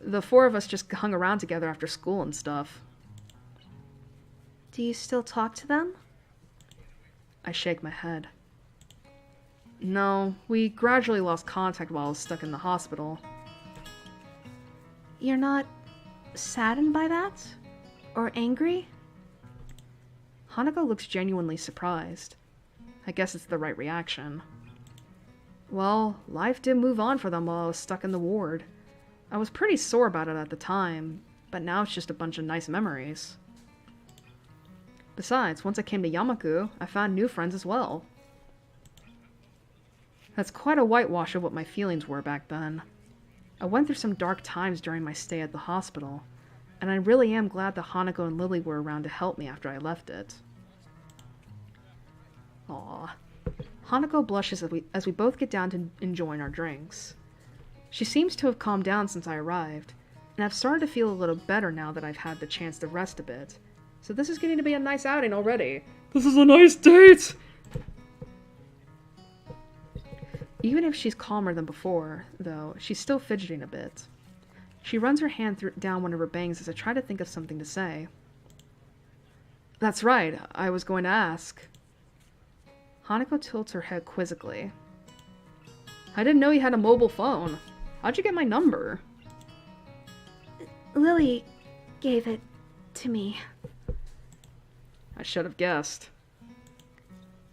The four of us just hung around together after school and stuff. Do you still talk to them? I shake my head. No, we gradually lost contact while I was stuck in the hospital. You're not saddened by that? Or angry? Hanako looks genuinely surprised. I guess it's the right reaction. Well, life did move on for them while I was stuck in the ward. I was pretty sore about it at the time, but now it's just a bunch of nice memories. Besides, once I came to Yamaku, I found new friends as well. That's quite a whitewash of what my feelings were back then. I went through some dark times during my stay at the hospital, and I really am glad that Hanako and Lily were around to help me after I left it. Aww. Hanako blushes as we both get down to enjoying our drinks. She seems to have calmed down since I arrived, and I've started to feel a little better now that I've had the chance to rest a bit. So this is getting to be a nice outing already. This is a nice date! Even if she's calmer than before, though, she's still fidgeting a bit. She runs her hand down one of her bangs as I try to think of something to say. That's right, I was going to ask. Hanako tilts her head quizzically. I didn't know you had a mobile phone. How'd you get my number? Lily gave it to me. I should have guessed.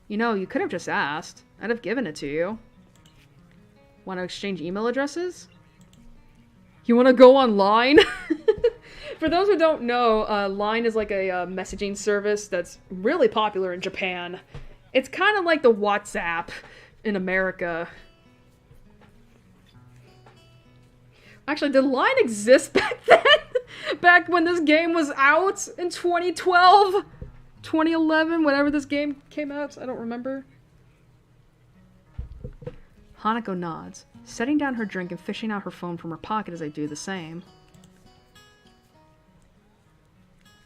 You know, you could have just asked. I'd have given it to you. Want to exchange email addresses? You want to go online? For those who don't know, Line is like a messaging service that's really popular in Japan. It's kind of like the WhatsApp in America. Actually, did Line exist back then? Back when this game was out in 2012? 2011, whenever this game came out? I don't remember. Hanako nods, setting down her drink and fishing out her phone from her pocket as I do the same.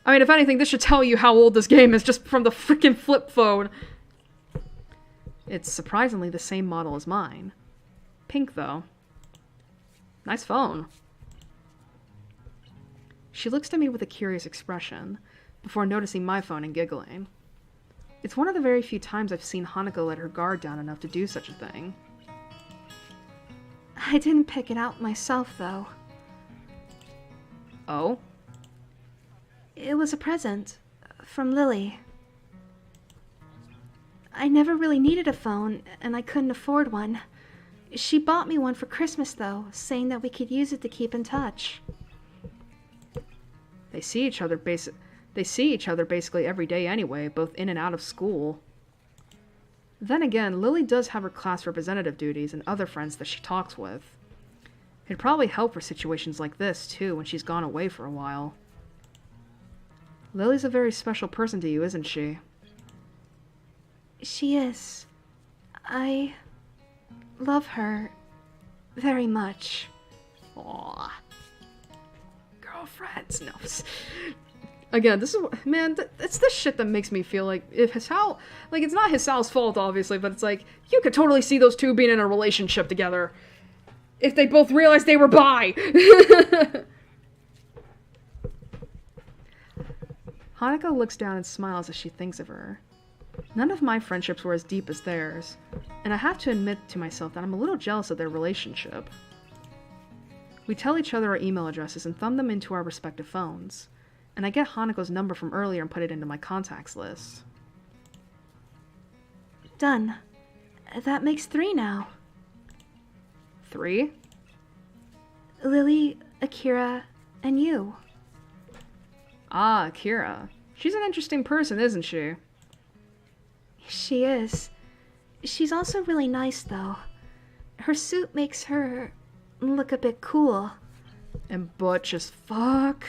I mean, if anything, this should tell you how old this game is just from the freaking flip phone. It's surprisingly the same model as mine. Pink, though. Nice phone. She looks at me with a curious expression, before noticing my phone and giggling. It's one of the very few times I've seen Hanako let her guard down enough to do such a thing. I didn't pick it out myself, though. Oh? It was a present. From Lily. I never really needed a phone, and I couldn't afford one. She bought me one for Christmas, though, saying that we could use it to keep in touch. They see each other basically every day anyway, both in and out of school. Then again, Lily does have her class representative duties and other friends that she talks with. It'd probably help for situations like this, too, when she's gone away for a while. Lily's a very special person to you, isn't she? She is. I love her very much. Aww. Girlfriends. No. Again, this is, man, it's this shit that makes me feel like if Hisao, like, it's not Hisao's fault, obviously, but it's like, you could totally see those two being in a relationship together. if they both realized they were bi. Hanako looks down and smiles as she thinks of her. None of my friendships were as deep as theirs, and I have to admit to myself that I'm a little jealous of their relationship. We tell each other our email addresses and thumb them into our respective phones, and I get Hanako's number from earlier and put it into my contacts list. Done. That makes 3 now. 3? Lily, Akira, and you. Ah, Akira. She's an interesting person, isn't she? She is. She's also really nice, though. Her suit makes her look a bit cool. And butch as fuck.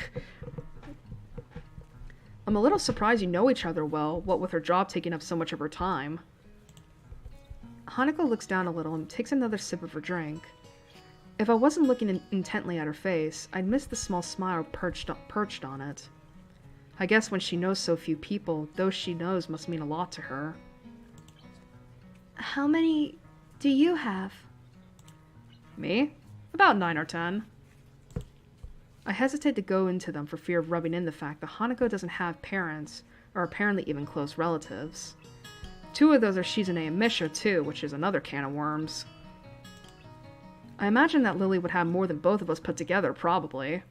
I'm a little surprised you know each other well, what with her job taking up so much of her time. Hanako looks down a little and takes another sip of her drink. If I wasn't looking intently at her face, I'd miss the small smile perched on it. I guess when she knows so few people, those she knows must mean a lot to her. How many do you have? Me? About 9 or 10. I hesitate to go into them for fear of rubbing in the fact that Hanako doesn't have parents, or apparently even close relatives. 2 of those are Shizune and Misha, too, which is another can of worms. I imagine that Lily would have more than both of us put together, probably.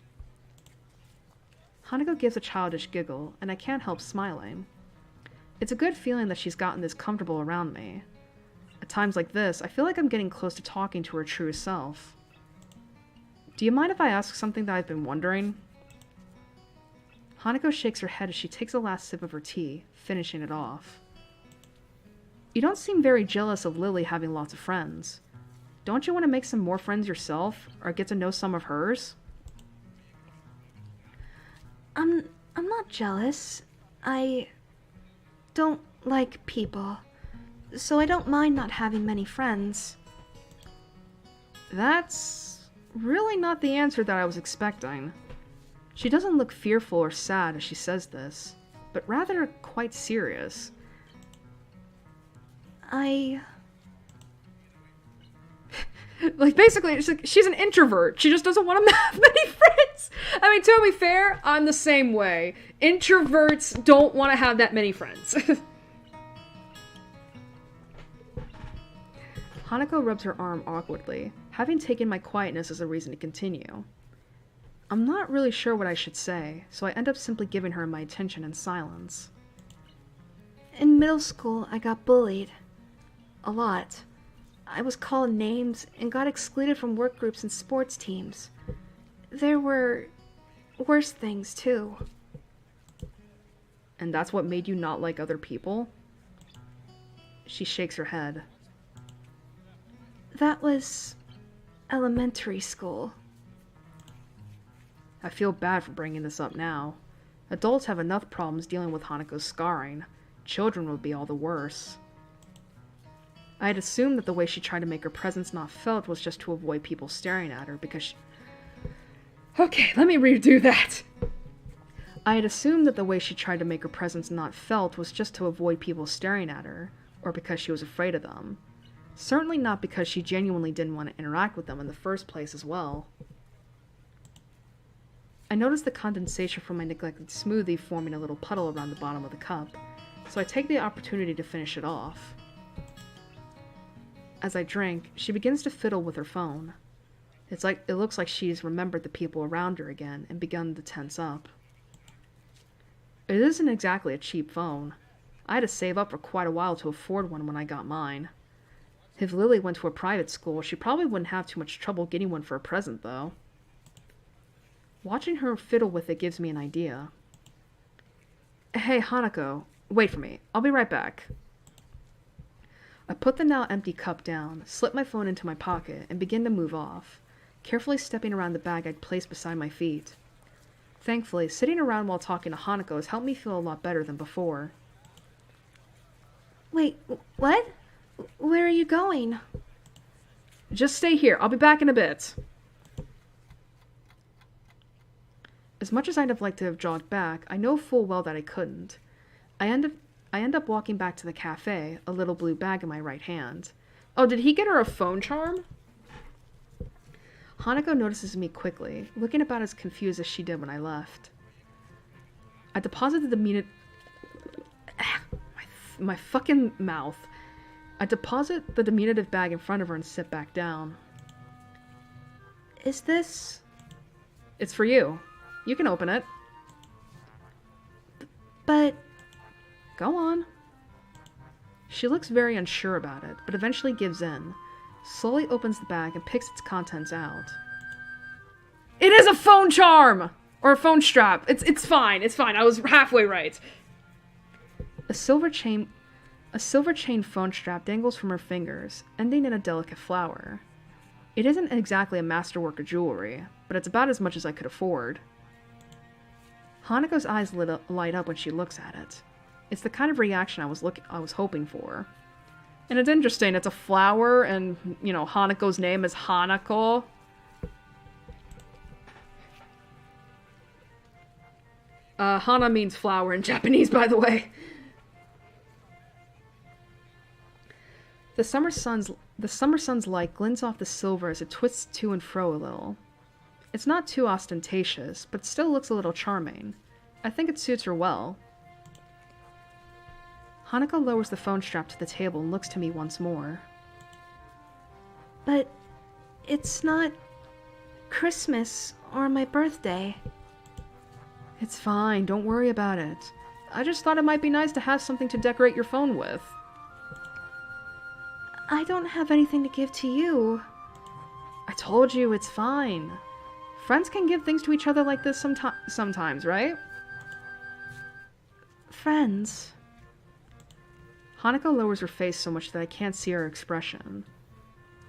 Hanako gives a childish giggle, and I can't help smiling. It's a good feeling that she's gotten this comfortable around me. At times like this, I feel like I'm getting close to talking to her true self. Do you mind if I ask something that I've been wondering? Hanako shakes her head as she takes a last sip of her tea, finishing it off. You don't seem very jealous of Lily having lots of friends. Don't you want to make some more friends yourself, or get to know some of hers? I'm not jealous. I don't like people, so I don't mind not having many friends. That's really not the answer that I was expecting. She doesn't look fearful or sad as she says this, but rather quite serious. Like, basically, she's an introvert. She just doesn't want to have many friends. I mean, to be fair, I'm the same way. Introverts don't want to have that many friends. Hanako rubs her arm awkwardly, having taken my quietness as a reason to continue. I'm not really sure what I should say, so I end up simply giving her my attention in silence. In middle school, I got bullied. A lot. I was called names and got excluded from work groups and sports teams. There were worse things, too. And that's what made you not like other people? She shakes her head. That was elementary school. I feel bad for bringing this up now. Adults have enough problems dealing with Hanako's scarring. Children would be all the worse. I had assumed that the way she tried to make her presence not felt was just to avoid people staring at her because she... Okay, let me redo that. I had assumed that the way she tried to make her presence not felt was just to avoid people staring at her, or because she was afraid of them. Certainly not because she genuinely didn't want to interact with them in the first place as well. I noticed the condensation from my neglected smoothie forming a little puddle around the bottom of the cup, so I take the opportunity to finish it off. As I drink, she begins to fiddle with her phone. It looks like she's remembered the people around her again and begun to tense up. It isn't exactly a cheap phone. I had to save up for quite a while to afford one when I got mine. If Lily went to a private school, she probably wouldn't have too much trouble getting one for a present, though. Watching her fiddle with it gives me an idea. Hey, Hanako, wait for me. I'll be right back. I put the now empty cup down, slip my phone into my pocket, and begin to move off, carefully stepping around the bag I'd placed beside my feet. Thankfully, sitting around while talking to Hanako has helped me feel a lot better than before. Wait, what? Where are you going? Just stay here. I'll be back in a bit. As much as I'd have liked to have jogged back, I know full well that I couldn't. I end up walking back to the cafe, a little blue bag in my right hand. Oh, did he get her a phone charm? Hanako notices me quickly, looking about as confused as she did when I left. I deposited the my fucking mouth. I deposit the diminutive bag in front of her and sit back down. Is this... It's for you. You can open it. But... Go on. She looks very unsure about it, but eventually gives in, slowly opens the bag and picks its contents out. It is a phone charm! Or a phone strap. It's fine. It's fine. I was halfway right. A silver chain phone strap dangles from her fingers, ending in a delicate flower. It isn't exactly a masterwork of jewelry, but it's about as much as I could afford. Hanako's eyes light up when she looks at it. It's the kind of reaction I was hoping for. And it's interesting. It's a flower, and, you know, Hanako's name is Hanako. Hana means flower in Japanese, by the way. The summer sun's light glints off the silver as it twists to and fro a little. It's not too ostentatious, but still looks a little charming. I think it suits her well. Hanako lowers the phone strap to the table and looks to me once more. But it's not Christmas or my birthday. It's fine, don't worry about it. I just thought it might be nice to have something to decorate your phone with. I don't have anything to give to you. I told you, it's fine. Friends can give things to each other like this sometimes, right? Friends. Hanako lowers her face so much that I can't see her expression.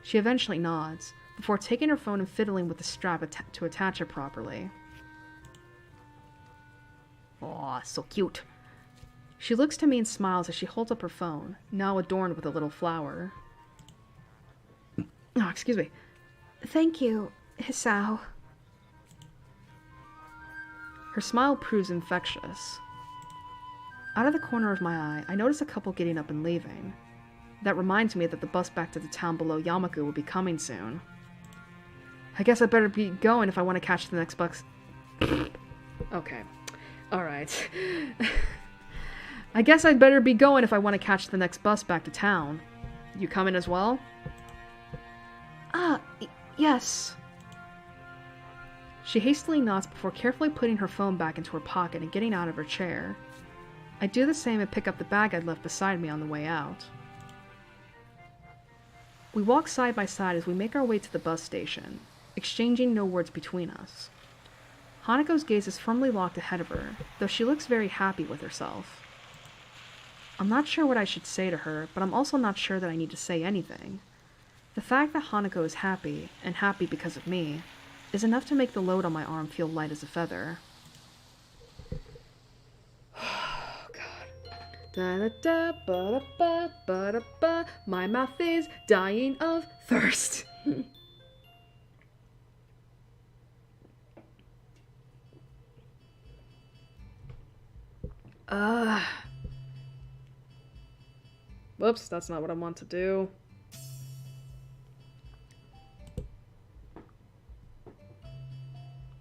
She eventually nods, before taking her phone and fiddling with the strap to attach it properly. Aw, so cute. She looks to me and smiles as she holds up her phone, now adorned with a little flower. Oh, excuse me. Thank you, Hisao. Her smile proves infectious. Out of the corner of my eye, I notice a couple getting up and leaving. That reminds me that the bus back to the town below Yamaku will be coming soon. I guess I better be going if I want to catch the next bus. Okay. Alright. I guess I'd better be going if I want to catch the next bus back to town. You coming as well? Yes. She hastily nods before carefully putting her phone back into her pocket and getting out of her chair. I do the same and pick up the bag I'd left beside me on the way out. We walk side by side as we make our way to the bus station, exchanging no words between us. Hanako's gaze is firmly locked ahead of her, though she looks very happy with herself. I'm not sure what I should say to her, but I'm also not sure that I need to say anything. The fact that Hanako is happy, and happy because of me, is enough to make the load on my arm feel light as a feather. Oh, God. Da-da-da, ba-da-ba, ba-da-ba. My mouth is dying of thirst. Whoops, that's not what I want to do.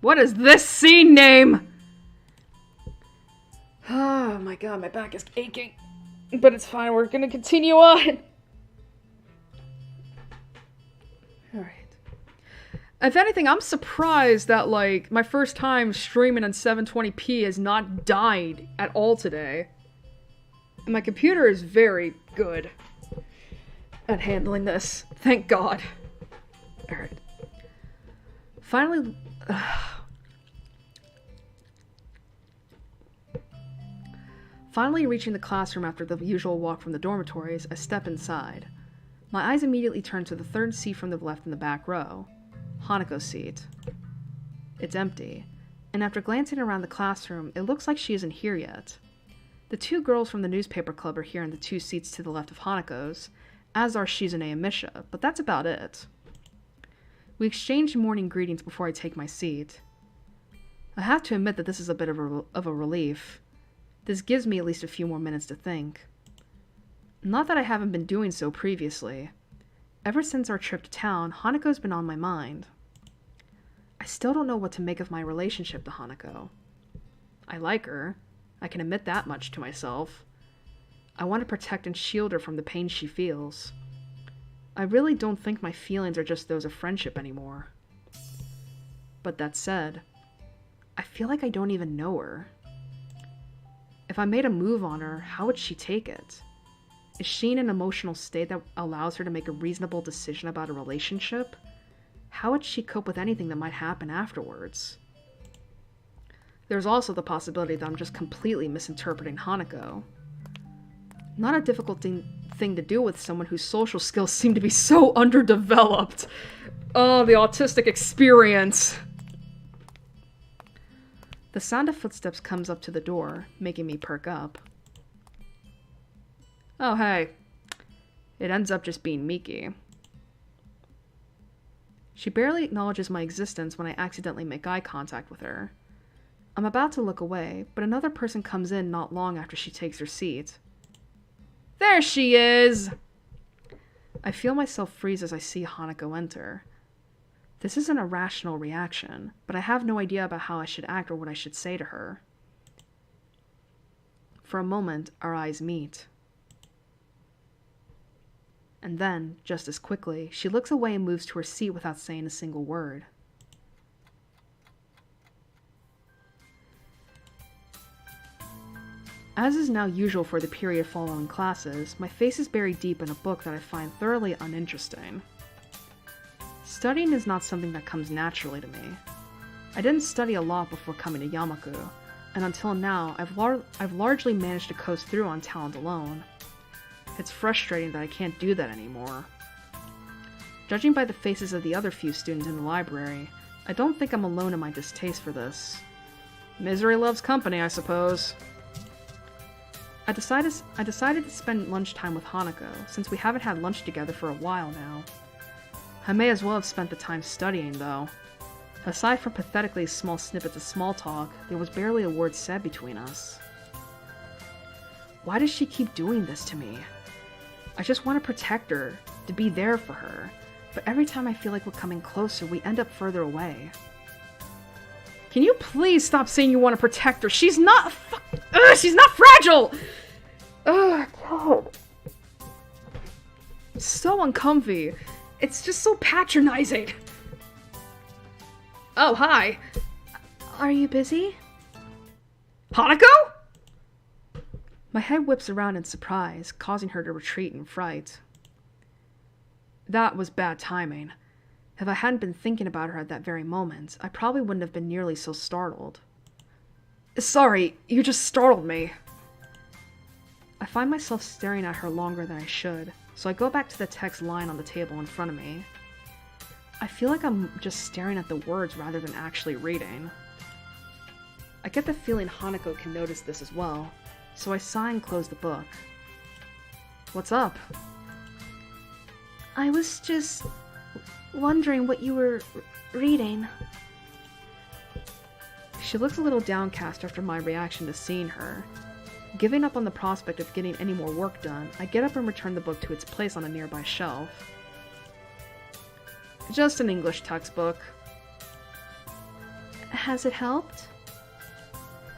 What is this scene name? Oh my god, my back is aching. But it's fine, we're gonna continue on. Alright. If anything, I'm surprised that, like, my first time streaming on 720p has not died at all today. And my computer is very good at handling this. Thank God. Alright. Finally... Finally reaching the classroom after the usual walk from the dormitories, I step inside. My eyes immediately turn to the third seat from the left in the back row. Hanako's seat. It's empty, and after glancing around the classroom, it looks like she isn't here yet. The two girls from the newspaper club are here in the two seats to the left of Hanako's, as are Shizune and Misha, but that's about it. We exchange morning greetings before I take my seat. I have to admit that this is a bit of a relief. This gives me at least a few more minutes to think. Not that I haven't been doing so previously. Ever since our trip to town, Hanako's been on my mind. I still don't know what to make of my relationship to Hanako. I like her. I can admit that much to myself. I want to protect and shield her from the pain she feels. I really don't think my feelings are just those of friendship anymore. But that said, I feel like I don't even know her. If I made a move on her, how would she take it? Is she in an emotional state that allows her to make a reasonable decision about a relationship? How would she cope with anything that might happen afterwards? There's also the possibility that I'm just completely misinterpreting Hanako. Not a difficult thing to do with someone whose social skills seem to be so underdeveloped. Oh, the autistic experience. The sound of footsteps comes up to the door, making me perk up. Oh, hey. It ends up just being Miki. She barely acknowledges my existence when I accidentally make eye contact with her. I'm about to look away, but another person comes in not long after she takes her seat. There she is! I feel myself freeze as I see Hanako enter. This is an irrational reaction, but I have no idea about how I should act or what I should say to her. For a moment, our eyes meet. And then, just as quickly, she looks away and moves to her seat without saying a single word. As is now usual for the period following classes, my face is buried deep in a book that I find thoroughly uninteresting. Studying is not something that comes naturally to me. I didn't study a lot before coming to Yamaku, and until now, I've largely managed to coast through on talent alone. It's frustrating that I can't do that anymore. Judging by the faces of the other few students in the library, I don't think I'm alone in my distaste for this. Misery loves company, I suppose. I decided to spend lunchtime with Hanako, since we haven't had lunch together for a while now. I may as well have spent the time studying, though. Aside from pathetically small snippets of small talk, there was barely a word said between us. Why does she keep doing this to me? I just want to protect her, to be there for her, but every time I feel like we're coming closer, we end up further away. Can you please stop saying you want to protect her? She's not she's not fragile! Ugh, God. It's so uncomfy. It's just so patronizing. Oh, hi. Are you busy? Hanako? My head whips around in surprise, causing her to retreat in fright. That was bad timing. If I hadn't been thinking about her at that very moment, I probably wouldn't have been nearly so startled. Sorry, you just startled me. I find myself staring at her longer than I should, so I go back to the text lying on the table in front of me. I feel like I'm just staring at the words rather than actually reading. I get the feeling Hanako can notice this as well, so I sigh and close the book. What's up? I was just wondering what you were reading. She looks a little downcast after my reaction to seeing her. Giving up on the prospect of getting any more work done, I get up and return the book to its place on a nearby shelf. Just an English textbook. Has it helped?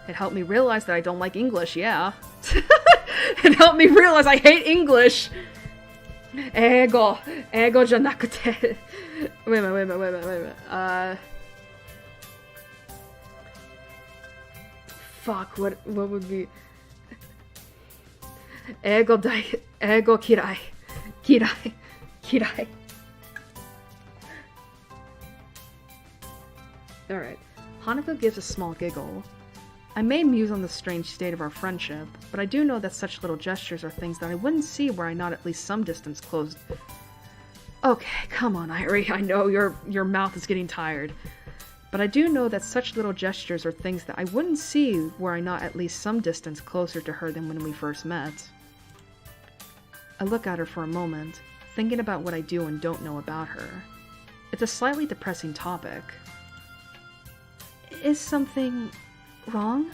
It helped me realize that I don't like English, yeah. It helped me realize I hate English! Ego janakute. Wait a minute. Fuck, what would be... Ego kirai. Kirai. Alright. Hanako gives a small giggle. I may muse on the strange state of our friendship, but I do know that such little gestures are things that I wouldn't see were I not at least some distance close. Okay, come on, Airi. I know your mouth is getting tired. But I do know that such little gestures are things that I wouldn't see were I not at least some distance closer to her than when we first met. I look at her for a moment, thinking about what I do and don't know about her. It's a slightly depressing topic. Is something wrong?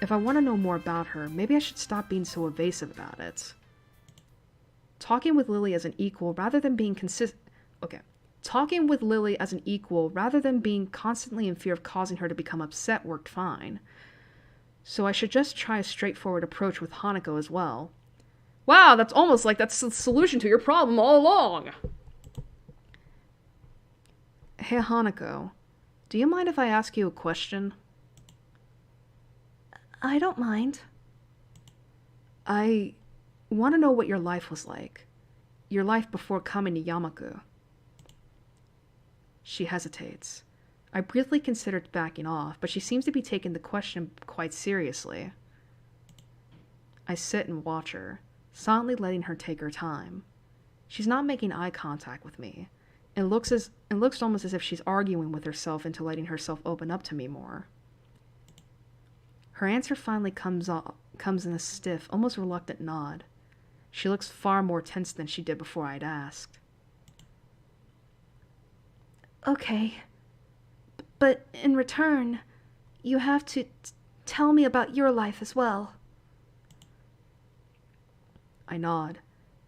If I want to know more about her, maybe I should stop being so evasive about it. Talking with Lily as an equal rather than being Okay, Talking with Lily as an equal rather than being constantly in fear of causing her to become upset worked fine. So I should just try a straightforward approach with Hanako as well. Wow, that's almost like that's the solution to your problem all along. Hey Hanako, do you mind if I ask you a question? I don't mind. I want to know what your life was like. Your life before coming to Yamaku. She hesitates. I briefly considered backing off, but she seems to be taking the question quite seriously. I sit and watch her, silently letting her take her time. She's not making eye contact with me, and looks almost as if she's arguing with herself into letting herself open up to me more. Her answer finally comes in a stiff, almost reluctant nod. She looks far more tense than she did before I'd asked. Okay. But in return, you have to tell me about your life as well. I nod,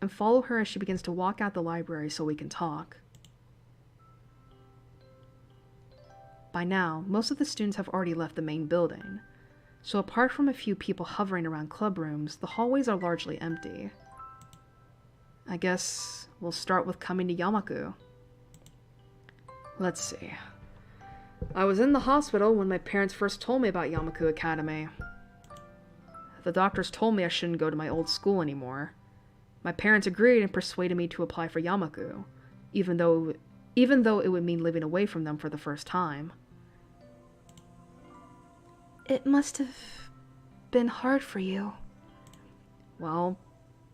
and follow her as she begins to walk out the library so we can talk. By now, most of the students have already left the main building, so apart from a few people hovering around club rooms, the hallways are largely empty. I guess we'll start with coming to Yamaku. Let's see. I was in the hospital when my parents first told me about Yamaku Academy. The doctors told me I shouldn't go to my old school anymore. My parents agreed and persuaded me to apply for Yamaku, even though it would mean living away from them for the first time. It must have been hard for you. Well,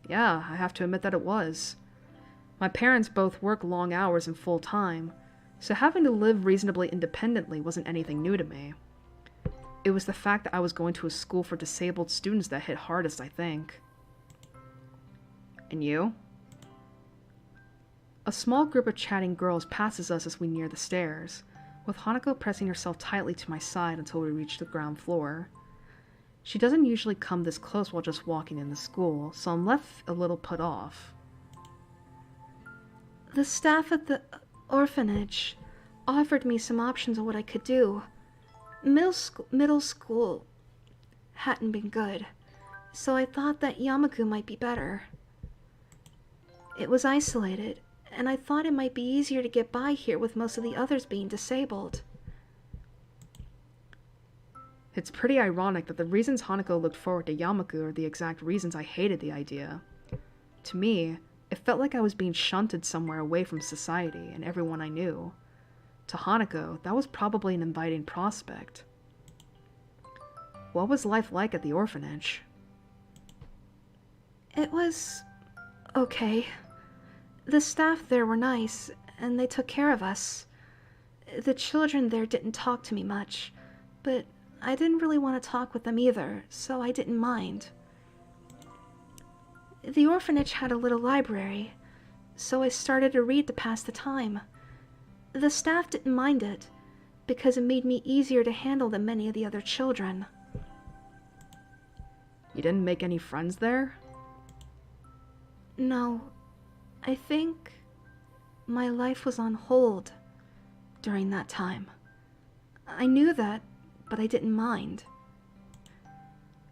yeah, I have to admit that it was. My parents both work long hours and full time, so having to live reasonably independently wasn't anything new to me. It was the fact that I was going to a school for disabled students that hit hardest, I think. And you? A small group of chatting girls passes us as we near the stairs, with Hanako pressing herself tightly to my side until we reach the ground floor. She doesn't usually come this close while just walking in the school, so I'm left a little put off. The staff at the orphanage offered me some options of what I could do. Middle school hadn't been good, so I thought that Yamaku might be better. It was isolated, and I thought it might be easier to get by here with most of the others being disabled. It's pretty ironic that the reasons Hanako looked forward to Yamaku are the exact reasons I hated the idea. To me, it felt like I was being shunted somewhere away from society and everyone I knew. To Hanako, that was probably an inviting prospect. What was life like at the orphanage? It was okay. The staff there were nice, and they took care of us. The children there didn't talk to me much, but I didn't really want to talk with them either, so I didn't mind. The orphanage had a little library, so I started to read to pass the time. The staff didn't mind it, because it made me easier to handle than many of the other children. You didn't make any friends there? No, I think my life was on hold during that time. I knew that, but I didn't mind.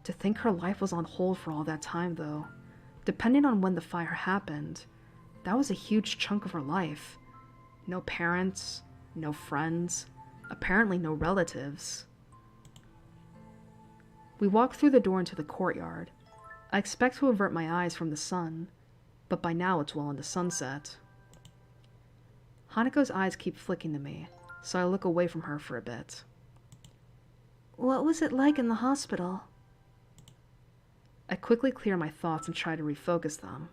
To think her life was on hold for all that time, though. Depending on when the fire happened, that was a huge chunk of her life. No parents, no friends, apparently no relatives. We walk through the door into the courtyard. I expect to avert my eyes from the sun, but by now it's well into sunset. Hanako's eyes keep flicking to me, so I look away from her for a bit. What was it like in the hospital? I quickly clear my thoughts and try to refocus them.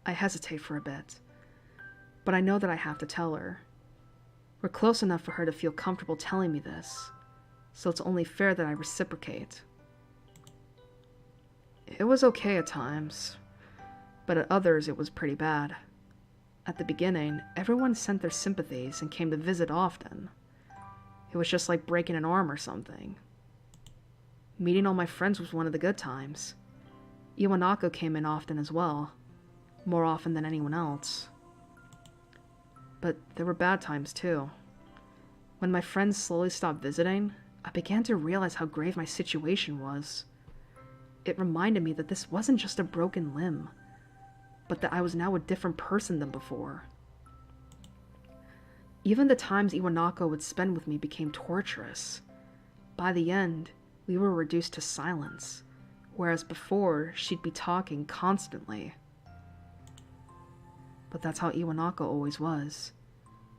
I hesitate for a bit, but I know that I have to tell her. We're close enough for her to feel comfortable telling me this, so it's only fair that I reciprocate. It was okay at times, but at others it was pretty bad. At the beginning, everyone sent their sympathies and came to visit often. It was just like breaking an arm or something. Meeting all my friends was one of the good times. Iwanako came in often as well, more often than anyone else. But there were bad times too. When my friends slowly stopped visiting, I began to realize how grave my situation was. It reminded me that this wasn't just a broken limb, but that I was now a different person than before. Even the times Iwanako would spend with me became torturous. By the end, we were reduced to silence, whereas before, she'd be talking constantly. But that's how Iwanako always was.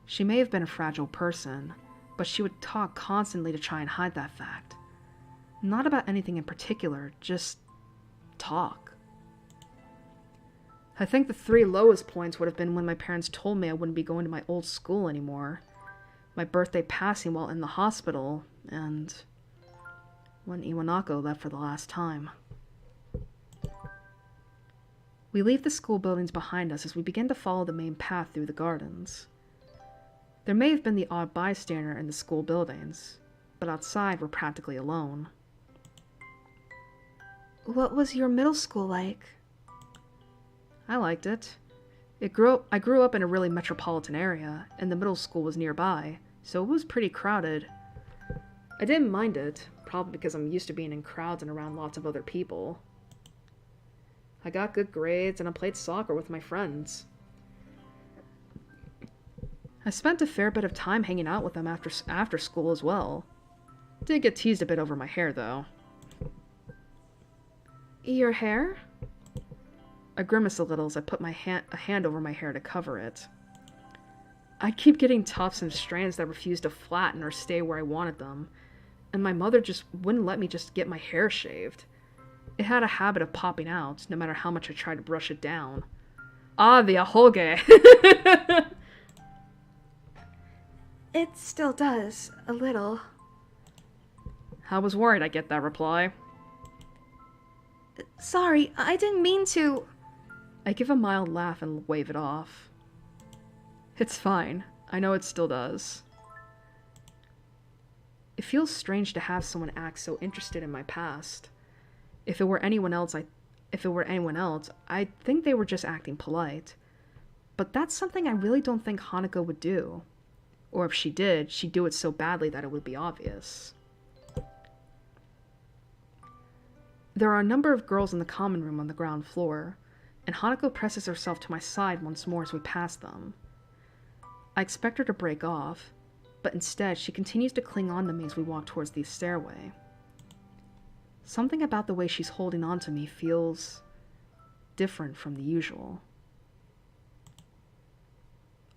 She may have been a fragile person, but she would talk constantly to try and hide that fact. Not about anything in particular, just talk. I think the 3 lowest points would have been when my parents told me I wouldn't be going to my old school anymore, my birthday passing while in the hospital, and when Iwanako left for the last time. We leave the school buildings behind us as we begin to follow the main path through the gardens. There may have been the odd bystander in the school buildings, but outside we're practically alone. What was your middle school like? I liked it. I grew up in a really metropolitan area, and the middle school was nearby, so it was pretty crowded. I didn't mind it, probably because I'm used to being in crowds and around lots of other people. I got good grades, and I played soccer with my friends. I spent a fair bit of time hanging out with them after school as well. Did get teased a bit over my hair, though. Your hair? I grimaced a little as I put a hand over my hair to cover it. I'd keep getting tufts and strands that refused to flatten or stay where I wanted them, and my mother just wouldn't let me just get my hair shaved. It had a habit of popping out, no matter how much I tried to brush it down. Ah, the ahoge! It still does, a little. I was worried I'd get that reply. Sorry, I didn't mean to. I give a mild laugh and wave it off. It's fine. I know it still does. It feels strange to have someone act so interested in my past. If it were anyone else, I'd think they were just acting polite. But that's something I really don't think Hanako would do. Or if she did, she'd do it so badly that it would be obvious. There are a number of girls in the common room on the ground floor, and Hanako presses herself to my side once more as we pass them. I expect her to break off, but instead she continues to cling on to me as we walk towards the stairway. Something about the way she's holding on to me feels different from the usual.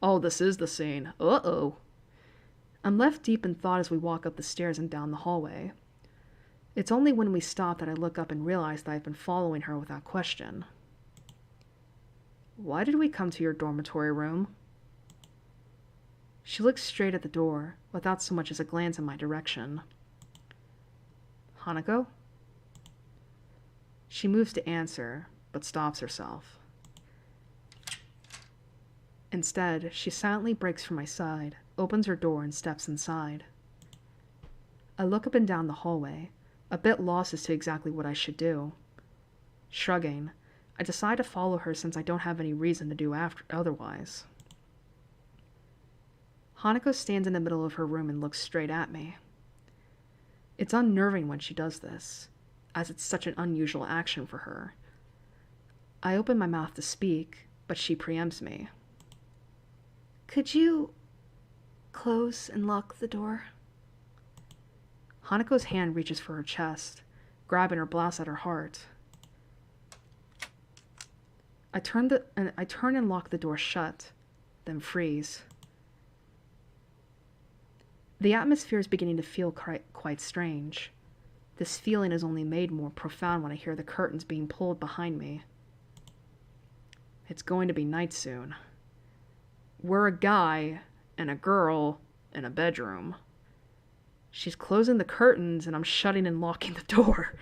Oh, this is the scene. Uh-oh. I'm left deep in thought as we walk up the stairs and down the hallway. It's only when we stop that I look up and realize that I've been following her without question. Why did we come to your dormitory room? She looks straight at the door, without so much as a glance in my direction. Hanako? She moves to answer, but stops herself. Instead, she silently breaks from my side, opens her door, and steps inside. I look up and down the hallway, a bit lost as to exactly what I should do. Shrugging, I decide to follow her since I don't have any reason to do otherwise. Hanako stands in the middle of her room and looks straight at me. It's unnerving when she does this, as it's such an unusual action for her. I open my mouth to speak, but she preempts me. Could you close and lock the door? Hanako's hand reaches for her chest, grabbing her blouse at her heart. I turn and lock the door shut, then freeze. The atmosphere is beginning to feel quite strange. This feeling is only made more profound when I hear the curtains being pulled behind me. It's going to be night soon. We're a guy and a girl in a bedroom. She's closing the curtains and I'm shutting and locking the door.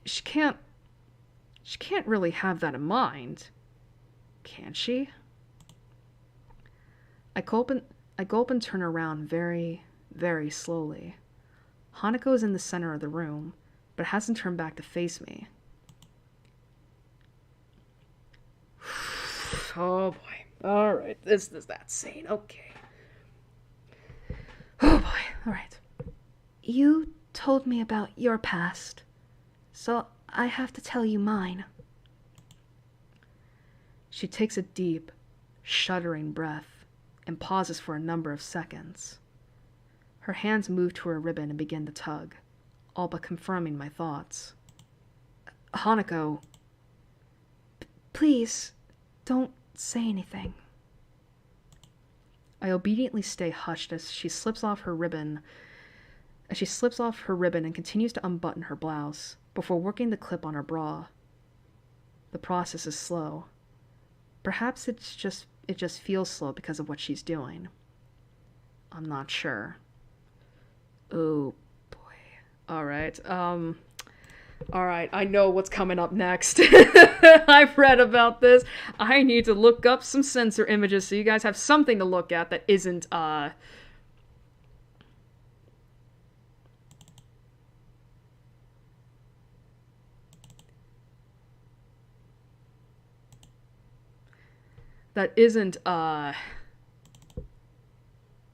She can't really have that in mind, can she? I gulp and turn around very, very slowly. Hanako is in the center of the room, but hasn't turned back to face me. Oh boy. Alright, this is that scene. Okay. Oh boy, alright. You told me about your past, so I have to tell you mine. She takes a deep, shuddering breath and pauses for a number of seconds. Her hands move to her ribbon and begin to tug, all but confirming my thoughts. Hanako, Please, don't say anything. I obediently stay hushed as she slips off her ribbon and continues to unbutton her blouse before working the clip on her bra. The process is slow. Perhaps it just feels slow because of what she's doing. I'm not sure. Oh boy. Alright, alright, I know what's coming up next. I've read about this. I need to look up some censor images so you guys have something to look at that isn't,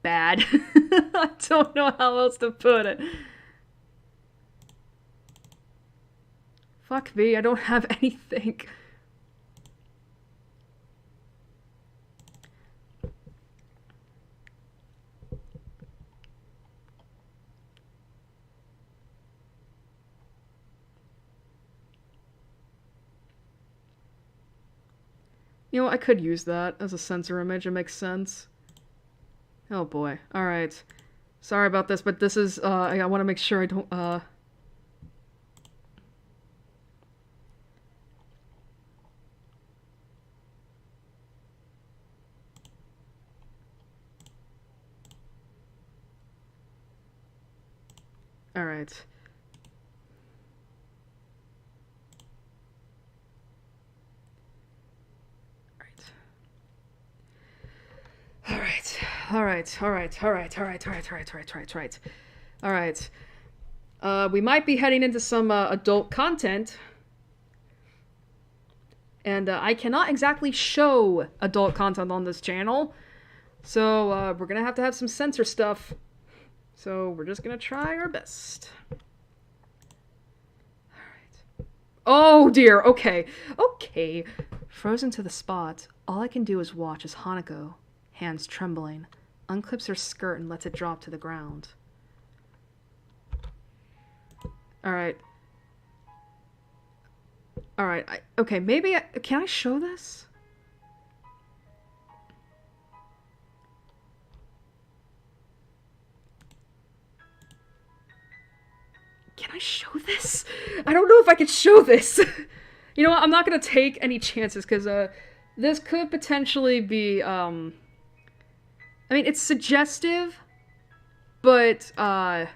bad. I don't know how else to put it. Fuck me, I don't have anything. You know, I could use that as a censor image. It makes sense. Oh boy. Alright. Sorry about this, but this is, I want to make sure I don't, Alright. Alright. We might be heading into some adult content. And I cannot exactly show adult content on this channel. So we're gonna have to have some censor stuff. So we're just gonna try our best. Alright. Oh dear, okay. Okay. Frozen to the spot, all I can do is watch as Hanako, hands trembling, unclips her skirt and lets it drop to the ground. Alright. Alright, okay, maybe can I show this? Can I show this? I don't know if I can show this. You know what, I'm not gonna take any chances, because, this could potentially be, I mean, it's suggestive, but, I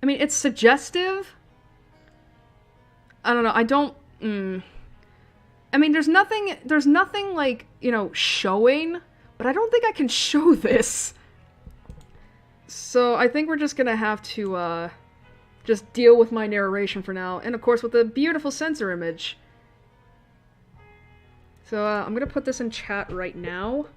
mean, it's suggestive. I don't know, I don't, I mean, there's nothing, like, you know, showing, but I don't think I can show this. So I think we're just gonna have to, just deal with my narration for now, and of course with the beautiful censor image. So, I'm gonna put this in chat right now.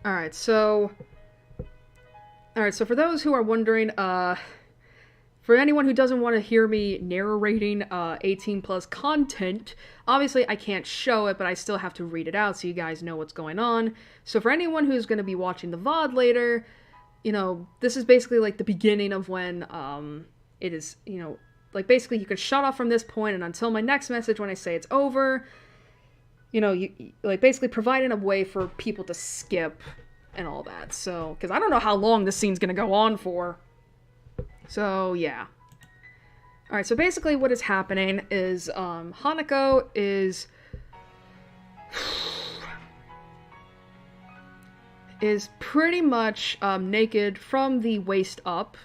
Alright, so for those who are wondering, for anyone who doesn't want to hear me narrating 18 plus content, obviously I can't show it, but I still have to read it out so you guys know what's going on. So for anyone who's going to be watching the VOD later, this is basically like the beginning of when it is, like basically you can shut off from this point and until my next message when I say it's over, you like basically providing a way for people to skip and all that. So, because I don't know how long this scene's gonna go on for. So, yeah. Alright, so basically what is happening is, Hanako is pretty much, naked from the waist up.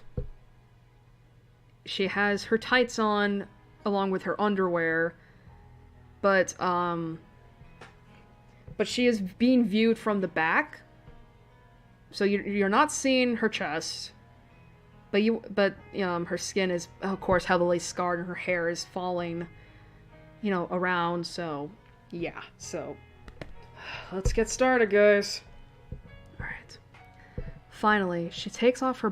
She has her tights on, along with her underwear, but she is being viewed from the back. So you're not seeing her chest, but her skin is of course heavily scarred and her hair is falling, around. So yeah. So let's get started, guys. All right. Finally, she takes her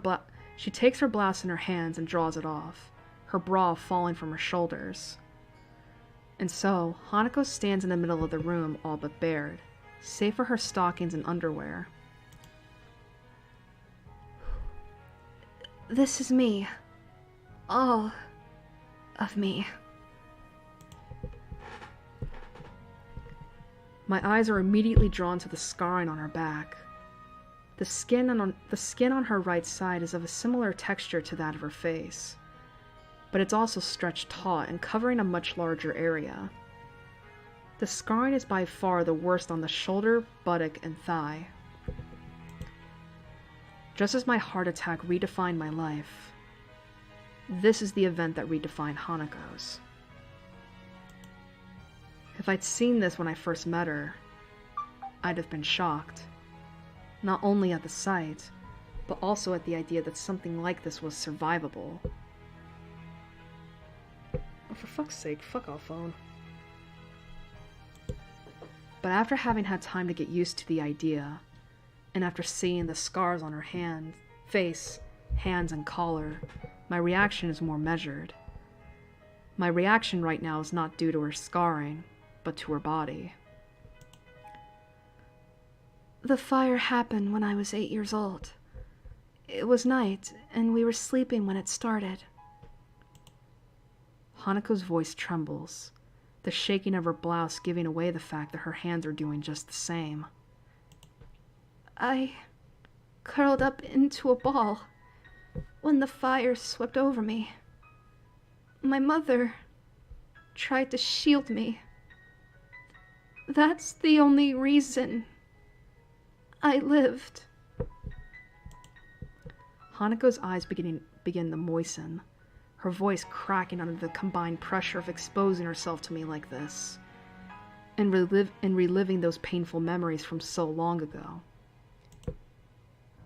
blouse in her hands and draws it off, her bra falling from her shoulders. And so Hanako stands in the middle of the room, all but bared, save for her stockings and underwear. This is me. All of me. My eyes are immediately drawn to the scarring on her back. The skin on her right side is of a similar texture to that of her face, but it's also stretched taut and covering a much larger area. The scarring is by far the worst on the shoulder, buttock, and thigh. Just as my heart attack redefined my life, this is the event that redefined Hanako's. If I'd seen this when I first met her, I'd have been shocked. Not only at the sight, but also at the idea that something like this was survivable. Oh, for fuck's sake, fuck off, phone. But after having had time to get used to the idea, and after seeing the scars on her face, hands, and collar, my reaction is more measured. My reaction right now is not due to her scarring, but to her body. The fire happened when I was 8 years old. It was night, and we were sleeping when it started. Hanako's voice trembles, the shaking of her blouse giving away the fact that her hands are doing just the same. I curled up into a ball when the fire swept over me. My mother tried to shield me. That's the only reason I lived. Hanako's eyes begin to moisten, her voice cracking under the combined pressure of exposing herself to me like this, and reliving those painful memories from so long ago.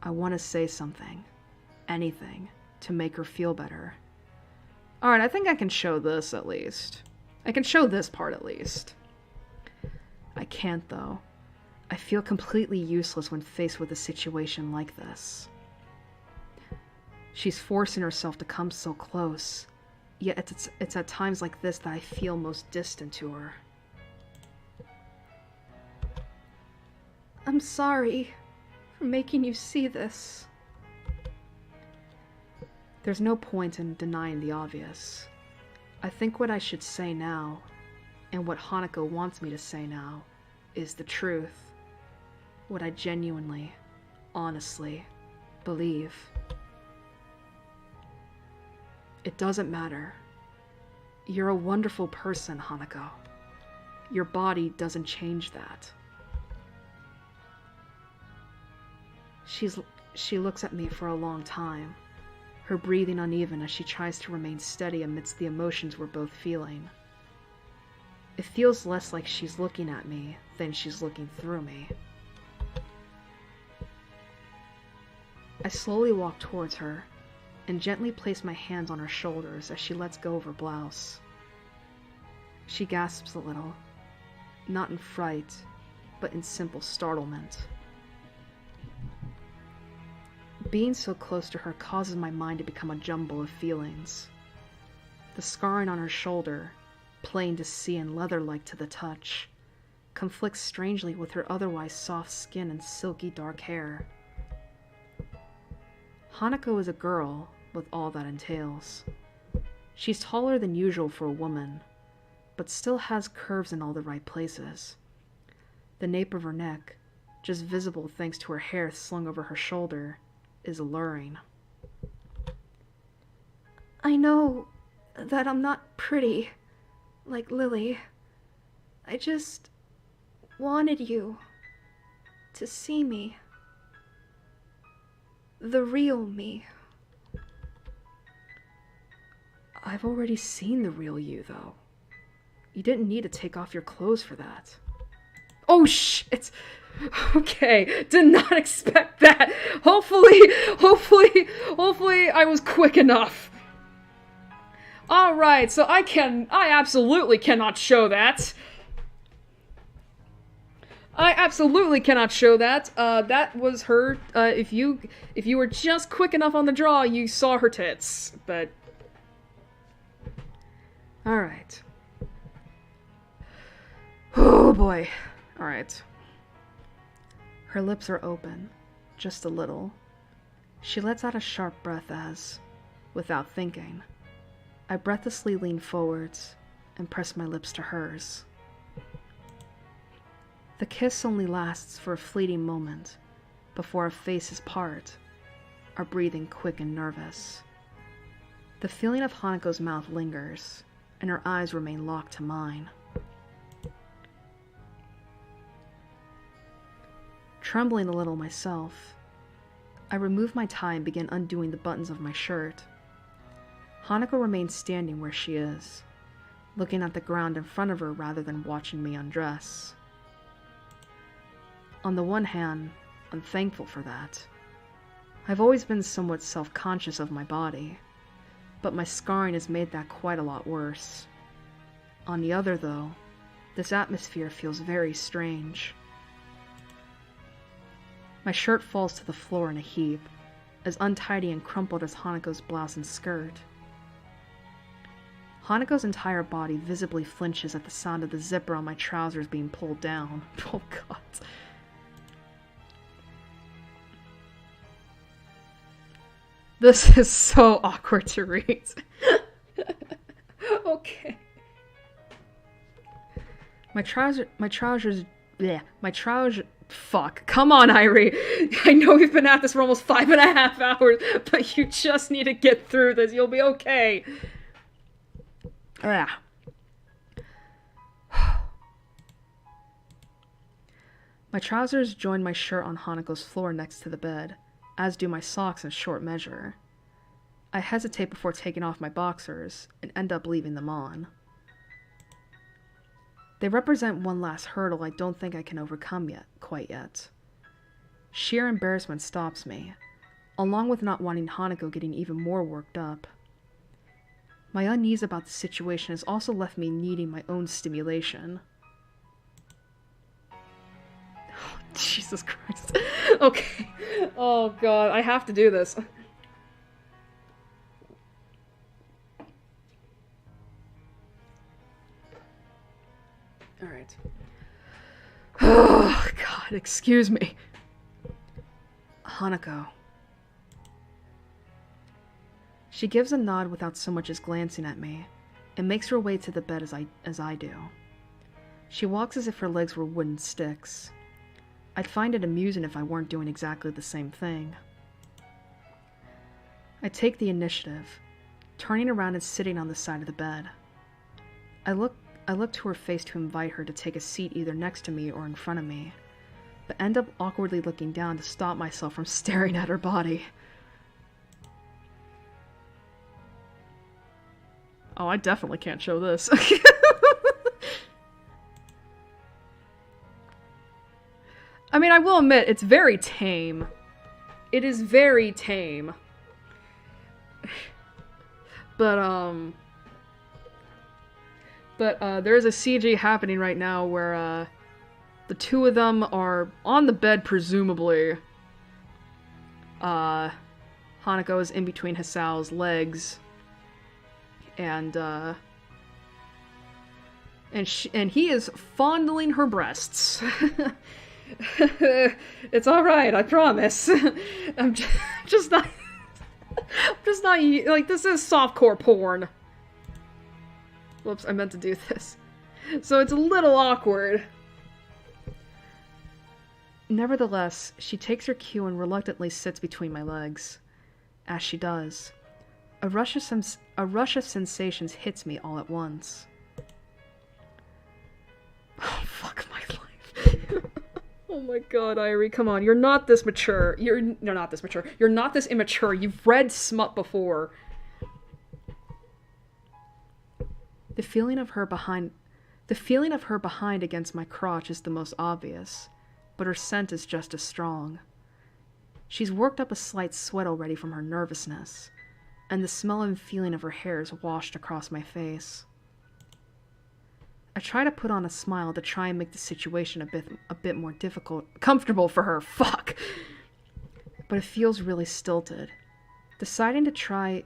I want to say something, anything, to make her feel better. Alright, I think I can show this at least. I can show this part at least. I can't though. I feel completely useless when faced with a situation like this. She's forcing herself to come so close, yet it's at times like this that I feel most distant to her. I'm sorry for making you see this. There's no point in denying the obvious. I think what I should say now, and what Hanako wants me to say now, is the truth. What I genuinely, honestly, believe. It doesn't matter. You're a wonderful person, Hanako. Your body doesn't change that. She looks at me for a long time, her breathing uneven as she tries to remain steady amidst the emotions we're both feeling. It feels less like she's looking at me than she's looking through me. I slowly walk towards her and gently place my hands on her shoulders as she lets go of her blouse. She gasps a little, not in fright, but in simple startlement. Being so close to her causes my mind to become a jumble of feelings. The scarring on her shoulder, plain to see and leather-like to the touch, conflicts strangely with her otherwise soft skin and silky dark hair. Hanako is a girl, with all that entails. She's taller than usual for a woman, but still has curves in all the right places. The nape of her neck, just visible thanks to her hair slung over her shoulder, is alluring. I know that I'm not pretty, like Lily. I just wanted you to see me. The real me. I've already seen the real you, though. You didn't need to take off your clothes for that. Oh, shit! Okay, did not expect that. Hopefully I was quick enough. Alright, so I absolutely cannot show that. I absolutely cannot show that. That was her. If you were just quick enough on the draw, you saw her tits. But all right. Oh boy. All right. Her lips are open, just a little. She lets out a sharp breath as, without thinking, I breathlessly lean forwards and press my lips to hers. The kiss only lasts for a fleeting moment before our faces part, our breathing quick and nervous. The feeling of Hanako's mouth lingers, and her eyes remain locked to mine. Trembling a little myself, I remove my tie and begin undoing the buttons of my shirt. Hanako remains standing where she is, looking at the ground in front of her rather than watching me undress. On the one hand, I'm thankful for that. I've always been somewhat self-conscious of my body, but my scarring has made that quite a lot worse. On the other, though, this atmosphere feels very strange. My shirt falls to the floor in a heap, as untidy and crumpled as Hanako's blouse and skirt. Hanako's entire body visibly flinches at the sound of the zipper on my trousers being pulled down. Oh god. This is so awkward to read. Okay. My trousers, fuck. Come on, Airi. I know we've been at this for almost 5.5 hours, but you just need to get through this. You'll be okay. Ah. My trousers join my shirt on Hanako's floor next to the bed, as do my socks in short measure. I hesitate before taking off my boxers, and end up leaving them on. They represent one last hurdle I don't think I can overcome quite yet. Sheer embarrassment stops me, along with not wanting Hanako getting even more worked up. My unease about the situation has also left me needing my own stimulation. Oh, Jesus Christ. Okay. Oh god, I have to do this. Alright. Oh god, excuse me. Hanako. She gives a nod without so much as glancing at me, and makes her way to the bed as I do. She walks as if her legs were wooden sticks. I'd find it amusing if I weren't doing exactly the same thing. I take the initiative, turning around and sitting on the side of the bed. I look to her face to invite her to take a seat either next to me or in front of me, but end up awkwardly looking down to stop myself from staring at her body. Oh, I definitely can't show this. I mean, I will admit, it's very tame. It is very tame. But there's a CG happening right now where, the two of them are on the bed, presumably. Hanako is in between Hisao's legs, and he is fondling her breasts. It's all right, I promise. I'm just not. I'm just not like, this is softcore porn. Whoops, I meant to do this. So it's a little awkward. Nevertheless, she takes her cue and reluctantly sits between my legs. As she does, a rush of sensations hits me all at once. Oh, fuck my life. Oh my god, Airi, come on. You're not this mature. You're not this mature. You're not this immature. You've read smut before. The feeling of her behind against my crotch is the most obvious, but her scent is just as strong. She's worked up a slight sweat already from her nervousness, and the smell and feeling of her hair is washed across my face. I try to put on a smile to try and make the situation a bit more comfortable for her. Fuck! But it feels really stilted. Deciding to try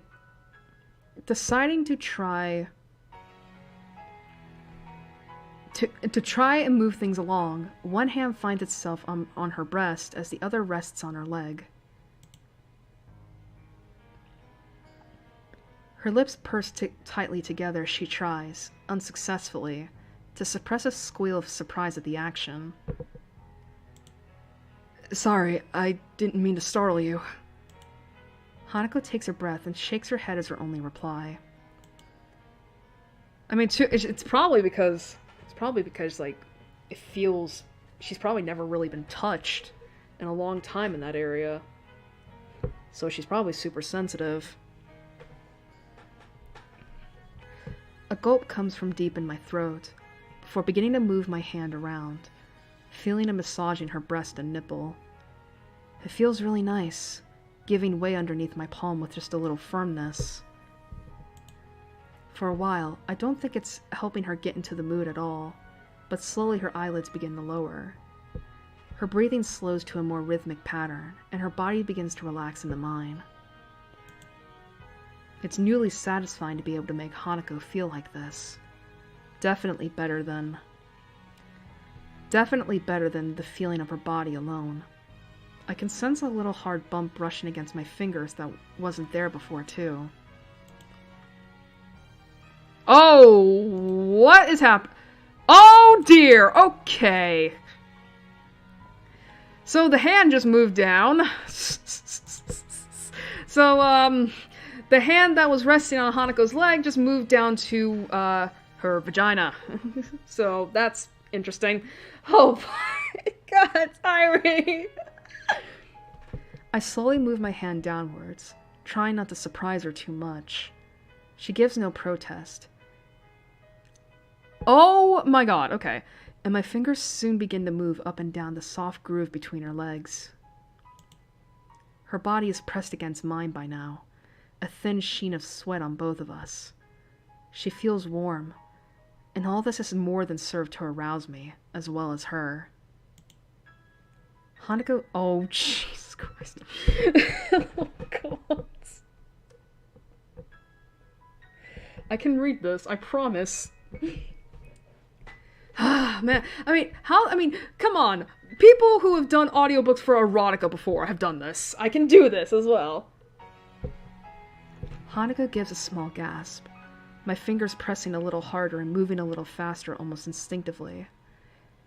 and move things along, one hand finds itself on her breast as the other rests on her leg. Her lips pursed tightly together, she tries, unsuccessfully, to suppress a squeal of surprise at the action. Sorry, I didn't mean to startle you. Hanako takes a breath and shakes her head as her only reply. I mean, it's probably because, like, it feels... She's probably never really been touched in a long time in that area. So she's probably super sensitive. A gulp comes from deep in my throat, before beginning to move my hand around, feeling and massaging her breast and nipple. It feels really nice, giving way underneath my palm with just a little firmness. For a while, I don't think it's helping her get into the mood at all, but slowly her eyelids begin to lower. Her breathing slows to a more rhythmic pattern, and her body begins to relax into mine. It's newly satisfying to be able to make Hanako feel like this. Definitely better than the feeling of her body alone. I can sense a little hard bump brushing against my fingers that wasn't there before, too. Oh, what is happening? Oh dear, okay. So the hand just moved down. So, the hand that was resting on Hanako's leg just moved down to, her vagina. So that's interesting. Oh my god, Airi! I slowly move my hand downwards, trying not to surprise her too much. She gives no protest. Oh my god, okay. And my fingers soon begin to move up and down the soft groove between her legs. Her body is pressed against mine by now, a thin sheen of sweat on both of us. She feels warm, and all this has more than served to arouse me, as well as her. Hanako... Oh, Jesus Christ. Oh, God. I can read this, I promise. Man, I mean, come on. People who have done audiobooks for erotica before have done this. I can do this as well. Hanako gives a small gasp, my fingers pressing a little harder and moving a little faster almost instinctively.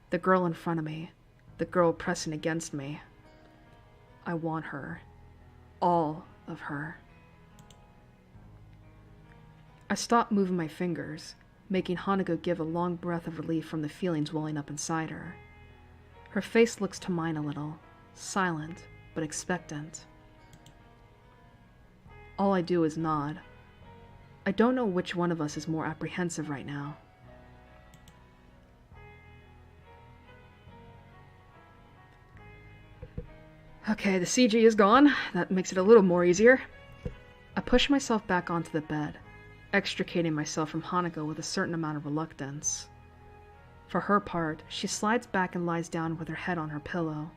The girl in front of me, the girl pressing against me. I want her. All of her. I stop moving my fingers, making Hanako give a long breath of relief from the feelings welling up inside her. Her face looks to mine a little, silent but expectant. All I do is nod. I don't know which one of us is more apprehensive right now. Okay, the CG is gone. That makes it a little more easier. I push myself back onto the bed, extricating myself from Hanako with a certain amount of reluctance. For her part, she slides back and lies down with her head on her pillow,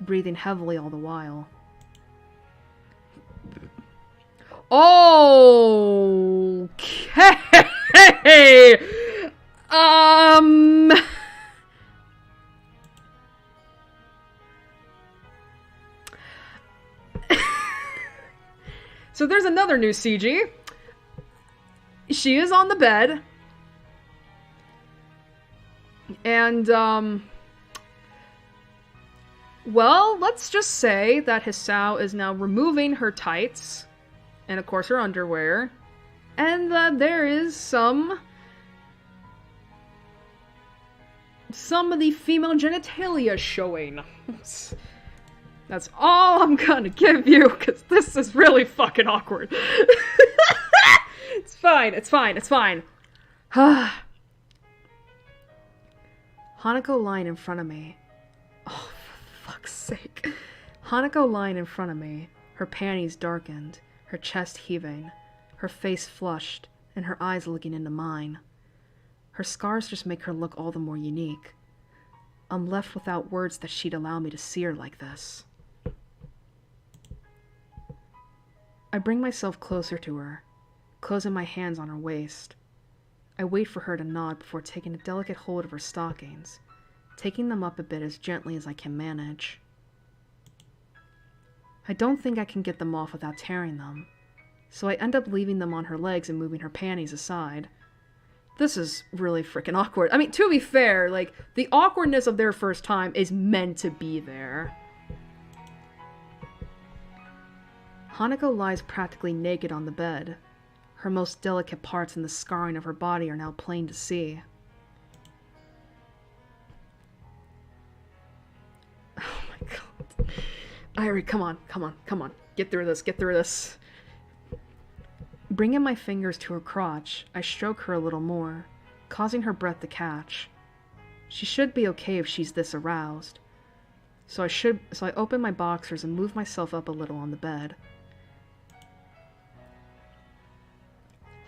breathing heavily all the while. Okay. So there's another new CG. She is on the bed. And, well, let's just say that Hisao is now removing her tights, and of course her underwear, and there is some of the female genitalia showing. That's all I'm gonna give you, because this is really fucking awkward. It's fine, it's fine, it's fine. Hanako lying in front of me. Oh, for fuck's sake. Hanako lying in front of me, her panties darkened, her chest heaving, her face flushed, and her eyes looking into mine. Her scars just make her look all the more unique. I'm left without words that she'd allow me to see her like this. I bring myself closer to her, closing my hands on her waist. I wait for her to nod before taking a delicate hold of her stockings, taking them up a bit as gently as I can manage. I don't think I can get them off without tearing them, so I end up leaving them on her legs and moving her panties aside. This is really freaking awkward. I mean, to be fair, like, the awkwardness of their first time is meant to be there. Hanako lies practically naked on the bed. Her most delicate parts and the scarring of her body are now plain to see. Oh my god. Airi, come on, come on, come on. Get through this, get through this. Bringing my fingers to her crotch, I stroke her a little more, causing her breath to catch. She should be okay if she's this aroused. So I open my boxers and move myself up a little on the bed.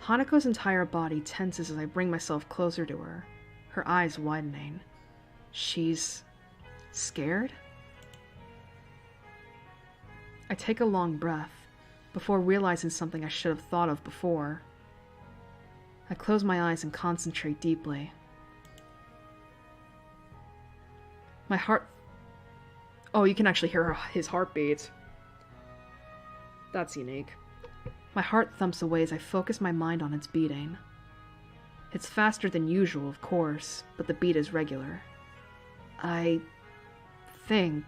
Hanako's entire body tenses as I bring myself closer to her, her eyes widening. She's scared? I take a long breath, before realizing something I should have thought of before. I close my eyes and concentrate deeply. My heart... Oh, you can actually hear his heartbeat. That's unique. My heart thumps away as I focus my mind on its beating. It's faster than usual, of course, but the beat is regular. I think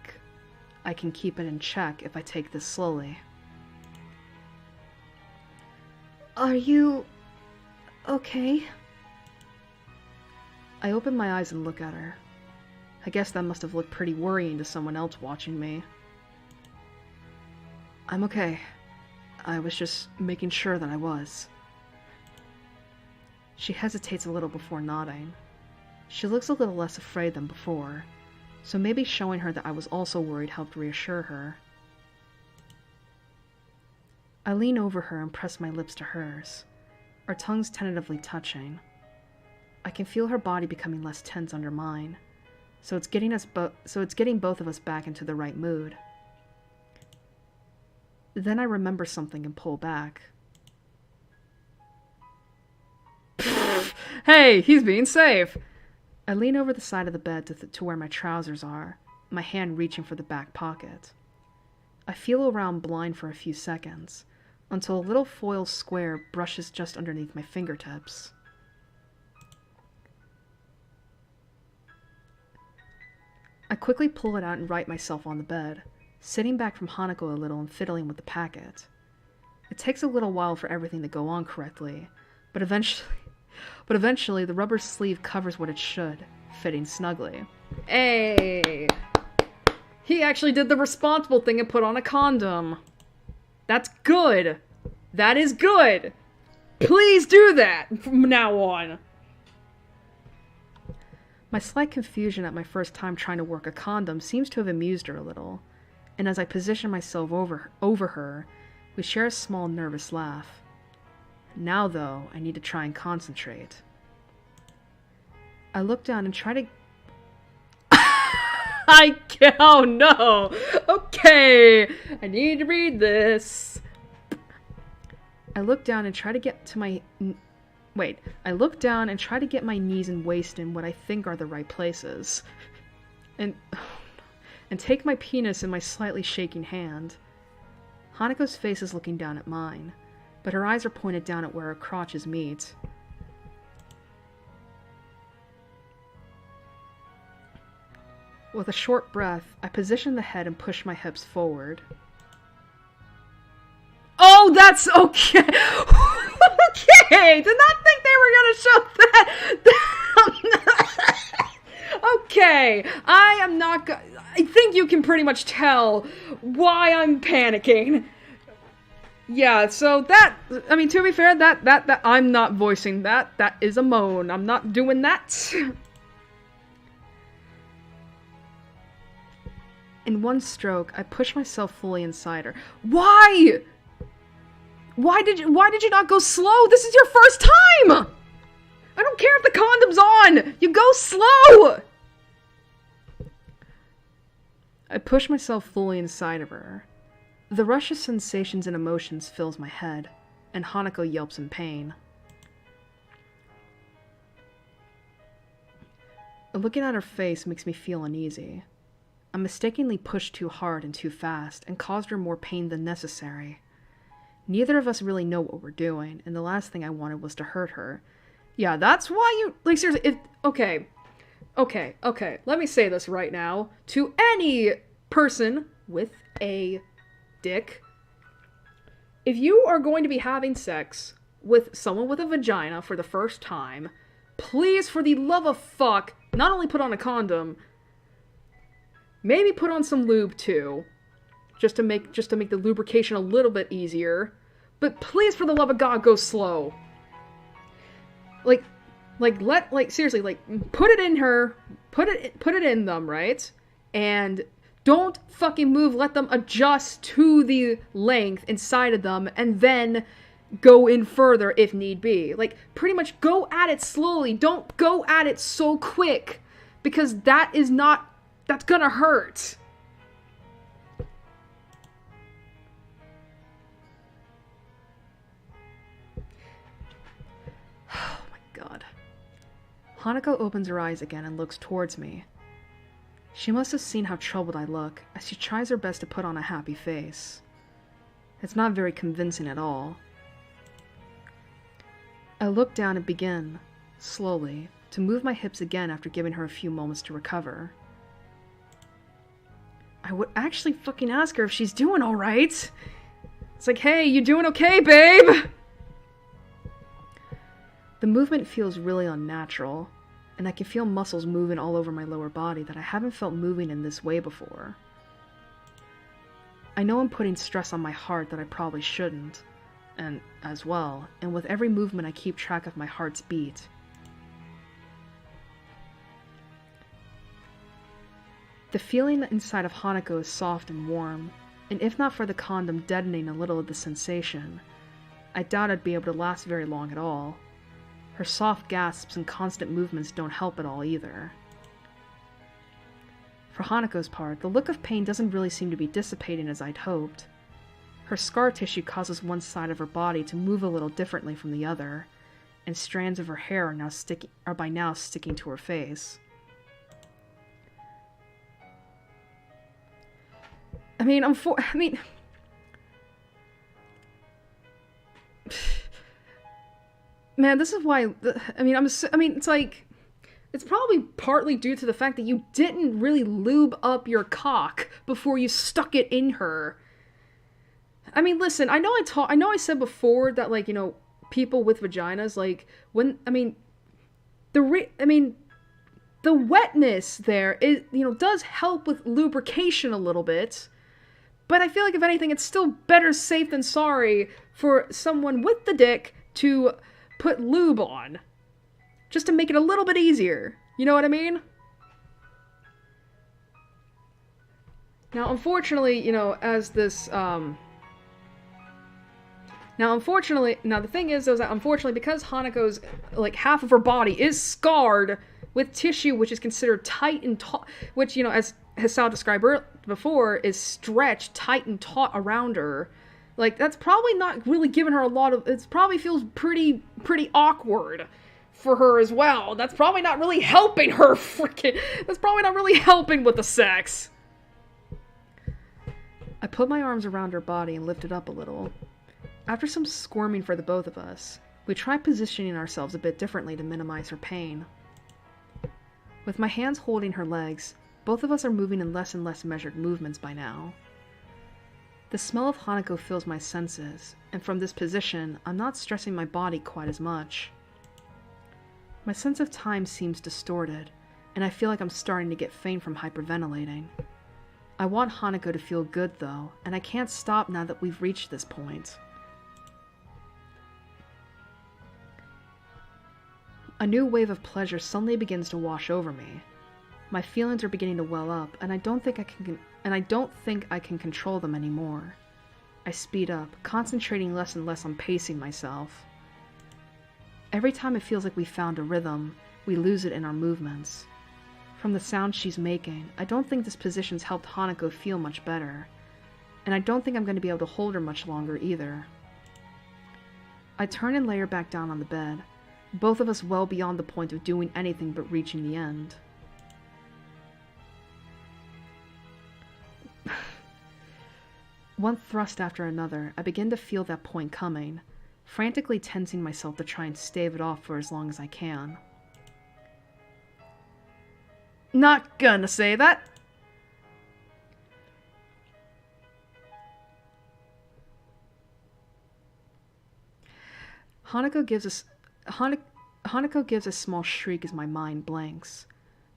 I can keep it in check if I take this slowly. Are you... okay? I open my eyes and look at her. I guess that must have looked pretty worrying to someone else watching me. I'm okay. I was just making sure that I was. She hesitates a little before nodding. She looks a little less afraid than before, so maybe showing her that I was also worried helped reassure her. I lean over her and press my lips to hers, our tongues tentatively touching. I can feel her body becoming less tense under mine, so it's getting both of us back into the right mood. Then I remember something and pull back. Hey, he's being safe! I lean over the side of the bed to where my trousers are, my hand reaching for the back pocket. I feel around blind for a few seconds, until a little foil square brushes just underneath my fingertips. I quickly pull it out and right myself on the bed, sitting back from Hanako a little and fiddling with the packet. It takes a little while for everything to go on correctly, but eventually the rubber sleeve covers what it should, fitting snugly. Hey! He actually did the responsible thing and put on a condom. That's good. That is good. Please do that from now on. My slight confusion at my first time trying to work a condom seems to have amused her a little, and as I position myself over her, we share a small nervous laugh. Now, though, I need to try and concentrate. I look down and try to... Oh no! Okay! I need to read this. I look down and try to get to my... Wait. I look down and try to get my knees and waist in what I think are the right places. And take my penis in my slightly shaking hand. Hanako's face is looking down at mine, but her eyes are pointed down at where her crotches meet. With a short breath, I position the head and push my hips forward. Oh, that's okay! Okay! Did not think they were gonna show that! Okay, I am not I think you can pretty much tell why I'm panicking. Yeah, so that, I mean, to be fair, that I'm not voicing that. That is a moan. I'm not doing that. In one stroke, I push myself fully inside her. Why? Why did you not go slow? This is your first time! I don't care if the condom's on! You go slow! I push myself fully inside of her. The rush of sensations and emotions fills my head, and Hanako yelps in pain. Looking at her face makes me feel uneasy. I mistakenly pushed too hard and too fast, and caused her more pain than necessary. Neither of us really know what we're doing, and the last thing I wanted was to hurt her. Yeah, that's why you... Like, seriously, Okay, let me say this right now. To any person with a dick, if you are going to be having sex with someone with a vagina for the first time, please, for the love of fuck, not only put on a condom, maybe put on some lube too, just to make the lubrication a little bit easier. But please, for the love of God, go slow. Seriously, put it in her, put it in them, right? And don't fucking move, let them adjust to the length inside of them, and then go in further if need be. Like, pretty much go at it slowly, don't go at it so quick, because that's gonna hurt. Oh my god. Hanako opens her eyes again and looks towards me. She must have seen how troubled I look, as she tries her best to put on a happy face. It's not very convincing at all. I look down and begin, slowly, to move my hips again after giving her a few moments to recover. I would actually fucking ask her if she's doing alright. It's like, hey, you doing okay, babe? The movement feels really unnatural, and I can feel muscles moving all over my lower body that I haven't felt moving in this way before. I know I'm putting stress on my heart that I probably shouldn't, and with every movement I keep track of my heart's beat. The feeling inside of Hanako is soft and warm, and if not for the condom deadening a little of the sensation, I doubt I'd be able to last very long at all. Her soft gasps and constant movements don't help at all either. For Hanako's part, the look of pain doesn't really seem to be dissipating as I'd hoped. Her scar tissue causes one side of her body to move a little differently from the other, and strands of her hair are by now sticking to her face. Man, this is why, it's like, it's probably partly due to the fact that you didn't really lube up your cock before you stuck it in her. I mean, listen, I know I said before that, like, you know, people with vaginas, like, the wetness there is, you know, does help with lubrication a little bit. But I feel like, if anything, it's still better safe than sorry for someone with the dick to put lube on. Just to make it a little bit easier. You know what I mean? Now, unfortunately, you know, as this, now the thing is, though, that unfortunately, because Hanako's, like, half of her body is scarred with tissue which is considered tight and taut, which, you know, as Hasao described before, is stretched tight and taut around her, Like, that's probably not really giving her a lot of... It probably feels pretty awkward for her as well. That's probably not really helping her That's probably not really helping with the sex. I put my arms around her body and lifted up a little. After some squirming for the both of us, we tried positioning ourselves a bit differently to minimize her pain. With my hands holding her legs, both of us are moving in less and less measured movements by now. The smell of Hanako fills my senses, and from this position, I'm not stressing my body quite as much. My sense of time seems distorted, and I feel like I'm starting to get faint from hyperventilating. I want Hanako to feel good, though, and I can't stop now that we've reached this point. A new wave of pleasure suddenly begins to wash over me. My feelings are beginning to well up, and I don't think I can control them anymore. I speed up, concentrating less and less on pacing myself. Every time it feels like we found a rhythm, we lose it in our movements. From the sound she's making, I don't think this position's helped Hanako feel much better, and I don't think I'm going to be able to hold her much longer either. I turn and lay her back down on the bed, both of us well beyond the point of doing anything but reaching the end. One thrust after another, I begin to feel that point coming, frantically tensing myself to try and stave it off for as long as I can. Not gonna say that. Hanako gives a small shriek as my mind blanks.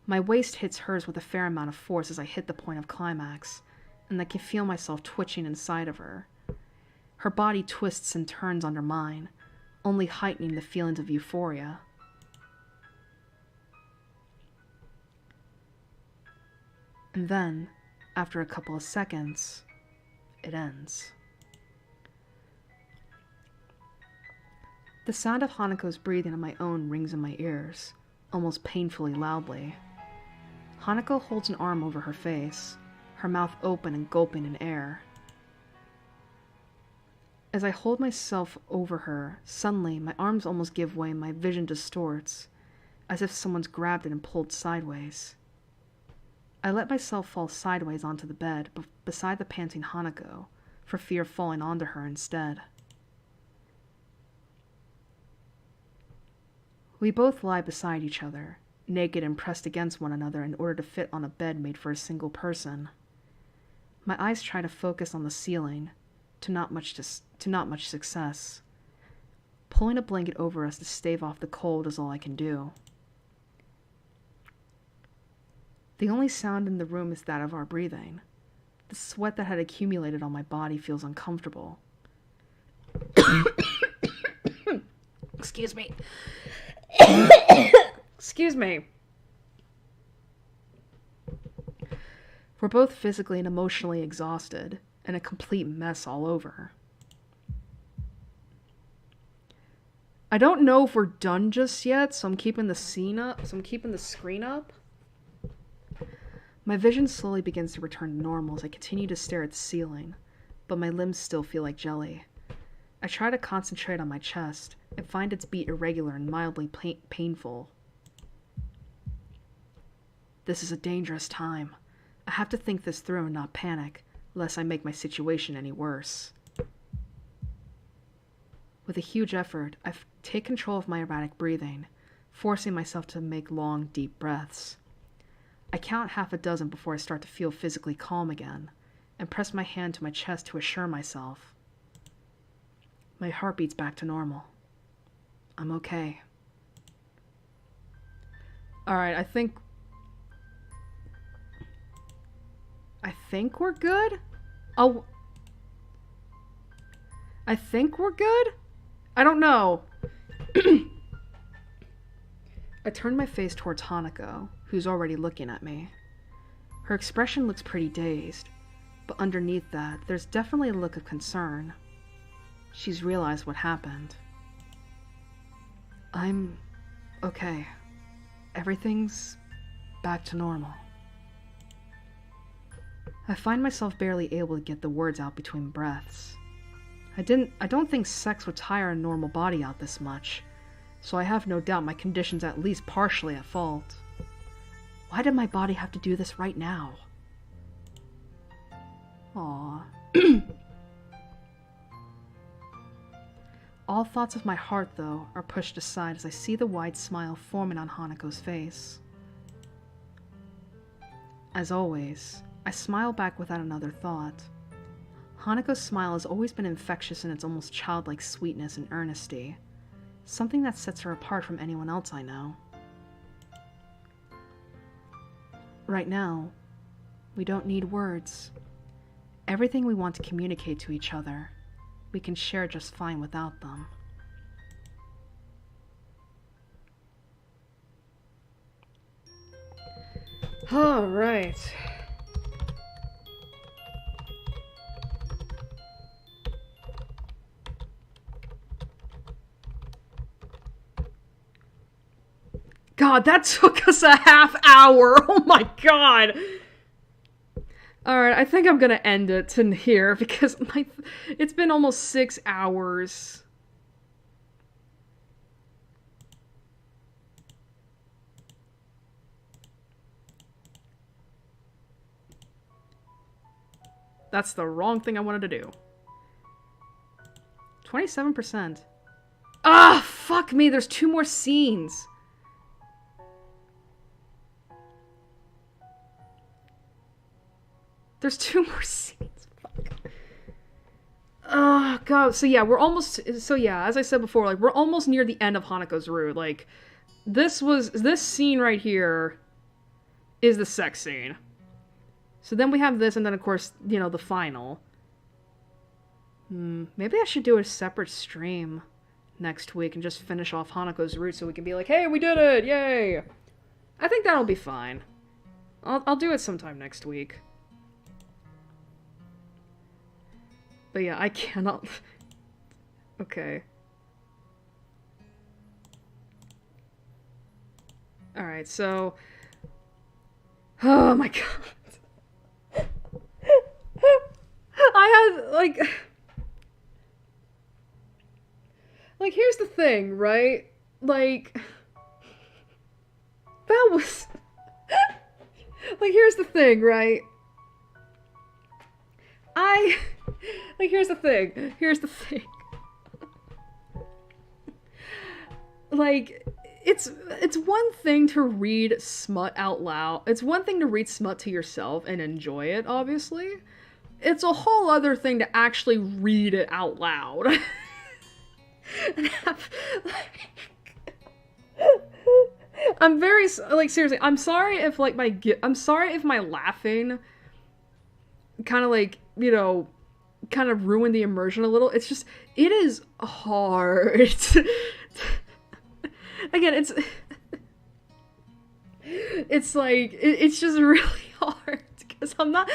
My waist hits hers with a fair amount of force as I hit the point of climax, and I can feel myself twitching inside of her. Her body twists and turns under mine, only heightening the feelings of euphoria. And then, after a couple of seconds, it ends. The sound of Hanako's breathing on my own rings in my ears, almost painfully loudly. Hanako holds an arm over her face, her mouth open and gulping in air. As I hold myself over her, suddenly my arms almost give way and my vision distorts, as if someone's grabbed it and pulled sideways. I let myself fall sideways onto the bed beside the panting Hanako, for fear of falling onto her instead. We both lie beside each other, naked and pressed against one another in order to fit on a bed made for a single person. My eyes try to focus on the ceiling, to not much success. Pulling a blanket over us to stave off the cold is all I can do. The only sound in the room is that of our breathing. The sweat that had accumulated on my body feels uncomfortable. Excuse me. Excuse me. We're both physically and emotionally exhausted, and a complete mess all over. I don't know if we're done just yet, so I'm keeping the screen up. My vision slowly begins to return to normal as I continue to stare at the ceiling, but my limbs still feel like jelly. I try to concentrate on my chest and find its beat irregular and mildly painful. This is a dangerous time. I have to think this through and not panic, lest I make my situation any worse. With a huge effort, I take control of my erratic breathing, forcing myself to make long, deep breaths. I count half a dozen before I start to feel physically calm again, and press my hand to my chest to assure myself. My heart beats back to normal. I'm okay. Alright, I think we're good? I think we're good? I don't know. I turn my face towards Hanako, who's already looking at me. Her expression looks pretty dazed, but underneath that, there's definitely a look of concern. She's realized what happened. I'm okay. Everything's back to normal. I find myself barely able to get the words out between breaths. I don't think sex would tire a normal body out this much, so I have no doubt my condition's at least partially at fault. Why did my body have to do this right now? Aww. All thoughts of my heart, though, are pushed aside as I see the wide smile forming on Hanako's face. As always, I smile back without another thought. Hanako's smile has always been infectious in its almost childlike sweetness and earnesty, something that sets her apart from anyone else I know. Right now, we don't need words. Everything we want to communicate to each other, we can share just fine without them. All right. God, that took us a half hour. Oh my god. Alright, I think I'm gonna end it in here because it's been almost 6 hours. That's the wrong thing I wanted to do. 27%. Ah, fuck me, there's 2 more scenes. There's 2 more scenes. Fuck. Oh, God. So, yeah, as I said before, like, we're almost near the end of Hanako's route. Like, this scene right here is the sex scene. So then we have this, and then, of course, you know, the final. Maybe I should do a separate stream next week and just finish off Hanako's route so we can be like, hey, we did it! Yay! I think that'll be fine. I'll do it sometime next week. But yeah, I cannot... Okay. Alright, so... Oh my god. I had, like... Like, here's the thing, right? Like... That was... Like, here's the thing, right? Like, here's the thing. Like, it's one thing to read smut out loud. It's one thing to read smut to yourself and enjoy it, obviously. It's a whole other thing to actually read it out loud. And have, like... I'm very, like, seriously, I'm sorry if, like, I'm sorry if my laughing kind of, like, you know, kind of ruined the immersion a little. It's just, it is hard. Again, it's like, it's just really hard, because I'm not,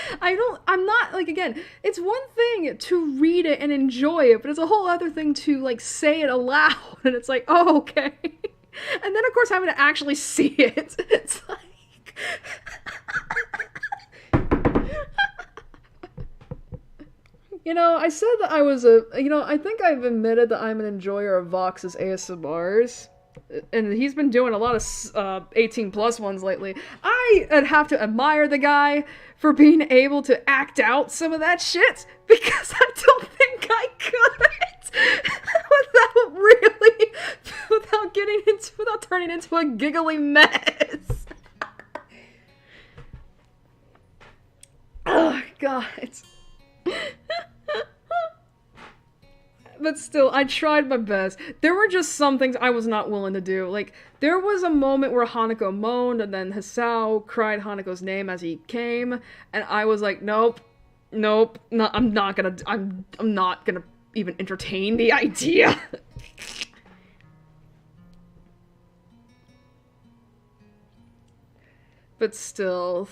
like, again, it's one thing to read it and enjoy it, but it's a whole other thing to, like, say it aloud, and it's like, oh, okay. And then, of course, having to actually see it. It's like... You know, I said that I was I think I've admitted that I'm an enjoyer of Vox's ASMRs. And he's been doing a lot of 18+ ones lately. I have to admire the guy for being able to act out some of that shit, because I don't think I could without turning into a giggly mess. Oh, God. But still, I tried my best. There were just some things I was not willing to do. Like, there was a moment where Hanako moaned, and then Hisao cried Hanako's name as he came, and I was like, nope, no, I'm not gonna even entertain the idea. But still...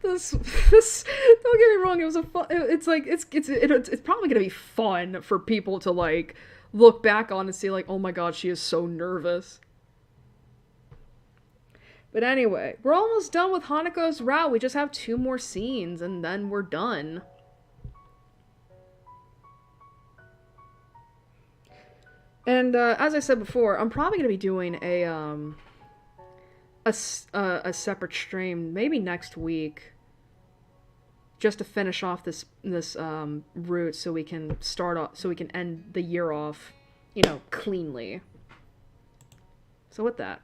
This, don't get me wrong, it was a fun, it's like, it's probably gonna be fun for people to, like, look back on and see, like, oh my god, she is so nervous. But anyway, we're almost done with Hanako's route. We just have 2 more scenes, and then we're done. And as I said before, I'm probably gonna be doing a separate stream maybe next week, just to finish off this route, so we can end the year off, you know, cleanly. So with that.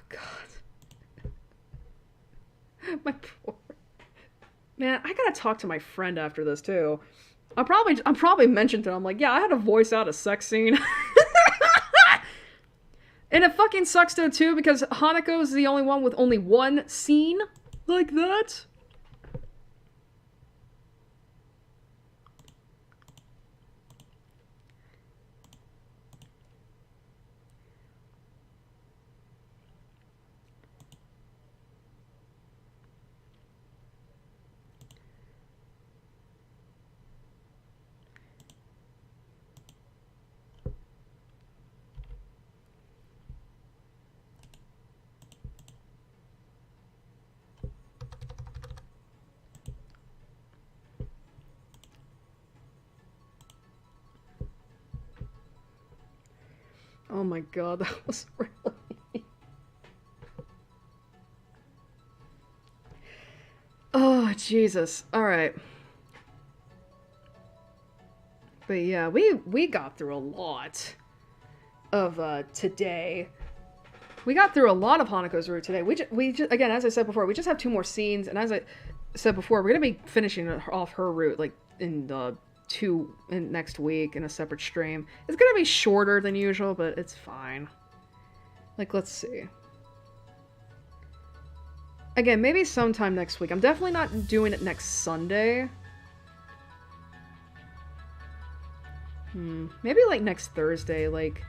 God. My poor... Man, I gotta talk to my friend after this, too. I'm probably mentioned to him, like, yeah, I had to voice out a sex scene. And it fucking sucks, though, too, because Hanako's the only one with only one scene like that. Oh my god, that was really... Oh, Jesus. Alright. But yeah, we got through a lot of, today. We got through a lot of Hanako's route today. We just, again, as I said before, we just have 2 more scenes, and as I said before, we're gonna be finishing off her route, like, in next week in a separate stream. It's gonna be shorter than usual, but it's fine. Like, let's see. Again, maybe sometime next week. I'm definitely not doing it next Sunday. Maybe, like, next Thursday, like,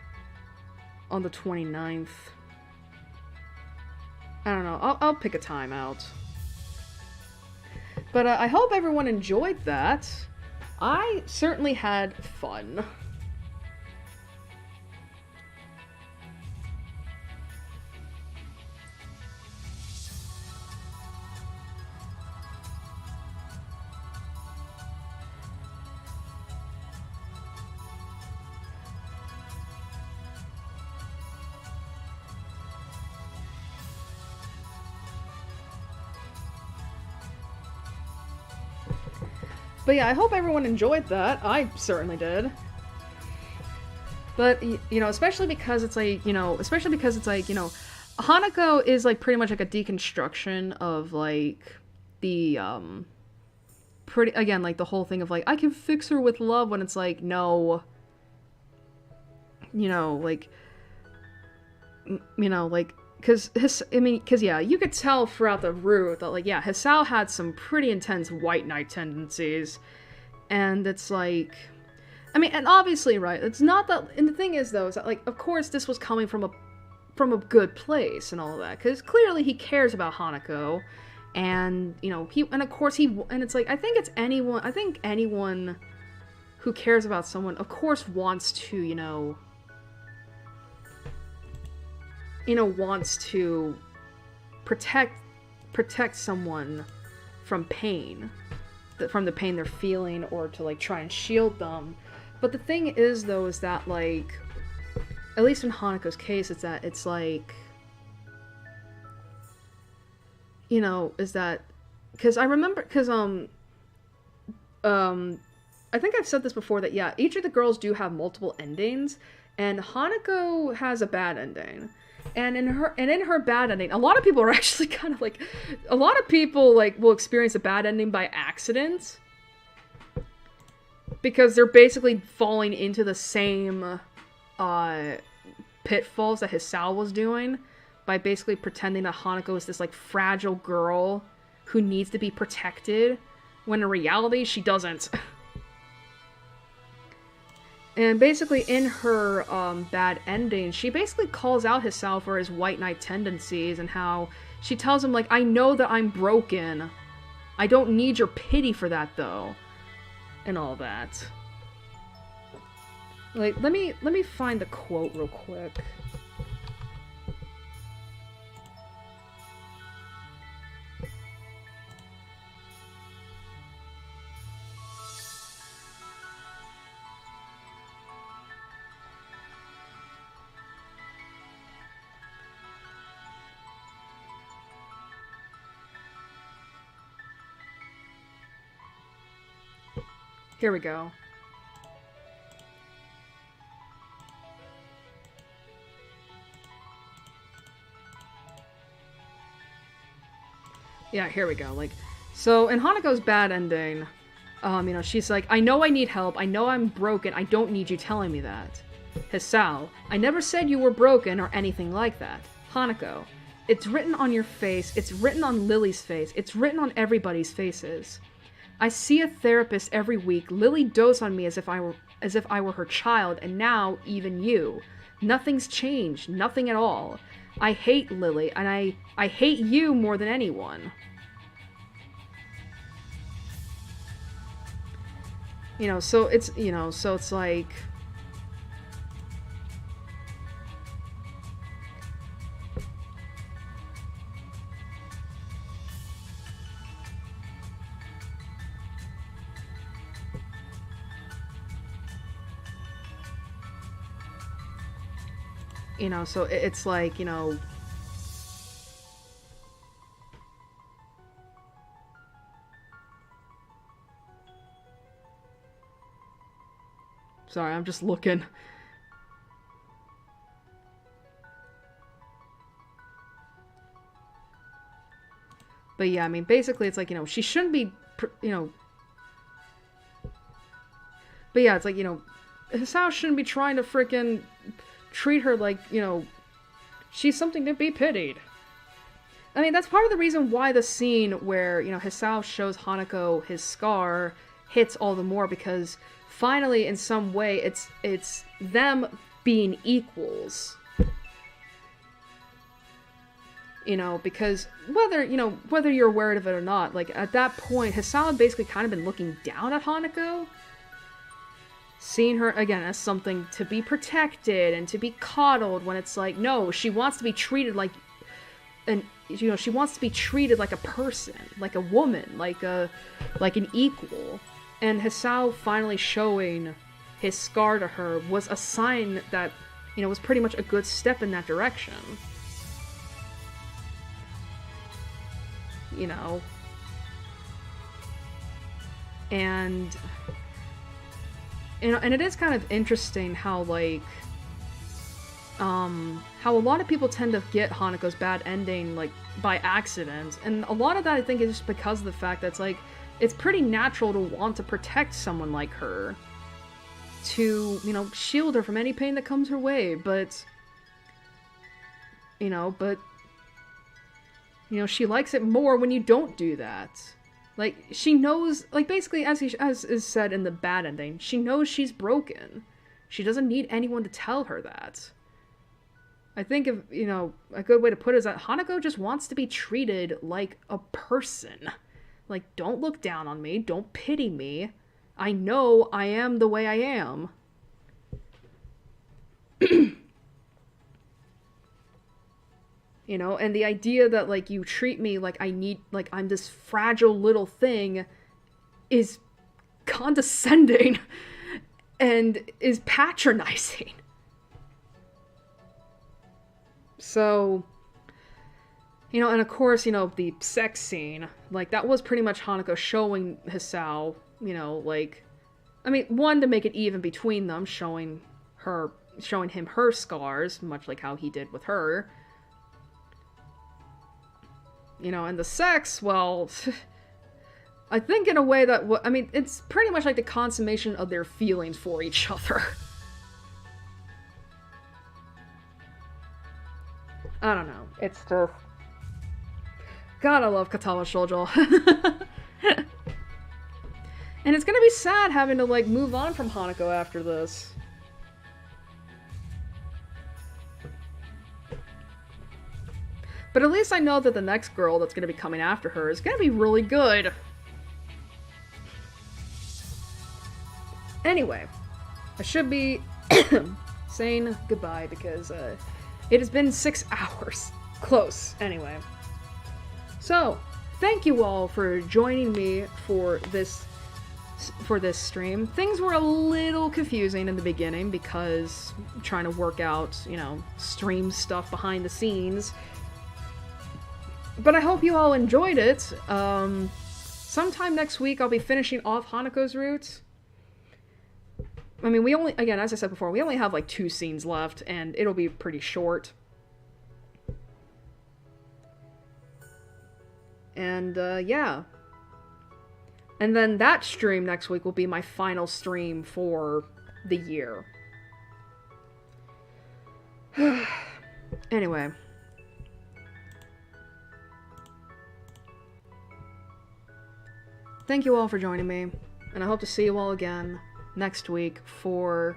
on the 29th. I don't know. I'll pick a time out. But I hope everyone enjoyed that. I certainly had fun. But yeah, I hope everyone enjoyed that. I certainly did. But, you know, especially because it's like, Hanako is like pretty much like a deconstruction of like the, like the whole thing of like, I can fix her with love, when it's like, no, because yeah, you could tell throughout the route that, like, yeah, Hisao had some pretty intense white knight tendencies, and it's like, I mean, and obviously, right, it's not that, and the thing is, though, is that, like, of course this was coming from a good place and all of that, because clearly he cares about Hanako, and, you know, and it's like, I think anyone who cares about someone, of course, wants to, wants to protect someone from pain, from the pain they're feeling, or to, like, try and shield them. But the thing is, though, is that, like, at least in Hanako's case, it's that, it's like, is that, because I remember, because, I think I've said this before, that, yeah, each of the girls do have multiple endings, and Hanako has a bad ending. And in her bad ending, a lot of people are actually kind of like, a lot of people, like, will experience a bad ending by accident, because they're basically falling into the same pitfalls that Hisao was doing, by basically pretending that Hanako is this, like, fragile girl who needs to be protected, when in reality she doesn't. And basically, in her bad ending, she basically calls out Hisao for his white knight tendencies, and how she tells him, like, I know that I'm broken. I don't need your pity for that, though. And all that. Like, let me find the quote real quick. Here we go. Yeah, here we go. Like, so in Hanako's bad ending, you know, she's like, I know I need help. I know I'm broken. I don't need you telling me that. Hisao, I never said you were broken or anything like that. Hanako, it's written on your face. It's written on Lily's face. It's written on everybody's faces. I see a therapist every week. Lily dotes on me as if I were her child, and now even you. Nothing's changed. Nothing at all. I hate Lily, and I hate you more than anyone. You know, so it's, you know, so it's like... You know, so it's like, you know... Sorry, I'm just looking. But yeah, I mean, basically it's like, you know, she shouldn't be, you know... But yeah, it's like, you know, Hisao shouldn't be trying to frickin' treat her like, you know, she's something to be pitied. I mean, that's part of the reason why the scene where, you know, Hisao shows Hanako his scar hits all the more, because finally, in some way, it's them being equals. You know, because whether you're aware of it or not, like, at that point, Hisao had basically kind of been looking down at Hanako, seeing her, again, as something to be protected and to be coddled, when it's like, no, she wants to be treated like you know, she wants to be treated like a person, like a woman, like an equal. And Hisao finally showing his scar to her was a sign that, you know, was pretty much a good step in that direction. You know? And... You know, and it is kind of interesting how, like, how a lot of people tend to get Hanako's bad ending, like, by accident. And a lot of that, I think, is just because of the fact that it's, like, it's pretty natural to want to protect someone like her. To, you know, shield her from any pain that comes her way, but... You know, she likes it more when you don't do that. Like, she knows, like, basically, as is said in the bad ending, she knows she's broken. She doesn't need anyone to tell her that. I think, if, you know, a good way to put it is that Hanako just wants to be treated like a person. Like, don't look down on me, don't pity me. I know I am the way I am. You know, and the idea that, like, you treat me like I'm this fragile little thing is condescending and is patronizing. So, you know, and of course, you know, the sex scene, like, that was pretty much Hanako showing Hisao, you know, like, I mean, one, to make it even between them, showing him her scars, much like how he did with her. You know, and the sex, well, I think in a way that, I mean, it's pretty much like the consummation of their feelings for each other. I don't know. It's just... God, I love Katawa Shoujo. And it's gonna be sad having to, like, move on from Hanako after this. But at least I know that the next girl that's gonna be coming after her is gonna be really good. Anyway, I should be saying goodbye because it has been 6 hours. Close, anyway. So, thank you all for joining me for this stream. Things were a little confusing in the beginning because I'm trying to work out, you know, stream stuff behind the scenes. But I hope you all enjoyed it. Sometime next week I'll be finishing off Hanako's route. I mean, we only, again, as I said before, we only have like 2 scenes left, and it'll be pretty short. And, yeah. And then that stream next week will be my final stream for the year. Anyway. Thank you all for joining me, and I hope to see you all again next week for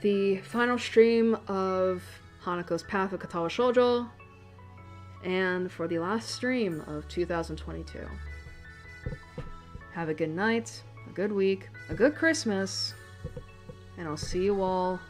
the final stream of Hanako's Path of Katawa Shoujo, and for the last stream of 2022. Have a good night, a good week, a good Christmas, and I'll see you all